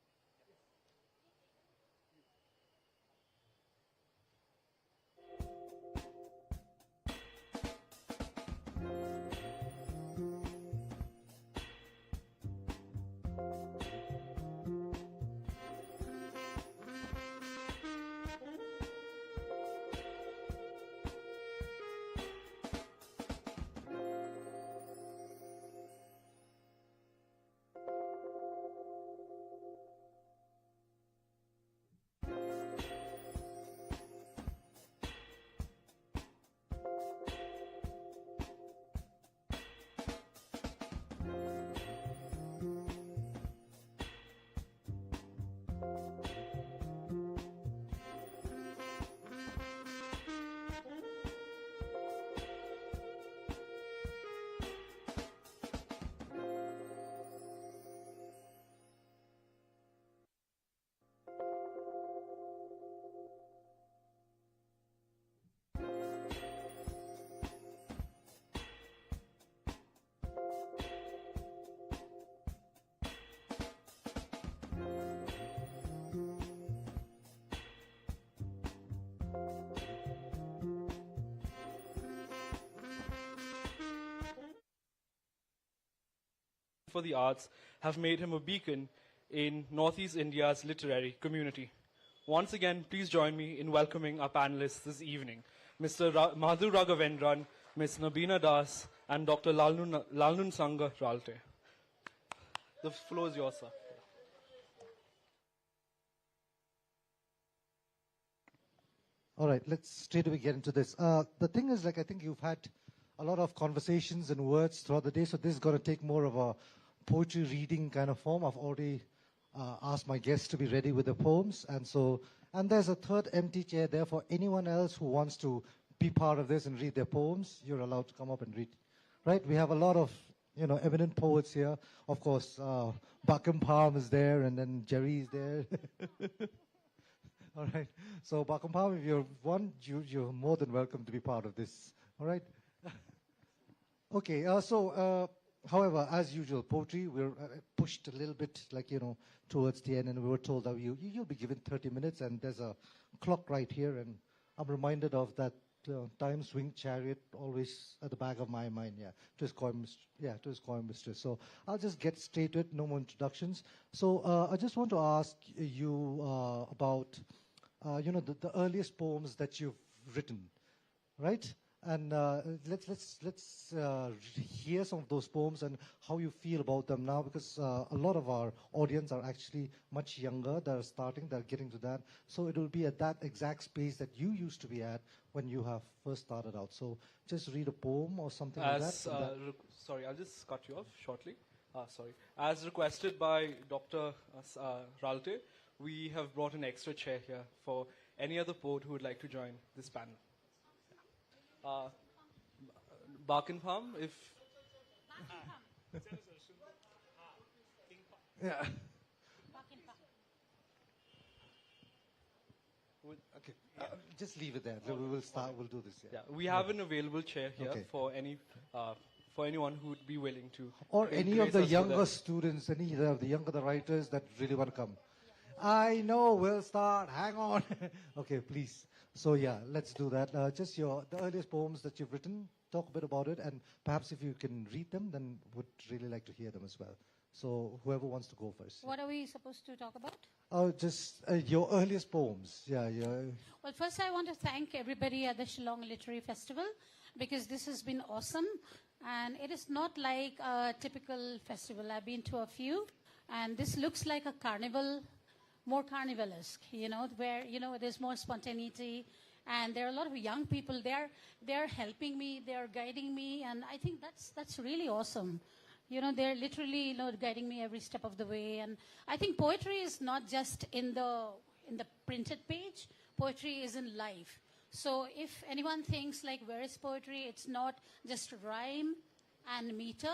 Speaker 5: For the arts have made him a beacon in Northeast India's literary community. Once again, please join me in welcoming our panelists this evening, Mr. Madhu Raghavendran, Ms. Nabina Das, and Dr. Lalnun Sangha Ralte. The floor is yours, sir.
Speaker 1: All right, let's straight away get into this. The thing is, like, I think you've had a lot of conversations and words throughout the day, so this is going to take more of a poetry reading kind of form. I've already asked my guests to be ready with the poems, and there's a third empty chair there for anyone else who wants to be part of this and read their poems, you're allowed to come up and read. Right? We have a lot of, eminent poets here. Of course, Buckham Palm is there, and then Jerry is there. All right. So Buckham Palm, if you're one, you're more than welcome to be part of this. All right. Okay. However, as usual, poetry, we're pushed a little bit, towards the end, and we were told that you'll be given 30 minutes, and there's a clock right here, and I'm reminded of that Times Winged Chariot always at the back of my mind, to his coin mistress. So I'll just get straight to it, no more introductions. So I just want to ask you about, the earliest poems that you've written, right? And let's hear some of those poems and how you feel about them now, because a lot of our audience are actually much younger. They're getting to that. So it will be at that exact space that you used to be at when you have first started out. So just read a poem or something like that.
Speaker 5: Sorry, I'll just cut you off shortly. Sorry. As requested by Dr. Ralte, we have brought an extra chair here for any other poet who would like to join this panel. Barkin Palm, if...
Speaker 1: Yeah. Okay. Just leave it there. We will start. We'll do this.
Speaker 5: Yeah, we have an available chair here for anyone who would be willing to.
Speaker 1: Or any of the younger students, any of the younger writers that really want to come. I know. We'll start. Hang on. Okay, please. So yeah, let's do that. Just the earliest poems that you've written. Talk a bit about it, and perhaps if you can read them, then would really like to hear them as well. So whoever wants to go first.
Speaker 13: What are we supposed to talk about?
Speaker 1: Just your earliest poems. Yeah.
Speaker 13: Well, first I want to thank everybody at the Shillong Literary Festival, because this has been awesome. And it is not like a typical festival. I've been to a few, and this looks like a carnival, more carnivalesque, where, there's more spontaneity. And there are a lot of young people there. They're helping me, they're guiding me, and I think that's really awesome. They're literally, guiding me every step of the way. And I think poetry is not just in the printed page. Poetry is in life. So if anyone thinks like, where is poetry? It's not just rhyme and meter,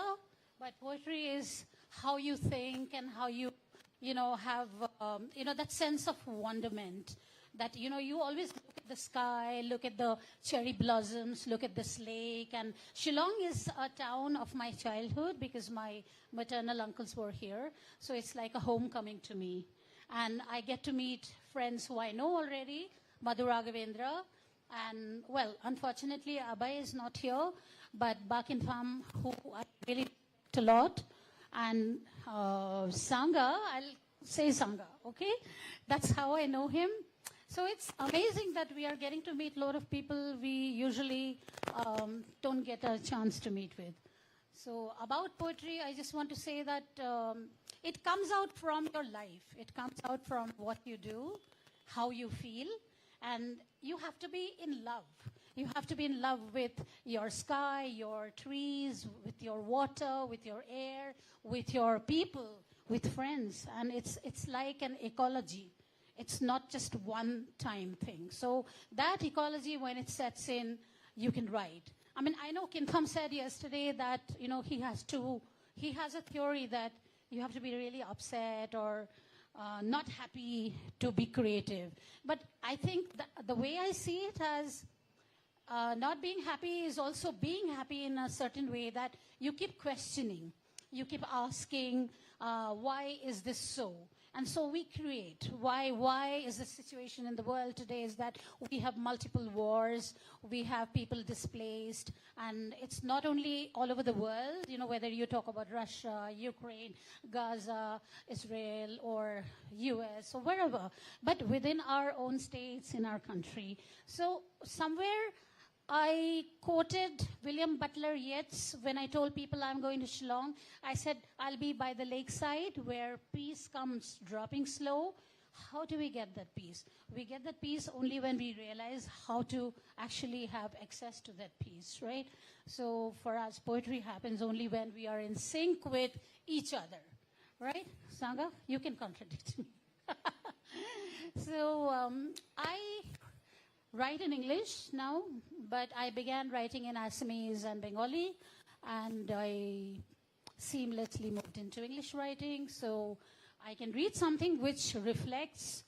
Speaker 13: but poetry is how you think and how you, have, that sense of wonderment. That, you always look at the sky, look at the cherry blossoms, look at this lake. And Shillong is a town of my childhood because my maternal uncles were here. So it's like a homecoming to me. And I get to meet friends who I know already, Madhu Raghavendra. And, well, unfortunately, Abhay is not here. But Bakin Pham, who I really liked a lot. And Sangha, I'll say Sangha, okay? That's how I know him. So it's amazing that we are getting to meet a lot of people we usually don't get a chance to meet with. So about poetry, I just want to say that it comes out from your life. It comes out from what you do, how you feel, and you have to be in love. You have to be in love with your sky, your trees, with your water, with your air, with your people, with friends. And it's like an ecology. It's not just one-time thing. So that ecology, when it sets in, you can write. I mean, I know Kin Pham said yesterday that, he has a theory that you have to be really upset or not happy to be creative. But I think the way I see it as not being happy is also being happy in a certain way, that you keep questioning. You keep asking, why is this so? And so we create. Why is the situation in the world today is that we have multiple wars, we have people displaced, and it's not only all over the world, whether you talk about Russia, Ukraine, Gaza, Israel, or US, or wherever, but within our own states, in our country. So somewhere I quoted William Butler Yeats when I told people I'm going to Shillong. I said, I'll be by the lakeside where peace comes dropping slow. How do we get that peace? We get that peace only when we realize how to actually have access to that peace, right? So for us, poetry happens only when we are in sync with each other, right? Sangha, you can contradict me. So write in English now, but I began writing in Assamese and Bengali, and I seamlessly moved into English writing, so I can read something which reflects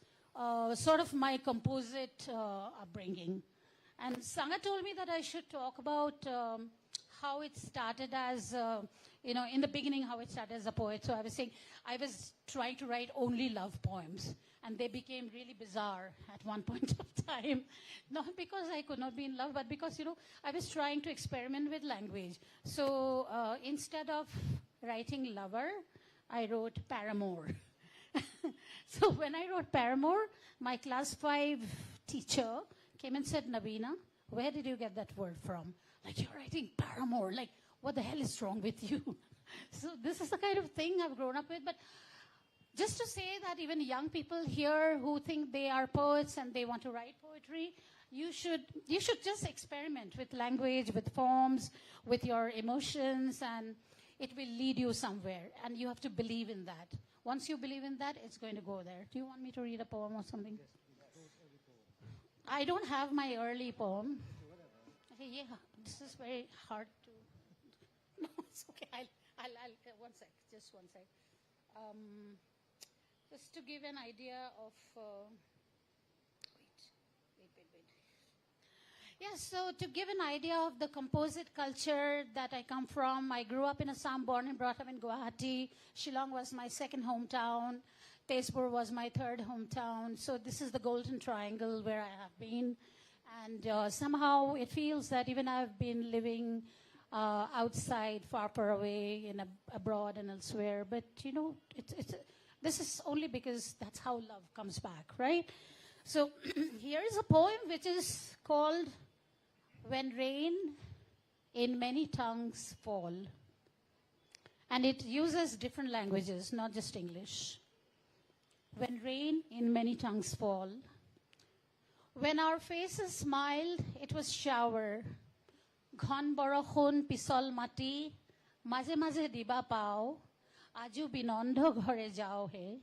Speaker 13: sort of my composite upbringing. And Sangha told me that I should talk about how it started as, in the beginning, how it started as a poet. So I was saying I was trying to write only love poems, and they became really bizarre at one point of time. Not because I could not be in love, but because, I was trying to experiment with language. So instead of writing lover, I wrote paramour. So when I wrote paramour, my class 5 teacher came and said, Nabina, where did you get that word from? Like, you're writing paramour. Like, what the hell is wrong with you? So this is the kind of thing I've grown up with. But just to say that even young people here who think they are poets and they want to write poetry, you should just experiment with language, with forms, with your emotions, and it will lead you somewhere. And you have to believe in that. Once you believe in that, it's going to go there. Do you want me to read a poem or something? I don't have my early poem. Okay, yeah, this is very hard to. No, it's okay. I'll one sec, just one sec. Just to give an idea of. Wait. Yeah, so to give an idea of the composite culture that I come from, I grew up in Assam, born and brought up in Guwahati. Shillong was my second hometown. Tezpur was my third hometown. So this is the Golden Triangle where I have been. And somehow it feels that even I've been living outside, far away, abroad and elsewhere. But, this is only because that's how love comes back, right? So here is a poem which is called When Rain in Many Tongues Fall. And it uses different languages, not just English. When rain in many tongues fall. When our faces smiled, it was shower. Ghon borokhon pisol mati, maze maze diba pao, aju binondo ghore jao he.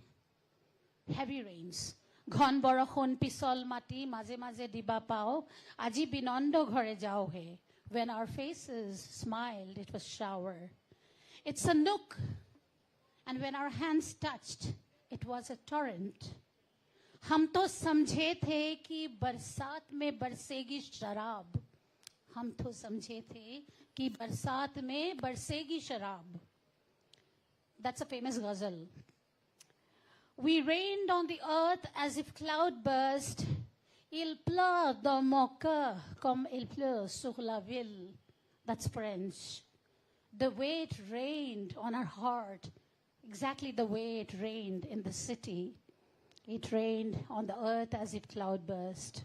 Speaker 13: Heavy rains. Ghon borokhon pisol mati, maze maze diba pao, aji binondo ghore jao he. When our faces smiled, it was shower. It's a nook. And when our hands touched, it was a torrent. हम तो समझे थे कि बरसात में बरसेगी शराब. हम तो समझे थे कि बरसात में बरसेगी शराब. That's a famous ghazal. We rained on the earth as if cloud burst. Il pleut dans mon cœur comme il pleut sur la ville. That's French. The way it rained on our heart, exactly the way it rained in the city. It rained on the earth as if cloud burst.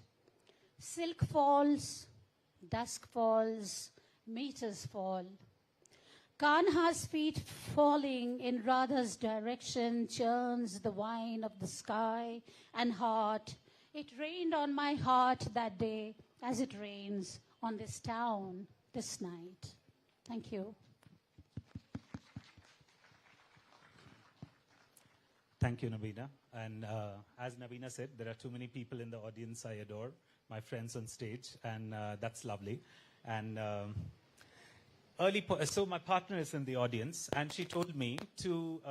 Speaker 13: Silk falls, dusk falls, meters fall. Kanha's feet falling in Radha's direction churns the wine of the sky and heart. It rained on my heart that day as it rains on this town this night. Thank you.
Speaker 3: Thank you, Nabina. And as Nabina said, there are too many people in the audience I adore, my friends on stage, and that's lovely. And so my partner is in the audience, and she told me to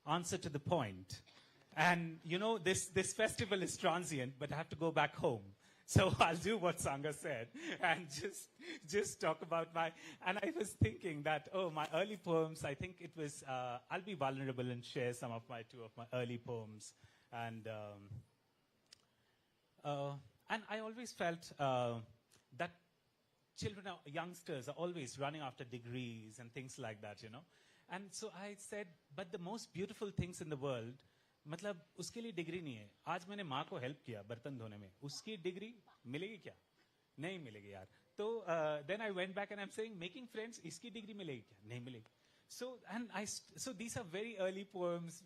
Speaker 3: answer to the point. And, this festival is transient, but I have to go back home. So I'll do what Sangha said and just talk about and I was thinking that, my early poems, I think it was, I'll be vulnerable and share two of my early poems. And I always felt that youngsters are always running after degrees and things like that, And so I said, but the most beautiful things in the world, मतलब उसके लिए degree नहीं है. आज मैंने माँ को help किया बर्तन धोने में. उसकी डिग्री मिलेगी क्या? नहीं मिलेगी यार. तो then I went back and I'm saying making friends इसकी डिग्री मिलेगी क्या? नहीं मिलेगी. So these are very early poems,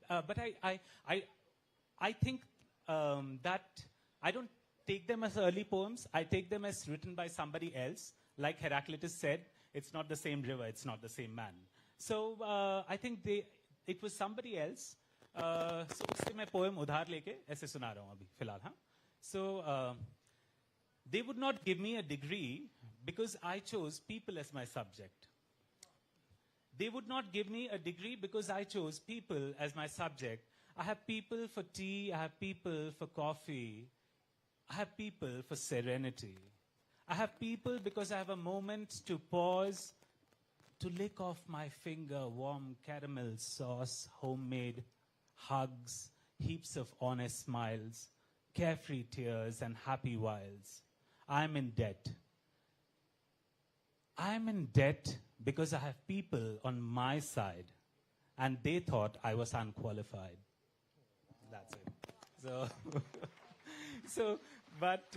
Speaker 3: but I think that I don't take them as early poems. I take them as written by somebody else. Like Heraclitus said, it's not the same river, it's not the same man. So I think it was somebody else. So उससे मैं poem उधार लेके ऐसे सुना रहा हूँ अभी फिलहाल हाँ. So They would not give me a degree because I chose people as my subject. They would not give me a degree because I chose people as my subject. I have people for tea, I have people for coffee, I have people for serenity. I have people because I have a moment to pause, to lick off my finger warm caramel sauce, homemade hugs, heaps of honest smiles, carefree tears and happy whiles. I'm in debt. I'm in debt because I have people on my side and they thought I was unqualified. That's it. But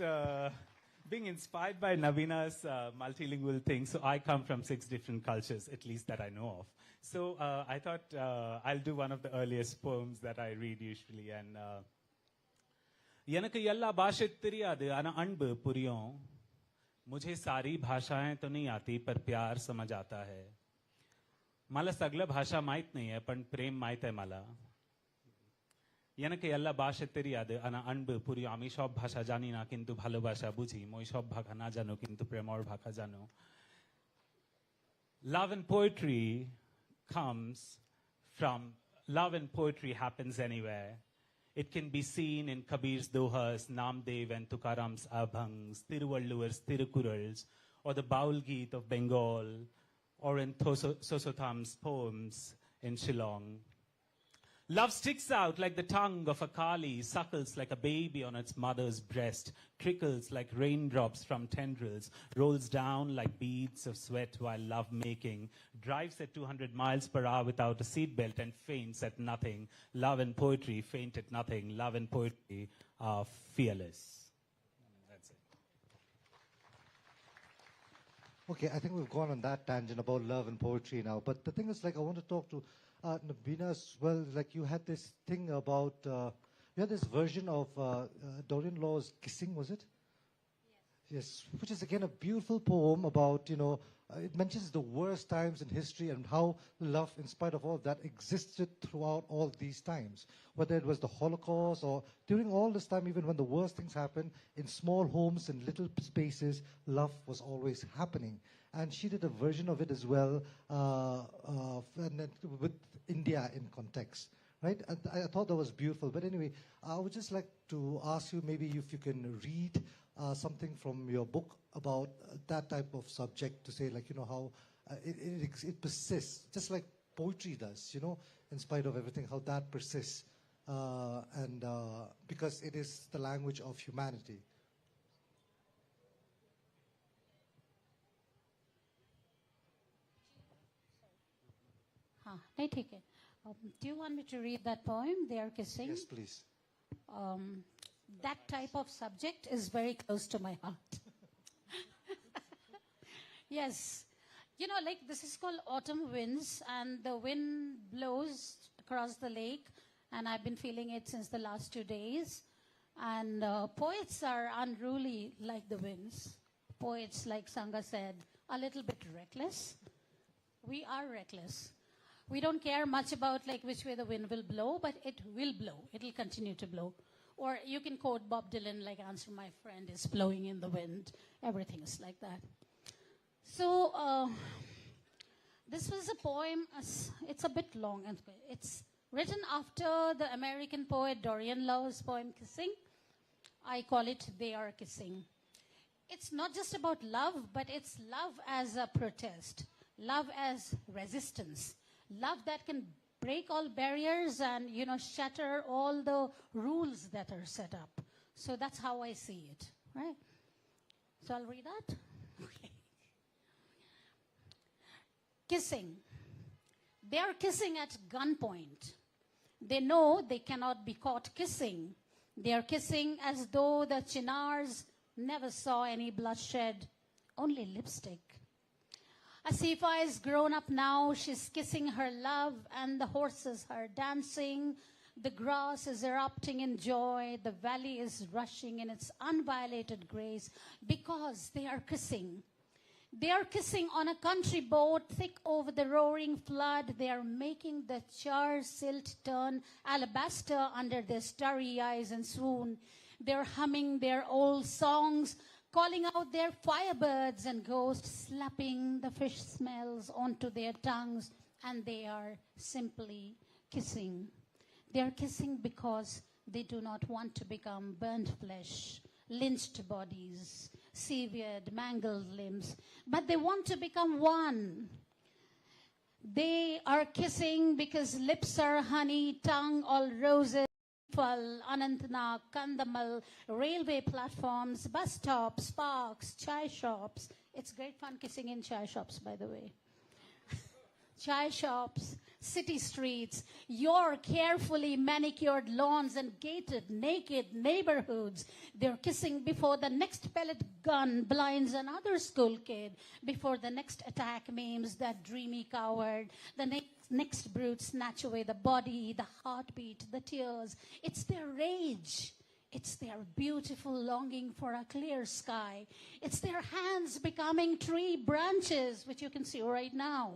Speaker 3: being inspired by Naveena's multilingual thing, so I come from 6 different cultures, at least that I know of. So I thought I'll do one of the earliest poems that I read usually. And எனக்கு எல்லா பாஷை தெரியாது ஆனா அன்பு புரியும் मुझे सारी भाषाएं तो नहीं आती पर प्यार समझ आता है मला सगळं भाषा माहित नाही आहे पण प्रेम माहित आहे मला எனக்கு எல்லா பாஷை தெரியாது ஆனா அன்பு புரியும் আমি সব ভাষা জানি না কিন্তু ভালোবাসা বুঝি মই সব ভাষা না জানো কিন্তু প্রেমর ভাষা জানো love and poetry comes from love and poetry happens anywhere. It can be seen in Kabir's Dohas, Namdev and Tukaram's Abhangs, Tiruvalluvar's Tirukurals, or the Baul Geet of Bengal, or in Sosotham's poems in Shillong. Love sticks out like the tongue of a Kali, suckles like a baby on its mother's breast, trickles like raindrops from tendrils, rolls down like beads of sweat while love-making, drives at 200 miles per hour without a seatbelt and faints at nothing. Love and poetry faint at nothing. Love and poetry are fearless. That's it.
Speaker 1: Okay, I think we've gone on that tangent about love and poetry now. But the thing is, like, I want to talk to Naveena as well. Like, you had this thing about, you had this version of Dorian Law's Kissing, was it? Yes, which is again a beautiful poem about, it mentions the worst times in history and how love, in spite of all that, existed throughout all these times. Whether it was the Holocaust or during all this time, even when the worst things happened, in small homes, in little spaces, love was always happening. And she did a version of it as well, and then with India in context. Right? And I thought that was beautiful. But anyway, I would just like to ask you maybe if you can read something from your book about that type of subject to say, like, how it persists, just like poetry does, in spite of everything, how that persists. And because it is the language of humanity.
Speaker 13: Do you want me to read that poem, They Are Kissing?
Speaker 1: Yes, please.
Speaker 13: That type of subject is very close to my heart. Yes. Like this is called Autumn Winds, and the wind blows across the lake, and I've been feeling it since the last 2 days. And poets are unruly like the winds. Poets, like Sangha said, a little bit reckless. We are reckless. We don't care much about like which way the wind will blow, but it will blow. It'll continue to blow. Or you can quote Bob Dylan, like Answer My Friend is blowing in the wind. Everything is like that. So this was a poem. It's a bit long. It's written after the American poet Dorian Law's poem Kissing. I call it They Are Kissing. It's not just about love, but it's love as a protest. Love as resistance. Love that can break all barriers and, shatter all the rules that are set up. So that's how I see it, right? So I'll read that. Okay. Kissing. They are kissing at gunpoint. They know they cannot be caught kissing. They are kissing as though the Chinars never saw any bloodshed, only lipstick. Asifa is grown up now. She's kissing her love, and the horses are dancing. The grass is erupting in joy. The valley is rushing in its unviolated grace because they are kissing. They are kissing on a country boat, thick over the roaring flood. They are making the char silt turn alabaster under their starry eyes and swoon. They're humming their old songs, calling out their firebirds and ghosts, slapping the fish smells onto their tongues, and they are simply kissing. They are kissing because they do not want to become burnt flesh, lynched bodies, severed, mangled limbs, but they want to become one. They are kissing because lips are honey, tongue all roses. Anantnag, Kandamal, railway platforms, bus stops, parks, chai shops. It's great fun kissing in chai shops, by the way. Chai shops, city streets, your carefully manicured lawns and gated, naked neighborhoods. They're kissing before the next pellet gun blinds another school kid, before the next attack maims that dreamy coward, the next brute snatch away the body, the heartbeat, the tears. It's their rage. It's their beautiful longing for a clear sky. It's their hands becoming tree branches, which you can see right now.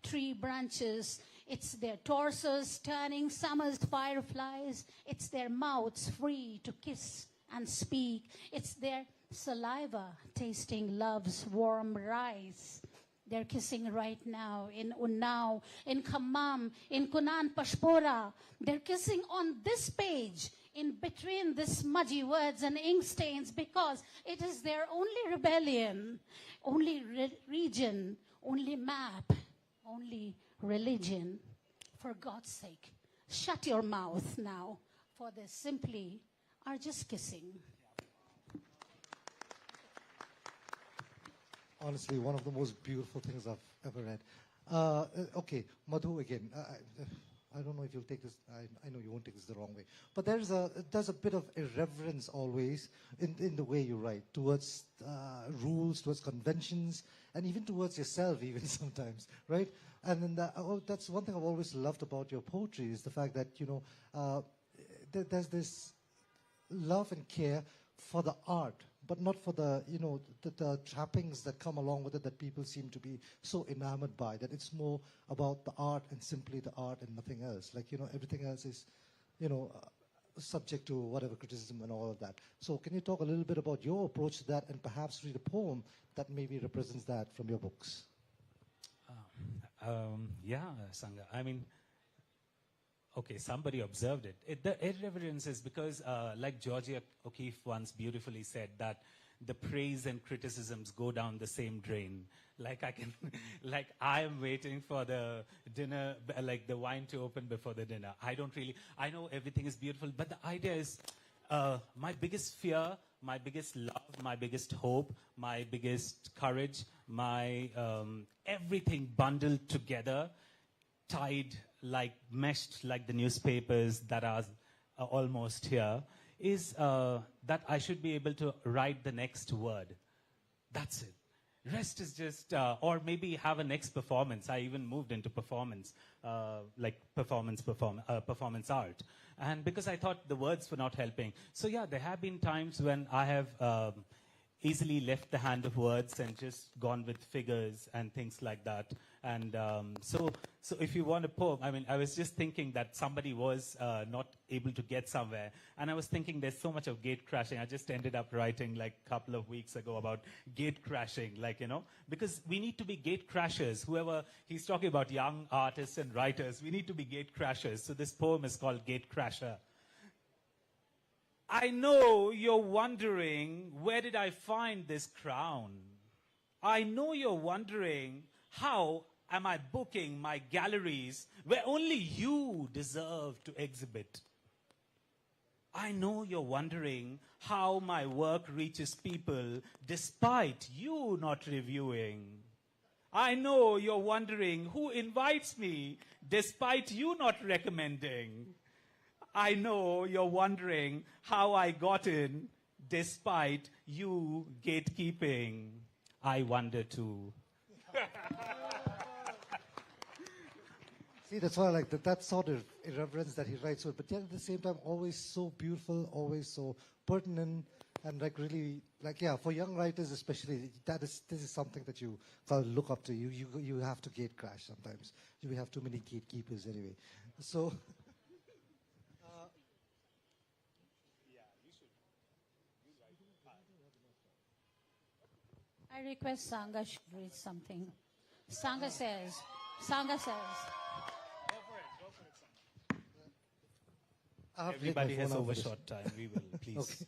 Speaker 13: Tree branches. It's their torsos turning summer's fireflies. It's their mouths free to kiss and speak. It's their saliva tasting love's warm rice. They're kissing right now in Unnao, in Khammam, in Kunan Pashpora. They're kissing on this page, in between the smudgy words and ink stains, because it is their only rebellion, only region, only map, only religion. For God's sake, shut your mouth now, for they simply are just kissing.
Speaker 1: Honestly, one of the most beautiful things I've ever read. Okay, Madhu again. I don't know if you'll take this. I know you won't take this the wrong way. But there's a bit of irreverence always in the way you write towards rules, towards conventions, and even towards yourself, even sometimes, right? And then that's one thing I've always loved about your poetry is the fact that there's this love and care for the art, but not for the trappings that come along with it that people seem to be so enamored by, that it's more about the art and simply the art and nothing else. Like, everything else is, subject to whatever criticism and all of that. So can you talk a little bit about your approach to that and perhaps read a poem that maybe represents that from your books?
Speaker 3: Yeah, Sangha. I mean, okay, somebody observed it. The irreverence is because, like Georgia O'Keeffe once beautifully said, that the praise and criticisms go down the same drain. Like I am waiting for the dinner, like the wine to open before the dinner. I know everything is beautiful, but the idea is, my biggest fear, my biggest love, my biggest hope, my biggest courage, my everything bundled together, tied, meshed like the newspapers that are almost here, is that I should be able to write the next word. That's it. Rest is just, or maybe have a next performance. I even moved into performance, performance art. And because I thought the words were not helping. So yeah, there have been times when I have easily left the hand of words and just gone with figures and things like that. And so if you want a poem, I mean, I was just thinking that somebody was not able to get somewhere. And I was thinking there's so much of gate crashing. I just ended up writing a couple of weeks ago about gate crashing, because we need to be gate crashers. He's talking about young artists and writers, we need to be gate crashers. So this poem is called Gate Crasher. I know you're wondering, where did I find this crown? I know you're wondering, how am I booking my galleries where only you deserve to exhibit? I know you're wondering how my work reaches people despite you not reviewing. I know you're wondering who invites me despite you not recommending. I know you're wondering how I got in despite you gatekeeping. I wonder too.
Speaker 1: See, that's why I like that sort of irreverence that he writes with, but yet at the same time always so beautiful, always so pertinent, and really, for young writers especially, this is something that you look up to. You have to gate crash sometimes. We have too many gatekeepers anyway. So.
Speaker 13: I request Sangha should read something. Sangha says. Sangha says.
Speaker 1: I have to take my
Speaker 3: Everybody has
Speaker 1: phone out for this.
Speaker 3: overshot time. We will, please.
Speaker 1: Okay.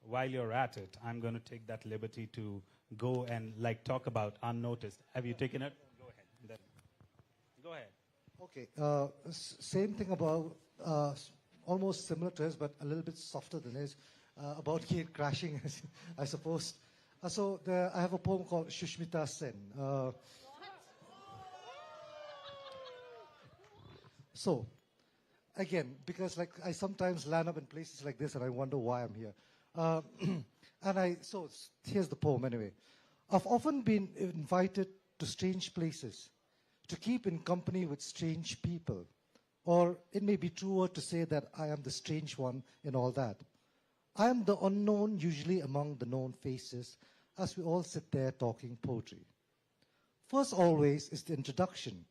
Speaker 3: While you're at it, I'm going to take that liberty to go and talk about Unnoticed. Have you taken it? Go ahead. Go ahead.
Speaker 1: Okay. Same thing about, almost similar to his, but a little bit softer than his, about gate crashing, I suppose. I have a poem called Shushmita Sen. So, again, because I sometimes land up in places like this and I wonder why I'm here. Here's the poem anyway. I've often been invited to strange places, to keep in company with strange people. Or it may be truer to say that I am the strange one in all that. I am the unknown, usually among the known faces, as we all sit there talking poetry. First always is the introduction.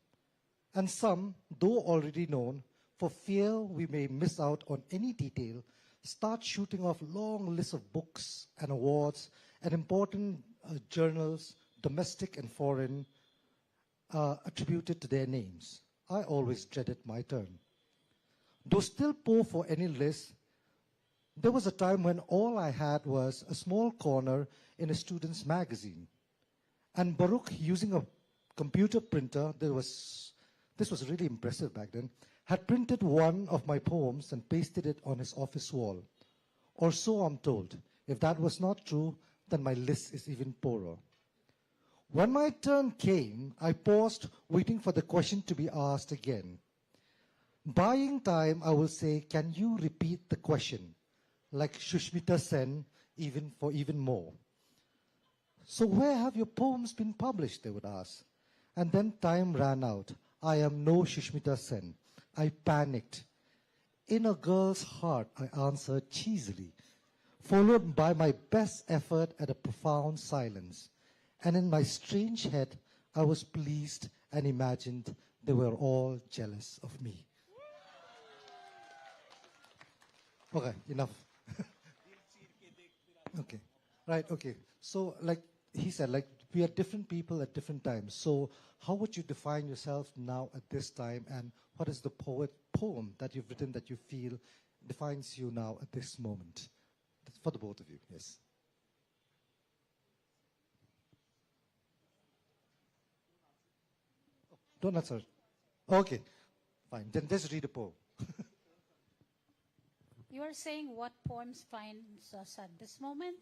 Speaker 1: And some, though already known, for fear we may miss out on any detail, start shooting off long lists of books and awards and important journals, domestic and foreign, attributed to their names. I always dreaded my turn. Though still poor for any list, there was a time when all I had was a small corner in a student's magazine. And Baruch, using a computer printer, this was really impressive back then, had printed one of my poems and pasted it on his office wall. Or so I'm told. If that was not true, then my list is even poorer. When my turn came, I paused, waiting for the question to be asked again. Buying time, I will say, can you repeat the question? Like Shushmita Sen, even more. So where have your poems been published, they would ask. And then time ran out. I am no Shushmita Sen. I panicked. In a girl's heart, I answered cheesily, followed by my best effort at a profound silence. And in my strange head, I was pleased and imagined they were all jealous of me. Okay, enough. Okay, right, okay. So he said, we are different people at different times. So how would you define yourself now at this time? And what is the poem that you've written that you feel defines you now at this moment? That's for the both of you, yes. Don't answer. Okay, fine. Then just read a poem.
Speaker 13: You are saying what poems finds us at this moment?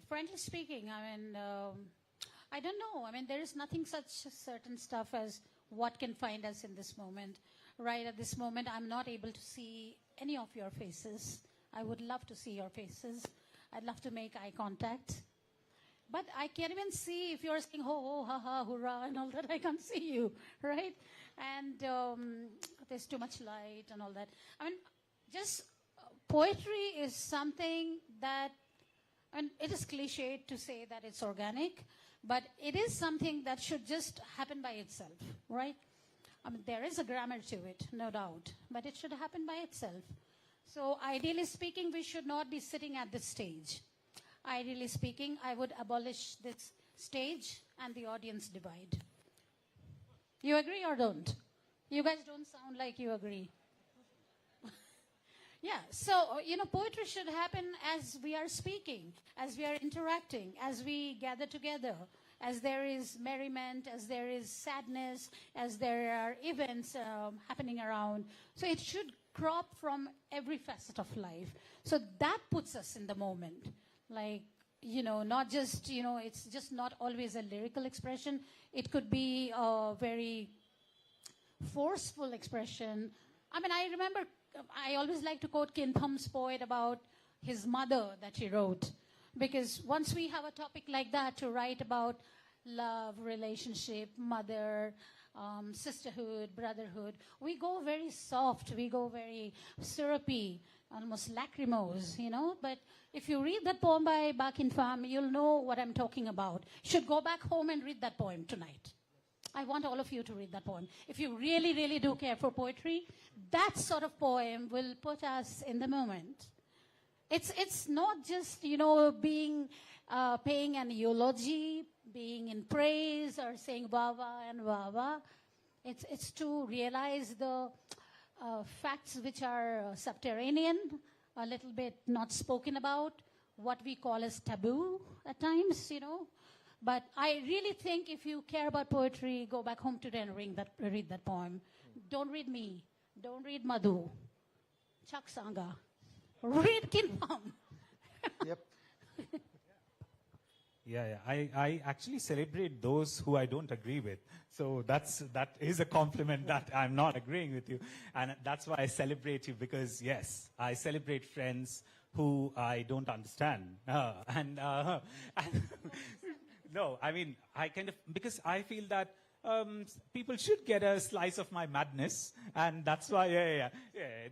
Speaker 13: Frankly speaking, I don't know. There is nothing such certain stuff as what can find us in this moment. Right at this moment, I'm not able to see any of your faces. I would love to see your faces. I'd love to make eye contact. But I can't even see if you're saying ho, ho, ha, ha, hurrah, and all that. I can't see you, right? And there's too much light and all that. Poetry is something that, it is cliched to say that it's organic, but it is something that should just happen by itself, right? There is a grammar to it, no doubt, but it should happen by itself. So ideally speaking, we should not be sitting at this stage. Ideally speaking, I would abolish this stage and the audience divide. You agree or don't? You guys don't sound like you agree. Yeah, so, poetry should happen as we are speaking, as we are interacting, as we gather together, as there is merriment, as there is sadness, as there are events happening around. So it should crop from every facet of life. So that puts us in the moment. Not just, it's just not always a lyrical expression. It could be a very forceful expression. I remember, I always like to quote Kin Thum's poet about his mother that he wrote. Because once we have a topic like that to write about love, relationship, mother, sisterhood, brotherhood, we go very soft, we go very syrupy, almost lachrymose, But if you read that poem by Ba Kin Pham, you'll know what I'm talking about. You should go back home and read that poem tonight. I want all of you to read that poem. If you really, really do care for poetry, that sort of poem will put us in the moment. It's not just, being, paying an eulogy, being in praise or saying Baba and Baba. It's to realize the facts which are subterranean, a little bit not spoken about, what we call as taboo at times, But I really think if you care about poetry, go back home today and read that poem. Don't read me. Don't read Madhu. Chuck Sangha. Read Kinpam.
Speaker 1: Yep.
Speaker 3: Yeah. I actually celebrate those who I don't agree with. So that is a compliment that I'm not agreeing with you. And that's why I celebrate you, because, yes, I celebrate friends who I don't understand. No, I mean, because I feel that people should get a slice of my madness, and that's why,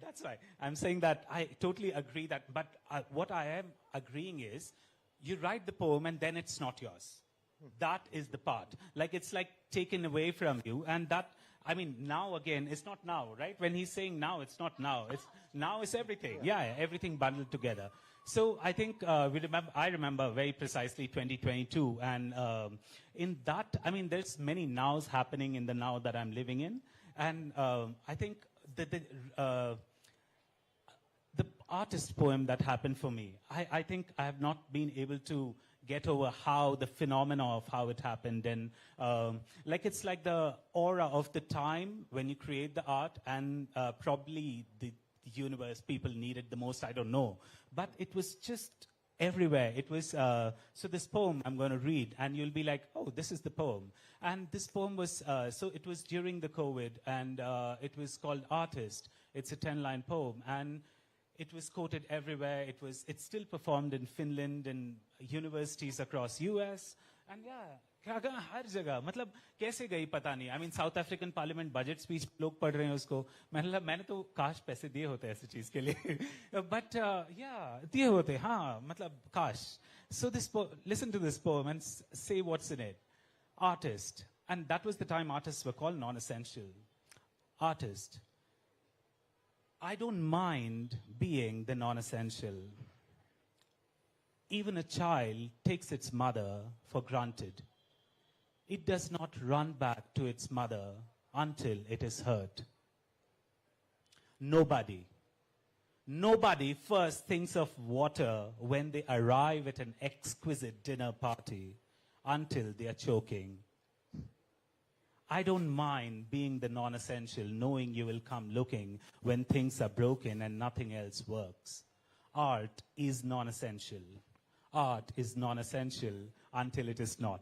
Speaker 3: that's why. I'm saying that I totally agree that, but what I am agreeing is, you write the poem and then it's not yours. That is the part. It's like taken away from you, and that, now again, it's not now, right? When he's saying now, it's not now. Now is everything. Yeah, everything bundled together. So I think I remember very precisely 2022, and in that, there's many nows happening in the now that I'm living in, and I think the artist poem that happened for me, I think I have not been able to get over how the phenomena of how it happened, and it's like the aura of the time when you create the art, and probably the universe people needed the most, I don't know. But it was just everywhere. It was, so this poem I'm going to read, and you'll be like, oh, this is the poem. And this poem was, so it was during the COVID, and it was called Artist. It's a 10-line poem, and it was quoted everywhere. It's still performed in Finland and universities across US. And हर जगह, मतलब कैसे गई पता नहीं. South African parliament budget speech लोग पढ़ रहे हैं उसको. मैंने तो काश पैसे दिए होते ऐसी चीज के लिए. But दिए होते, हाँ, मतलब काश. So listen to this poem and say what's in it. Artist, and that was the time artists were called non-essential. Artist, I don't mind being the non-essential. Even a child takes its mother for granted. It does not run back to its mother until it is hurt. Nobody first thinks of water when they arrive at an exquisite dinner party until they are choking. I don't mind being the non-essential, knowing you will come looking when things are broken and nothing else works. Art is non-essential. Art is non-essential until it is not.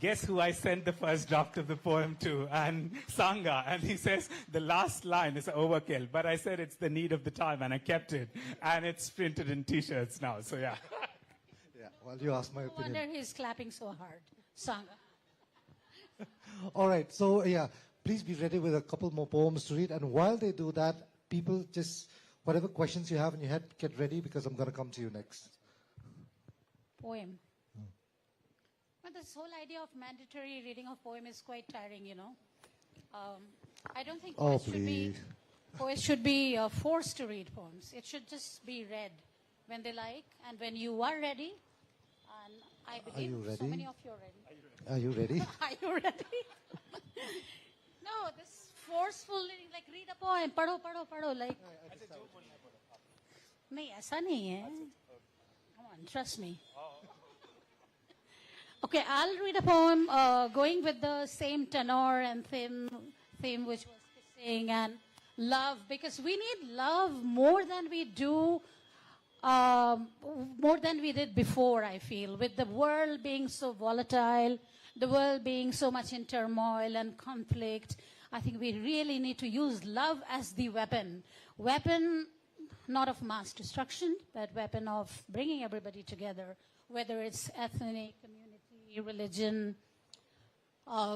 Speaker 3: Guess who I sent the first draft of the poem to? And Sangha. And he says, the last line is overkill. But I said it's the need of the time, and I kept it. And it's printed in T-shirts now, so yeah.
Speaker 1: Yeah, well, you asked my
Speaker 13: No
Speaker 1: opinion.
Speaker 13: wonder he's clapping so hard. Sangha.
Speaker 1: All right, so please be ready with a couple more poems to read. And while they do that, people just, whatever questions you have in your head, get ready, because I'm going to come to you next.
Speaker 13: Poem. But this whole idea of mandatory reading of poem is quite tiring, I don't think poets should be forced to read poems. It should just be read when they like, and when you are ready. And I believe so many of you are ready.
Speaker 1: Are you ready?
Speaker 13: Are you ready? No, this forceful reading, like read a poem, पढ़ो, like. नहीं, ऐसा नहीं है. Come on, trust me. Okay, I'll read a poem going with the same tenor and theme which was kissing and love, because we need love more than we do, more than we did before, I feel. With the world being so volatile, the world being so much in turmoil and conflict, I think we really need to use love as the weapon. Weapon not of mass destruction, but weapon of bringing everybody together, whether it's ethnic, community, religion,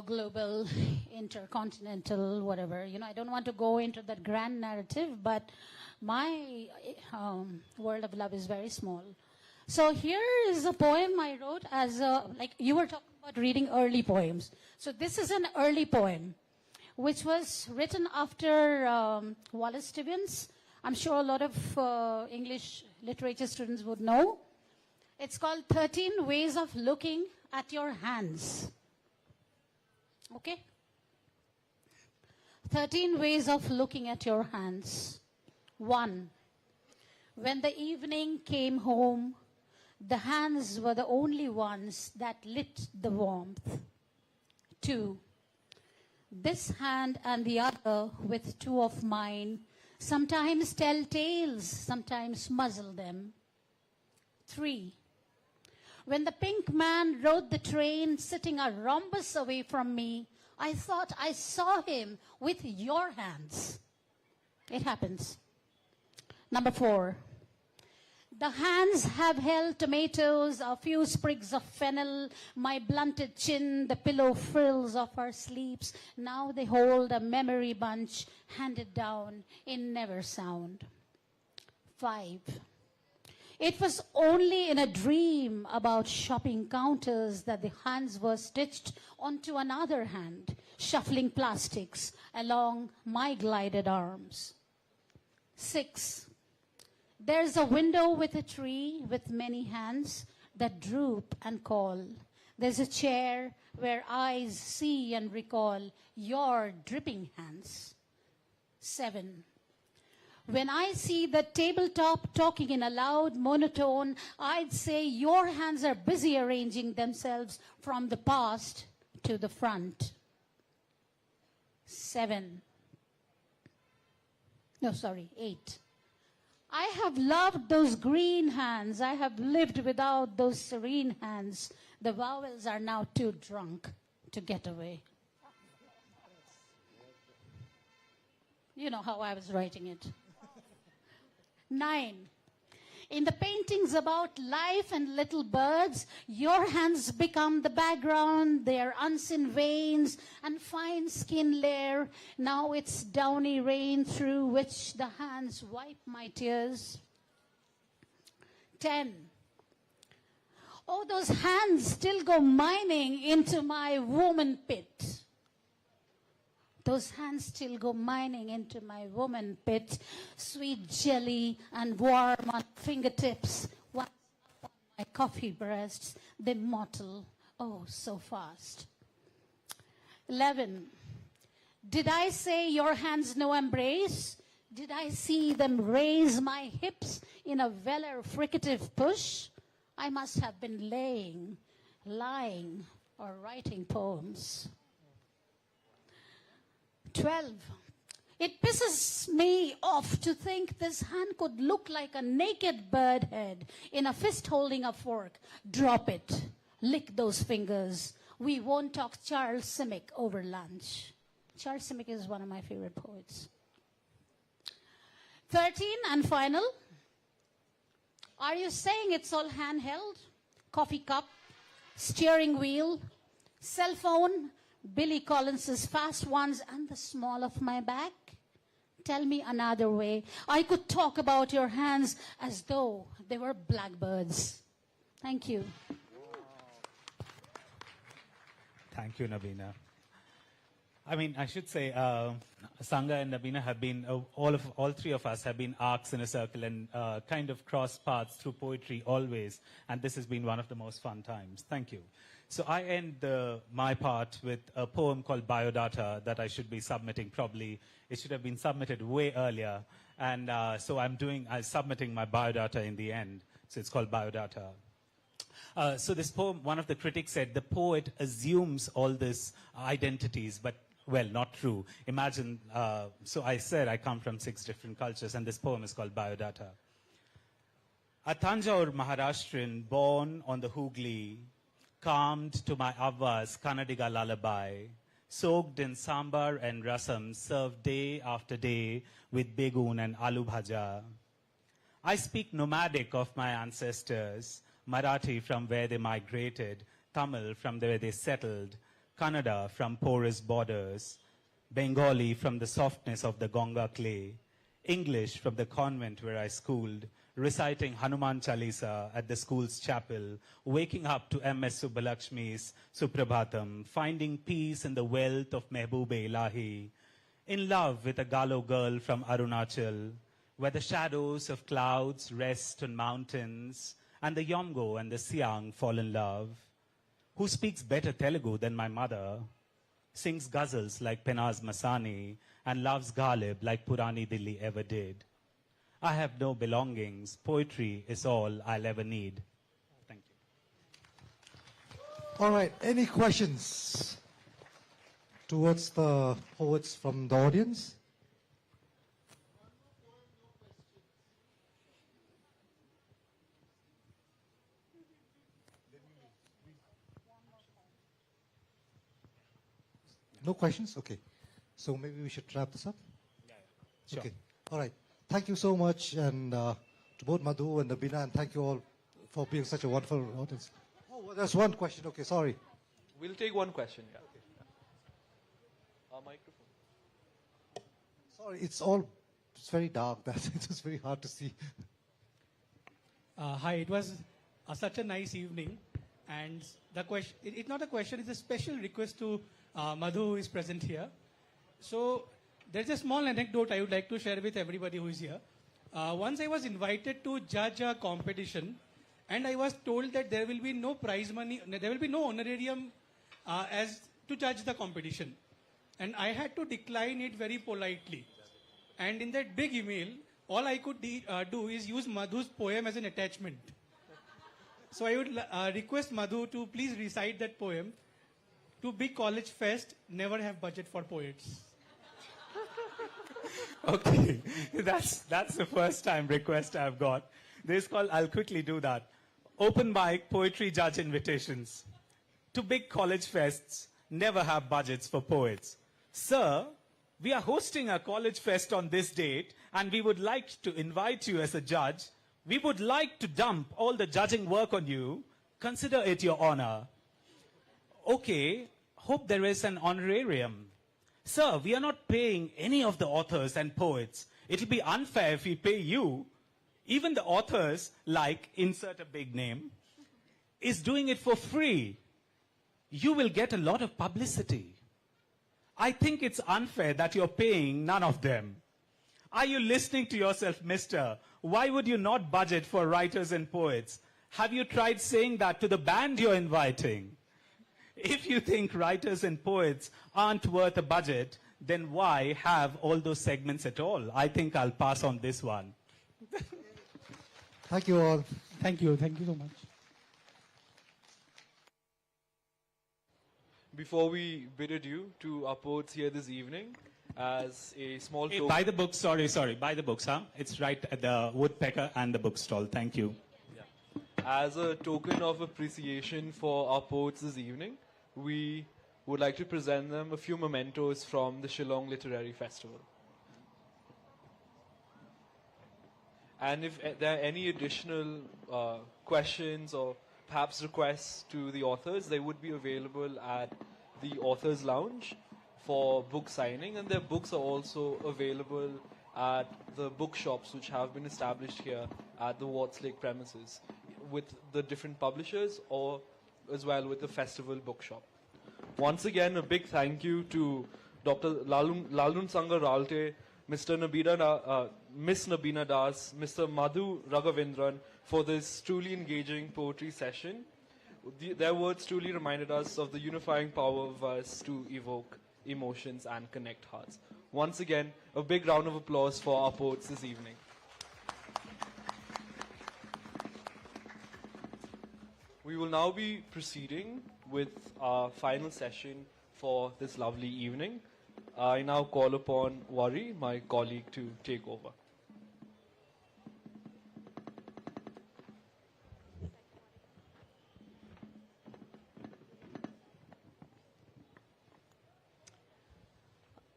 Speaker 13: global, intercontinental, whatever. I don't want to go into that grand narrative, but my world of love is very small. So here is a poem I wrote as like you were talking about reading early poems. So this is an early poem, which was written after Wallace Stevens. I'm sure a lot of English literature students would know. It's called 13 Ways of Looking at Your Hands. Okay? 13 ways of looking at your hands. 1. When the evening came home, the hands were the only ones that lit the warmth. 2. This hand and the other with two of mine sometimes tell tales, sometimes muzzle them. 3. When the pink man rode the train sitting a rhombus away from me, I thought I saw him with your hands. It happens. Number 4. The hands have held tomatoes, a few sprigs of fennel, my blunted chin, the pillow frills of our sleeps. Now they hold a memory bunch handed down in never sound. 5. It was only in a dream about shopping counters that the hands were stitched onto another hand, shuffling plastics along my glided arms. 6. There's a window with a tree with many hands that droop and call. There's a chair where eyes see and recall your dripping hands. 7. When I see the tabletop talking in a loud monotone, I'd say your hands are busy arranging themselves from the past to the front. 8. I have loved those green hands. I have lived without those serene hands. The vowels are now too drunk to get away. You know how I was writing it. 9. In the paintings about life and little birds, your hands become the background, their unseen veins and fine skin layer. Now it's downy rain through which the hands wipe my tears. 10. Oh, those hands still go mining into my woman pit. Those hands still go mining into my woman pit, sweet jelly and warm on fingertips, once on my coffee breasts, they mottle, oh, so fast. 11. Did I say your hands no embrace? Did I see them raise my hips in a velar fricative push? I must have been lying, or writing poems. 12. It pisses me off to think this hand could look like a naked bird head in a fist holding a fork. Drop it. Lick those fingers. We won't talk Charles Simic over lunch. Charles Simic is one of my favorite poets. 13 and final. Are you saying it's all handheld? Coffee cup, steering wheel, cell phone, Billy Collins's fast ones and the small of my back? Tell me another way. I could talk about your hands as though they were blackbirds. Thank you.
Speaker 3: Thank you, Nabina. I mean, I should say, Sangha and Nabina have been, all three of us have been arcs in a circle and kind of cross paths through poetry always. And this has been one of the most fun times. Thank you. So I end my part with a poem called Biodata that I should be submitting probably. It should have been submitted way earlier. And so I'm submitting my biodata in the end. So it's called Biodata. So this poem, one of the critics said, the poet assumes all these identities, but, well, not true. Imagine, so I said I come from 6 different cultures, and this poem is called Biodata. A Tanjore Maharashtrian born on the Hooghly, calmed to my Avva's Kannadiga lullaby, soaked in sambar and rasam, served day after day with begun and aloo bhaja. I speak nomadic of my ancestors, Marathi from where they migrated, Tamil from where they settled, Kannada from porous borders, Bengali from the softness of the Ganga clay, English from the convent where I schooled, reciting Hanuman Chalisa at the school's chapel, waking up to M.S. Subbalakshmi's Suprabhatam, finding peace in the wealth of Mehboob-e Ilahi, in love with a Galo girl from Arunachal, where the shadows of clouds rest on mountains, and the Yomgo and the Siang fall in love, who speaks better Telugu than my mother, sings ghazals like Penaz Masani, and loves Ghalib like Purani Dilli ever did. I have no belongings. Poetry is all I'll ever need. Thank you.
Speaker 1: All right, any questions towards the poets from the audience? No questions? Okay. So maybe we should wrap this up?
Speaker 3: Sure.
Speaker 1: Okay. All right. Thank you so much, and to both Madhu and Nabina, and thank you all for being such a wonderful audience. Oh, well, there's one question. Okay, sorry.
Speaker 5: We'll take one question, yeah. Microphone.
Speaker 1: Sorry, it's very dark. That's it's just very hard to see.
Speaker 7: Hi, it was such a nice evening, and the question, it's not a question, it's a special request to Madhu, who is present here. So there's a small anecdote I would like to share with everybody who is here. Once I was invited to judge a competition, and I was told that there will be no prize money, there will be no honorarium as to judge the competition. And I had to decline it very politely. And in that big email, all I could do is use Madhu's poem as an attachment. So I would request Madhu to please recite that poem. To big college fest, never have budget for poets.
Speaker 3: Okay, that's the first time request I've got. This is called, I'll quickly do that. Open mic poetry judge invitations. To big college fests, never have budgets for poets. Sir, we are hosting a college fest on this date, and we would like to invite you as a judge. We would like to dump all the judging work on you. Consider it your honor. Okay, hope there is an honorarium. Sir, we are not paying any of the authors and poets. It'll be unfair if we pay you. Even the authors, like insert a big name, is doing it for free. You will get a lot of publicity. I think it's unfair that you're paying none of them. Are you listening to yourself, mister? Why would you not budget for writers and poets? Have you tried saying that to the band you're inviting? If you think writers and poets aren't worth a budget, then why have all those segments at all? I think I'll pass on this one.
Speaker 1: Thank you all.
Speaker 7: Thank you so much.
Speaker 5: Before we bid adieu to our poets here this evening, as a small
Speaker 3: Hey,
Speaker 5: token...
Speaker 3: buy the books, sorry, buy the books, huh? It's right at the Woodpecker and the bookstall. Thank you.
Speaker 5: As a token of appreciation for our poets this evening, we would like to present them a few mementos from the Shillong Literary Festival. And if there are any additional questions or perhaps requests to the authors, they would be available at the Authors Lounge for book signing, and their books are also available at the bookshops which have been established here at the Wards Lake premises with the different publishers or as well with the festival bookshop. Once again, a big thank you to Dr. Lalun Sanga Ralte, Miss Nabina Das, Mr. Madhu Raghavendran for this truly engaging poetry session. Their words truly reminded us of the unifying power of us to evoke emotions and connect hearts. Once again, a big round of applause for our poets this evening. We will now be proceeding with our final session for this lovely evening. I now call upon Wari, my colleague, to take over.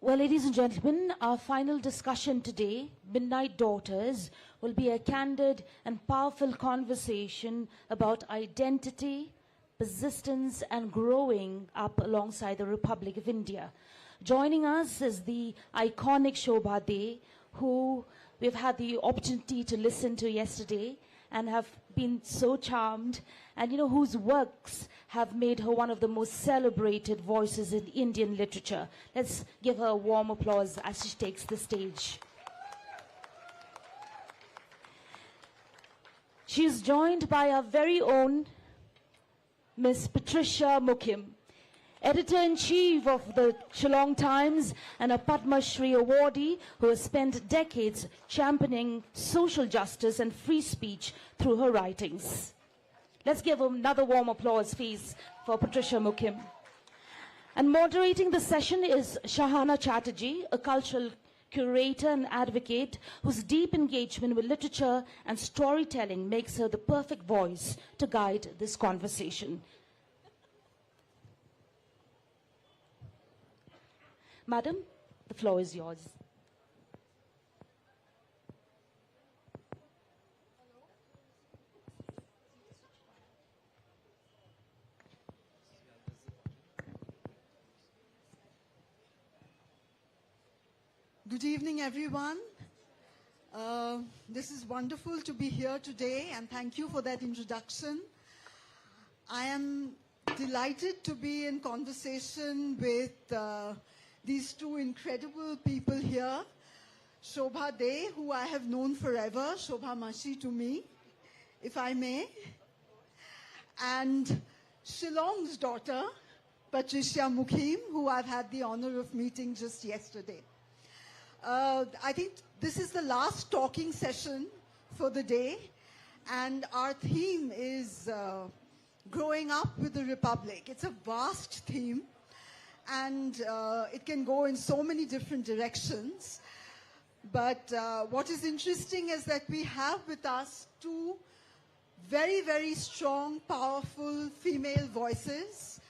Speaker 17: Well, ladies and gentlemen, our final discussion today, Midnight Daughters, will be a candid and powerful conversation about identity, persistence, and growing up alongside the Republic of India. Joining us is the iconic Shobha De, who we've had the opportunity to listen to yesterday and have been so charmed, and whose works have made her one of the most celebrated voices in Indian literature. Let's give her a warm applause as she takes the stage. She is joined by our very own Miss Patricia Mukim, Editor-in-Chief of the Shillong Times and a Padma Shri awardee who has spent decades championing social justice and free speech through her writings. Let's give another warm applause, please, for Patricia Mukim. And moderating the session is Shahana Chatterjee, a cultural curator and advocate whose deep engagement with literature and storytelling makes her the perfect voice to guide this conversation. Madam, the floor is yours.
Speaker 11: Good evening, everyone. This is wonderful to be here today, and thank you for that introduction. I am delighted to be in conversation with these two incredible people here. Shobha De, who I have known forever, Shobha Mashi to me, if I may. And Shillong's daughter, Patricia Mukim, who I've had the honor of meeting just yesterday. I think this is the last talking session for the day, and our theme is growing up with the Republic. It's a vast theme, and it can go in so many different directions. But what is interesting is that we have with us two very, very strong, powerful female voices,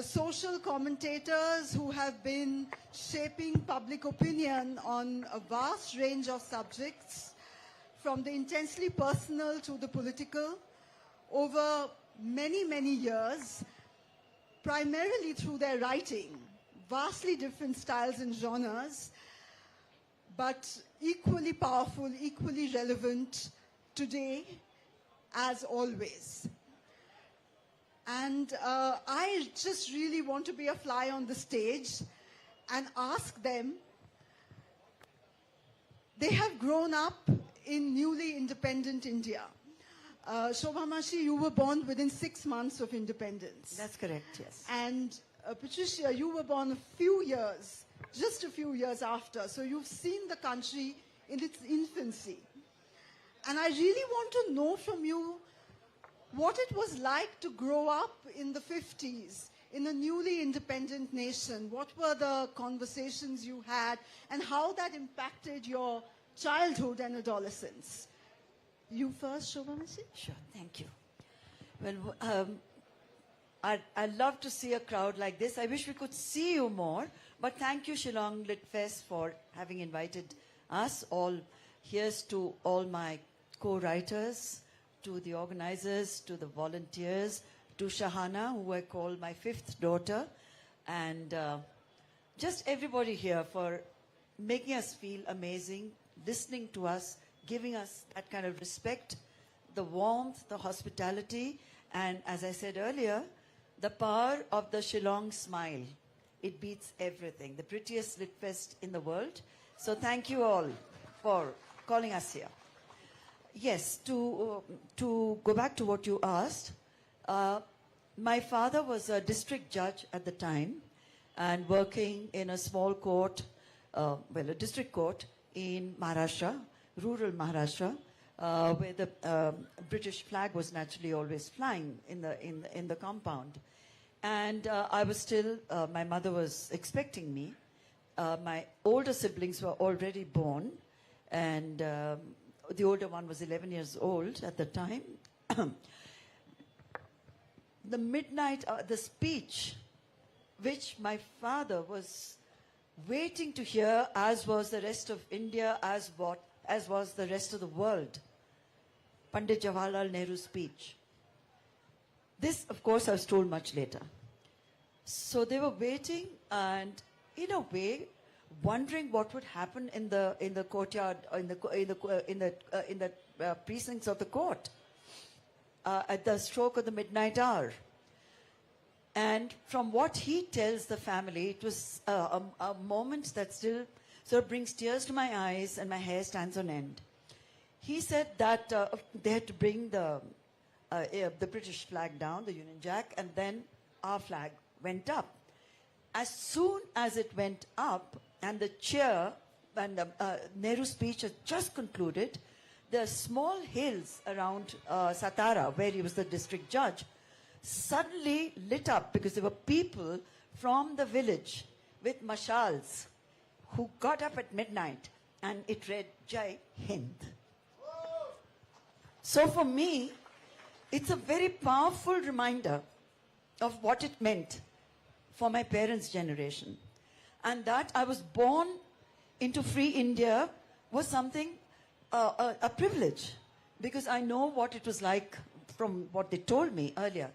Speaker 11: social commentators who have been shaping public opinion on a vast range of subjects, from the intensely personal to the political, over many, many years, primarily through their writing, vastly different styles and genres, but equally powerful, equally relevant today as always. And I just really want to be a fly on the stage and ask them. They have grown up in newly independent India. Shobha Mashi, you were born within 6 months of independence.
Speaker 22: That's correct, yes.
Speaker 11: And Patricia, you were born just a few years after. So you've seen the country in its infancy. And I really want to know from you what it was like to grow up in the 50s in a newly independent nation. What were the conversations you had and how that impacted your childhood and adolescence? You first, Shobha Mashi?
Speaker 22: Sure, thank you. Well, I'd love to see a crowd like this. I wish we could see you more, but thank you, Shillong Lit Fest, for having invited us all. Here's to all my co-writers, to the organizers, to the volunteers, to Shahana, who I call my fifth daughter, and just everybody here for making us feel amazing, listening to us, giving us that kind of respect, the warmth, the hospitality, and as I said earlier, the power of the Shillong smile. It beats everything. The prettiest lit fest in the world. So thank you all for calling us here. Yes, to go back to what you asked, my father was a district judge at the time and working in a small court, a district court in Maharashtra, rural Maharashtra, where the British flag was naturally always flying in the compound. And I was still, my mother was expecting me. My older siblings were already born, and the older one was 11 years old at the time. The midnight, the speech, which my father was waiting to hear, as was the rest of India, as was the rest of the world, Pandit Jawaharlal Nehru's speech. This, of course, I was told much later. So they were waiting, and in a way, wondering what would happen in the courtyard, in the precincts of the court at the stroke of the midnight hour. And from what he tells the family, it was a moment that still sort of brings tears to my eyes and my hair stands on end. He said that they had to bring the British flag down, the Union Jack, and then our flag went up. As soon as it went up and the cheer and Nehru's speech had just concluded, the small hills around Satara, where he was the district judge, suddenly lit up because there were people from the village with mashals who got up at midnight and it read Jai Hind. So for me, it's a very powerful reminder of what it meant for my parents' generation. And that I was born into free India was something, a privilege, because I know what it was like from what they told me earlier.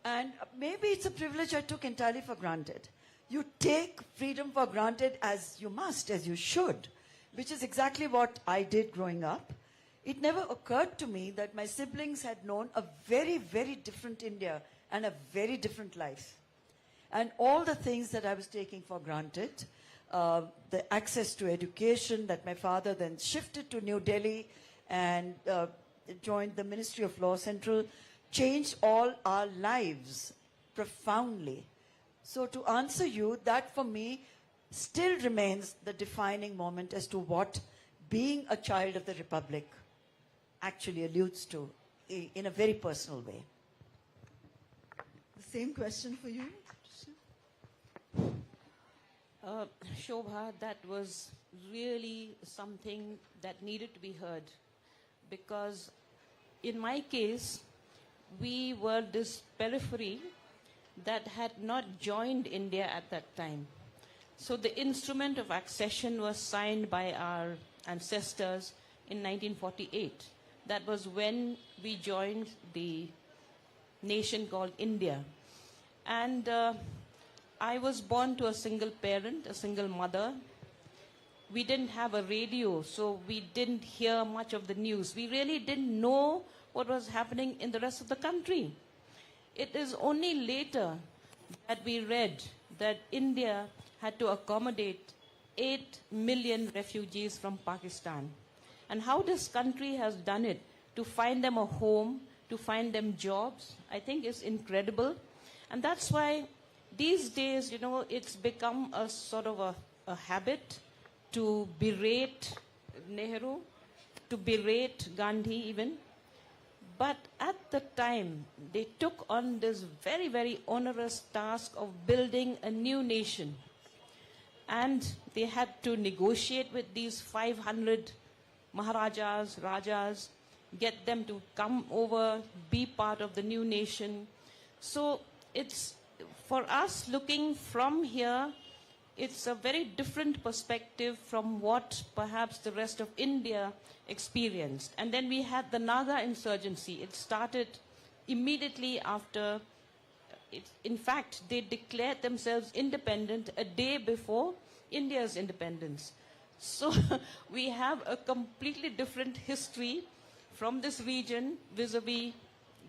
Speaker 22: And maybe it's a privilege I took entirely for granted. You take freedom for granted as you must, as you should, which is exactly what I did growing up. It never occurred to me that my siblings had known a very, very different India and a very different life. And all the things that I was taking for granted, the access to education, that my father then shifted to New Delhi and joined the Ministry of Law Central, changed all our lives profoundly. So to answer you, that for me still remains the defining moment as to what being a child of the Republic actually alludes to in a very personal way.
Speaker 11: The same question for you.
Speaker 17: Shobha, that was really something that needed to be heard, because in my case, we were this periphery that had not joined India at that time. So the instrument of accession was signed by our ancestors in 1948. That was when we joined the nation called India. And I was born to a single parent, a single mother. We didn't have a radio, so we didn't hear much of the news. We really didn't know what was happening in the rest of the country. It is only later that we read that India had to accommodate 8 million refugees from Pakistan. And how this country has done it to find them a home, to find them jobs, I think is incredible. And that's why these days, you know, it's become a sort of a habit to berate Nehru, to berate Gandhi even. But at the time, they took on this very, very onerous task of building a new nation. And they had to negotiate with these 500 Maharajas, Rajas, get them to come over, be part of the new nation. So it's, for us looking from here, it's a very different perspective from what perhaps the rest of India experienced. And then we had the Naga insurgency. It started immediately after, in fact, they declared themselves independent a day before India's independence. So we have a completely different history from this region vis-a-vis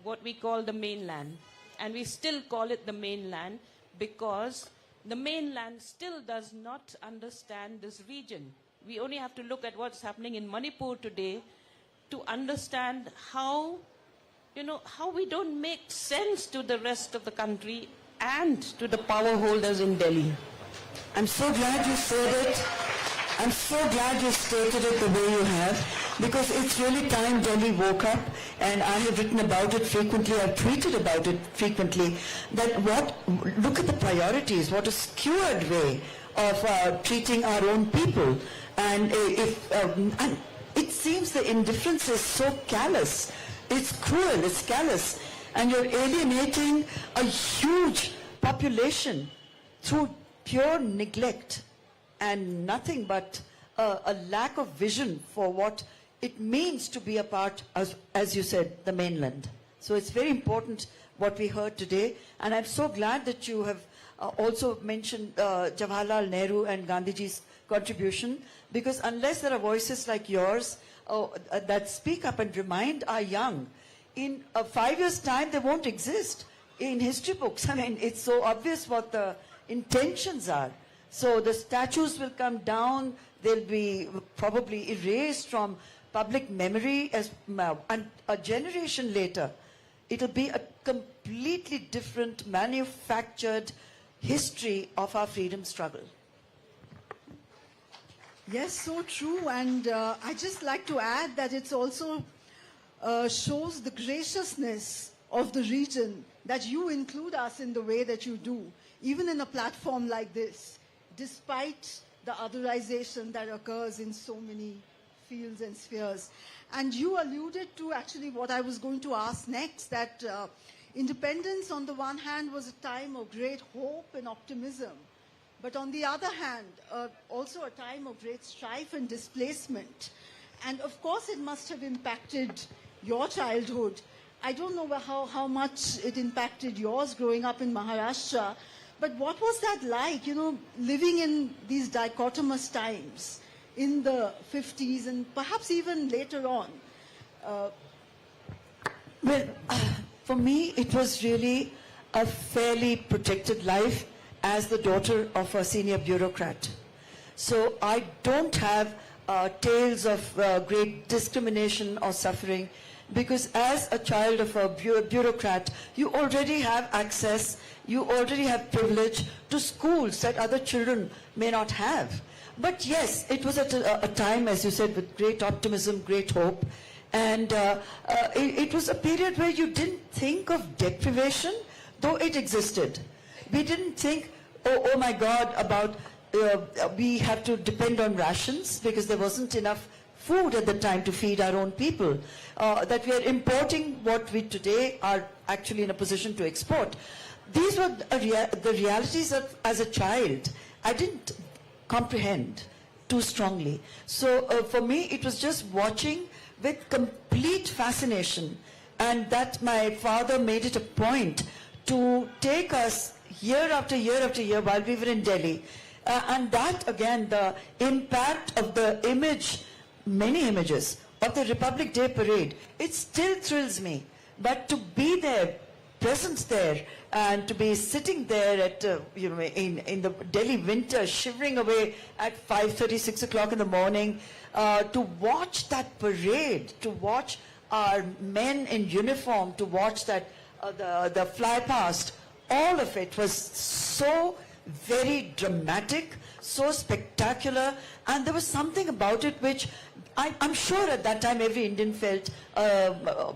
Speaker 17: what we call the mainland. And we still call it the mainland because the mainland still does not understand this region. We only have to look at what's happening in Manipur today to understand how, you know, how we don't make sense to the rest of the country and to the power holders in Delhi.
Speaker 22: I'm so glad you said it. I'm so glad you stated it the way you have, because it's really time Delhi woke up, and I have written about it frequently, I've tweeted about it frequently, that look at the priorities, what a skewered way of treating our own people. And and it seems the indifference is so callous, it's cruel, it's callous, and you're alienating a huge population through pure neglect and nothing but a lack of vision for what it means to be a part, as you said, the mainland. So it's very important what we heard today, and I'm so glad that you have also mentioned Jawaharlal Nehru and Gandhiji's contribution, because unless there are voices like yours that speak up and remind our young, in 5 years' time they won't exist in history books. I mean, it's so obvious what the intentions are. So the statues will come down, they'll be probably erased from public memory, and a generation later, it'll be a completely different manufactured history of our freedom struggle.
Speaker 11: Yes, so true. And I just like to add that it's also shows the graciousness of the region that you include us in the way that you do, even in a platform like this, despite the otherization that occurs in so many fields and spheres. And you alluded to actually what I was going to ask next, that independence on the one hand was a time of great hope and optimism, but on the other hand, also a time of great strife and displacement. And of course it must have impacted your childhood. I don't know how much it impacted yours growing up in Maharashtra, but what was that like, you know, living in these dichotomous times in the 50s and perhaps even later on?
Speaker 22: Well, for me, it was really a fairly protected life as the daughter of a senior bureaucrat. So I don't have tales of great discrimination or suffering, because as a child of a bureaucrat, you already have access, you already have privilege to schools that other children may not have. But yes, it was at a time, as you said, with great optimism, great hope. And it was a period where you didn't think of deprivation, though it existed. We didn't think, oh my God, about we have to depend on rations because there wasn't enough food at the time to feed our own people. That we are importing what we today are actually in a position to export. These were the realities of, as a child, I didn't comprehend too strongly. So for me, it was just watching with complete fascination, and that my father made it a point to take us year after year after year while we were in Delhi. And that, again, the impact of the image, many images, of the Republic Day parade, it still thrills me. But to be there, present there, and to be sitting there at, in the Delhi winter, shivering away at 5:30, 6 o'clock in the morning, to watch that parade, to watch our men in uniform, to watch that, the fly past, all of it was so very dramatic, so spectacular, and there was something about it which I'm sure at that time every Indian felt a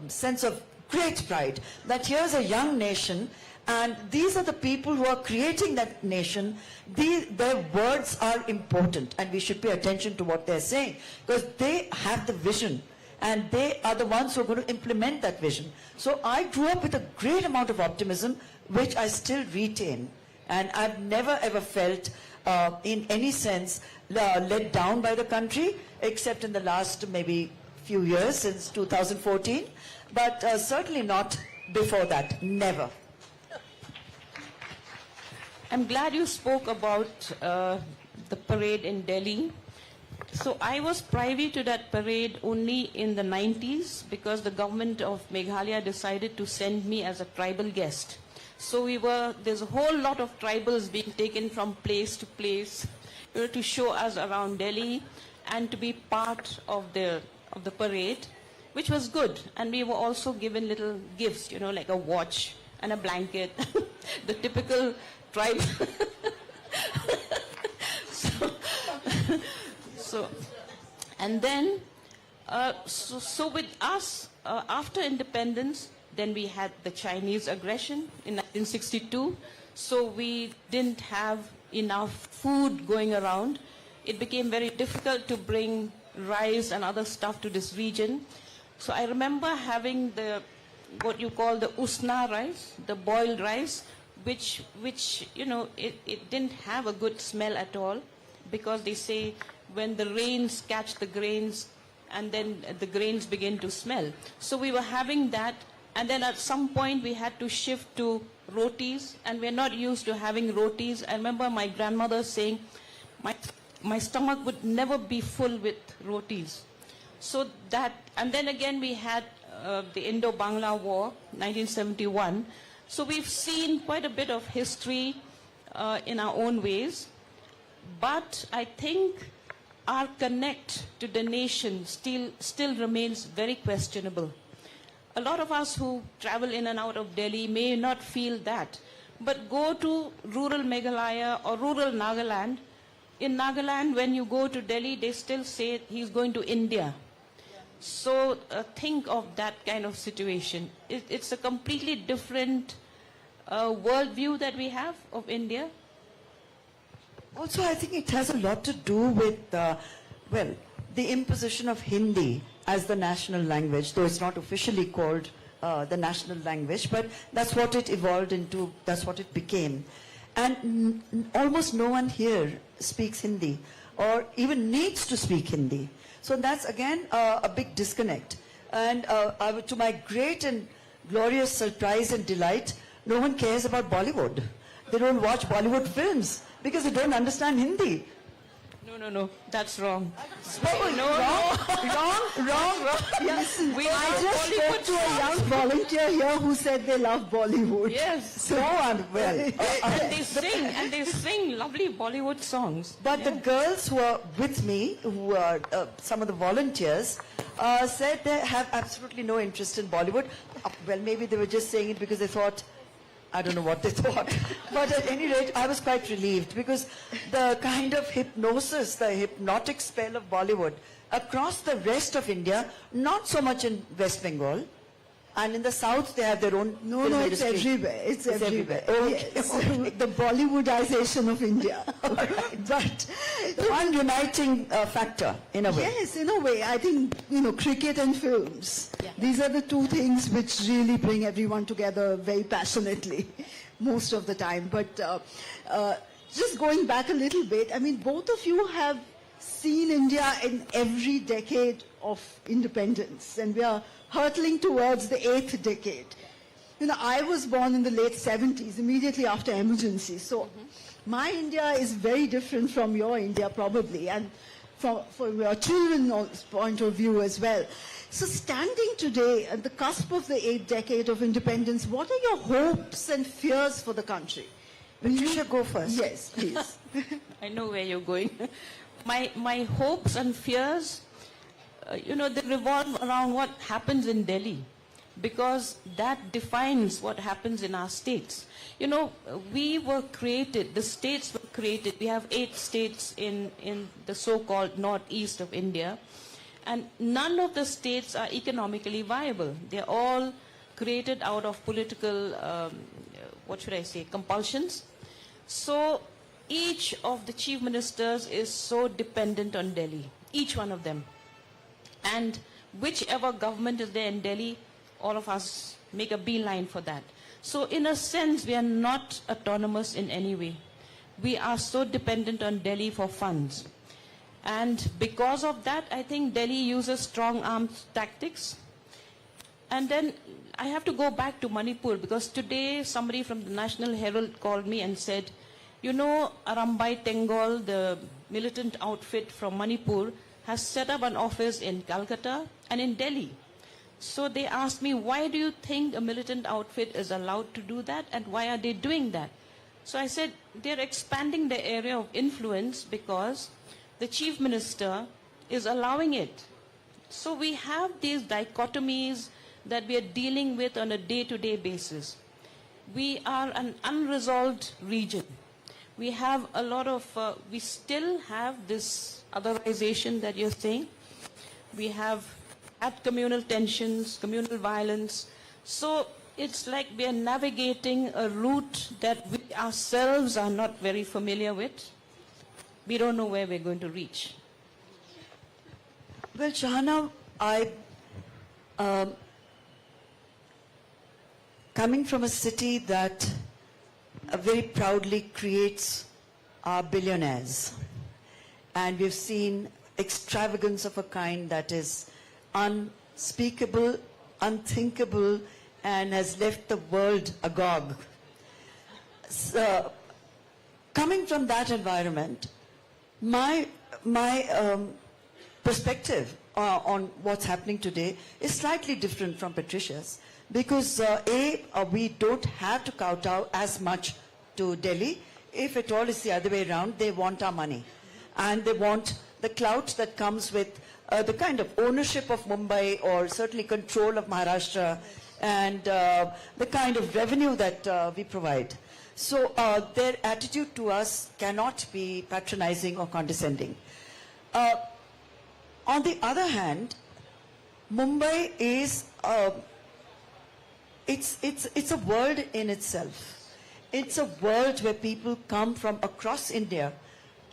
Speaker 22: sense of great pride, that here's a young nation, and these are the people who are creating that nation. Their words are important, and we should pay attention to what they're saying, because they have the vision, and they are the ones who are going to implement that vision. So I grew up with a great amount of optimism, which I still retain. And I've never ever felt in any sense let down by the country, except in the last maybe few years, since 2014, but certainly not before that, never.
Speaker 17: I'm glad you spoke about the parade in Delhi. So I was privy to that parade only in the 90s because the government of Meghalaya decided to send me as a tribal guest. So there's a whole lot of tribals being taken from place to place, to show us around Delhi and to be part of the parade, which was good. And we were also given little gifts, like a watch and a blanket, the typical tribe. And then, so with us, after independence, then we had the Chinese aggression in 1962. So we didn't have enough food going around. It became very difficult to bring rice and other stuff to this region. So I remember having what you call the usna rice, the boiled rice, which it didn't have a good smell at all, because they say when the rains catch the grains, and then the grains begin to smell. So we were having that, and then at some point we had to shift to rotis, and we're not used to having rotis. I remember my grandmother saying, my stomach would never be full with rotis. So that, and then again we had the Indo-Bangla War, 1971. So we've seen quite a bit of history in our own ways. But I think our connect to the nation still remains very questionable. A lot of us who travel in and out of Delhi may not feel that. But go to rural Meghalaya or rural Nagaland. In Nagaland, when you go to Delhi, they still say he's going to India. So think of that kind of situation. It's a completely different worldview that we have of India.
Speaker 22: Also, I think it has a lot to do with, well, the imposition of Hindi as the national language, though it's not officially called the national language, but that's what it evolved into, that's what it became. And almost no one here speaks Hindi or even needs to speak Hindi. So that's again a big disconnect. And to my great and glorious surprise and delight, no one cares about Bollywood. They don't watch Bollywood films because they don't understand Hindi.
Speaker 17: No, that's wrong.
Speaker 22: Wrong.
Speaker 17: Yes,
Speaker 22: I just spoke to a young volunteer here who said they love Bollywood.
Speaker 17: Yes.
Speaker 22: So well.
Speaker 17: And they sing lovely Bollywood songs.
Speaker 22: But the girls who are with me, who are some of the volunteers, said they have absolutely no interest in Bollywood. Well, maybe they were just saying it because they thought, I don't know what they thought. But at any rate, I was quite relieved because the kind of hypnosis, the hypnotic spell of Bollywood across the rest of India, not so much in West Bengal, and in the south they have their own
Speaker 11: No, it's everywhere. It's everywhere.
Speaker 22: Okay.
Speaker 11: Yes. The Bollywoodization of India. But
Speaker 22: one uniting factor, in a way.
Speaker 11: Yes, in a way. I think, cricket and films. Yeah. These are the two things which really bring everyone together very passionately most of the time. But just going back a little bit, I mean, both of you have seen India in every decade of independence, and we are hurtling towards the 8th decade. I was born in the late 70s, immediately after emergency. So my India is very different from your India, probably, and from your children's point of view as well. So standing today at the cusp of the 8th decade of independence, what are your hopes and fears for the country?
Speaker 22: You should go first.
Speaker 11: Yes, please.
Speaker 17: I know where you're going. My hopes and fears, they revolve around what happens in Delhi, because that defines what happens in our states. We were created, the states were created. We have 8 states in the so-called northeast of India, and none of the states are economically viable. They're all created out of political, compulsions. So each of the chief ministers is so dependent on Delhi, each one of them. And whichever government is there in Delhi, all of us make a beeline for that. So in a sense, we are not autonomous in any way. We are so dependent on Delhi for funds. And because of that, I think Delhi uses strong arms tactics. And then I have to go back to Manipur, because today somebody from the National Herald called me and said, Arambai Tengol, the militant outfit from Manipur, has set up an office in Calcutta and in Delhi. So they asked me, why do you think a militant outfit is allowed to do that, and why are they doing that? So I said, they're expanding the area of influence because the chief minister is allowing it. So we have these dichotomies that we are dealing with on a day-to-day basis. We are an unresolved region. We have a lot of, we still have this otherization that you're saying. We have had communal tensions, communal violence. So it's like we are navigating a route that we ourselves are not very familiar with. We don't know where we're going to reach.
Speaker 22: Well, Shahana, coming from a city that very proudly creates our billionaires, and we've seen extravagance of a kind that is unspeakable, unthinkable, and has left the world agog. So, coming from that environment, My perspective on what's happening today is slightly different from Patricia's because we don't have to kowtow as much to Delhi. If at all it's the other way around, they want our money. And they want the clout that comes with the kind of ownership of Mumbai or certainly control of Maharashtra and the kind of revenue that we provide. So their attitude to us cannot be patronizing or condescending. On the other hand, Mumbai is it's a world in itself. It's a world where people come from across India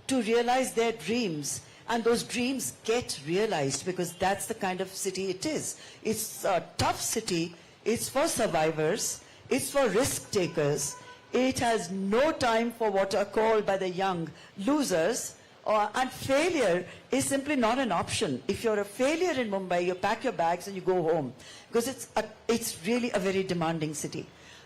Speaker 22: to realize their dreams, and those dreams get realized because that's the kind of city it is. It's a tough city. It's for survivors. It's for risk takers. It has no time for what are called by the young losers. And failure is simply not an option. If you're a failure in Mumbai, you pack your bags and you go home because it's really a very demanding city.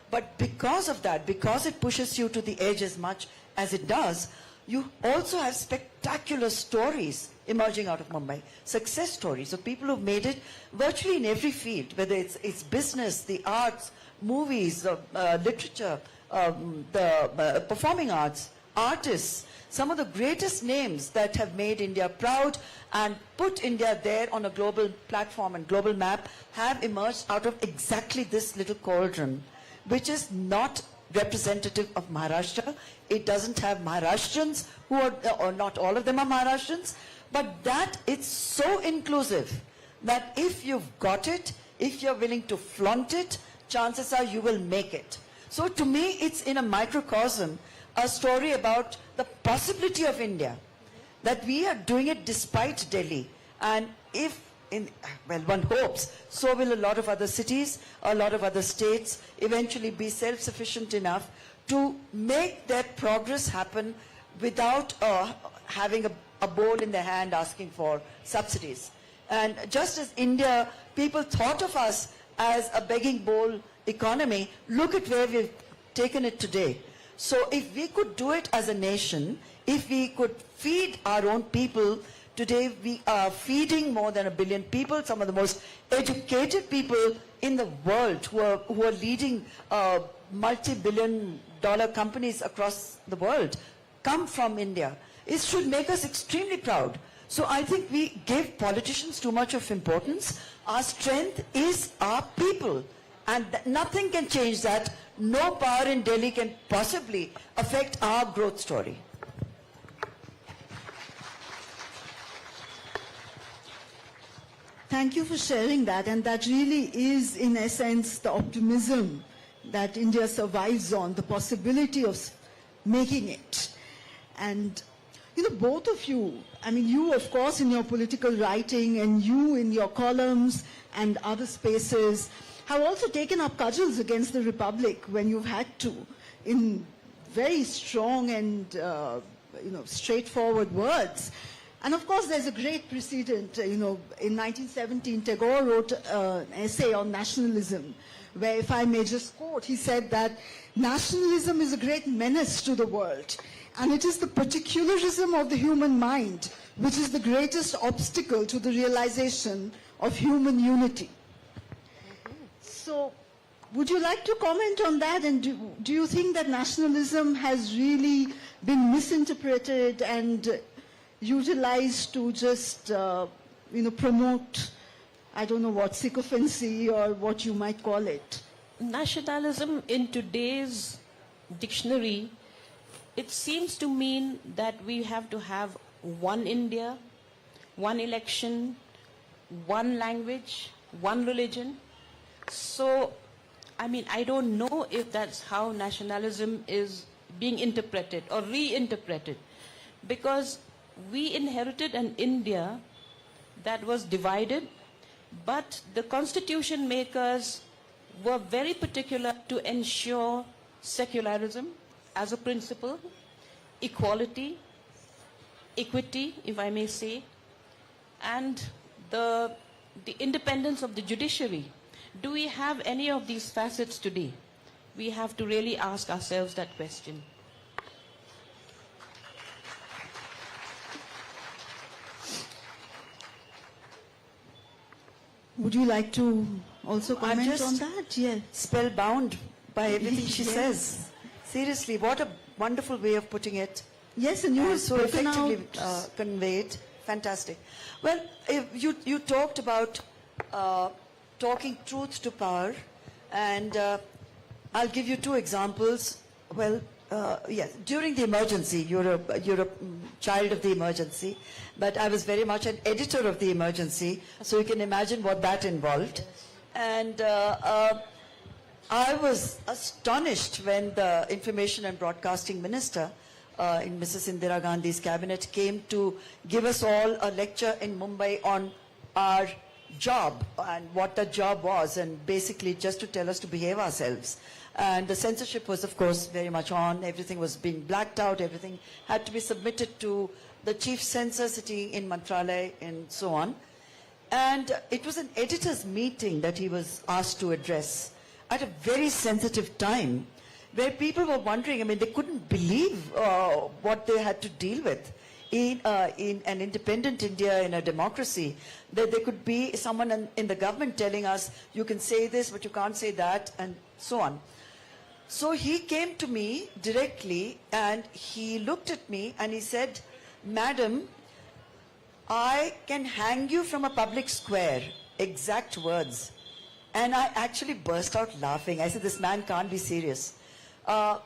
Speaker 22: But because of that, because it pushes you to the edge as much as it does, you also have spectacular stories emerging out of Mumbai. Success stories of people who've made it virtually in every field, whether it's business, the arts, movies, literature, the performing arts, artists. Some of the greatest names that have made India proud and put India there on a global platform and global map have emerged out of exactly this little cauldron, which is not representative of Maharashtra. It doesn't have Maharashtrians who are, or not all of them are Maharashtrians, but that it's so inclusive that if you've got it, if you're willing to flaunt it, chances are you will make it. So to me, it's in a microcosm, a story about the possibility of India, that we are doing it despite Delhi. And if, well, one hopes, so will a lot of other cities, a lot of other states eventually be self-sufficient enough to make their progress happen without having a bowl in their hand asking for subsidies. And just as India, people thought of us as a begging bowl economy, look at where we've taken it today. So if we could do it as a nation, if we could feed our own people, today we are feeding more than 1 billion people, some of the most educated people in the world who are leading multi-billion-dollar companies across the world come from India. It should make us extremely proud. So I think we give politicians too much of importance. Our strength is our people. And nothing can change that. No power in Delhi can possibly affect our growth story.
Speaker 11: Thank you for sharing that. And that really is, in essence, the optimism that India survives on, the possibility of making it. And, you know, both of you, I mean, you, of course, in your political writing and you in your columns and other spaces, have also taken up cudgels against the Republic when you've had to, in very strong and straightforward words. And of course, there's a great precedent. In 1917, Tagore wrote an essay on nationalism, where, if I may just quote, he said that nationalism is a great menace to the world, and it is the particularism of the human mind which is the greatest obstacle to the realization of human unity. So, would you like to comment on that? And do you think that nationalism has really been misinterpreted and utilized to just, promote, I don't know what, sycophancy or what you might call it?
Speaker 6: Nationalism in today's dictionary, it seems to mean that we have to have one India, one election, one language, one religion. So, I mean, I don't know if that's how nationalism is being interpreted or reinterpreted, because we inherited an India that was divided, but the constitution makers were very particular to ensure secularism as a principle, equality, equity, if I may say, and the independence of the judiciary. Do we have any of these facets today? We have to really ask ourselves that question.
Speaker 22: Would you like to also
Speaker 17: I'm
Speaker 22: comment
Speaker 17: just
Speaker 22: on that? Yes.
Speaker 17: spellbound by everything she
Speaker 22: Yes.
Speaker 17: says. Seriously, what a wonderful way of putting it.
Speaker 22: Yes, and you have
Speaker 17: so
Speaker 22: spoken
Speaker 17: effectively
Speaker 22: out.
Speaker 17: conveyed. Fantastic. Well, you talked about talking truth to power, and I'll give you 2 examples. Well, yes, during the emergency, you're a child of the emergency, but I was very much an editor of the emergency, so you can imagine what that involved. And I was astonished when the Information and Broadcasting Minister in Mrs. Indira Gandhi's cabinet came to give us all a lecture in Mumbai on our job and what the job was, and basically just to tell us to behave ourselves. And the censorship was, of course, very much on. Everything was being blacked out. Everything had to be submitted to the chief censor sitting in Mantralaya and so on. And it was an editor's meeting that he was asked to address at a very sensitive time, where people were wondering, I mean, they couldn't believe what they had to deal with in an independent India, in a democracy, that there could be someone in the government telling us, you can say this, but you can't say that, and so on. So he came to me directly, and he looked at me, and he said, Madam, I can hang you from a public square, exact words. And I actually burst out laughing. I said, this man can't be serious. The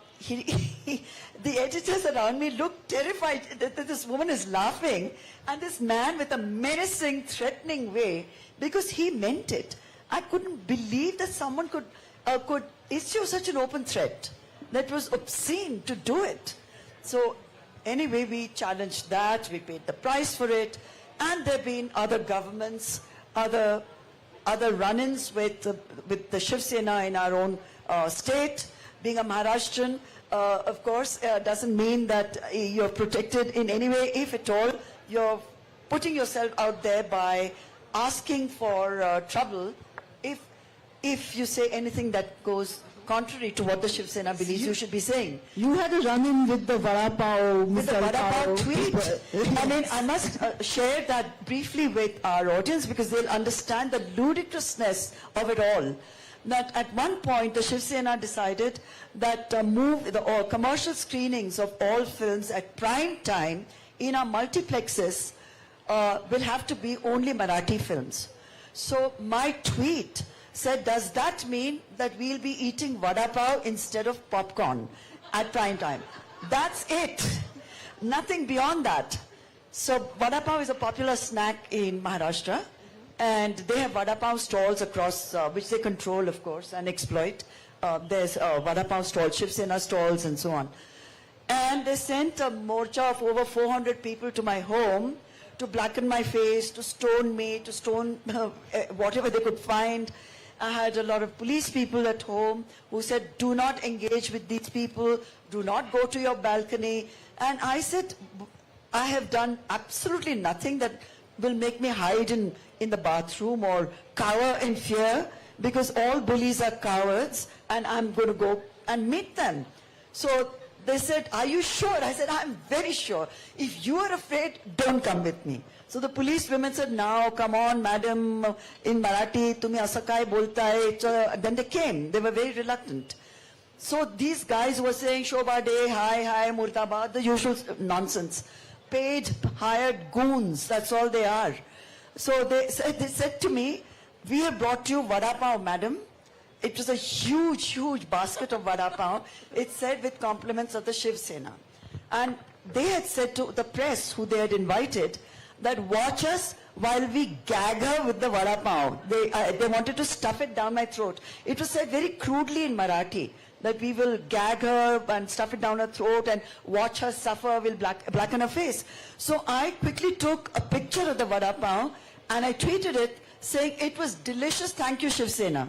Speaker 17: editors around me looked terrified that this woman is laughing, and this man with a menacing, threatening way, because he meant it. I couldn't believe that someone could issue such an open threat. That was obscene to do it. So anyway, we challenged that, we paid the price for it, and there have been other governments, other run-ins with the Shiv Sena in our own state. Being a Maharashtrian, of course, doesn't mean that you're protected in any way. If at all, you're putting yourself out there by asking for trouble if you say anything that goes contrary to what the Shiv Sena believes you should be saying.
Speaker 22: You had a run-in with the Vada Pav,
Speaker 17: With the Vada Pav tweet. I mean, I must share that briefly with our audience, because they'll understand the ludicrousness of it all. That at one point, the Shiv Sena decided that commercial screenings of all films at prime time in our multiplexes will have to be only Marathi films. So my tweet said, does that mean that we'll be eating vada pav instead of popcorn at prime time? That's it. Nothing beyond that. So vada pav is a popular snack in Maharashtra, and they have vada pav stalls across, which they control, of course, and exploit. There's vada pav stalls, Shiv Sena stalls, and so on. And they sent a morcha of over 400 people to my home to blacken my face, to stone me, to stone whatever they could find. I had a lot of police people at home who said, do not engage with these people, do not go to your balcony. And I said, I have done absolutely nothing that will make me hide in the bathroom or cower in fear, because all bullies are cowards, and I'm going to go and meet them. So they said, are you sure? I said, I'm very sure. If you are afraid, don't come with me. So the police women said, now, come on, madam, in Marathi, tumi asa kai bolta hai. Then they came. They were very reluctant. So these guys were saying, Shobha Day, hi, Murtabad, the usual nonsense. Paid, hired goons, that's all they are. So they said to me, we have brought you vada pav, madam. It was a huge, huge basket of vada pav. It said with compliments of the Shiv Sena. And they had said to the press, who they had invited, that watch us while we gag her with the vada pav. They wanted to stuff it down my throat. It was said very crudely in Marathi, that we will gag her and stuff it down her throat and watch her suffer, we'll blacken her face. So I quickly took a picture of the vada pav and I tweeted it saying, it was delicious, thank you Shiv Sena.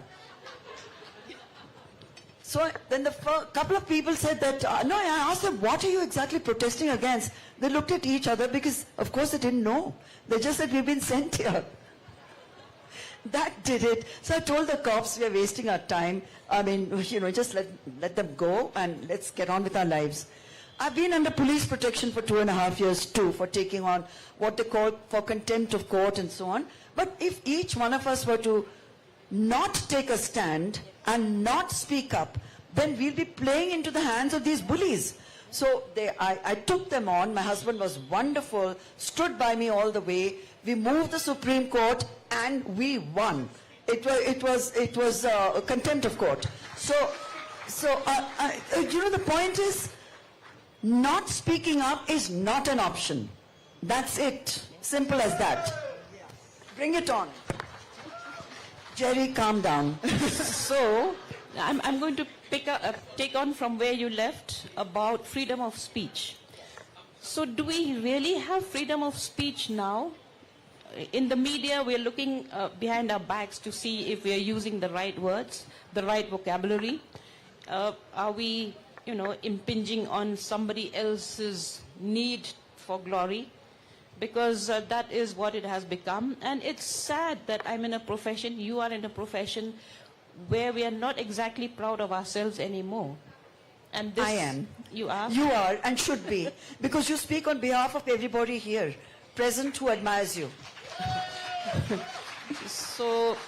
Speaker 17: So then the couple of people said that, no, I asked them, what are you exactly protesting against? They looked at each other because, of course, they didn't know. They just said, we've been sent here. That did it. So I told the cops, we are wasting our time. I mean, just let them go and let's get on with our lives. I've been under police protection for 2.5 years too, for taking on what they call for contempt of court and so on.
Speaker 22: But if each one of us were to not take a stand and not speak up, then we'll be playing into the hands of these bullies. So I took them on. My husband was wonderful, stood by me all the way. We moved the Supreme Court and we won. It was a contempt of court. So you know, the point is, not speaking up is not an option. That's it. Simple as that. Bring it on. Jerry, calm down.
Speaker 6: So, I'm going to take on from where you left about freedom of speech. So, do we really have freedom of speech now? In the media, we're looking behind our backs to see if we're using the right words, the right vocabulary. Are we, you know, impinging on somebody else's need for glory? Because that is what it has become. And it's sad that I'm in a profession, you are in a profession where we are not exactly proud of ourselves anymore. And this,
Speaker 22: I am.
Speaker 6: You are?
Speaker 22: You are and should be. Because you speak on behalf of everybody here present who admires you.
Speaker 6: So,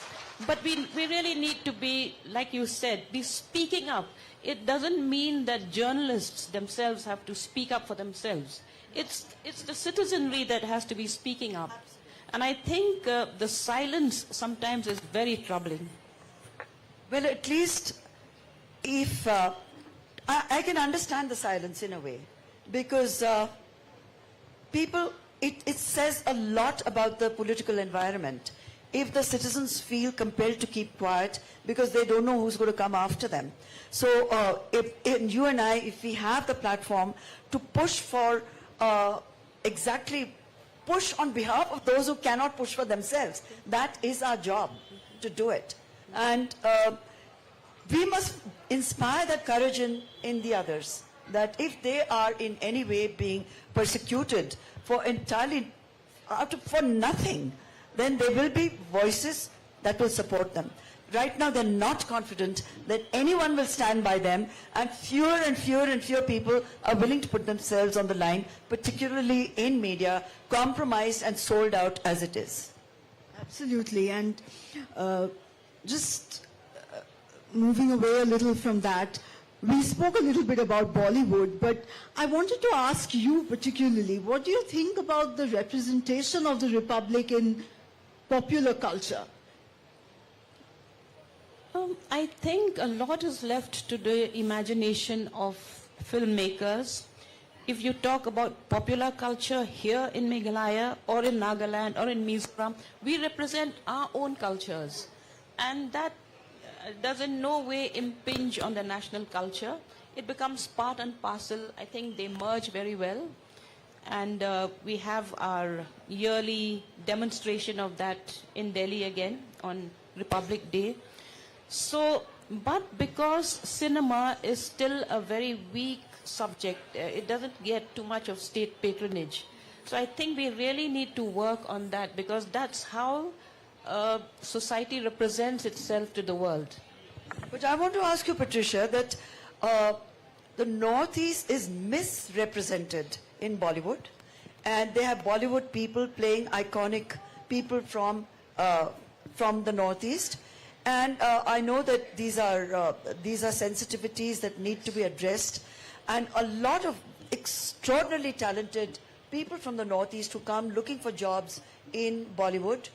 Speaker 6: but we really need to be, like you said, be speaking up. It doesn't mean that journalists themselves have to speak up for themselves. It's the citizenry that has to be speaking up. And I think the silence sometimes is very troubling.
Speaker 22: Well, at least if I can understand the silence in a way, because people, it says a lot about the political environment. If the citizens feel compelled to keep quiet because they don't know who's going to come after them. So if you and I, if we have the platform to push for push on behalf of those who cannot push for themselves, that is our job to do it. And we must inspire that courage in the others, that if they are in any way being persecuted for nothing, then there will be voices that will support them. Right now, they're not confident that anyone will stand by them, and fewer people are willing to put themselves on the line, particularly in media, compromised and sold out as it is.
Speaker 11: Absolutely. And just moving away a little from that, we spoke a little bit about Bollywood, but I wanted to ask you particularly, what do you think about the representation of the Republic in popular culture?
Speaker 6: I think a lot is left to the imagination of filmmakers. If you talk about popular culture here in Meghalaya or in Nagaland or in Mizoram, we represent our own cultures. And that does in no way impinge on the national culture. It becomes part and parcel. I think they merge very well. And we have our yearly demonstration of that in Delhi again on Republic Day. So, but because cinema is still a very weak subject, it doesn't get too much of state patronage. So I think we really need to work on that, because that's how society represents itself to the world.
Speaker 22: But I want to ask you, Patricia, that the Northeast is misrepresented in Bollywood, and they have Bollywood people playing iconic people from the Northeast. And I know that these are sensitivities that need to be addressed, and a lot of extraordinarily talented people from the Northeast who come looking for jobs in Bollywood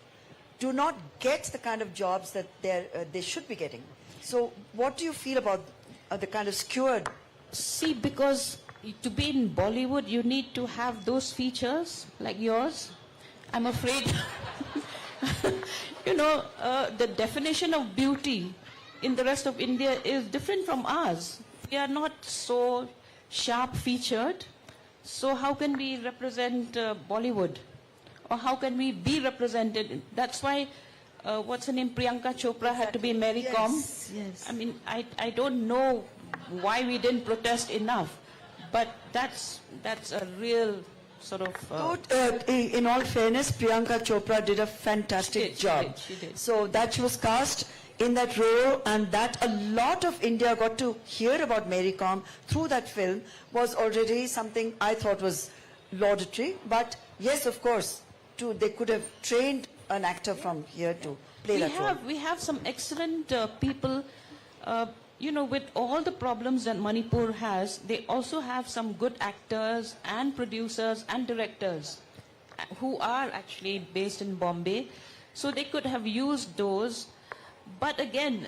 Speaker 22: do not get the kind of jobs that they should be getting. So what do you feel about the kind of skewered?
Speaker 6: See, because to be in Bollywood, you need to have those features like yours. I'm afraid... You know, the definition of beauty in the rest of India is different from ours. We are not so sharp-featured. So how can we represent Bollywood? Or how can we be represented? That's why, what's her name, Priyanka Chopra had to be Mary Kom.
Speaker 22: Yes.
Speaker 6: I mean, I don't know why we didn't protest enough. But that's a real... sort of...
Speaker 22: in all fairness, Priyanka Chopra did a fantastic job.
Speaker 6: She did.
Speaker 22: So that she was cast in that role, and that a lot of India got to hear about Mary Kom through that film was already something I thought was laudatory. But yes, of course, they could have trained an actor from here to play that role?
Speaker 6: We have some excellent people. With all the problems that Manipur has, they also have some good actors and producers and directors who are actually based in Bombay. So they could have used those. But again,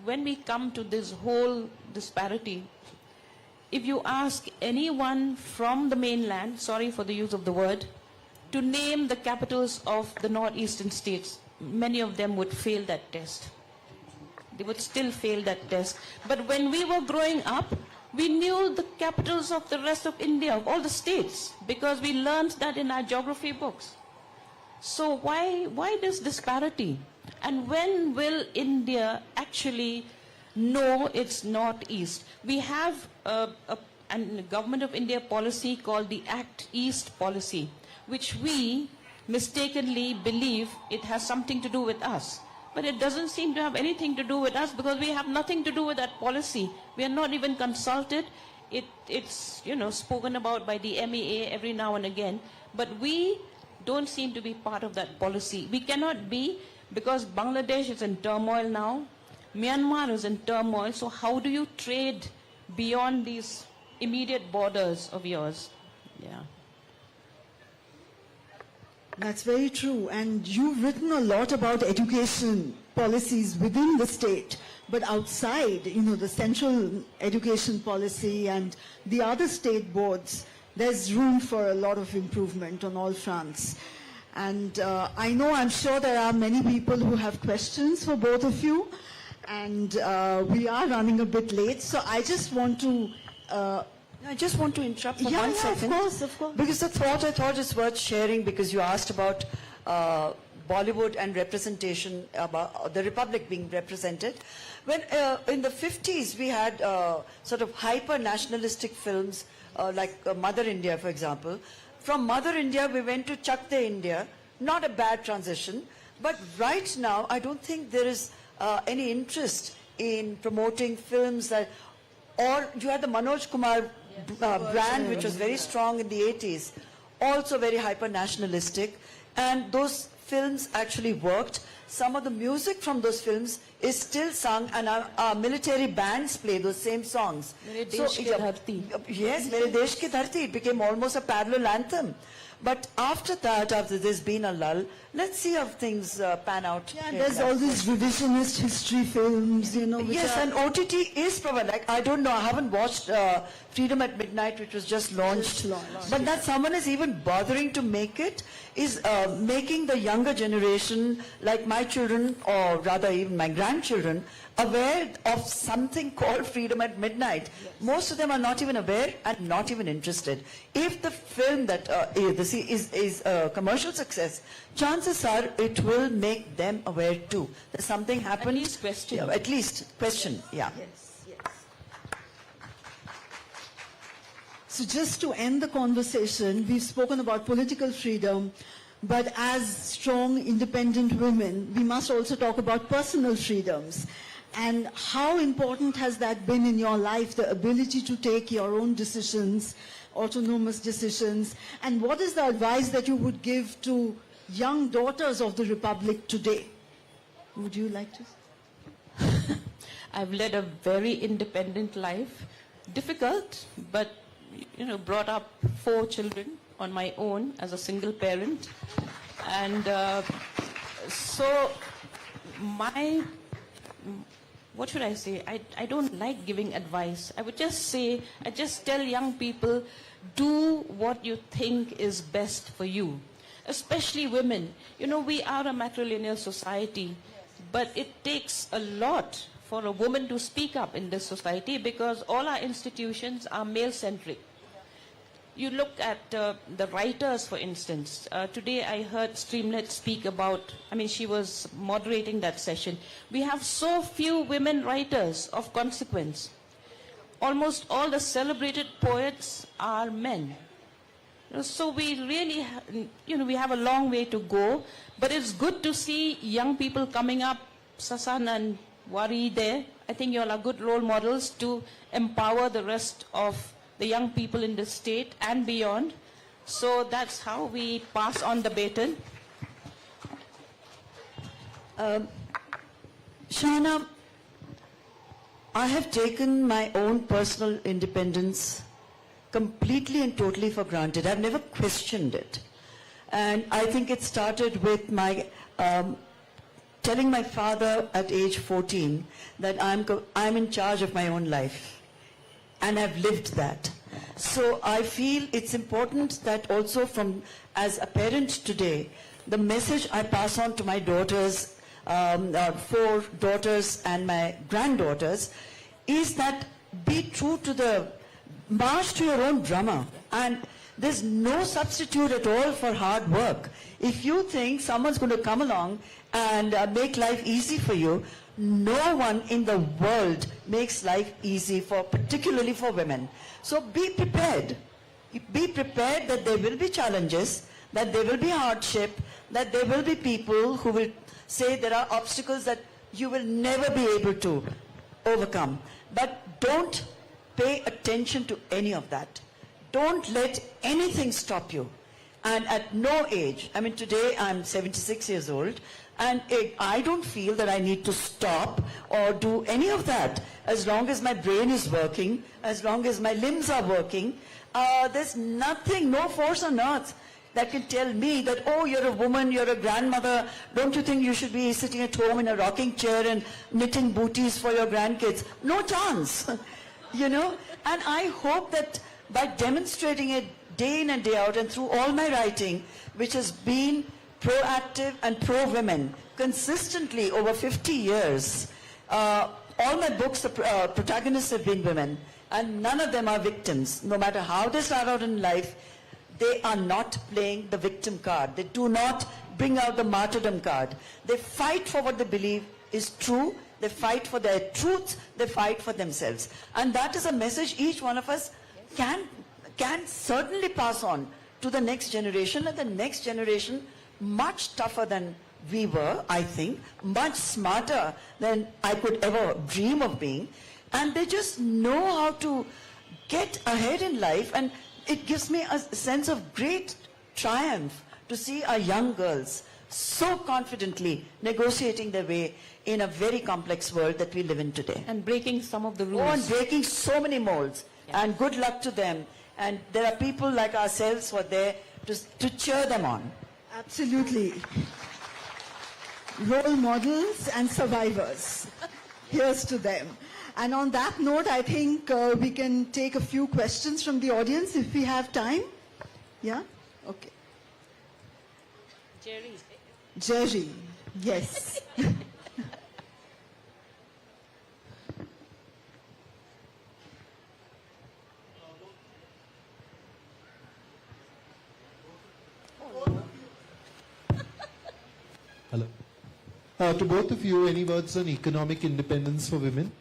Speaker 6: when we come to this whole disparity, if you ask anyone from the mainland, sorry for the use of the word, to name the capitals of the northeastern states, many of them would fail that test. They would still fail that test. But when we were growing up, we knew the capitals of the rest of India, of all the states, because we learned that in our geography books. So why this disparity? And when will India actually know its northeast? We have a Government of India policy called the Act East policy, which we mistakenly believe it has something to do with us. But it doesn't seem to have anything to do with us because we have nothing to do with that policy. We are not even consulted. It's spoken about by the MEA every now and again. But we don't seem to be part of that policy. We cannot be because Bangladesh is in turmoil now. Myanmar is in turmoil. So how do you trade beyond these immediate borders of yours? Yeah.
Speaker 11: That's very true. And you've written a lot about education policies within the state, but outside, the central education policy and the other state boards, there's room for a lot of improvement on all fronts. And I'm sure there are many people who have questions for both of you. And we are running a bit late, so I just want to
Speaker 22: interrupt for 1 second.
Speaker 11: Of course.
Speaker 22: Because the thought I thought is worth sharing because you asked about Bollywood and representation, about the Republic being represented. When in the 50s we had sort of hyper-nationalistic films like Mother India, for example. From Mother India we went to Chak De India, not a bad transition. But right now I don't think there is any interest in promoting films that, or you had the Manoj Kumar brand, which was very strong in the 80s, also very hyper-nationalistic, and those films actually worked. Some of the music from those films is still sung, and our military bands play those same songs.
Speaker 6: Mere Desh Ki Dharti.
Speaker 22: Yes, Mere Desh Ki Dharti. It became almost a parallel anthem. But after that, after there's been a lull, let's see how things pan out.
Speaker 11: Yeah, there's all these revisionist history films,
Speaker 22: Yes, and OTT is probably, like, I don't know, I haven't watched Freedom at Midnight, which was just launched. But that someone is even bothering to make it is making the younger generation, like my children, or rather even my grandchildren, aware of something called Freedom at Midnight. Yes. Most of them are not even aware and not even interested. If the film that is a commercial success, chances are it will make them aware too. That something happened.
Speaker 6: At least question.
Speaker 22: Yeah, at least question, yeah.
Speaker 11: Yes. So just to end the conversation, we've spoken about political freedom, but as strong, independent women, we must also talk about personal freedoms. And how important has that been in your life, the ability to take your own decisions, autonomous decisions? And what is the advice that you would give to young daughters of the Republic today? Would you like to?
Speaker 6: I've led a very independent life. Difficult, but, brought up 4 children on my own as a single parent. And so what should I say? I don't like giving advice. I would just say, I just tell young people, do what you think is best for you. Especially women. We are a matrilineal society, but it takes a lot for a woman to speak up in this society because all our institutions are male-centric. You look at the writers, for instance. Today I heard Streamlet speak about, she was moderating that session. We have so few women writers of consequence. Almost all the celebrated poets are men. So we really, we have a long way to go. But it's good to see young people coming up, Sasan and Wari there. I think you all are good role models to empower the rest of the young people in the state and beyond. So that's how we pass on the baton.
Speaker 22: Shana, I have taken my own personal independence completely and totally for granted. I've never questioned it. And I think it started with my telling my father at age 14 that I'm in charge of my own life. And I've lived that. So I feel it's important that also as a parent today, the message I pass on to my daughters, 4 daughters and my granddaughters, is that be true to the march to your own drummer. And there's no substitute at all for hard work. If you think someone's going to come along and make life easy for you, no one in the world makes life easy, particularly for women. So be prepared. Be prepared that there will be challenges, that there will be hardship, that there will be people who will say there are obstacles that you will never be able to overcome. But don't pay attention to any of that. Don't let anything stop you. And at no age, I mean today I'm 76 years old, and I don't feel that I need to stop or do any of that. As long as my brain is working, as long as my limbs are working, there's nothing, no force on earth that can tell me that, oh, you're a woman, you're a grandmother, don't you think you should be sitting at home in a rocking chair and knitting booties for your grandkids? No chance, you know? And I hope that by demonstrating it day in and day out and through all my writing, which has been proactive and pro-women consistently over 50 years, all my books, the protagonists have been women, and none of them are victims. No matter how they start out in life, they are not playing the victim card. They do not bring out the martyrdom card. They fight for what they believe is true. They fight for their truth. They fight for themselves. And that is a message each one of us can certainly pass on to the next generation, and the next generation much tougher than we were, I think, much smarter than I could ever dream of being. And they just know how to get ahead in life, and it gives me a sense of great triumph to see our young girls so confidently negotiating their way in a very complex world that we live in today.
Speaker 6: And breaking some of the rules.
Speaker 22: Oh, and breaking so many molds. Yeah. And good luck to them. And there are people like ourselves who are there to cheer them on.
Speaker 11: Absolutely. Role models and survivors. Here's to them. And on that note, I think we can take a few questions from the audience if we have time. Yeah? Okay. Jerry. Yes.
Speaker 8: Hello. To both of you, any words on economic independence for women?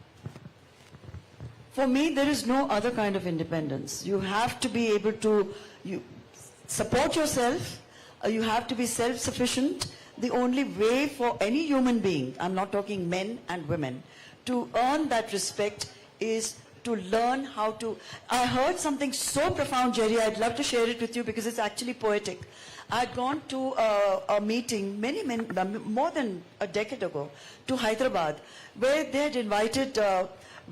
Speaker 22: For me, there is no other kind of independence. You have to be able to support yourself. You have to be self-sufficient. The only way for any human being, I'm not talking men and women, to earn that respect is to learn how to... I heard something so profound, Jerry, I'd love to share it with you because it's actually poetic. I'd gone to a meeting more than a decade ago to Hyderabad, where they had invited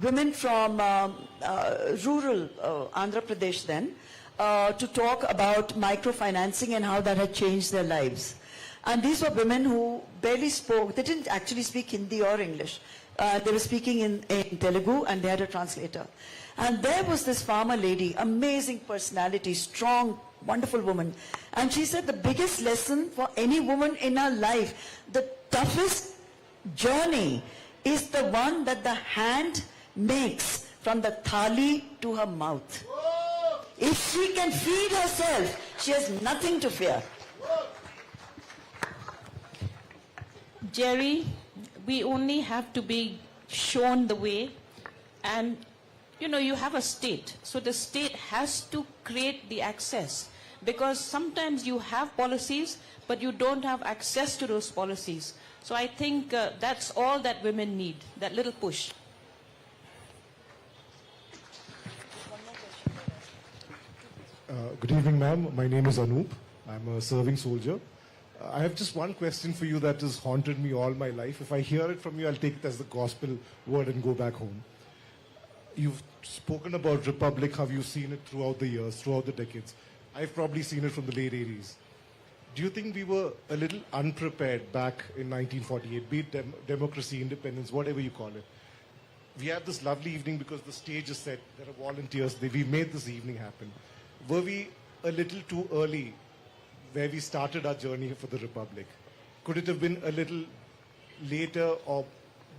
Speaker 22: women from rural Andhra Pradesh then to talk about microfinancing and how that had changed their lives. And these were women who barely spoke. They didn't actually speak Hindi or English. They were speaking in Telugu, and they had a translator. And there was this farmer lady, amazing personality, strong, wonderful woman. And she said the biggest lesson for any woman in her life, the toughest journey is the one that the hand makes from the thali to her mouth. If she can feed herself, she has nothing to fear.
Speaker 6: Jerry, we only have to be shown the way, and you have a state, so the state has to create the access, because sometimes you have policies but you don't have access to those policies. So I think that's all that women need, that little push.
Speaker 10: Good evening, ma'am. My name is Anoop. I'm a serving soldier.
Speaker 9: I have just one question for you that has haunted me all my life. If I hear it from you, I'll take it as the gospel word and go back home. You've spoken about Republic, how you've seen it throughout the years, throughout the decades. I've probably seen it from the late 80s. Do you think we were a little unprepared back in 1948, be it democracy, independence, whatever you call it? We have this lovely evening because the stage is set, there are volunteers, we made this evening happen. Were we a little too early where we started our journey for the Republic? Could it have been a little later or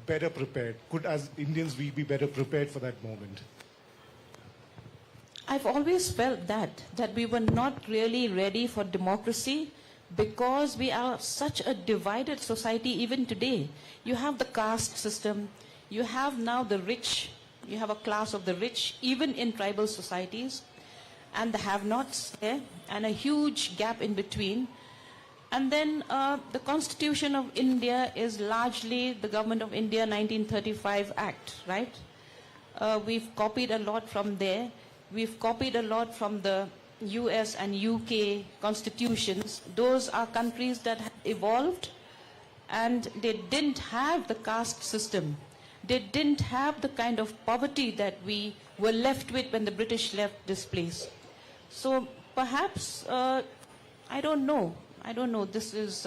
Speaker 9: better prepared? Could, as Indians, we be better prepared for that moment?
Speaker 6: I've always felt that we were not really ready for democracy because we are such a divided society even today. You have the caste system, you have now the rich, you have a class of the rich, even in tribal societies, and the have-nots there, and a huge gap in between. And then the Constitution of India is largely the Government of India 1935 Act, right? We've copied a lot from there. We've copied a lot from the US and UK constitutions. Those are countries that have evolved, and they didn't have the caste system. They didn't have the kind of poverty that we were left with when the British left this place. So perhaps, I don't know. This is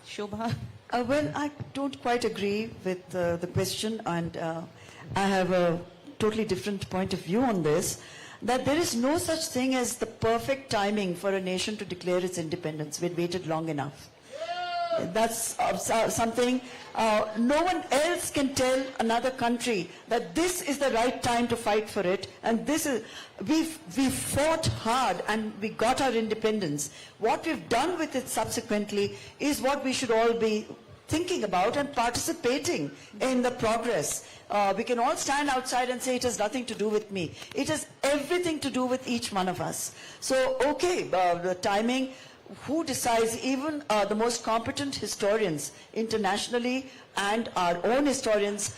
Speaker 6: Shobha.
Speaker 22: Well, I don't quite agree with the question, and I have a totally different point of view on this, that there is no such thing as the perfect timing for a nation to declare its independence. We'd waited long enough. That's something no one else can tell another country that this is the right time to fight for it, and this is, we fought hard and we got our independence. What we've done with it subsequently is what we should all be thinking about and participating in the progress. We can all stand outside and say it has nothing to do with me. It has everything to do with each one of us. So, okay, the timing, who decides? Even the most competent historians internationally and our own historians,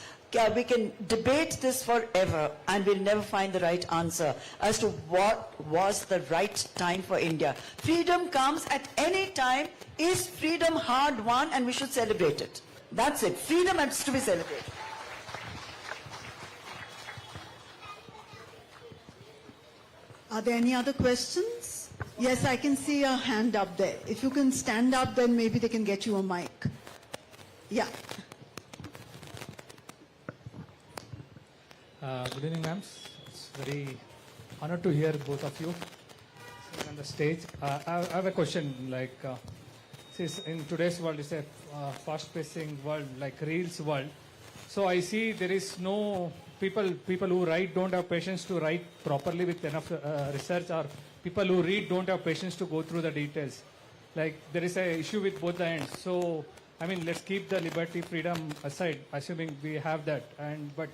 Speaker 22: we can debate this forever and we'll never find the right answer as to what was the right time for India. Freedom comes at any time. Is freedom hard won, and we should celebrate it. That's it. Freedom has to be celebrated.
Speaker 11: Are there any other questions? Yes, I can see a hand up there. If you can stand up, then maybe they can get you a mic. Yeah.
Speaker 10: Good evening, ma'am. It's very honored to hear both of you on the stage. I have a question. Like, since in today's world, it's a fast-pacing world, like Reels world. So I see there is no people who write don't have patience to write properly with enough research, or people who read don't have patience to go through the details. Like, there is an issue with both the ends. So, I mean, let's keep the liberty, freedom aside, assuming we have that. But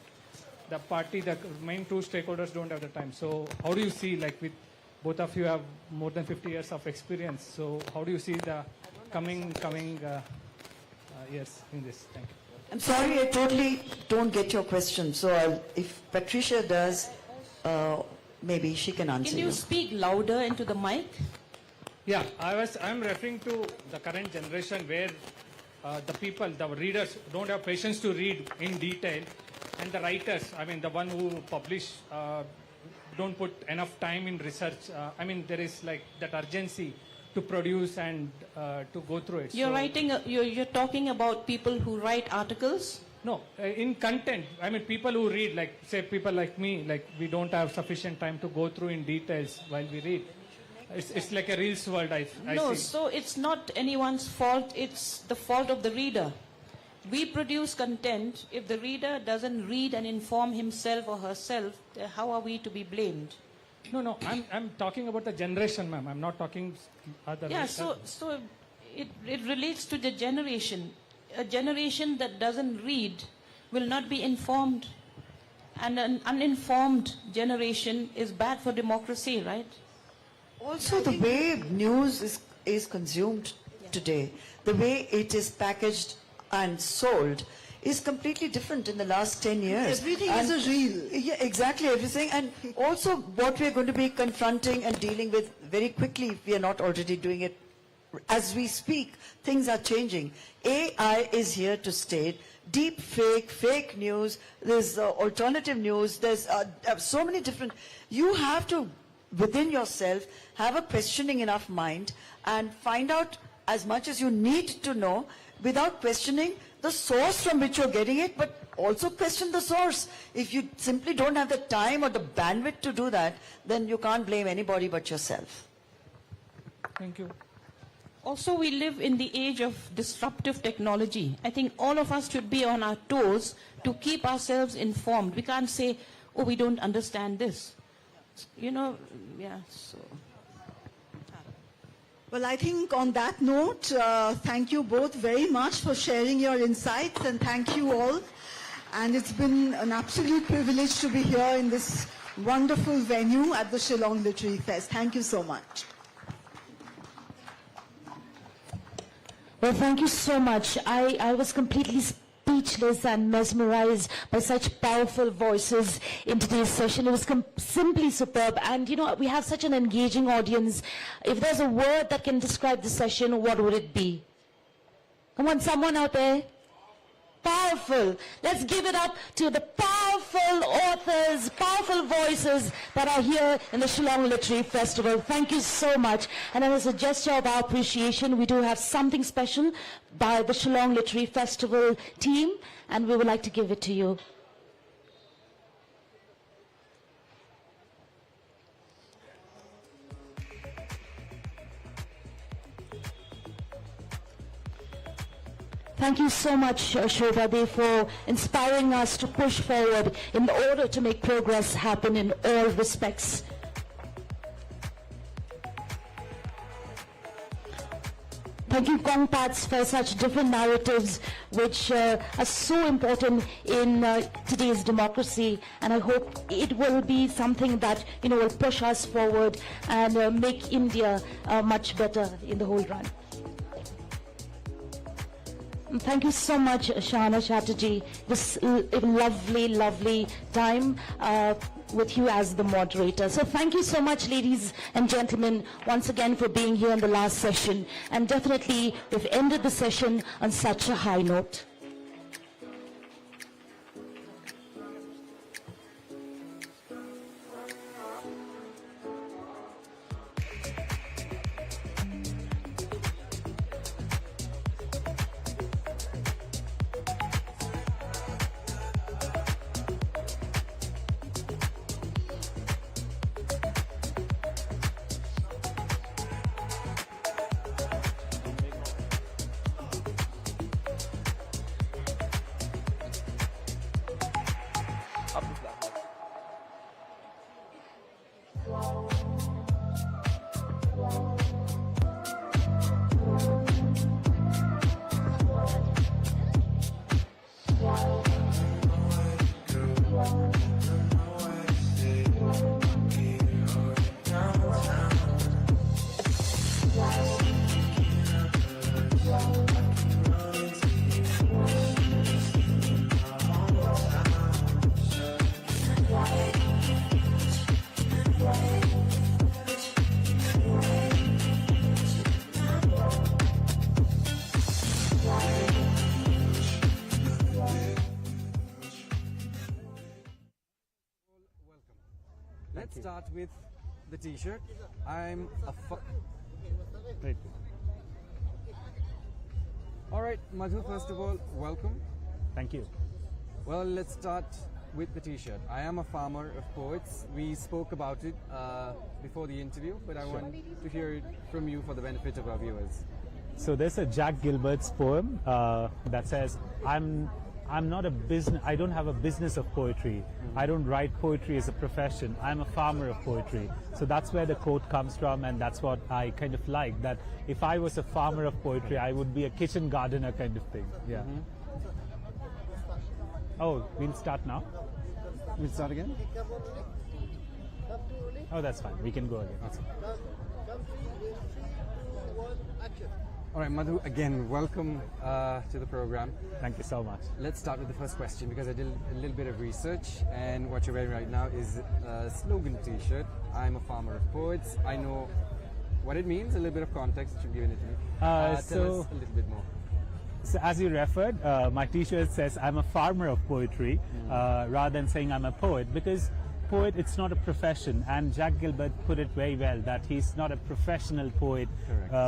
Speaker 10: the party, the main two stakeholders don't have the time. So how do you see, like, with both of you have more than 50 years of experience, so how do you see the coming years in this? Thank you.
Speaker 22: I'm sorry, I totally don't get your question. So if Patricia does, maybe she can answer.
Speaker 6: Can you speak louder into the mic?
Speaker 10: Yeah, I'm referring to the current generation where the people, the readers, don't have patience to read in detail, and the writers, I mean, the one who publish, don't put enough time in research. I mean, there is like that urgency to produce and to go through it.
Speaker 6: You're talking about people who write articles?
Speaker 10: No, in content. I mean, people who read, like, say, people like me, like, we don't have sufficient time to go through in details while we read. It's like a Reels world, I see.
Speaker 6: So it's not anyone's fault, it's the fault of the reader. We produce content. If the reader doesn't read and inform himself or herself, how are we to be blamed?
Speaker 10: No, I'm talking about the generation, ma'am. I'm not talking other.
Speaker 6: Yeah, so it relates to the generation. A generation that doesn't read will not be informed. And an uninformed generation is bad for democracy, right?
Speaker 22: Also, the way news is consumed today, the way it is packaged and sold is completely different in the last 10 years.
Speaker 11: Everything is a reel.
Speaker 22: Yeah, exactly, everything. And also what we're going to be confronting and dealing with very quickly, if we are not already doing it as we speak, things are changing. AI is here to stay. Deep fake news, there's alternative news, there's so many different... You have to, within yourself, have a questioning enough mind and find out as much as you need to know without questioning the source from which you're getting it, but also question the source. If you simply don't have the time or the bandwidth to do that, then you can't blame anybody but yourself.
Speaker 6: Thank you. Also, we live in the age of disruptive technology. I think all of us should be on our toes to keep ourselves informed. We can't say, oh, we don't understand this. You know, yeah, so...
Speaker 11: Well, I think on that note, thank you both very much for sharing your insights, and thank you all. And it's been an absolute privilege to be here in this wonderful venue at the Shillong Literary Fest. Thank you so much.
Speaker 17: Well, thank you so much. I was completely speechless and mesmerized by such powerful voices in today's session. It was simply superb. And, you know, we have such an engaging audience. If there's a word that can describe the session, what would it be? Come on, someone out there. Powerful. Let's give it up to the powerful authors, powerful voices that are here in the Shillong Literary Festival. Thank you so much. And as a gesture of our appreciation, we do have something special by the Shillong Literary Festival team, and we would like to give it to you. Thank you so much, Shobhade, for inspiring us to push forward in order to make progress happen in all respects. Thank you, Kongpats, for such different narratives which are so important in today's democracy, and I hope it will be something that, you know, will push us forward and make India much better in the whole run. Thank you so much, Shana Chatterjee. This lovely, lovely time with you as the moderator. So thank you so much, ladies and gentlemen, once again for being here in the last session. And definitely, we've ended the session on such a high note.
Speaker 2: Let's start with the t-shirt. I'm a
Speaker 14: Right.
Speaker 2: All right, Madhu, first of all, welcome.
Speaker 14: Thank you.
Speaker 2: Well, let's start with the t-shirt. I am a farmer of poets. We spoke about it before the interview, but I want to hear it from you for the benefit of our viewers.
Speaker 14: So there's a Jack Gilbert's poem that says, I'm not a business, I don't have a business of poetry. I don't write poetry as a profession. I'm a farmer of poetry. So that's where the quote comes from, and that's what I kind of like, that if I was a farmer of poetry, I would be a kitchen gardener kind of thing. Yeah. Oh, we'll start now?
Speaker 2: We'll start again?
Speaker 14: Oh, that's fine. We can go again.
Speaker 2: Awesome. All right, Madhu, again, welcome to the program.
Speaker 14: Thank you so much.
Speaker 2: Let's start with the first question, because I did a little bit of research, and what you're wearing right now is a slogan t-shirt. I'm a farmer of poets. I know what it means, a little bit of context you've given it to me. Tell us a little bit more.
Speaker 14: So as you referred, my t-shirt says I'm a farmer of poetry rather than saying I'm a poet, because poet, it's not a profession, and Jack Gilbert put it very well that he's not a professional poet.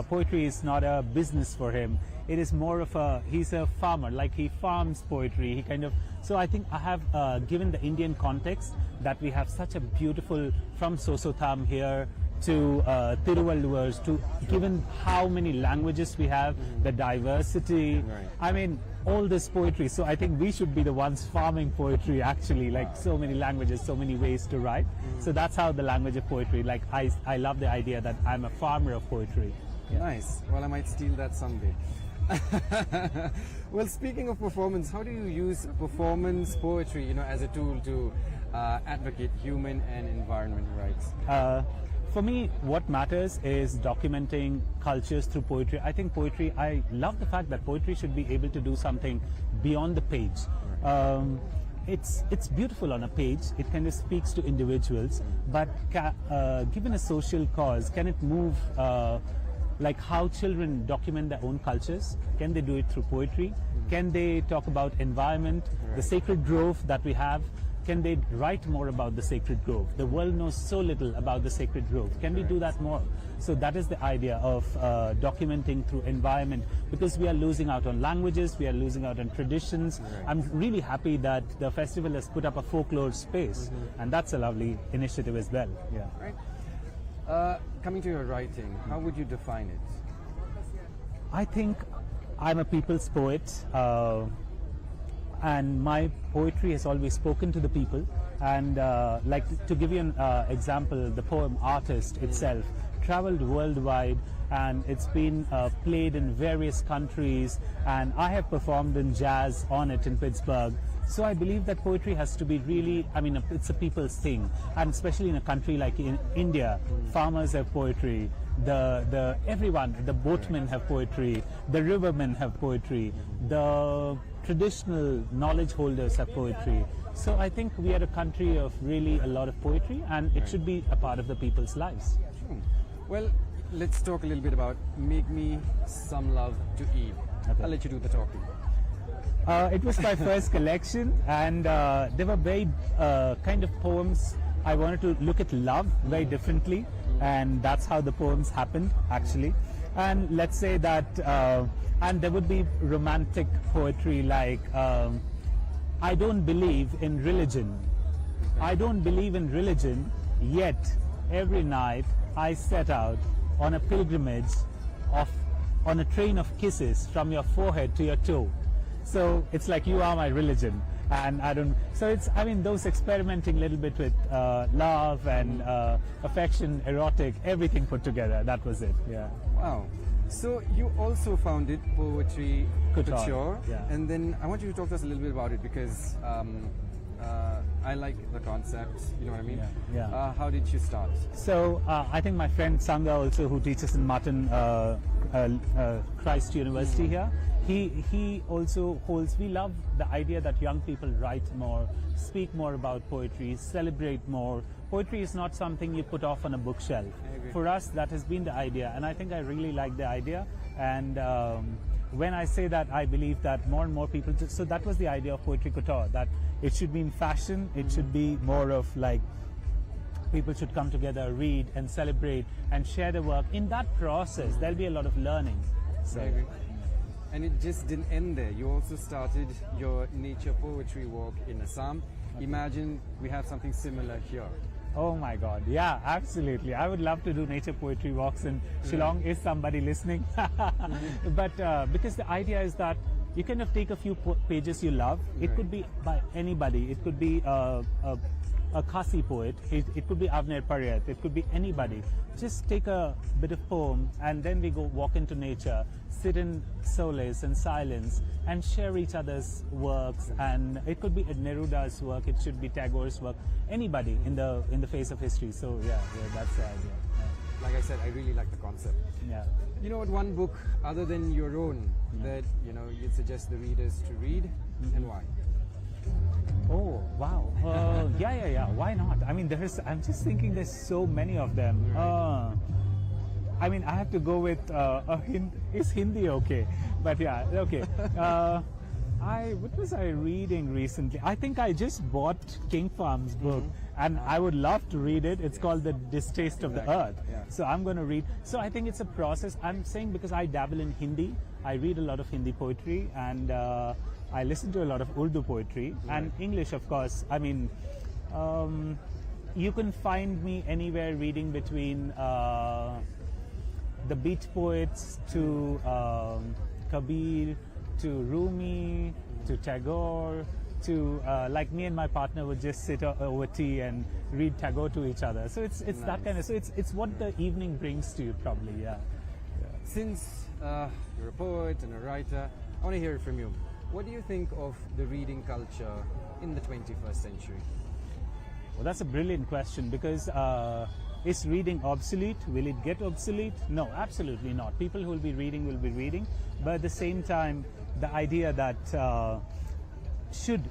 Speaker 14: Poetry is not a business for him. It is more of he's a farmer, like he farms poetry. He kind of, so I think I have given the Indian context that we have such a beautiful, from Sosotham here to Tiruvallur's, to given how many languages we have, the diversity, I mean, all this poetry. So I think we should be the ones farming poetry actually, like so many languages, so many ways to write. So that's how the language of poetry, like I love the idea that I'm a farmer of poetry. Yeah.
Speaker 2: Nice. Well, I might steal that someday. Well, speaking of performance, how do you use performance poetry, as a tool to advocate human and environment rights?
Speaker 14: For me, what matters is documenting cultures through poetry. I think poetry, I love the fact that poetry should be able to do something beyond the page. It's beautiful on a page. It kind of speaks to individuals, but given a social cause, can it move like how children document their own cultures? Can they do it through poetry? Can they talk about environment, the sacred grove that we have? Can they write more about the sacred grove? The world knows so little about the sacred grove. Can we do that more? So that is the idea of documenting through environment, because we are losing out on languages, we are losing out on traditions. I'm really happy that the festival has put up a folklore space, and that's a lovely initiative as well. Yeah.
Speaker 2: Right. Coming to your writing, how would you define it?
Speaker 14: I think I'm a people's poet. And my poetry has always spoken to the people. And like to give you an example, the poem Artist itself traveled worldwide, and it's been played in various countries, and I have performed in jazz on it in Pittsburgh. So I believe that poetry has to be really, I mean, it's a people's thing, and especially in a country like in India, farmers have poetry, everyone, the boatmen have poetry, the rivermen have poetry, the traditional knowledge holders have poetry. So I think we are a country of really a lot of poetry, and it should be a part of the people's lives.
Speaker 2: Well, let's talk a little bit about Make Me Some Love to Eve. Okay. I'll let you do the talking.
Speaker 14: It was my first collection, and there were very kind of poems. I wanted to look at love very differently, and that's how the poems happened actually. And let's say that, and there would be romantic poetry like, I don't believe in religion. I don't believe in religion, yet every night I set out on a pilgrimage on a train of kisses from your forehead to your toe. So it's like you are my religion, and I don't. So it's, I mean, those experimenting a little bit with love and affection, erotic, everything put together. That was it. Yeah.
Speaker 2: Wow. So you also founded Poetry Couture,
Speaker 14: yeah.
Speaker 2: And then I want you to talk to us a little bit about it, because I like the concept. You know what I mean?
Speaker 14: Yeah.
Speaker 2: How did you start?
Speaker 14: So I think my friend Sangha also, who teaches in Martin Christ University here, he also holds, we love the idea that young people write more, speak more about poetry, celebrate more. Poetry is not something you put off on a bookshelf. For us, that has been the idea, and I think I really like the idea. And when I say that, I believe that more and more people, so that was the idea of Poetry Couture, that it should be in fashion, it should be more of like, people should come together, read and celebrate and share the work. In that process, there'll be a lot of learning. So.
Speaker 2: And it just didn't end there. You also started your nature poetry walk in Assam. Imagine we have something similar here.
Speaker 14: Oh my God, yeah, absolutely. I would love to do nature poetry walks in Shillong. Is somebody listening? But because the idea is that you kind of take a few pages you love. It could be by anybody. It could be a Khasi poet. It could be Avner Pariyat. It could be anybody. Just take a bit of poem, and then we go walk into nature, sit in solace and silence, and share each other's works. And it could be Neruda's work. It should be Tagore's work. Anybody in the face of history. So yeah, that's the idea. Yeah.
Speaker 2: Like I said, I really like the concept.
Speaker 14: Yeah.
Speaker 2: You know what? One book other than your own that you'd suggest the readers to read, and why?
Speaker 14: Oh wow! Yeah. Why not? I mean, I'm just thinking there's so many of them. I mean, I have to go with is Hindi okay? But yeah, okay. What was I reading recently? I think I just bought King Farm's book, and I would love to read it. It's called The Distaste of the Earth.
Speaker 2: Yeah.
Speaker 14: So I'm going to read. So I think it's a process. I'm saying because I dabble in Hindi, I read a lot of Hindi poetry, and I listen to a lot of Urdu poetry and English, of course. I mean, you can find me anywhere reading between the beat poets to Kabir, to Rumi, to Tagore, to like me and my partner would just sit over tea and read Tagore to each other. So it's that kind of. So it's what the evening brings to you, probably. Yeah.
Speaker 2: Since you're a poet and a writer, I want to hear it from you. What do you think of the reading culture in the 21st century?
Speaker 14: Well, that's a brilliant question because is reading obsolete? Will it get obsolete? No, absolutely not. People who will be reading, but at the same time, the idea that should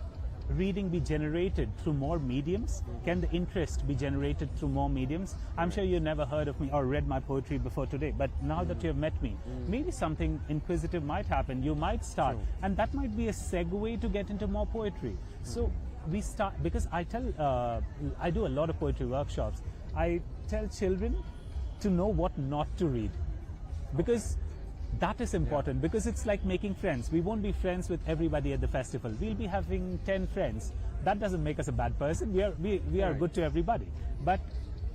Speaker 14: reading be generated through more mediums? Can the interest be generated through more mediums? I'm sure you never heard of me or read my poetry before today, but now that you have met me, maybe something inquisitive might happen. You might start, and that might be a segue to get into more poetry. So we start, because I do a lot of poetry workshops. I tell children to know what not to read, because that is important, because it's like making friends. We won't be friends with everybody at the festival. We'll be having 10 friends. That doesn't make us a bad person. We are good to everybody. But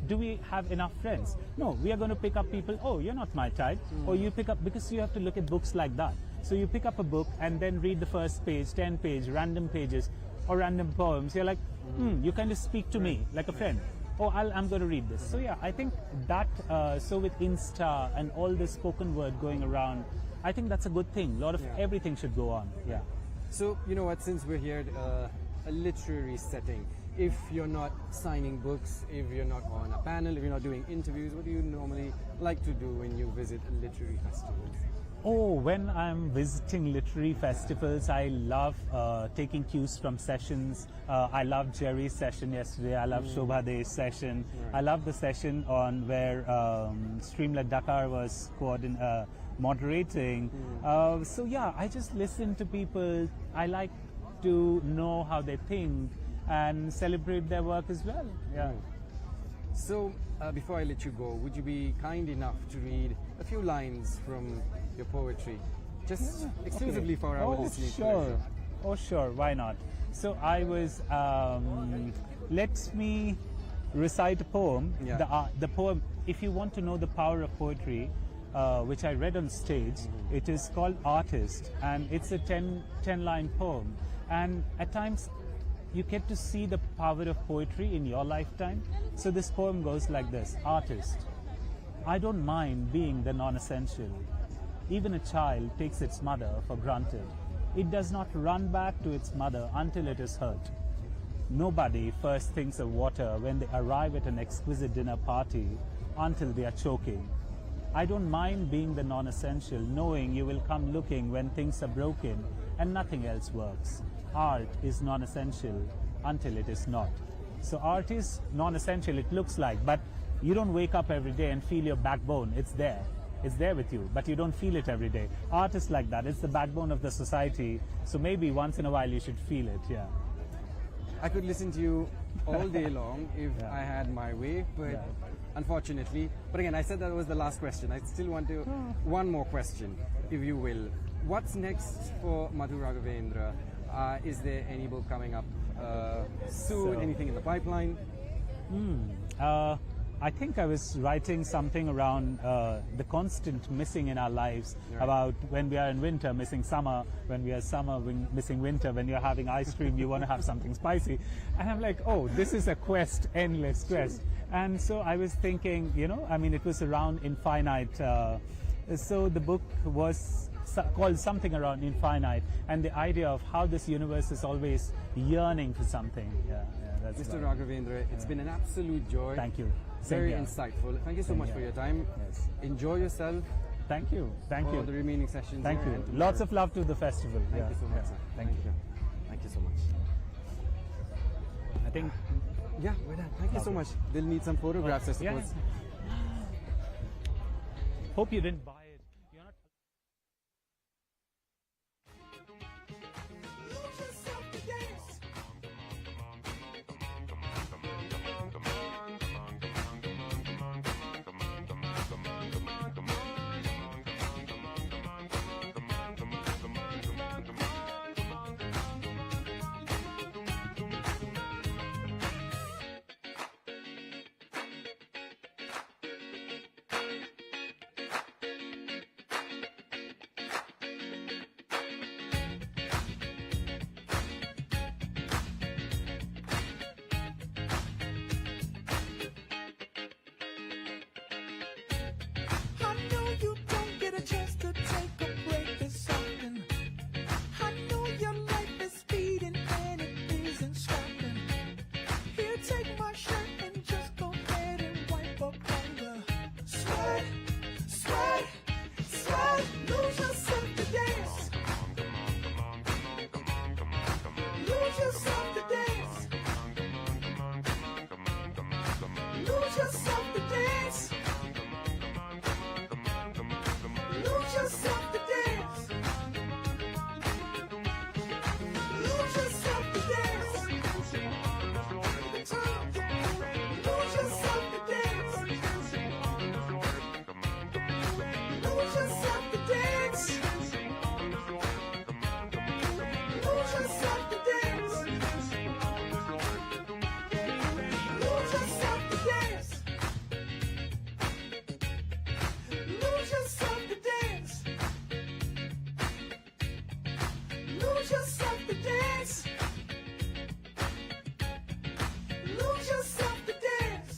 Speaker 14: do we have enough friends? No, we are going to pick up people, oh, you're not my type. Or you pick up, because you have to look at books like that. So you pick up a book and then read the first page, 10 pages, random pages, or random poems. You're like, you kind of speak to me like a friend. Oh, I'm going to read this. So yeah, I think that, so with Insta and all this spoken word going around, I think that's a good thing. A lot of everything should go on. Yeah.
Speaker 2: So, you know what, since we're here at a literary setting, if you're not signing books, if you're not on a panel, if you're not doing interviews, what do you normally like to do when you visit literary festivals?
Speaker 14: Oh, when I'm visiting literary festivals, I love taking cues from sessions. I love Jerry's session yesterday. I love Shobha De's session. I love the session on where Streamlet Dakar was moderating. So yeah, I just listen to people. I like to know how they think and celebrate their work as well. Yeah.
Speaker 2: So before I let you go, would you be kind enough to read a few lines from your poetry, just exclusively for our listening pleasure?
Speaker 14: Oh, sure. Why not? So I was. Let me recite a poem. The poem. If you want to know the power of poetry, which I read on stage, it is called "Artist," and it's a 10-line poem. And at times, you get to see the power of poetry in your lifetime. So this poem goes like this: Artist. I don't mind being the non-essential. Even a child takes its mother for granted. It does not run back to its mother until it is hurt. Nobody first thinks of water when they arrive at an exquisite dinner party until they are choking. I don't mind being the non-essential, knowing you will come looking when things are broken and nothing else works. Art is non-essential until it is not. So art is non-essential, it looks like, but you don't wake up every day and feel your backbone. It's there. It's there with you, but you don't feel it every day. Art is like that. It's the backbone of the society. So maybe once in a while you should feel it, yeah.
Speaker 2: I could listen to you all day long if I had my way, but unfortunately. But again, I said that was the last question. I still want to, one more question, if you will. What's next for Madhu Raghavendra? Is there any book coming up soon? Anything in the pipeline?
Speaker 14: I think I was writing something around the constant missing in our lives, about when we are in winter, missing summer, when we are summer, missing winter, when you're having ice cream, you want to have something spicy. And I'm like, oh, this is a quest, endless quest. And so I was thinking, it was around infinite. So the book was called something around infinite, and the idea of how this universe is always yearning for something. That's
Speaker 2: Mr. Raghavendra, it's been an absolute joy.
Speaker 14: Thank you.
Speaker 2: Very insightful. Thank you so much for your time.
Speaker 14: Yes.
Speaker 2: Enjoy yourself.
Speaker 14: Thank you. Thank you.
Speaker 2: For the remaining sessions.
Speaker 14: Thank you. Lots of love to the festival.
Speaker 2: Thank you so much, sir.
Speaker 14: Thank you.
Speaker 2: Thank you so much.
Speaker 14: I think.
Speaker 2: Yeah, we're done. Thank you so much. They'll need some photographs, I suppose.
Speaker 14: Yes. hope you didn't buy it. You're not.
Speaker 12: I know you don't get a chance to take a break this often. I know your life is speeding and it isn't stopping. Here, take my shirt and just go ahead and wipe up all the sweat, sweat, sweat. Lose yourself to dance. Lose yourself to dance. Lose yourself to dance. Lose yourself to dance. Lose yourself to dance. Lose yourself to dance. Lose yourself to dance. Lose yourself to dance. Lose yourself to dance. Lose yourself to dance. Lose yourself to dance. Lose yourself to dance.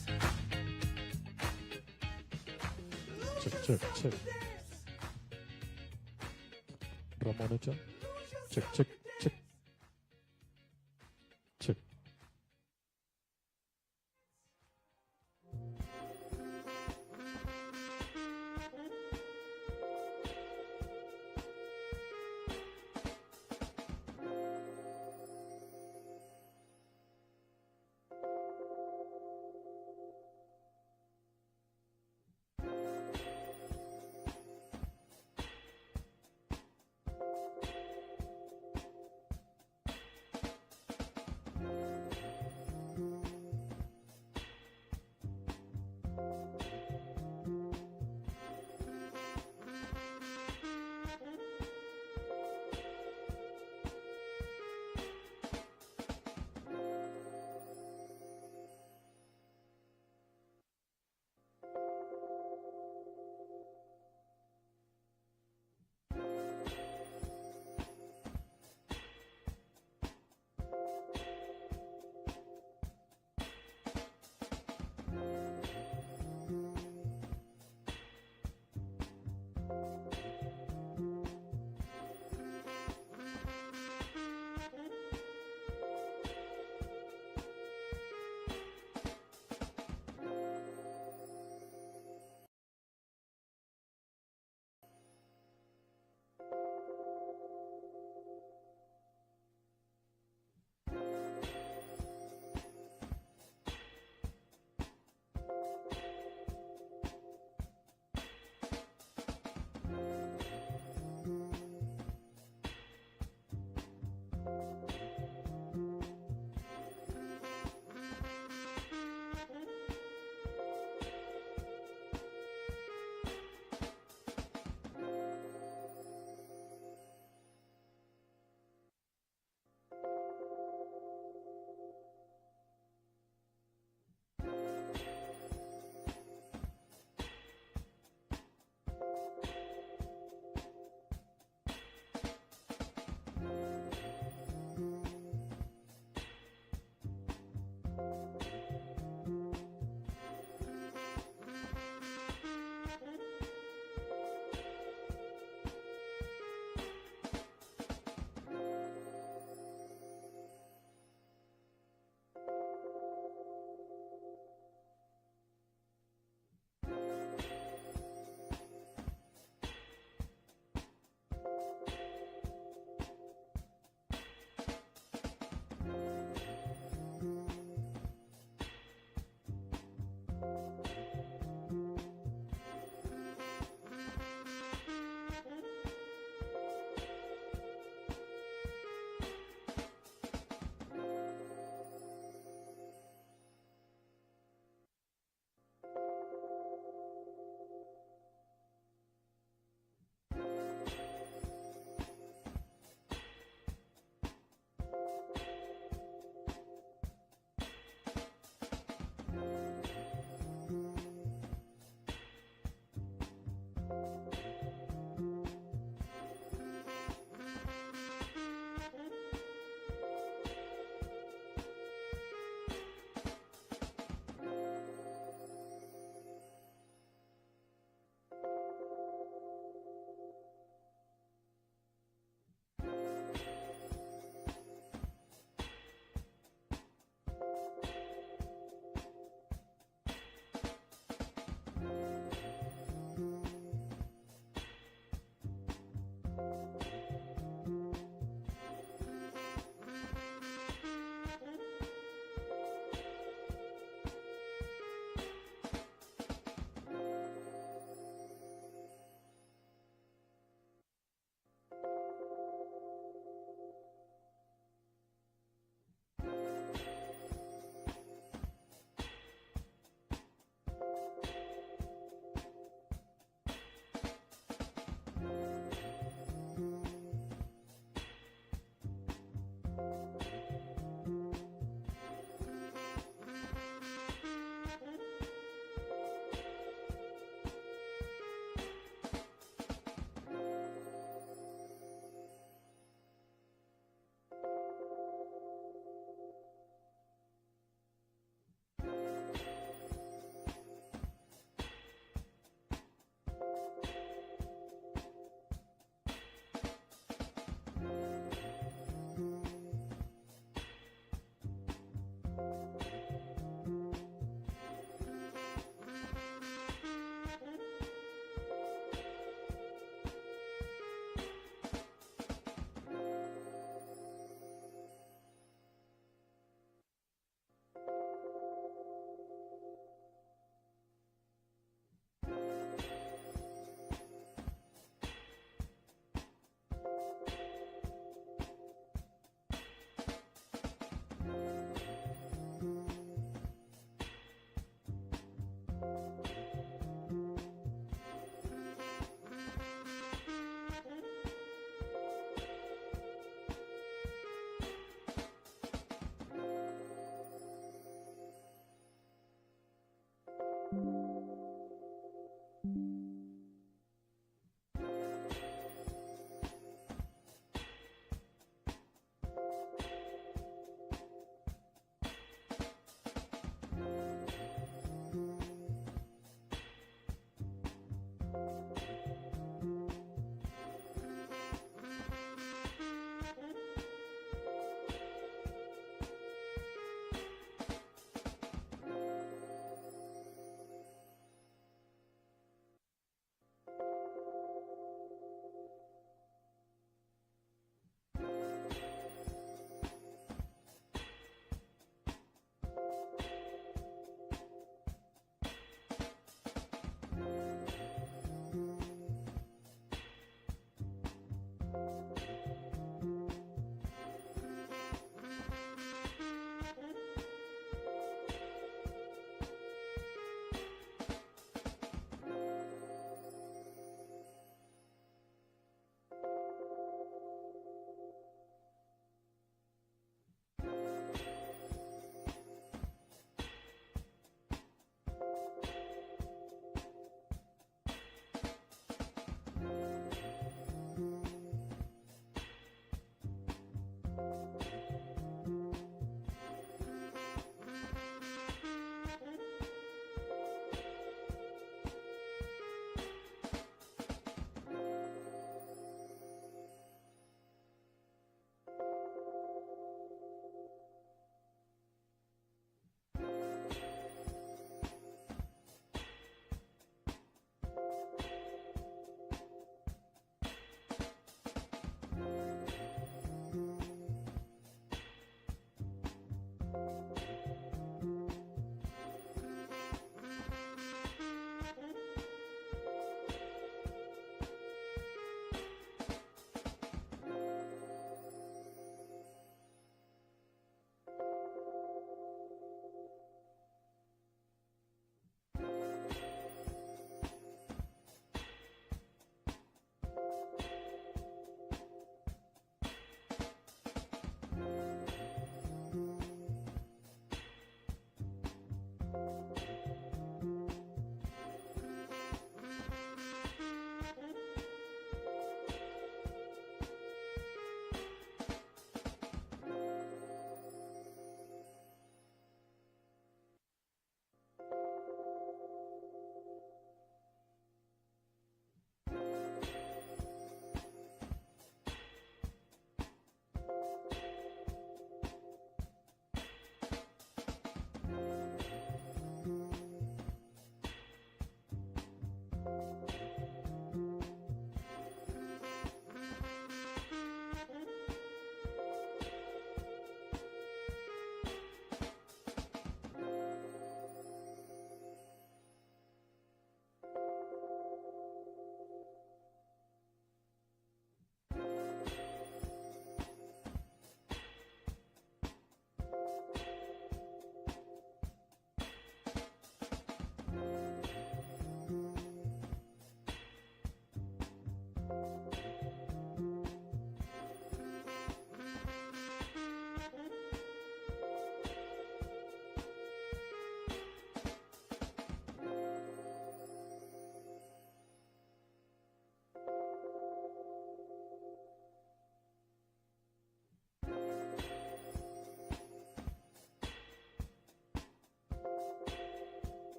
Speaker 8: Check. Drum monitor. Check. Check.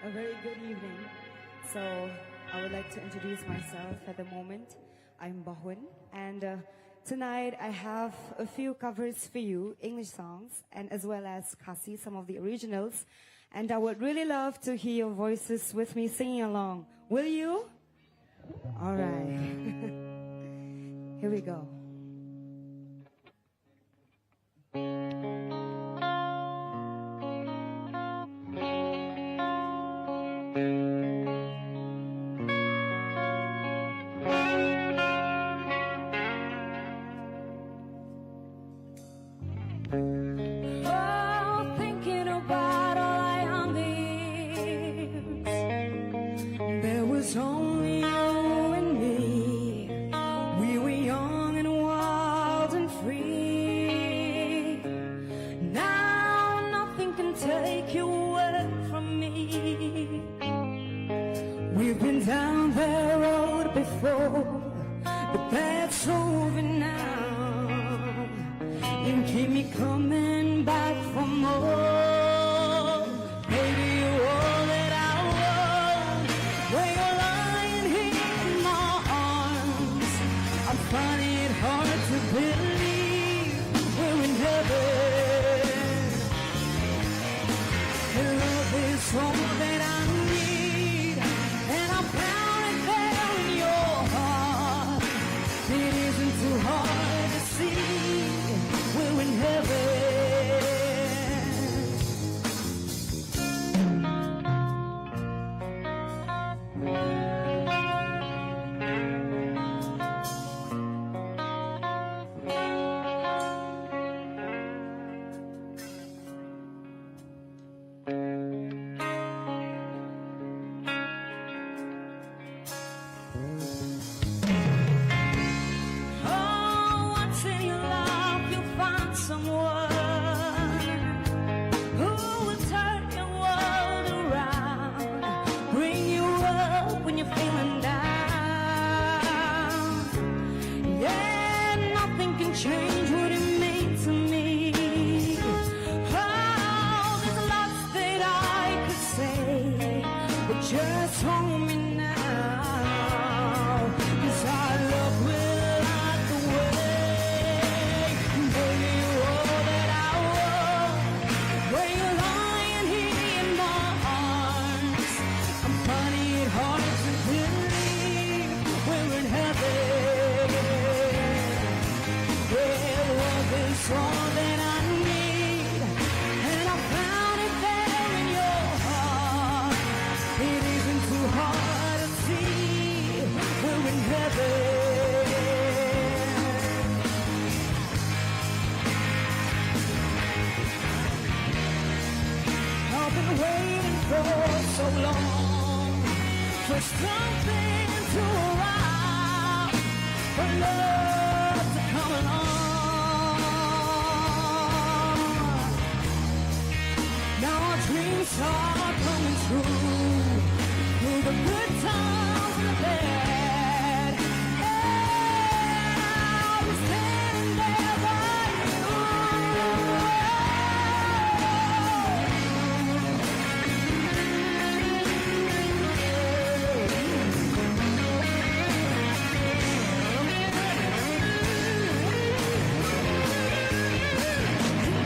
Speaker 15: A very good evening. So I would like to introduce myself at the moment. I'm Bahun, and tonight I have a few covers for you, English songs, and as well as Kasi, some of the originals. And I would really love to hear your voices with me singing along. Will you? All right. Here we go.
Speaker 12: Oh, thinking about all our younger years, there was only you and me. been down that road before, but that's over now. You keep me coming back for more. Baby, you're all that I want. When you're lying here in my arms, I'm finding it hard to believe we're in heaven. And love is all that I need, and I found it there in your heart. It isn't too hard to see we're in heaven. Oh, once in your life you'll find someone who will turn your world around, bring you up when you're feeling down. Yeah, nothing can change what it means to me. Oh, there's lots that I could say, but just hold me now, 'cause our love will light the way. Baby, you're all that I want. When you're lying here in my arms, I'm finding it hard to believe we're in heaven. Yeah, love is all that I need, and I found it there in your heart. It isn't too hard to see we're in heaven. I've been waiting for so long for something to arrive, for love to come along. Now our dreams are coming true, through the good times and the bad. Yeah, I'm standing there by you.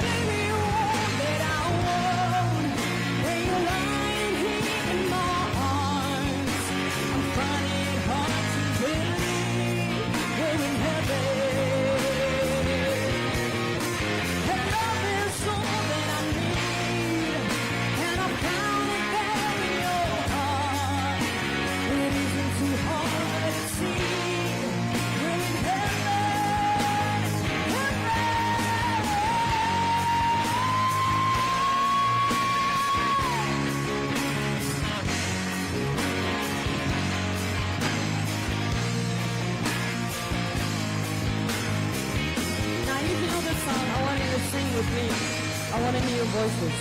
Speaker 12: Baby, you're all that I want. When you're lying here in my arms, I'm finding it hard to believe we're in heaven. And love is all that I need, and I found it there in your heart. It isn't too hard to see we're in heaven. Now, if you know this song, I want you to sing with me. I want to hear your voices.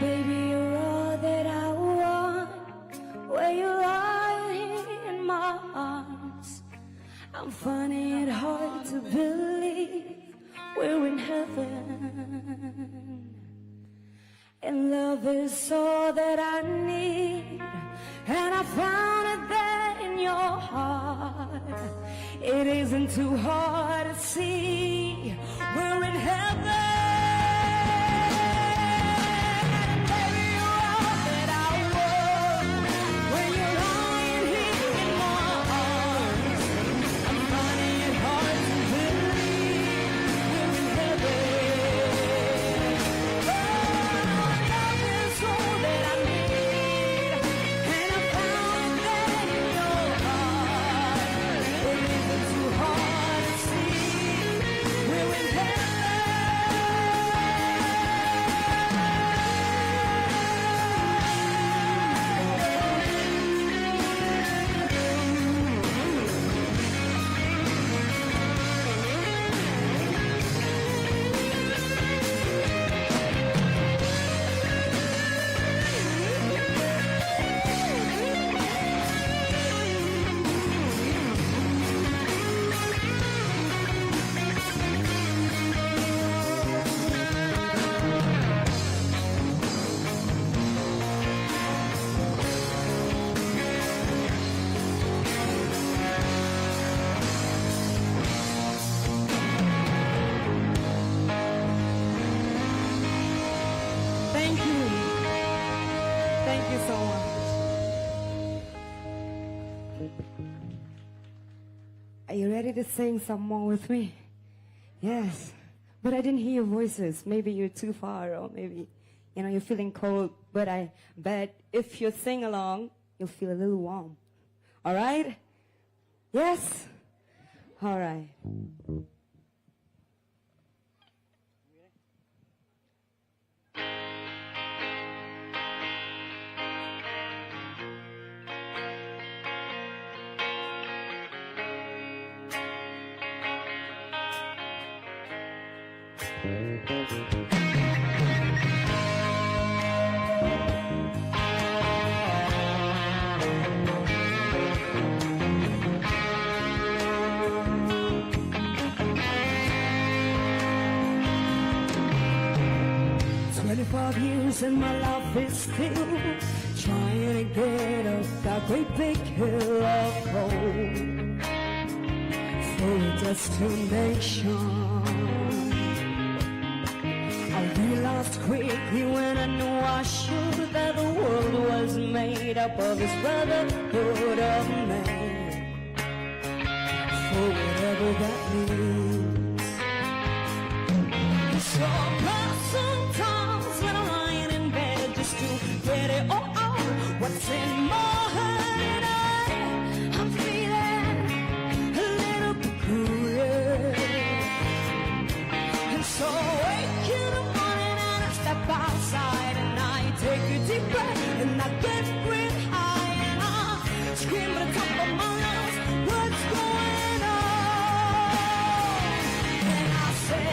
Speaker 12: Baby, you're all that I want. Where you lie here in my arms, I'm finding it hard to believe we're in heaven. And love is all that I need, and I found it there in your heart. It isn't too hard to see we're in heaven. Baby, you're all that I want. When you're lying here in my arms, I'm finding it hard to believe we're in heaven. Love is all that I need, and I found it there in your heart. It isn't too hard to see we're in heaven.
Speaker 15: Are you ready to sing some more with me? Yes. But I didn't hear your voices. Maybe you're too far, or maybe, you're feeling cold. But I bet if you sing along, you'll feel a little warm. All right? Yes? All right.
Speaker 12: Years and my life is still trying to get up that great big hill of gold for a destination. I realized quickly when I knew I should that the world was made up of this brotherhood of men, for whatever that means. So sometimes when I'm lying in bed just to get it all out, what's in my head, I'm feeling a little peculiar. And so I wake in the morning and I step outside and I take a deep breath and I get real high and I scream at the top of my lungs, what's going on? And I say,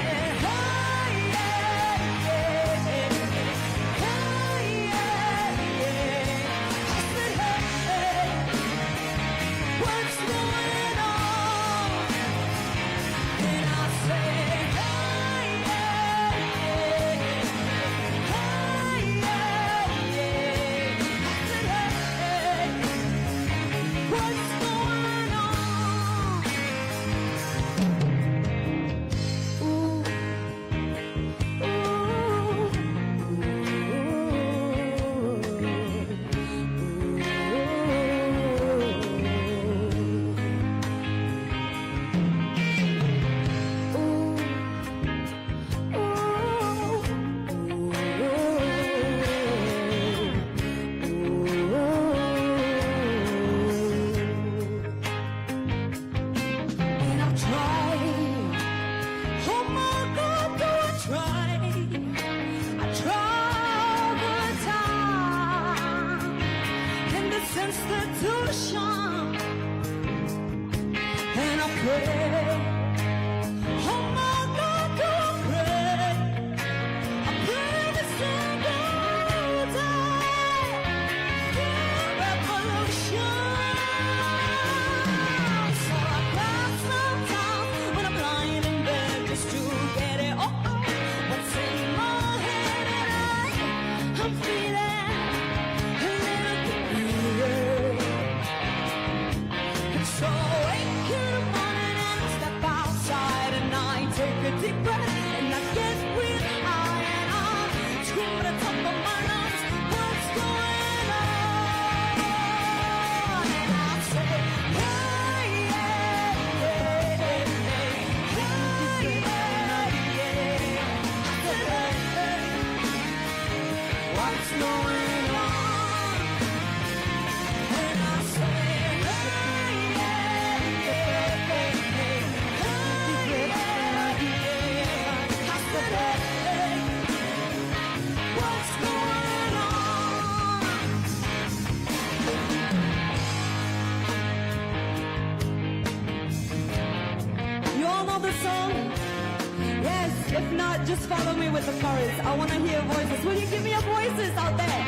Speaker 15: If not, just follow me with the chorus. I want to hear voices. Will you give me your voices out there?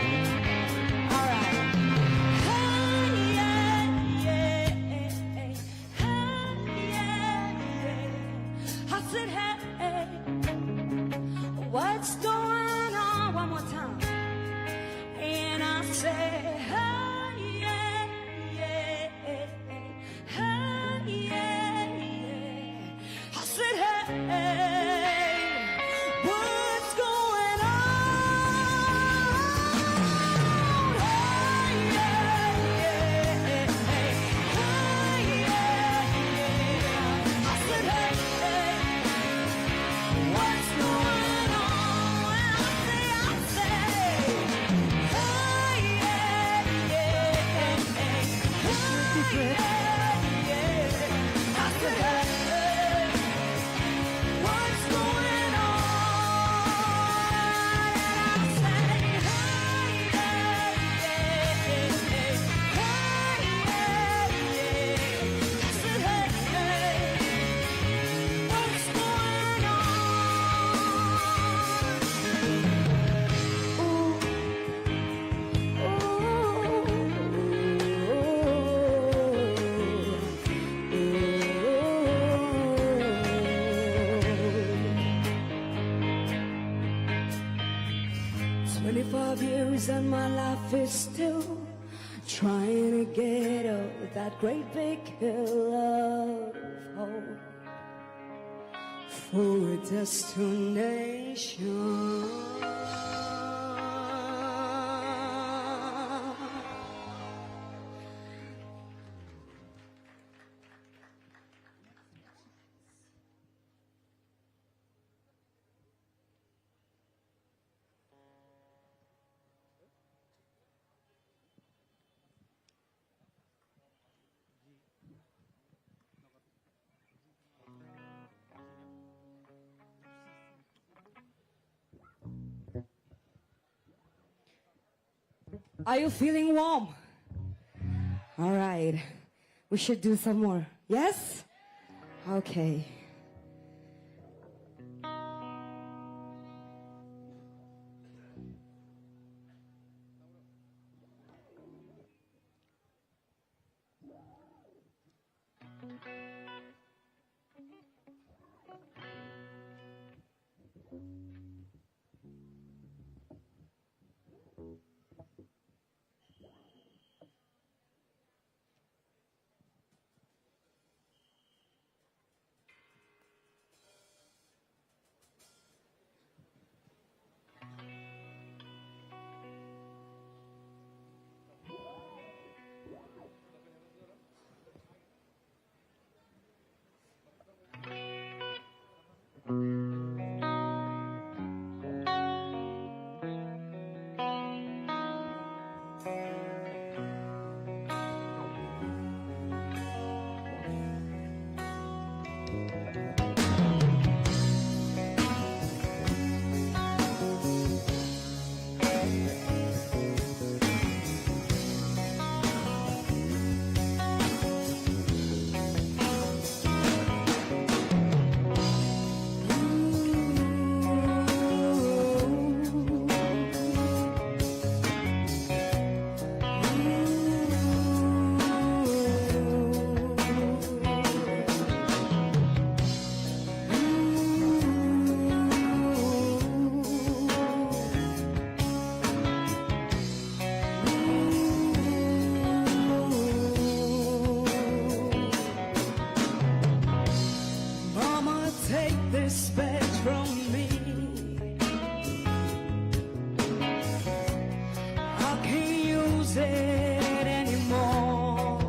Speaker 15: All right. Hey, yeah, yeah, hey, yeah, yeah. I said, hey, what's going on? One more time. And I said, hey, yeah, yeah, hey, yeah, yeah. I said, hey. What's going on? reason my life is still trying to get over that great big hill of hope for a destination. Are you feeling warm? All right. We should do some more. Yes? Okay. Mama, take this badge from me. I can't use it anymore.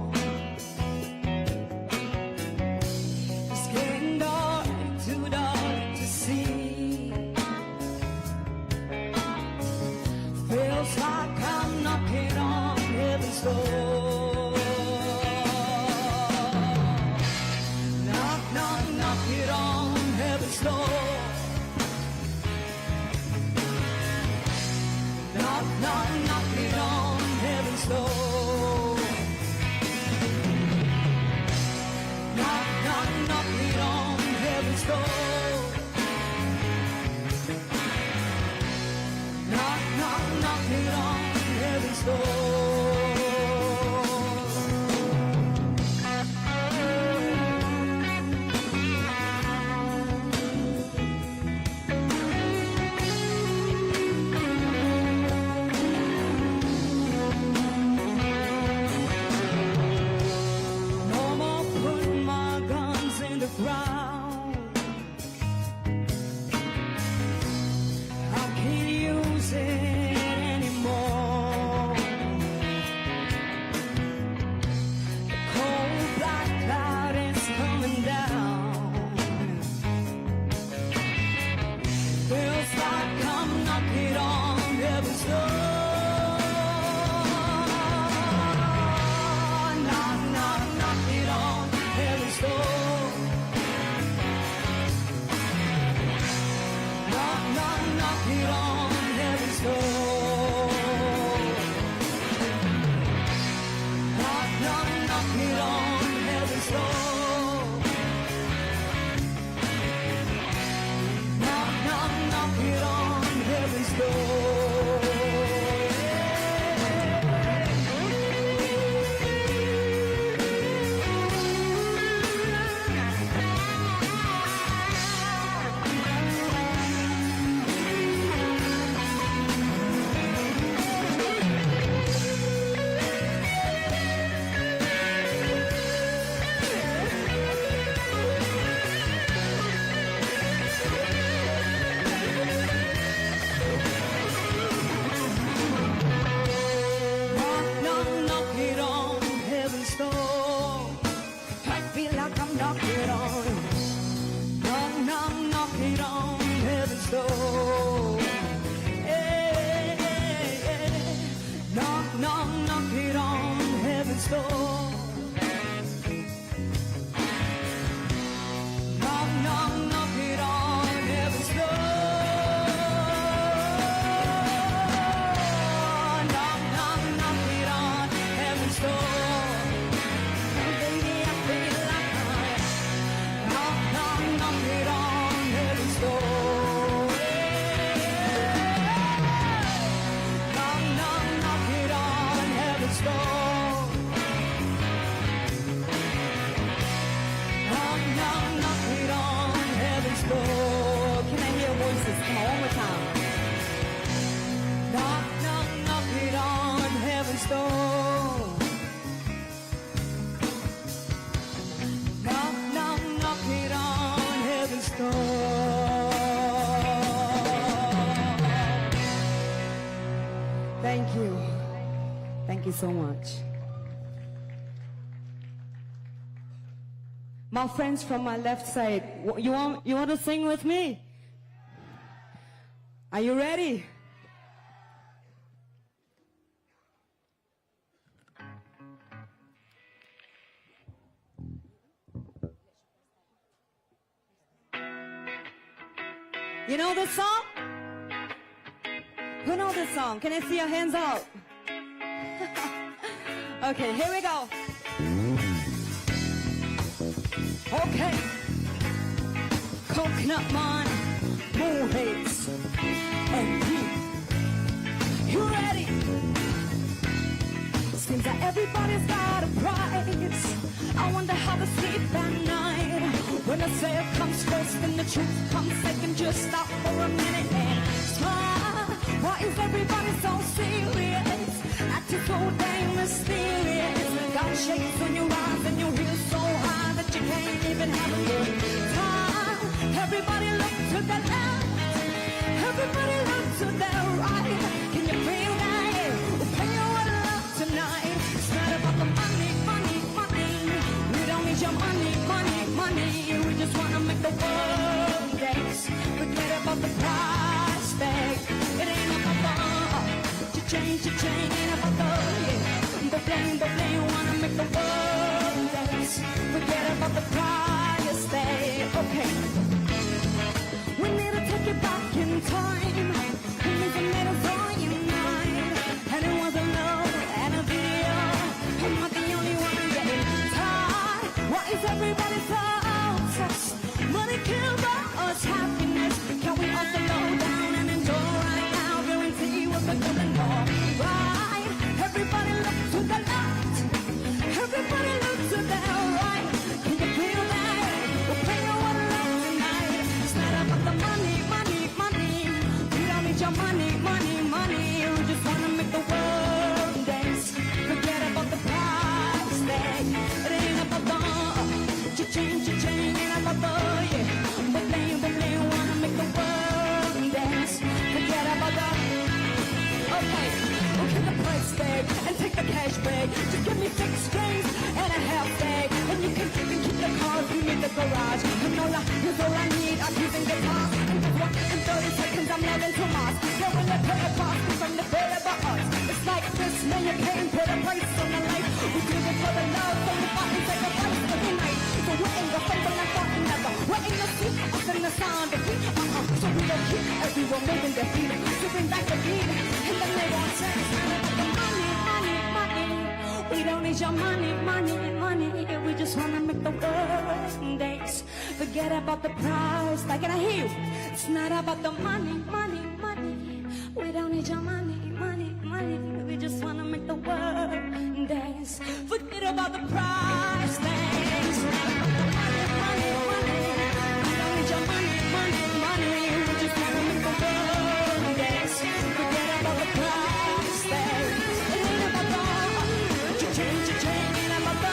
Speaker 15: It's getting dark, too dark to see. Feels like I'm knocking on heaven's door. Knock, knock, knock it on heaven's door. Knock, knock, knock it on heaven's door. Knock, knock, knock it on heaven's door. Knock, knock, knock it on heaven's door. No more putting my guns in the ground. I can't use it anymore. The cold black cloud is coming down. Feels like I'm knocking on heaven's door. Knock, knock, knock it on heaven's door. Knock, knock, knock it on heaven's door. Knock, knock, knock it on heaven's door. Knock, knock, knock it on heaven's door. so much. My friends from my left side, you want to sing with me? Are you ready? You know this song? Who knows this song? Can I see your hands up? Okay, here we go. Okay. Coconut man, moonhates, and you ready? Seems like everybody's got a price. I wonder how they sleep at night. When the sale comes first and the truth comes second, just stop for a minute and smile. Why is everybody so serious? Acting so dang mysterious. Got shakes on your eyes and your heels so high that you can't even have a good time. Everybody look to the left. Everybody look to the right. Can you feel that? We'll pay you a lot tonight. It's not about the money, money, money. We don't need your money, money, money. We just wanna make the world dance. Forget about the price tag. It ain't about the change, ain't about the blame, wanna make the world dance. Forget about the price tag. Okay. We need to take it back in time. We need to make us all unite. And it was a love and a video. I'm not the only one getting tired. Why is everybody so obsessed? Money kills us happiness. Can we all slow down and enjoy right now? Guarantee we're becoming more right. Everybody look to the left. Everybody look to the right. Can you feel that? We'll pay you what love tonight. It's not about the money, money, money. We don't need your money, money, money. We just wanna make the world dance. Forget about the price tag. It ain't about the change, ain't about the but they wanna make the world dance. Forget about the okay. The price tag and take the cash bag. Just give me 6 strings and a half bag, and you can keep the cars. You need the garage. And all I need. I'm using the car. And just walk in 30 seconds. I'm loving to Mars. So when they pay a cost, we from the pay about us. It's like this, man. You can't put a price on the life. We do it for the love, so we fight and take a price every night. So we're in the something I thought never. We're in the seat, up in the sound of beat. So we don't keep everyone moving their feet. So bring back the beat, and then they won't say. We don't need your money, money, money. We just wanna make the world dance. Forget about the price. Like, can I hear you? It's not about the money, money, money. We don't need your money, money, money. We just wanna make the world dance. Forget about the price dance. Money, money, money. We don't need your money, money, money. We just wanna make the world dance. Forget about the price dance. It ain't about the change, ain't about the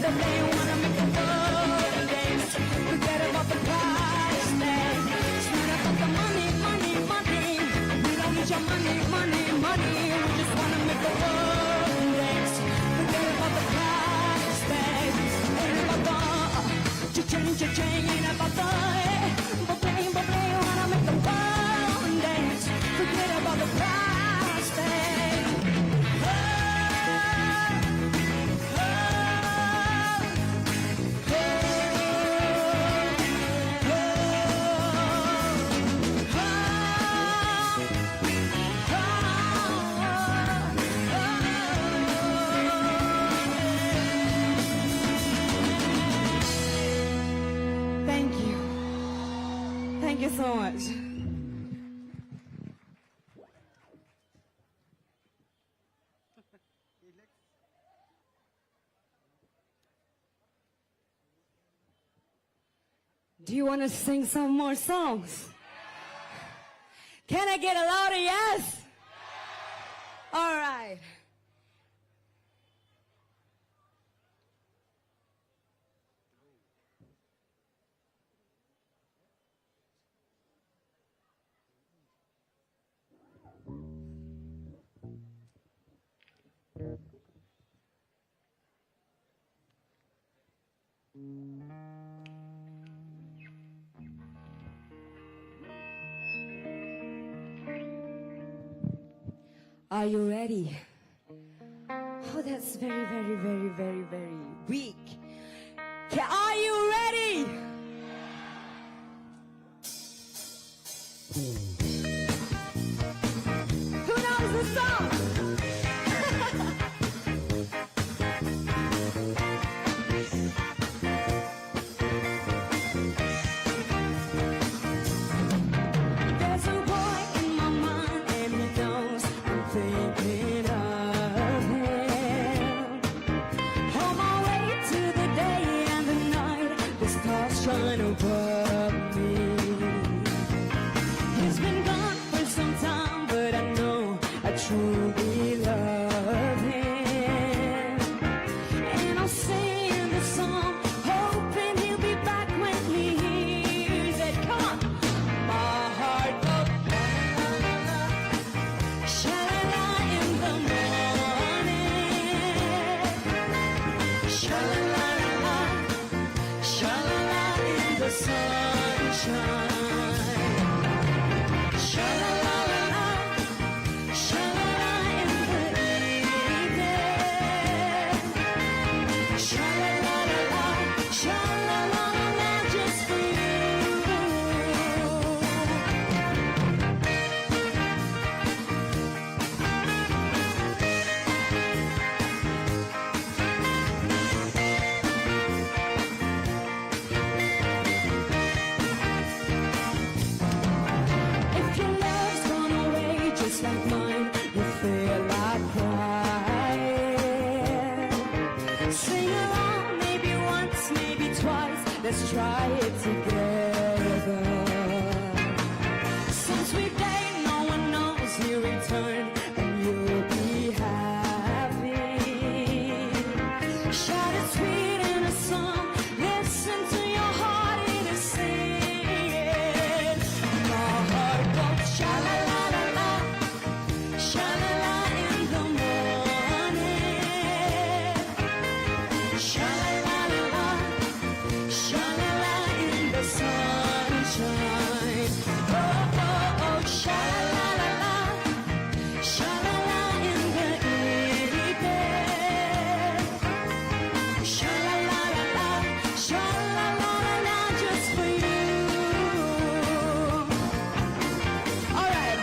Speaker 15: they wanna make the world dance. Forget about the price tag. It's not about the money, money, money. We don't need your money, money, money. We just wanna make the world dance. Forget about the price tag. Ain't about the change, ain't about the but they wanna make the world dance. Forget about the price tag. Thank you so much. Do you want to sing some more songs? Can I get a louder yes? All right. Are you ready? Oh, that's very, very, very, very, very weak. Okay, are you ready? Who knows the song? There's a boy in my mind and he knows I'm thinking of him. On my way to the day and the night, the stars shine above me. He's been gone for some time, but I know I truly love him. And I'll sing the song, hoping he'll be back when he hears it. Come on! My heart goes sha-la-la in the morning, sha-la-la-la-la, sha-la-la in the sunshine, sha-la-la-la-la, sha-la-la in the evening, sha-la-la-la-la, sha-la-la-la-la just for you. If your love's gone away just like mine, you feel like crying. Sing along, maybe once, maybe twice. Let's try it together. Since we date, no one knows you return, and you'll be happy. Shout it sweet in a song. Listen to your heart, it is singing. My heart goes sha-la-la-la-la, sha-la-la in the morning, sha-la-la-la-la, sha-la-la in the sunshine. Oh, oh, oh, sha-la-la-la-la, sha-la-la in the evening, sha-la-la-la-la, sha-la-la-la-la just for you. All right,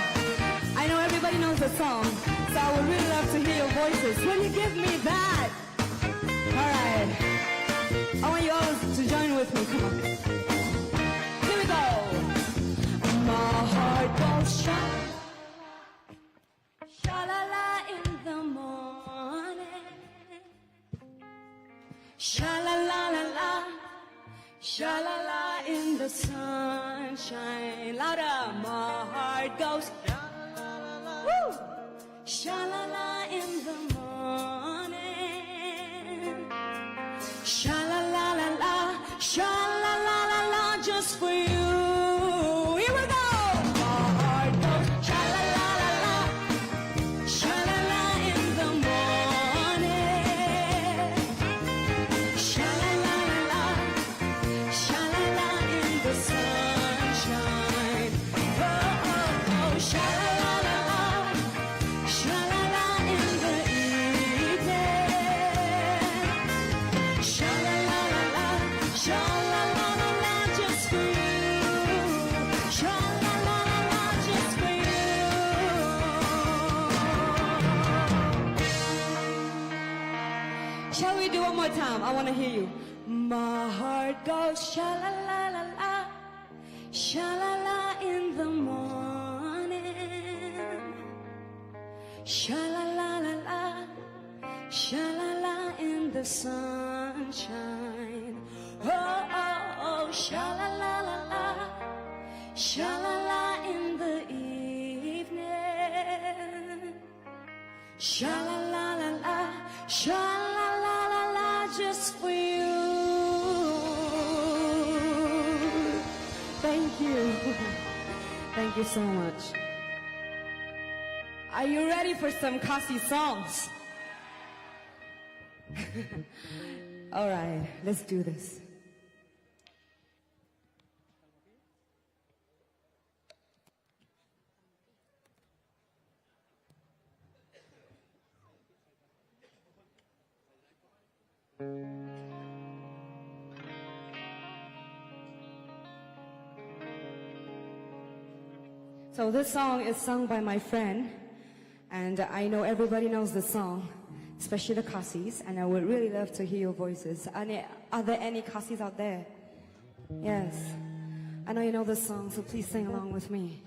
Speaker 15: I know everybody knows the song, so I would really love to hear your voices. Will you give me that? All right, I want you all to join with me. Come on. Here we go. My heart goes sha-la-la in the morning, sha-la-la-la-la, sha-la-la in the sunshine. Louder. My heart goes woo, sha-la-la in the morning, sha-la-la-la-la, sha-la-la-la-la just for you. Here we go. My heart goes sha-la-la-la-la, sha-la-la in the morning, sha-la-la-la-la, sha-la-la in the sunshine. Oh, oh, oh, sha-la-la-la-la, sha-la-la in the evening, sha-la-la-la-la, sha-la-la-la-la just for you, sha-la-la-la-la just for you. Shall we do one more time? I want to hear you. My heart goes sha-la-la-la-la, sha-la-la in the morning, sha-la-la-la-la, sha-la-la in the sunshine. Oh, oh, oh, sha-la-la-la-la, sha-la-la in the evening, sha-la-la-la-la, sha-la-la-la-la just for you. Thank you. Thank you so much. Are you ready for some Kasi songs? All right, let's do this. So this song is sung by my friend, and I know everybody knows the song, especially the Khasis, and I would really love to hear your voices. Are there any Khasis out there? Yes. I know you know the song, so please sing along with me.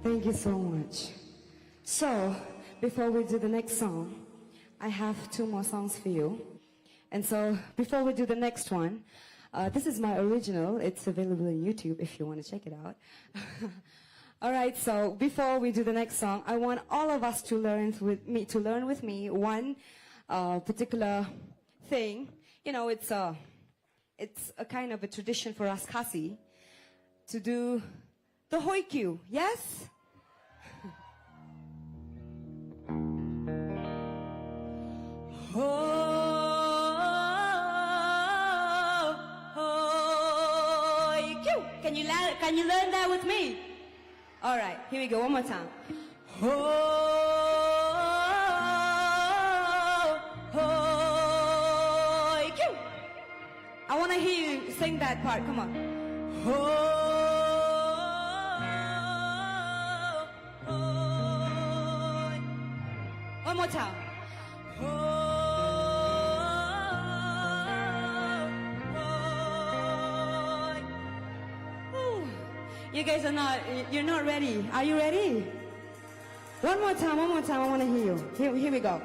Speaker 15: Thank you so much. So, before we do the next song, I have 2 more songs for you. And so, before we do the next one, this is my original. It's available on YouTube if you want to check it out. All right, so before we do the next song, I want all of us to learn with me one particular thing. You know, it's a kind of a tradition for us Khasi to do the hoikyu. Yes? Can you learn that with me? All right, here we go. One more time. I want to hear you sing that part. Come on. One more time. You guys you're not ready. Are you ready? One more time, I want to hear you. Here we go.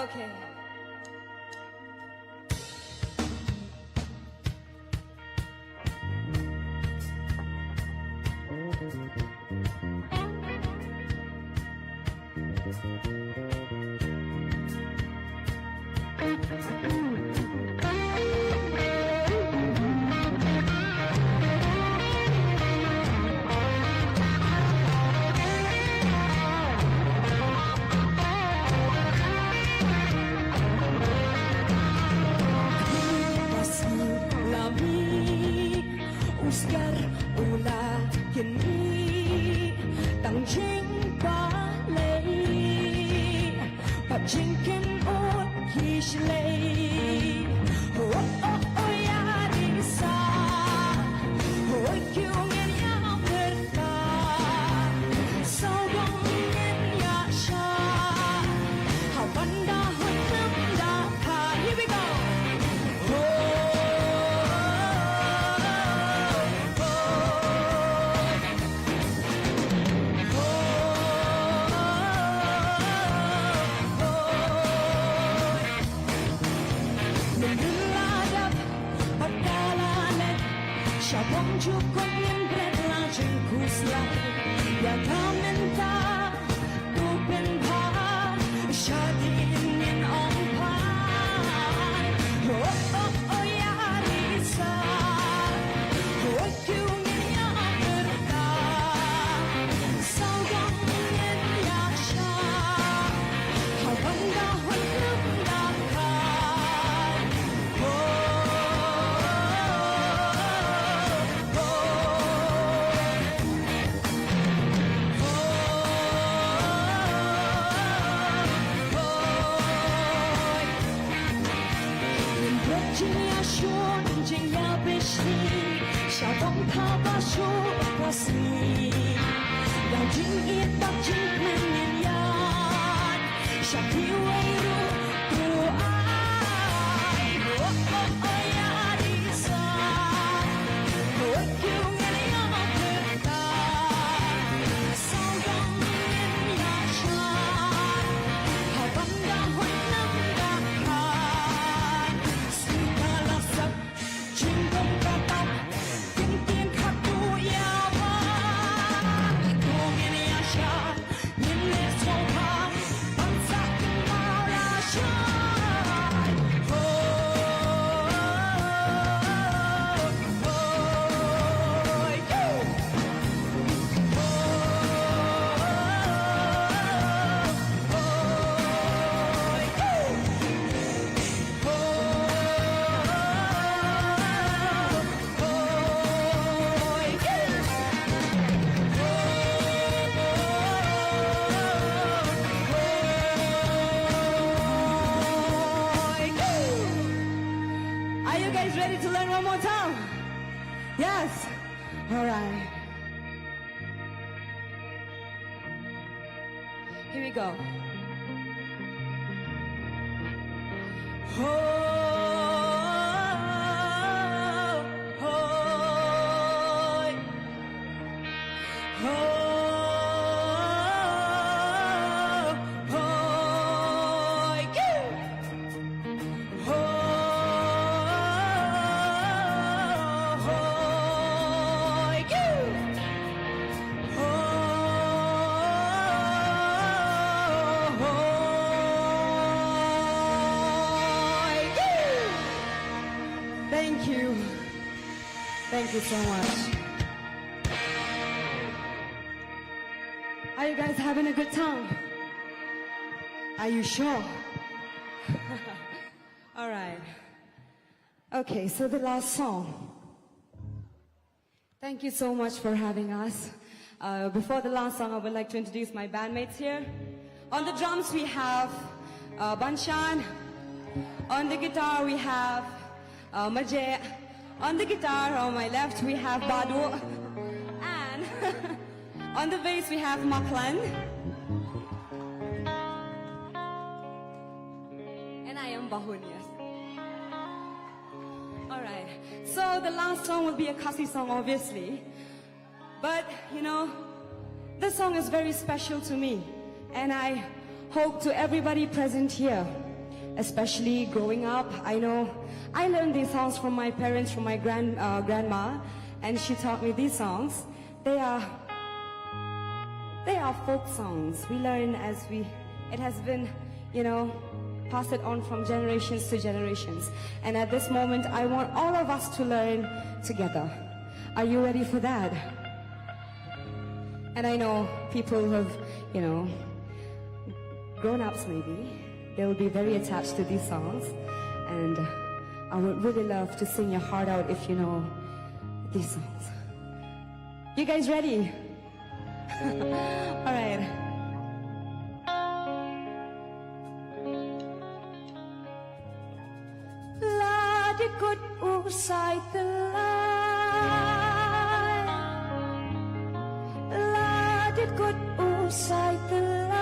Speaker 15: Okay. Here we go. Thank you. Thank you so much. Are you guys having a good time? Are you sure? All right. Okay, so the last song. Thank you so much for having us. Before the last song, I would like to introduce my bandmates here. On the drums, we have Banshan. On the guitar, we have Majay. On the guitar, on my left, we have Badu. And on the bass, we have Maklan. And I am Bahun, yes. All right. So the last song will be a Kasi song, obviously. But, you know, this song is very special to me. And I hope to everybody present here, especially growing up, I know I learned these songs from my parents, from my grandma, and she taught me these songs. They are folk songs. We learn as it has been, you know, passed it on from generations to generations. And at this moment, I want all of us to learn together. Are you ready for that? And I know people who have, you know, grown-ups maybe, they'll be very attached to these songs. And I would really love to sing your heart out if you know these songs. You guys ready? All right. Ladikut usai telai, ladikut usai telai,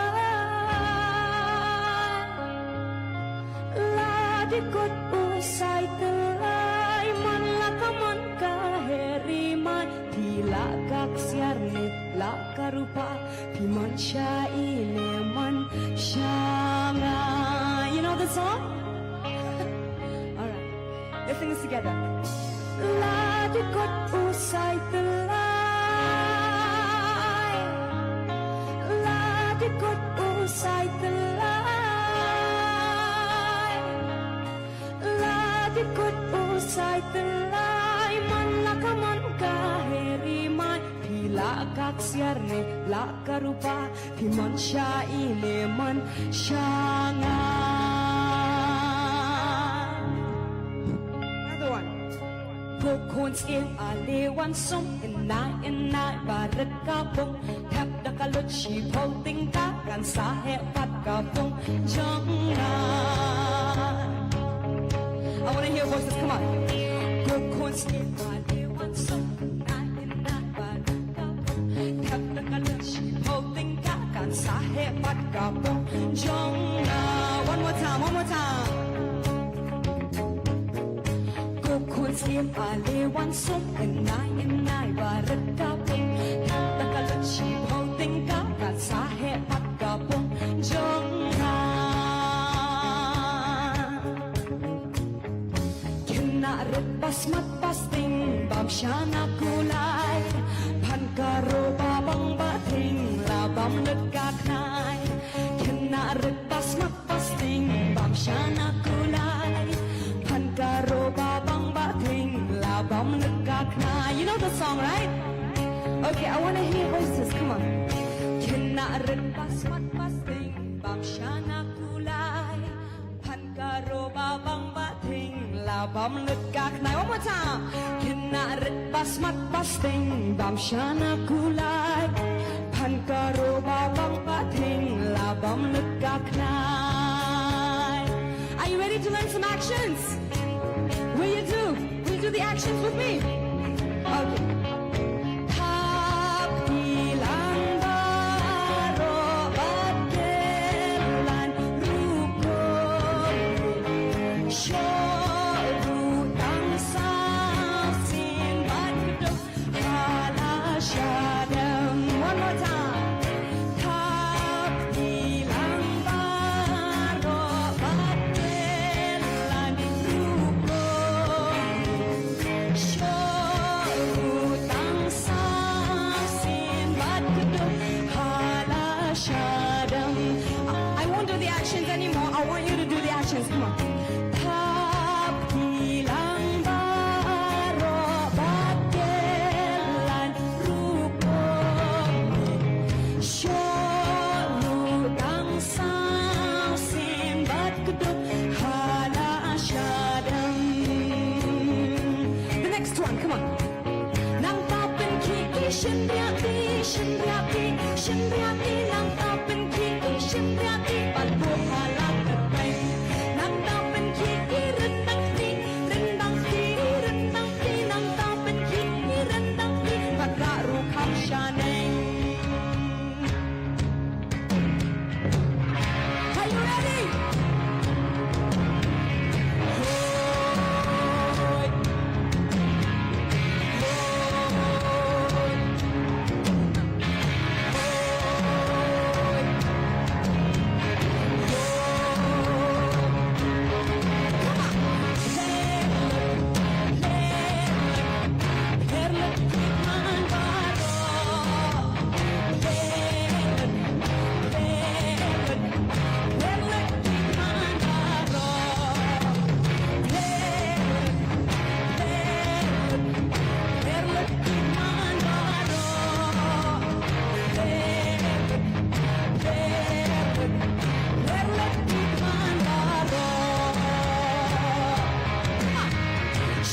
Speaker 15: ladikut usai telai, man lakaman kaherimai, pila kaksiarne lakarupa, piman syaine man syanga. You know the song? Let's sing this together. Ladikut usai telai, ladikut usai telai, ladikut usai telai, man lakaman kaherimai, pila kaksiarne lakarupa, piman syaine man syanga. Kuns im alewan sum inai barat kapung tap da kalot shi holding ka kan sahe pat kapung jangan. I want to hear voices, come on. Kuns im alewan sum inai barat kapung tap da kalot shi holding ka kan sahe pat kapung jangan. One more time, one more time. Sim alewan sum inai barat kapung da kalot shi holding ka kan sahe pat kapung jangan. Kena repas mat pasting bam syana kulai, pan karo babang bating labam dekat nai. Kena repas mat pasting bam syana kulai, pan karo babang bating labam dekat nai. You know the song, right? Okay, I want to hear voices, come on. Kena repas mat pasting bam syana kulai, pan karo babang bating labam dekat nai. One more time. Kena repas mat pasting bam syana kulai, pan karo babang bating labam dekat nai. Are you ready to learn some actions? Will you do the actions with me? Okay. Tap ilang baro bate questions. Come on. Tapilang baro bakelan rupo Sholutang sang simbat keduk hala asyadam. The next one, come on. Nang tapen kiki shenriati, shenriati, shenriati. Nang tapen kiki shenriati, palpo hala terbaik. Nang tapen kiki rendang ti, rendang ti, rendang ti. Nang tapen kiki rendang ti, baka rukam shaneng. Are you ready?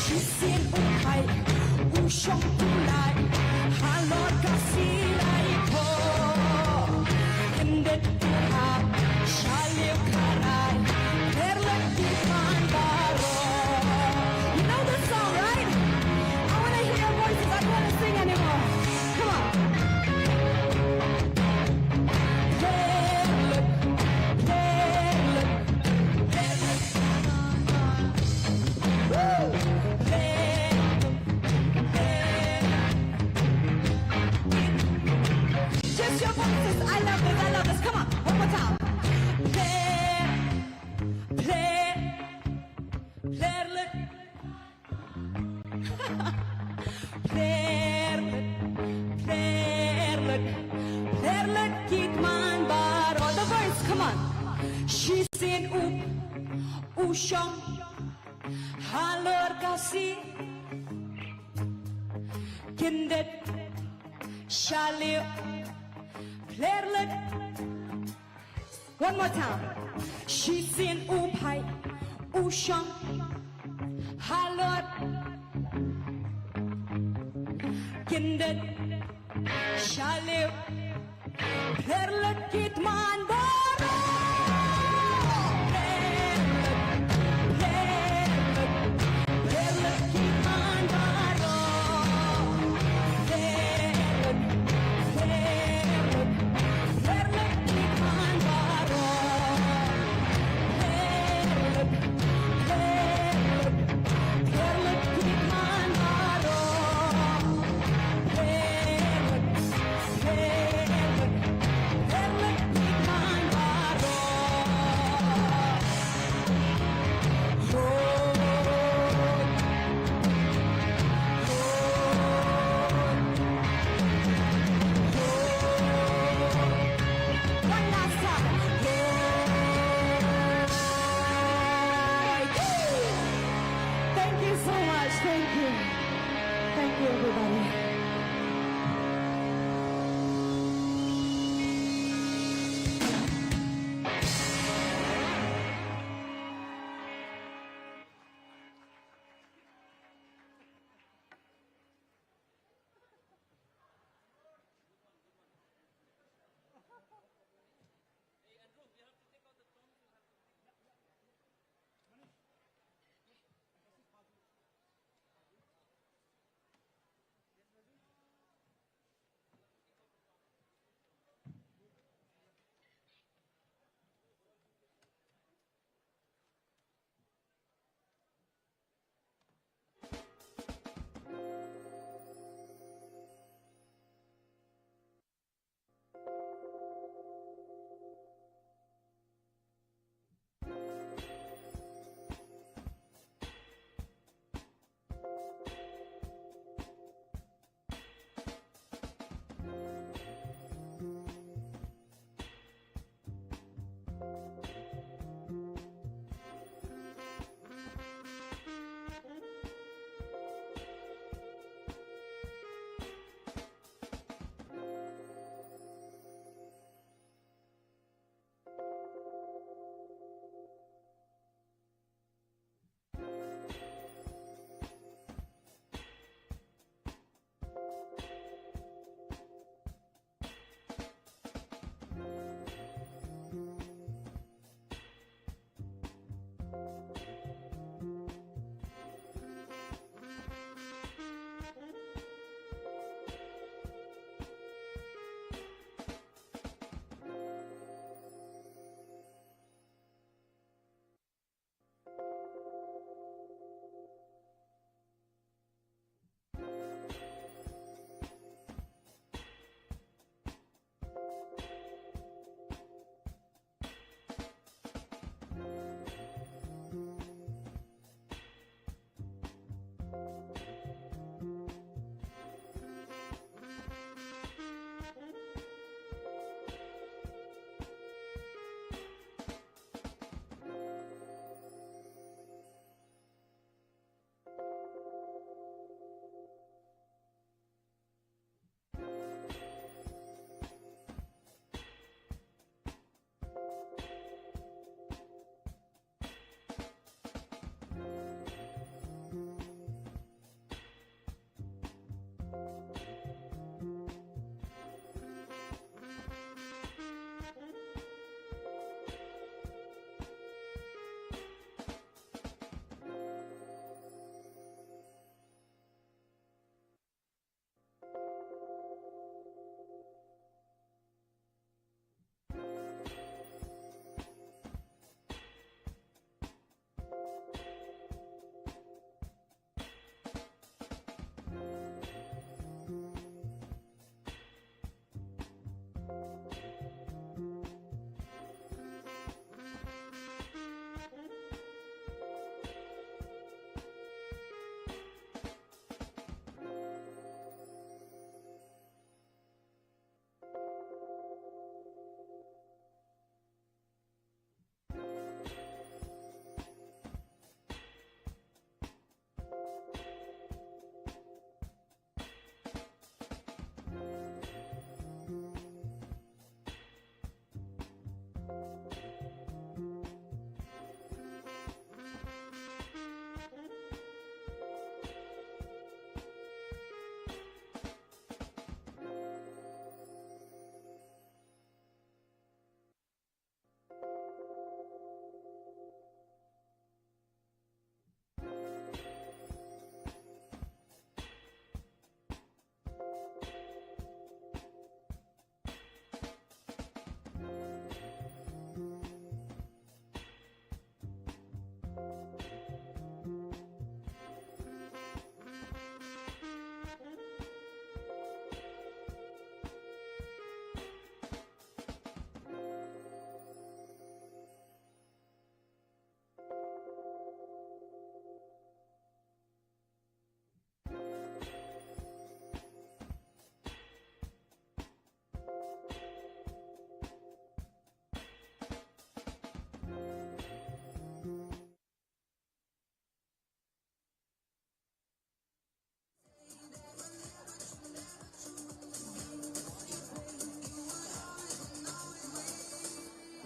Speaker 15: Shisin ukai, usyong tulay, halor kasilay ko. Hendet tuhap, shaliw karay, perlet di mandaro. You know the song, right? I want to hear your voices. I don't want to sing anymore. Come on. Perlet, perlet, perlet. Woo! Just your voices. I love this. I love this. Come on, one more time. Play, play, playlet. Playlet, playlet, playlet. Keep man bar. All the words. Come on. She's in usham, halor kasi, kindet, shaliw. Playlet. One more time. She's in upai, usham, halot, kindet, shaliw. Playlet kitman baro. Playlet kitman baro. Playlet, playlet. Perlet kitman baro. Perlet, perlet, perlet kitman baro. Perlet, perlet, perlet kitman baro.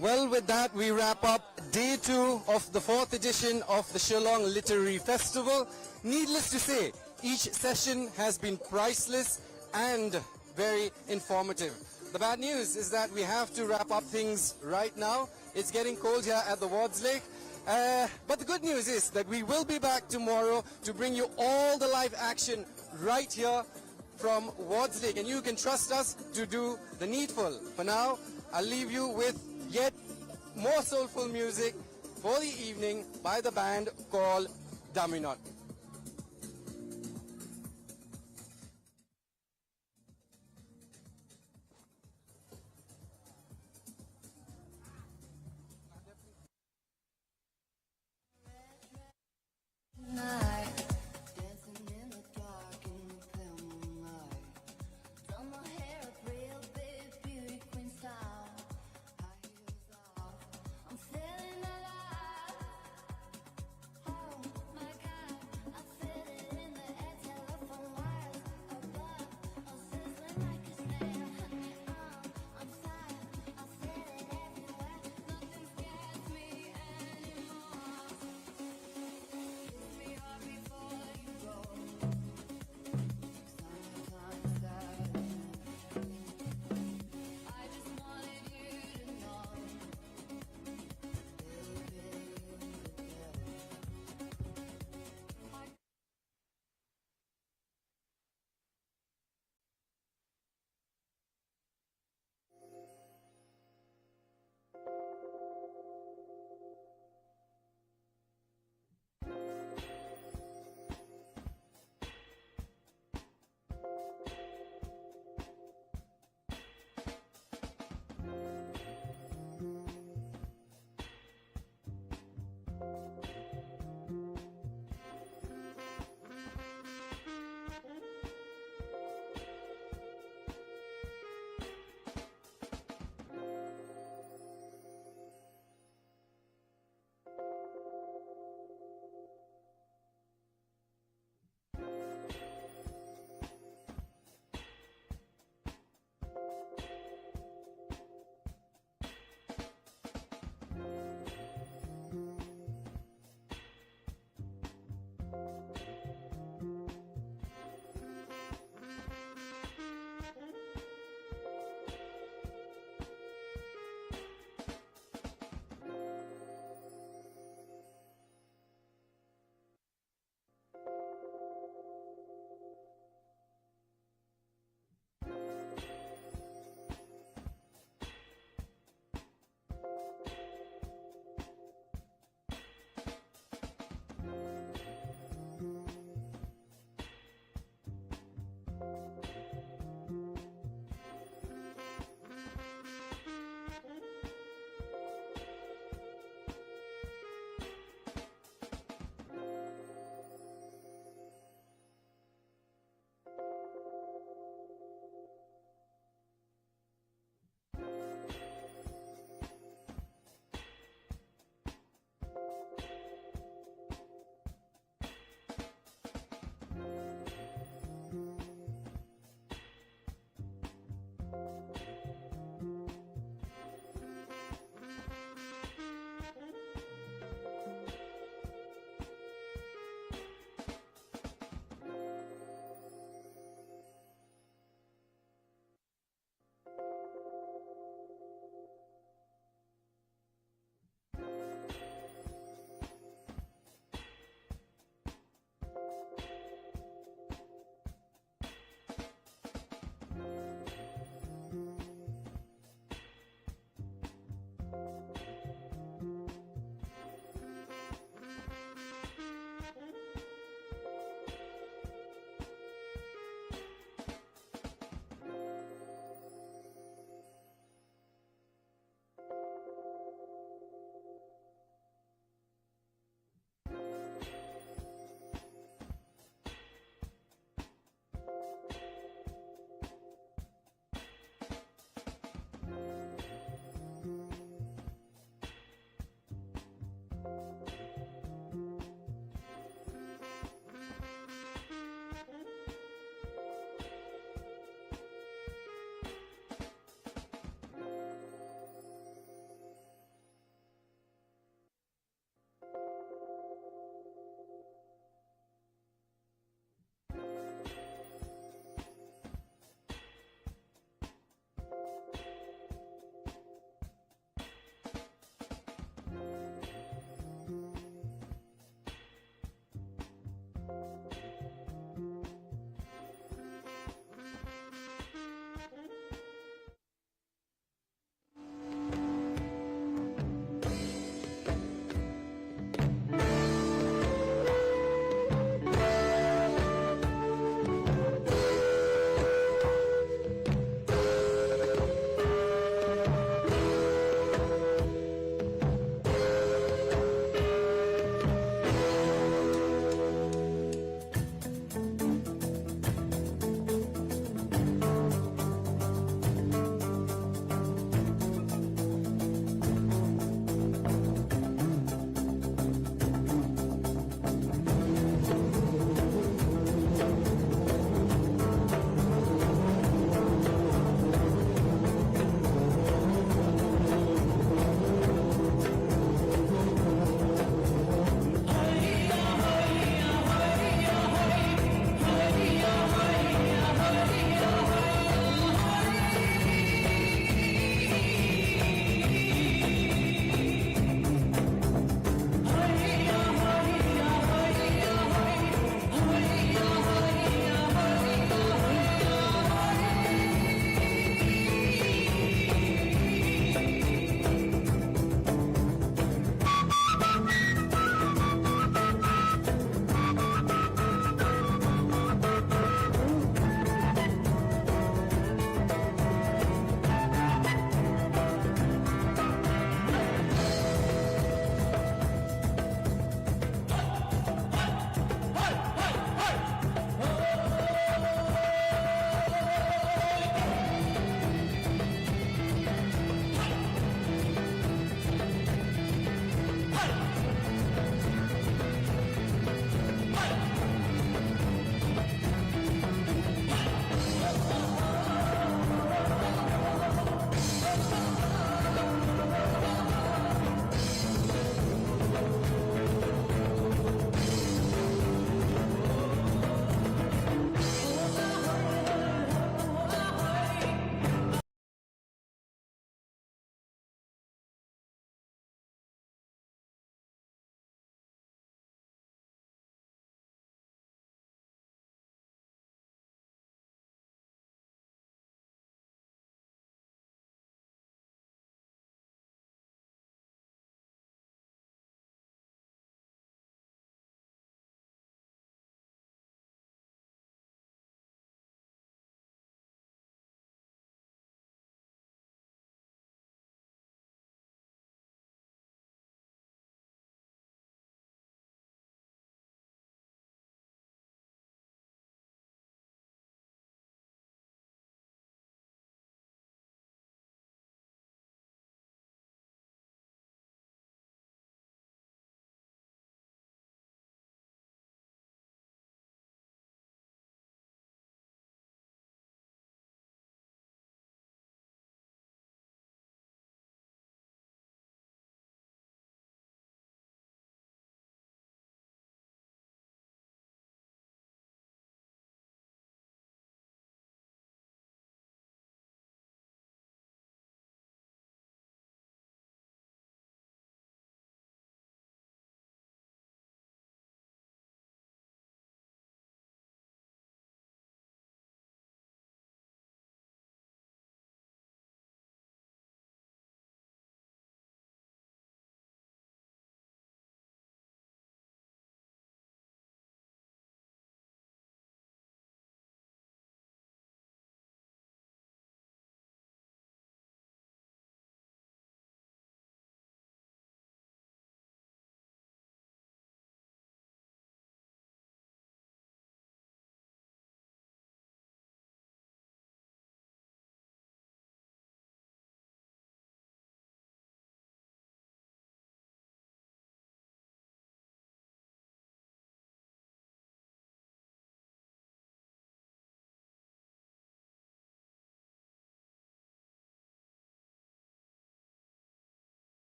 Speaker 2: Well, with that, we wrap up day 2 of the 4th edition of the Shillong Literary Festival. Needless to say, each session has been priceless and very informative. The bad news is that we have to wrap up things right now. It's getting cold here at the Wards Lake. But the good news is that we will be back tomorrow to bring you all the live action right here from Wards Lake. And you can trust us to do the needful. For now, I'll leave you with yet more soulful music for the evening by the band called Daminot.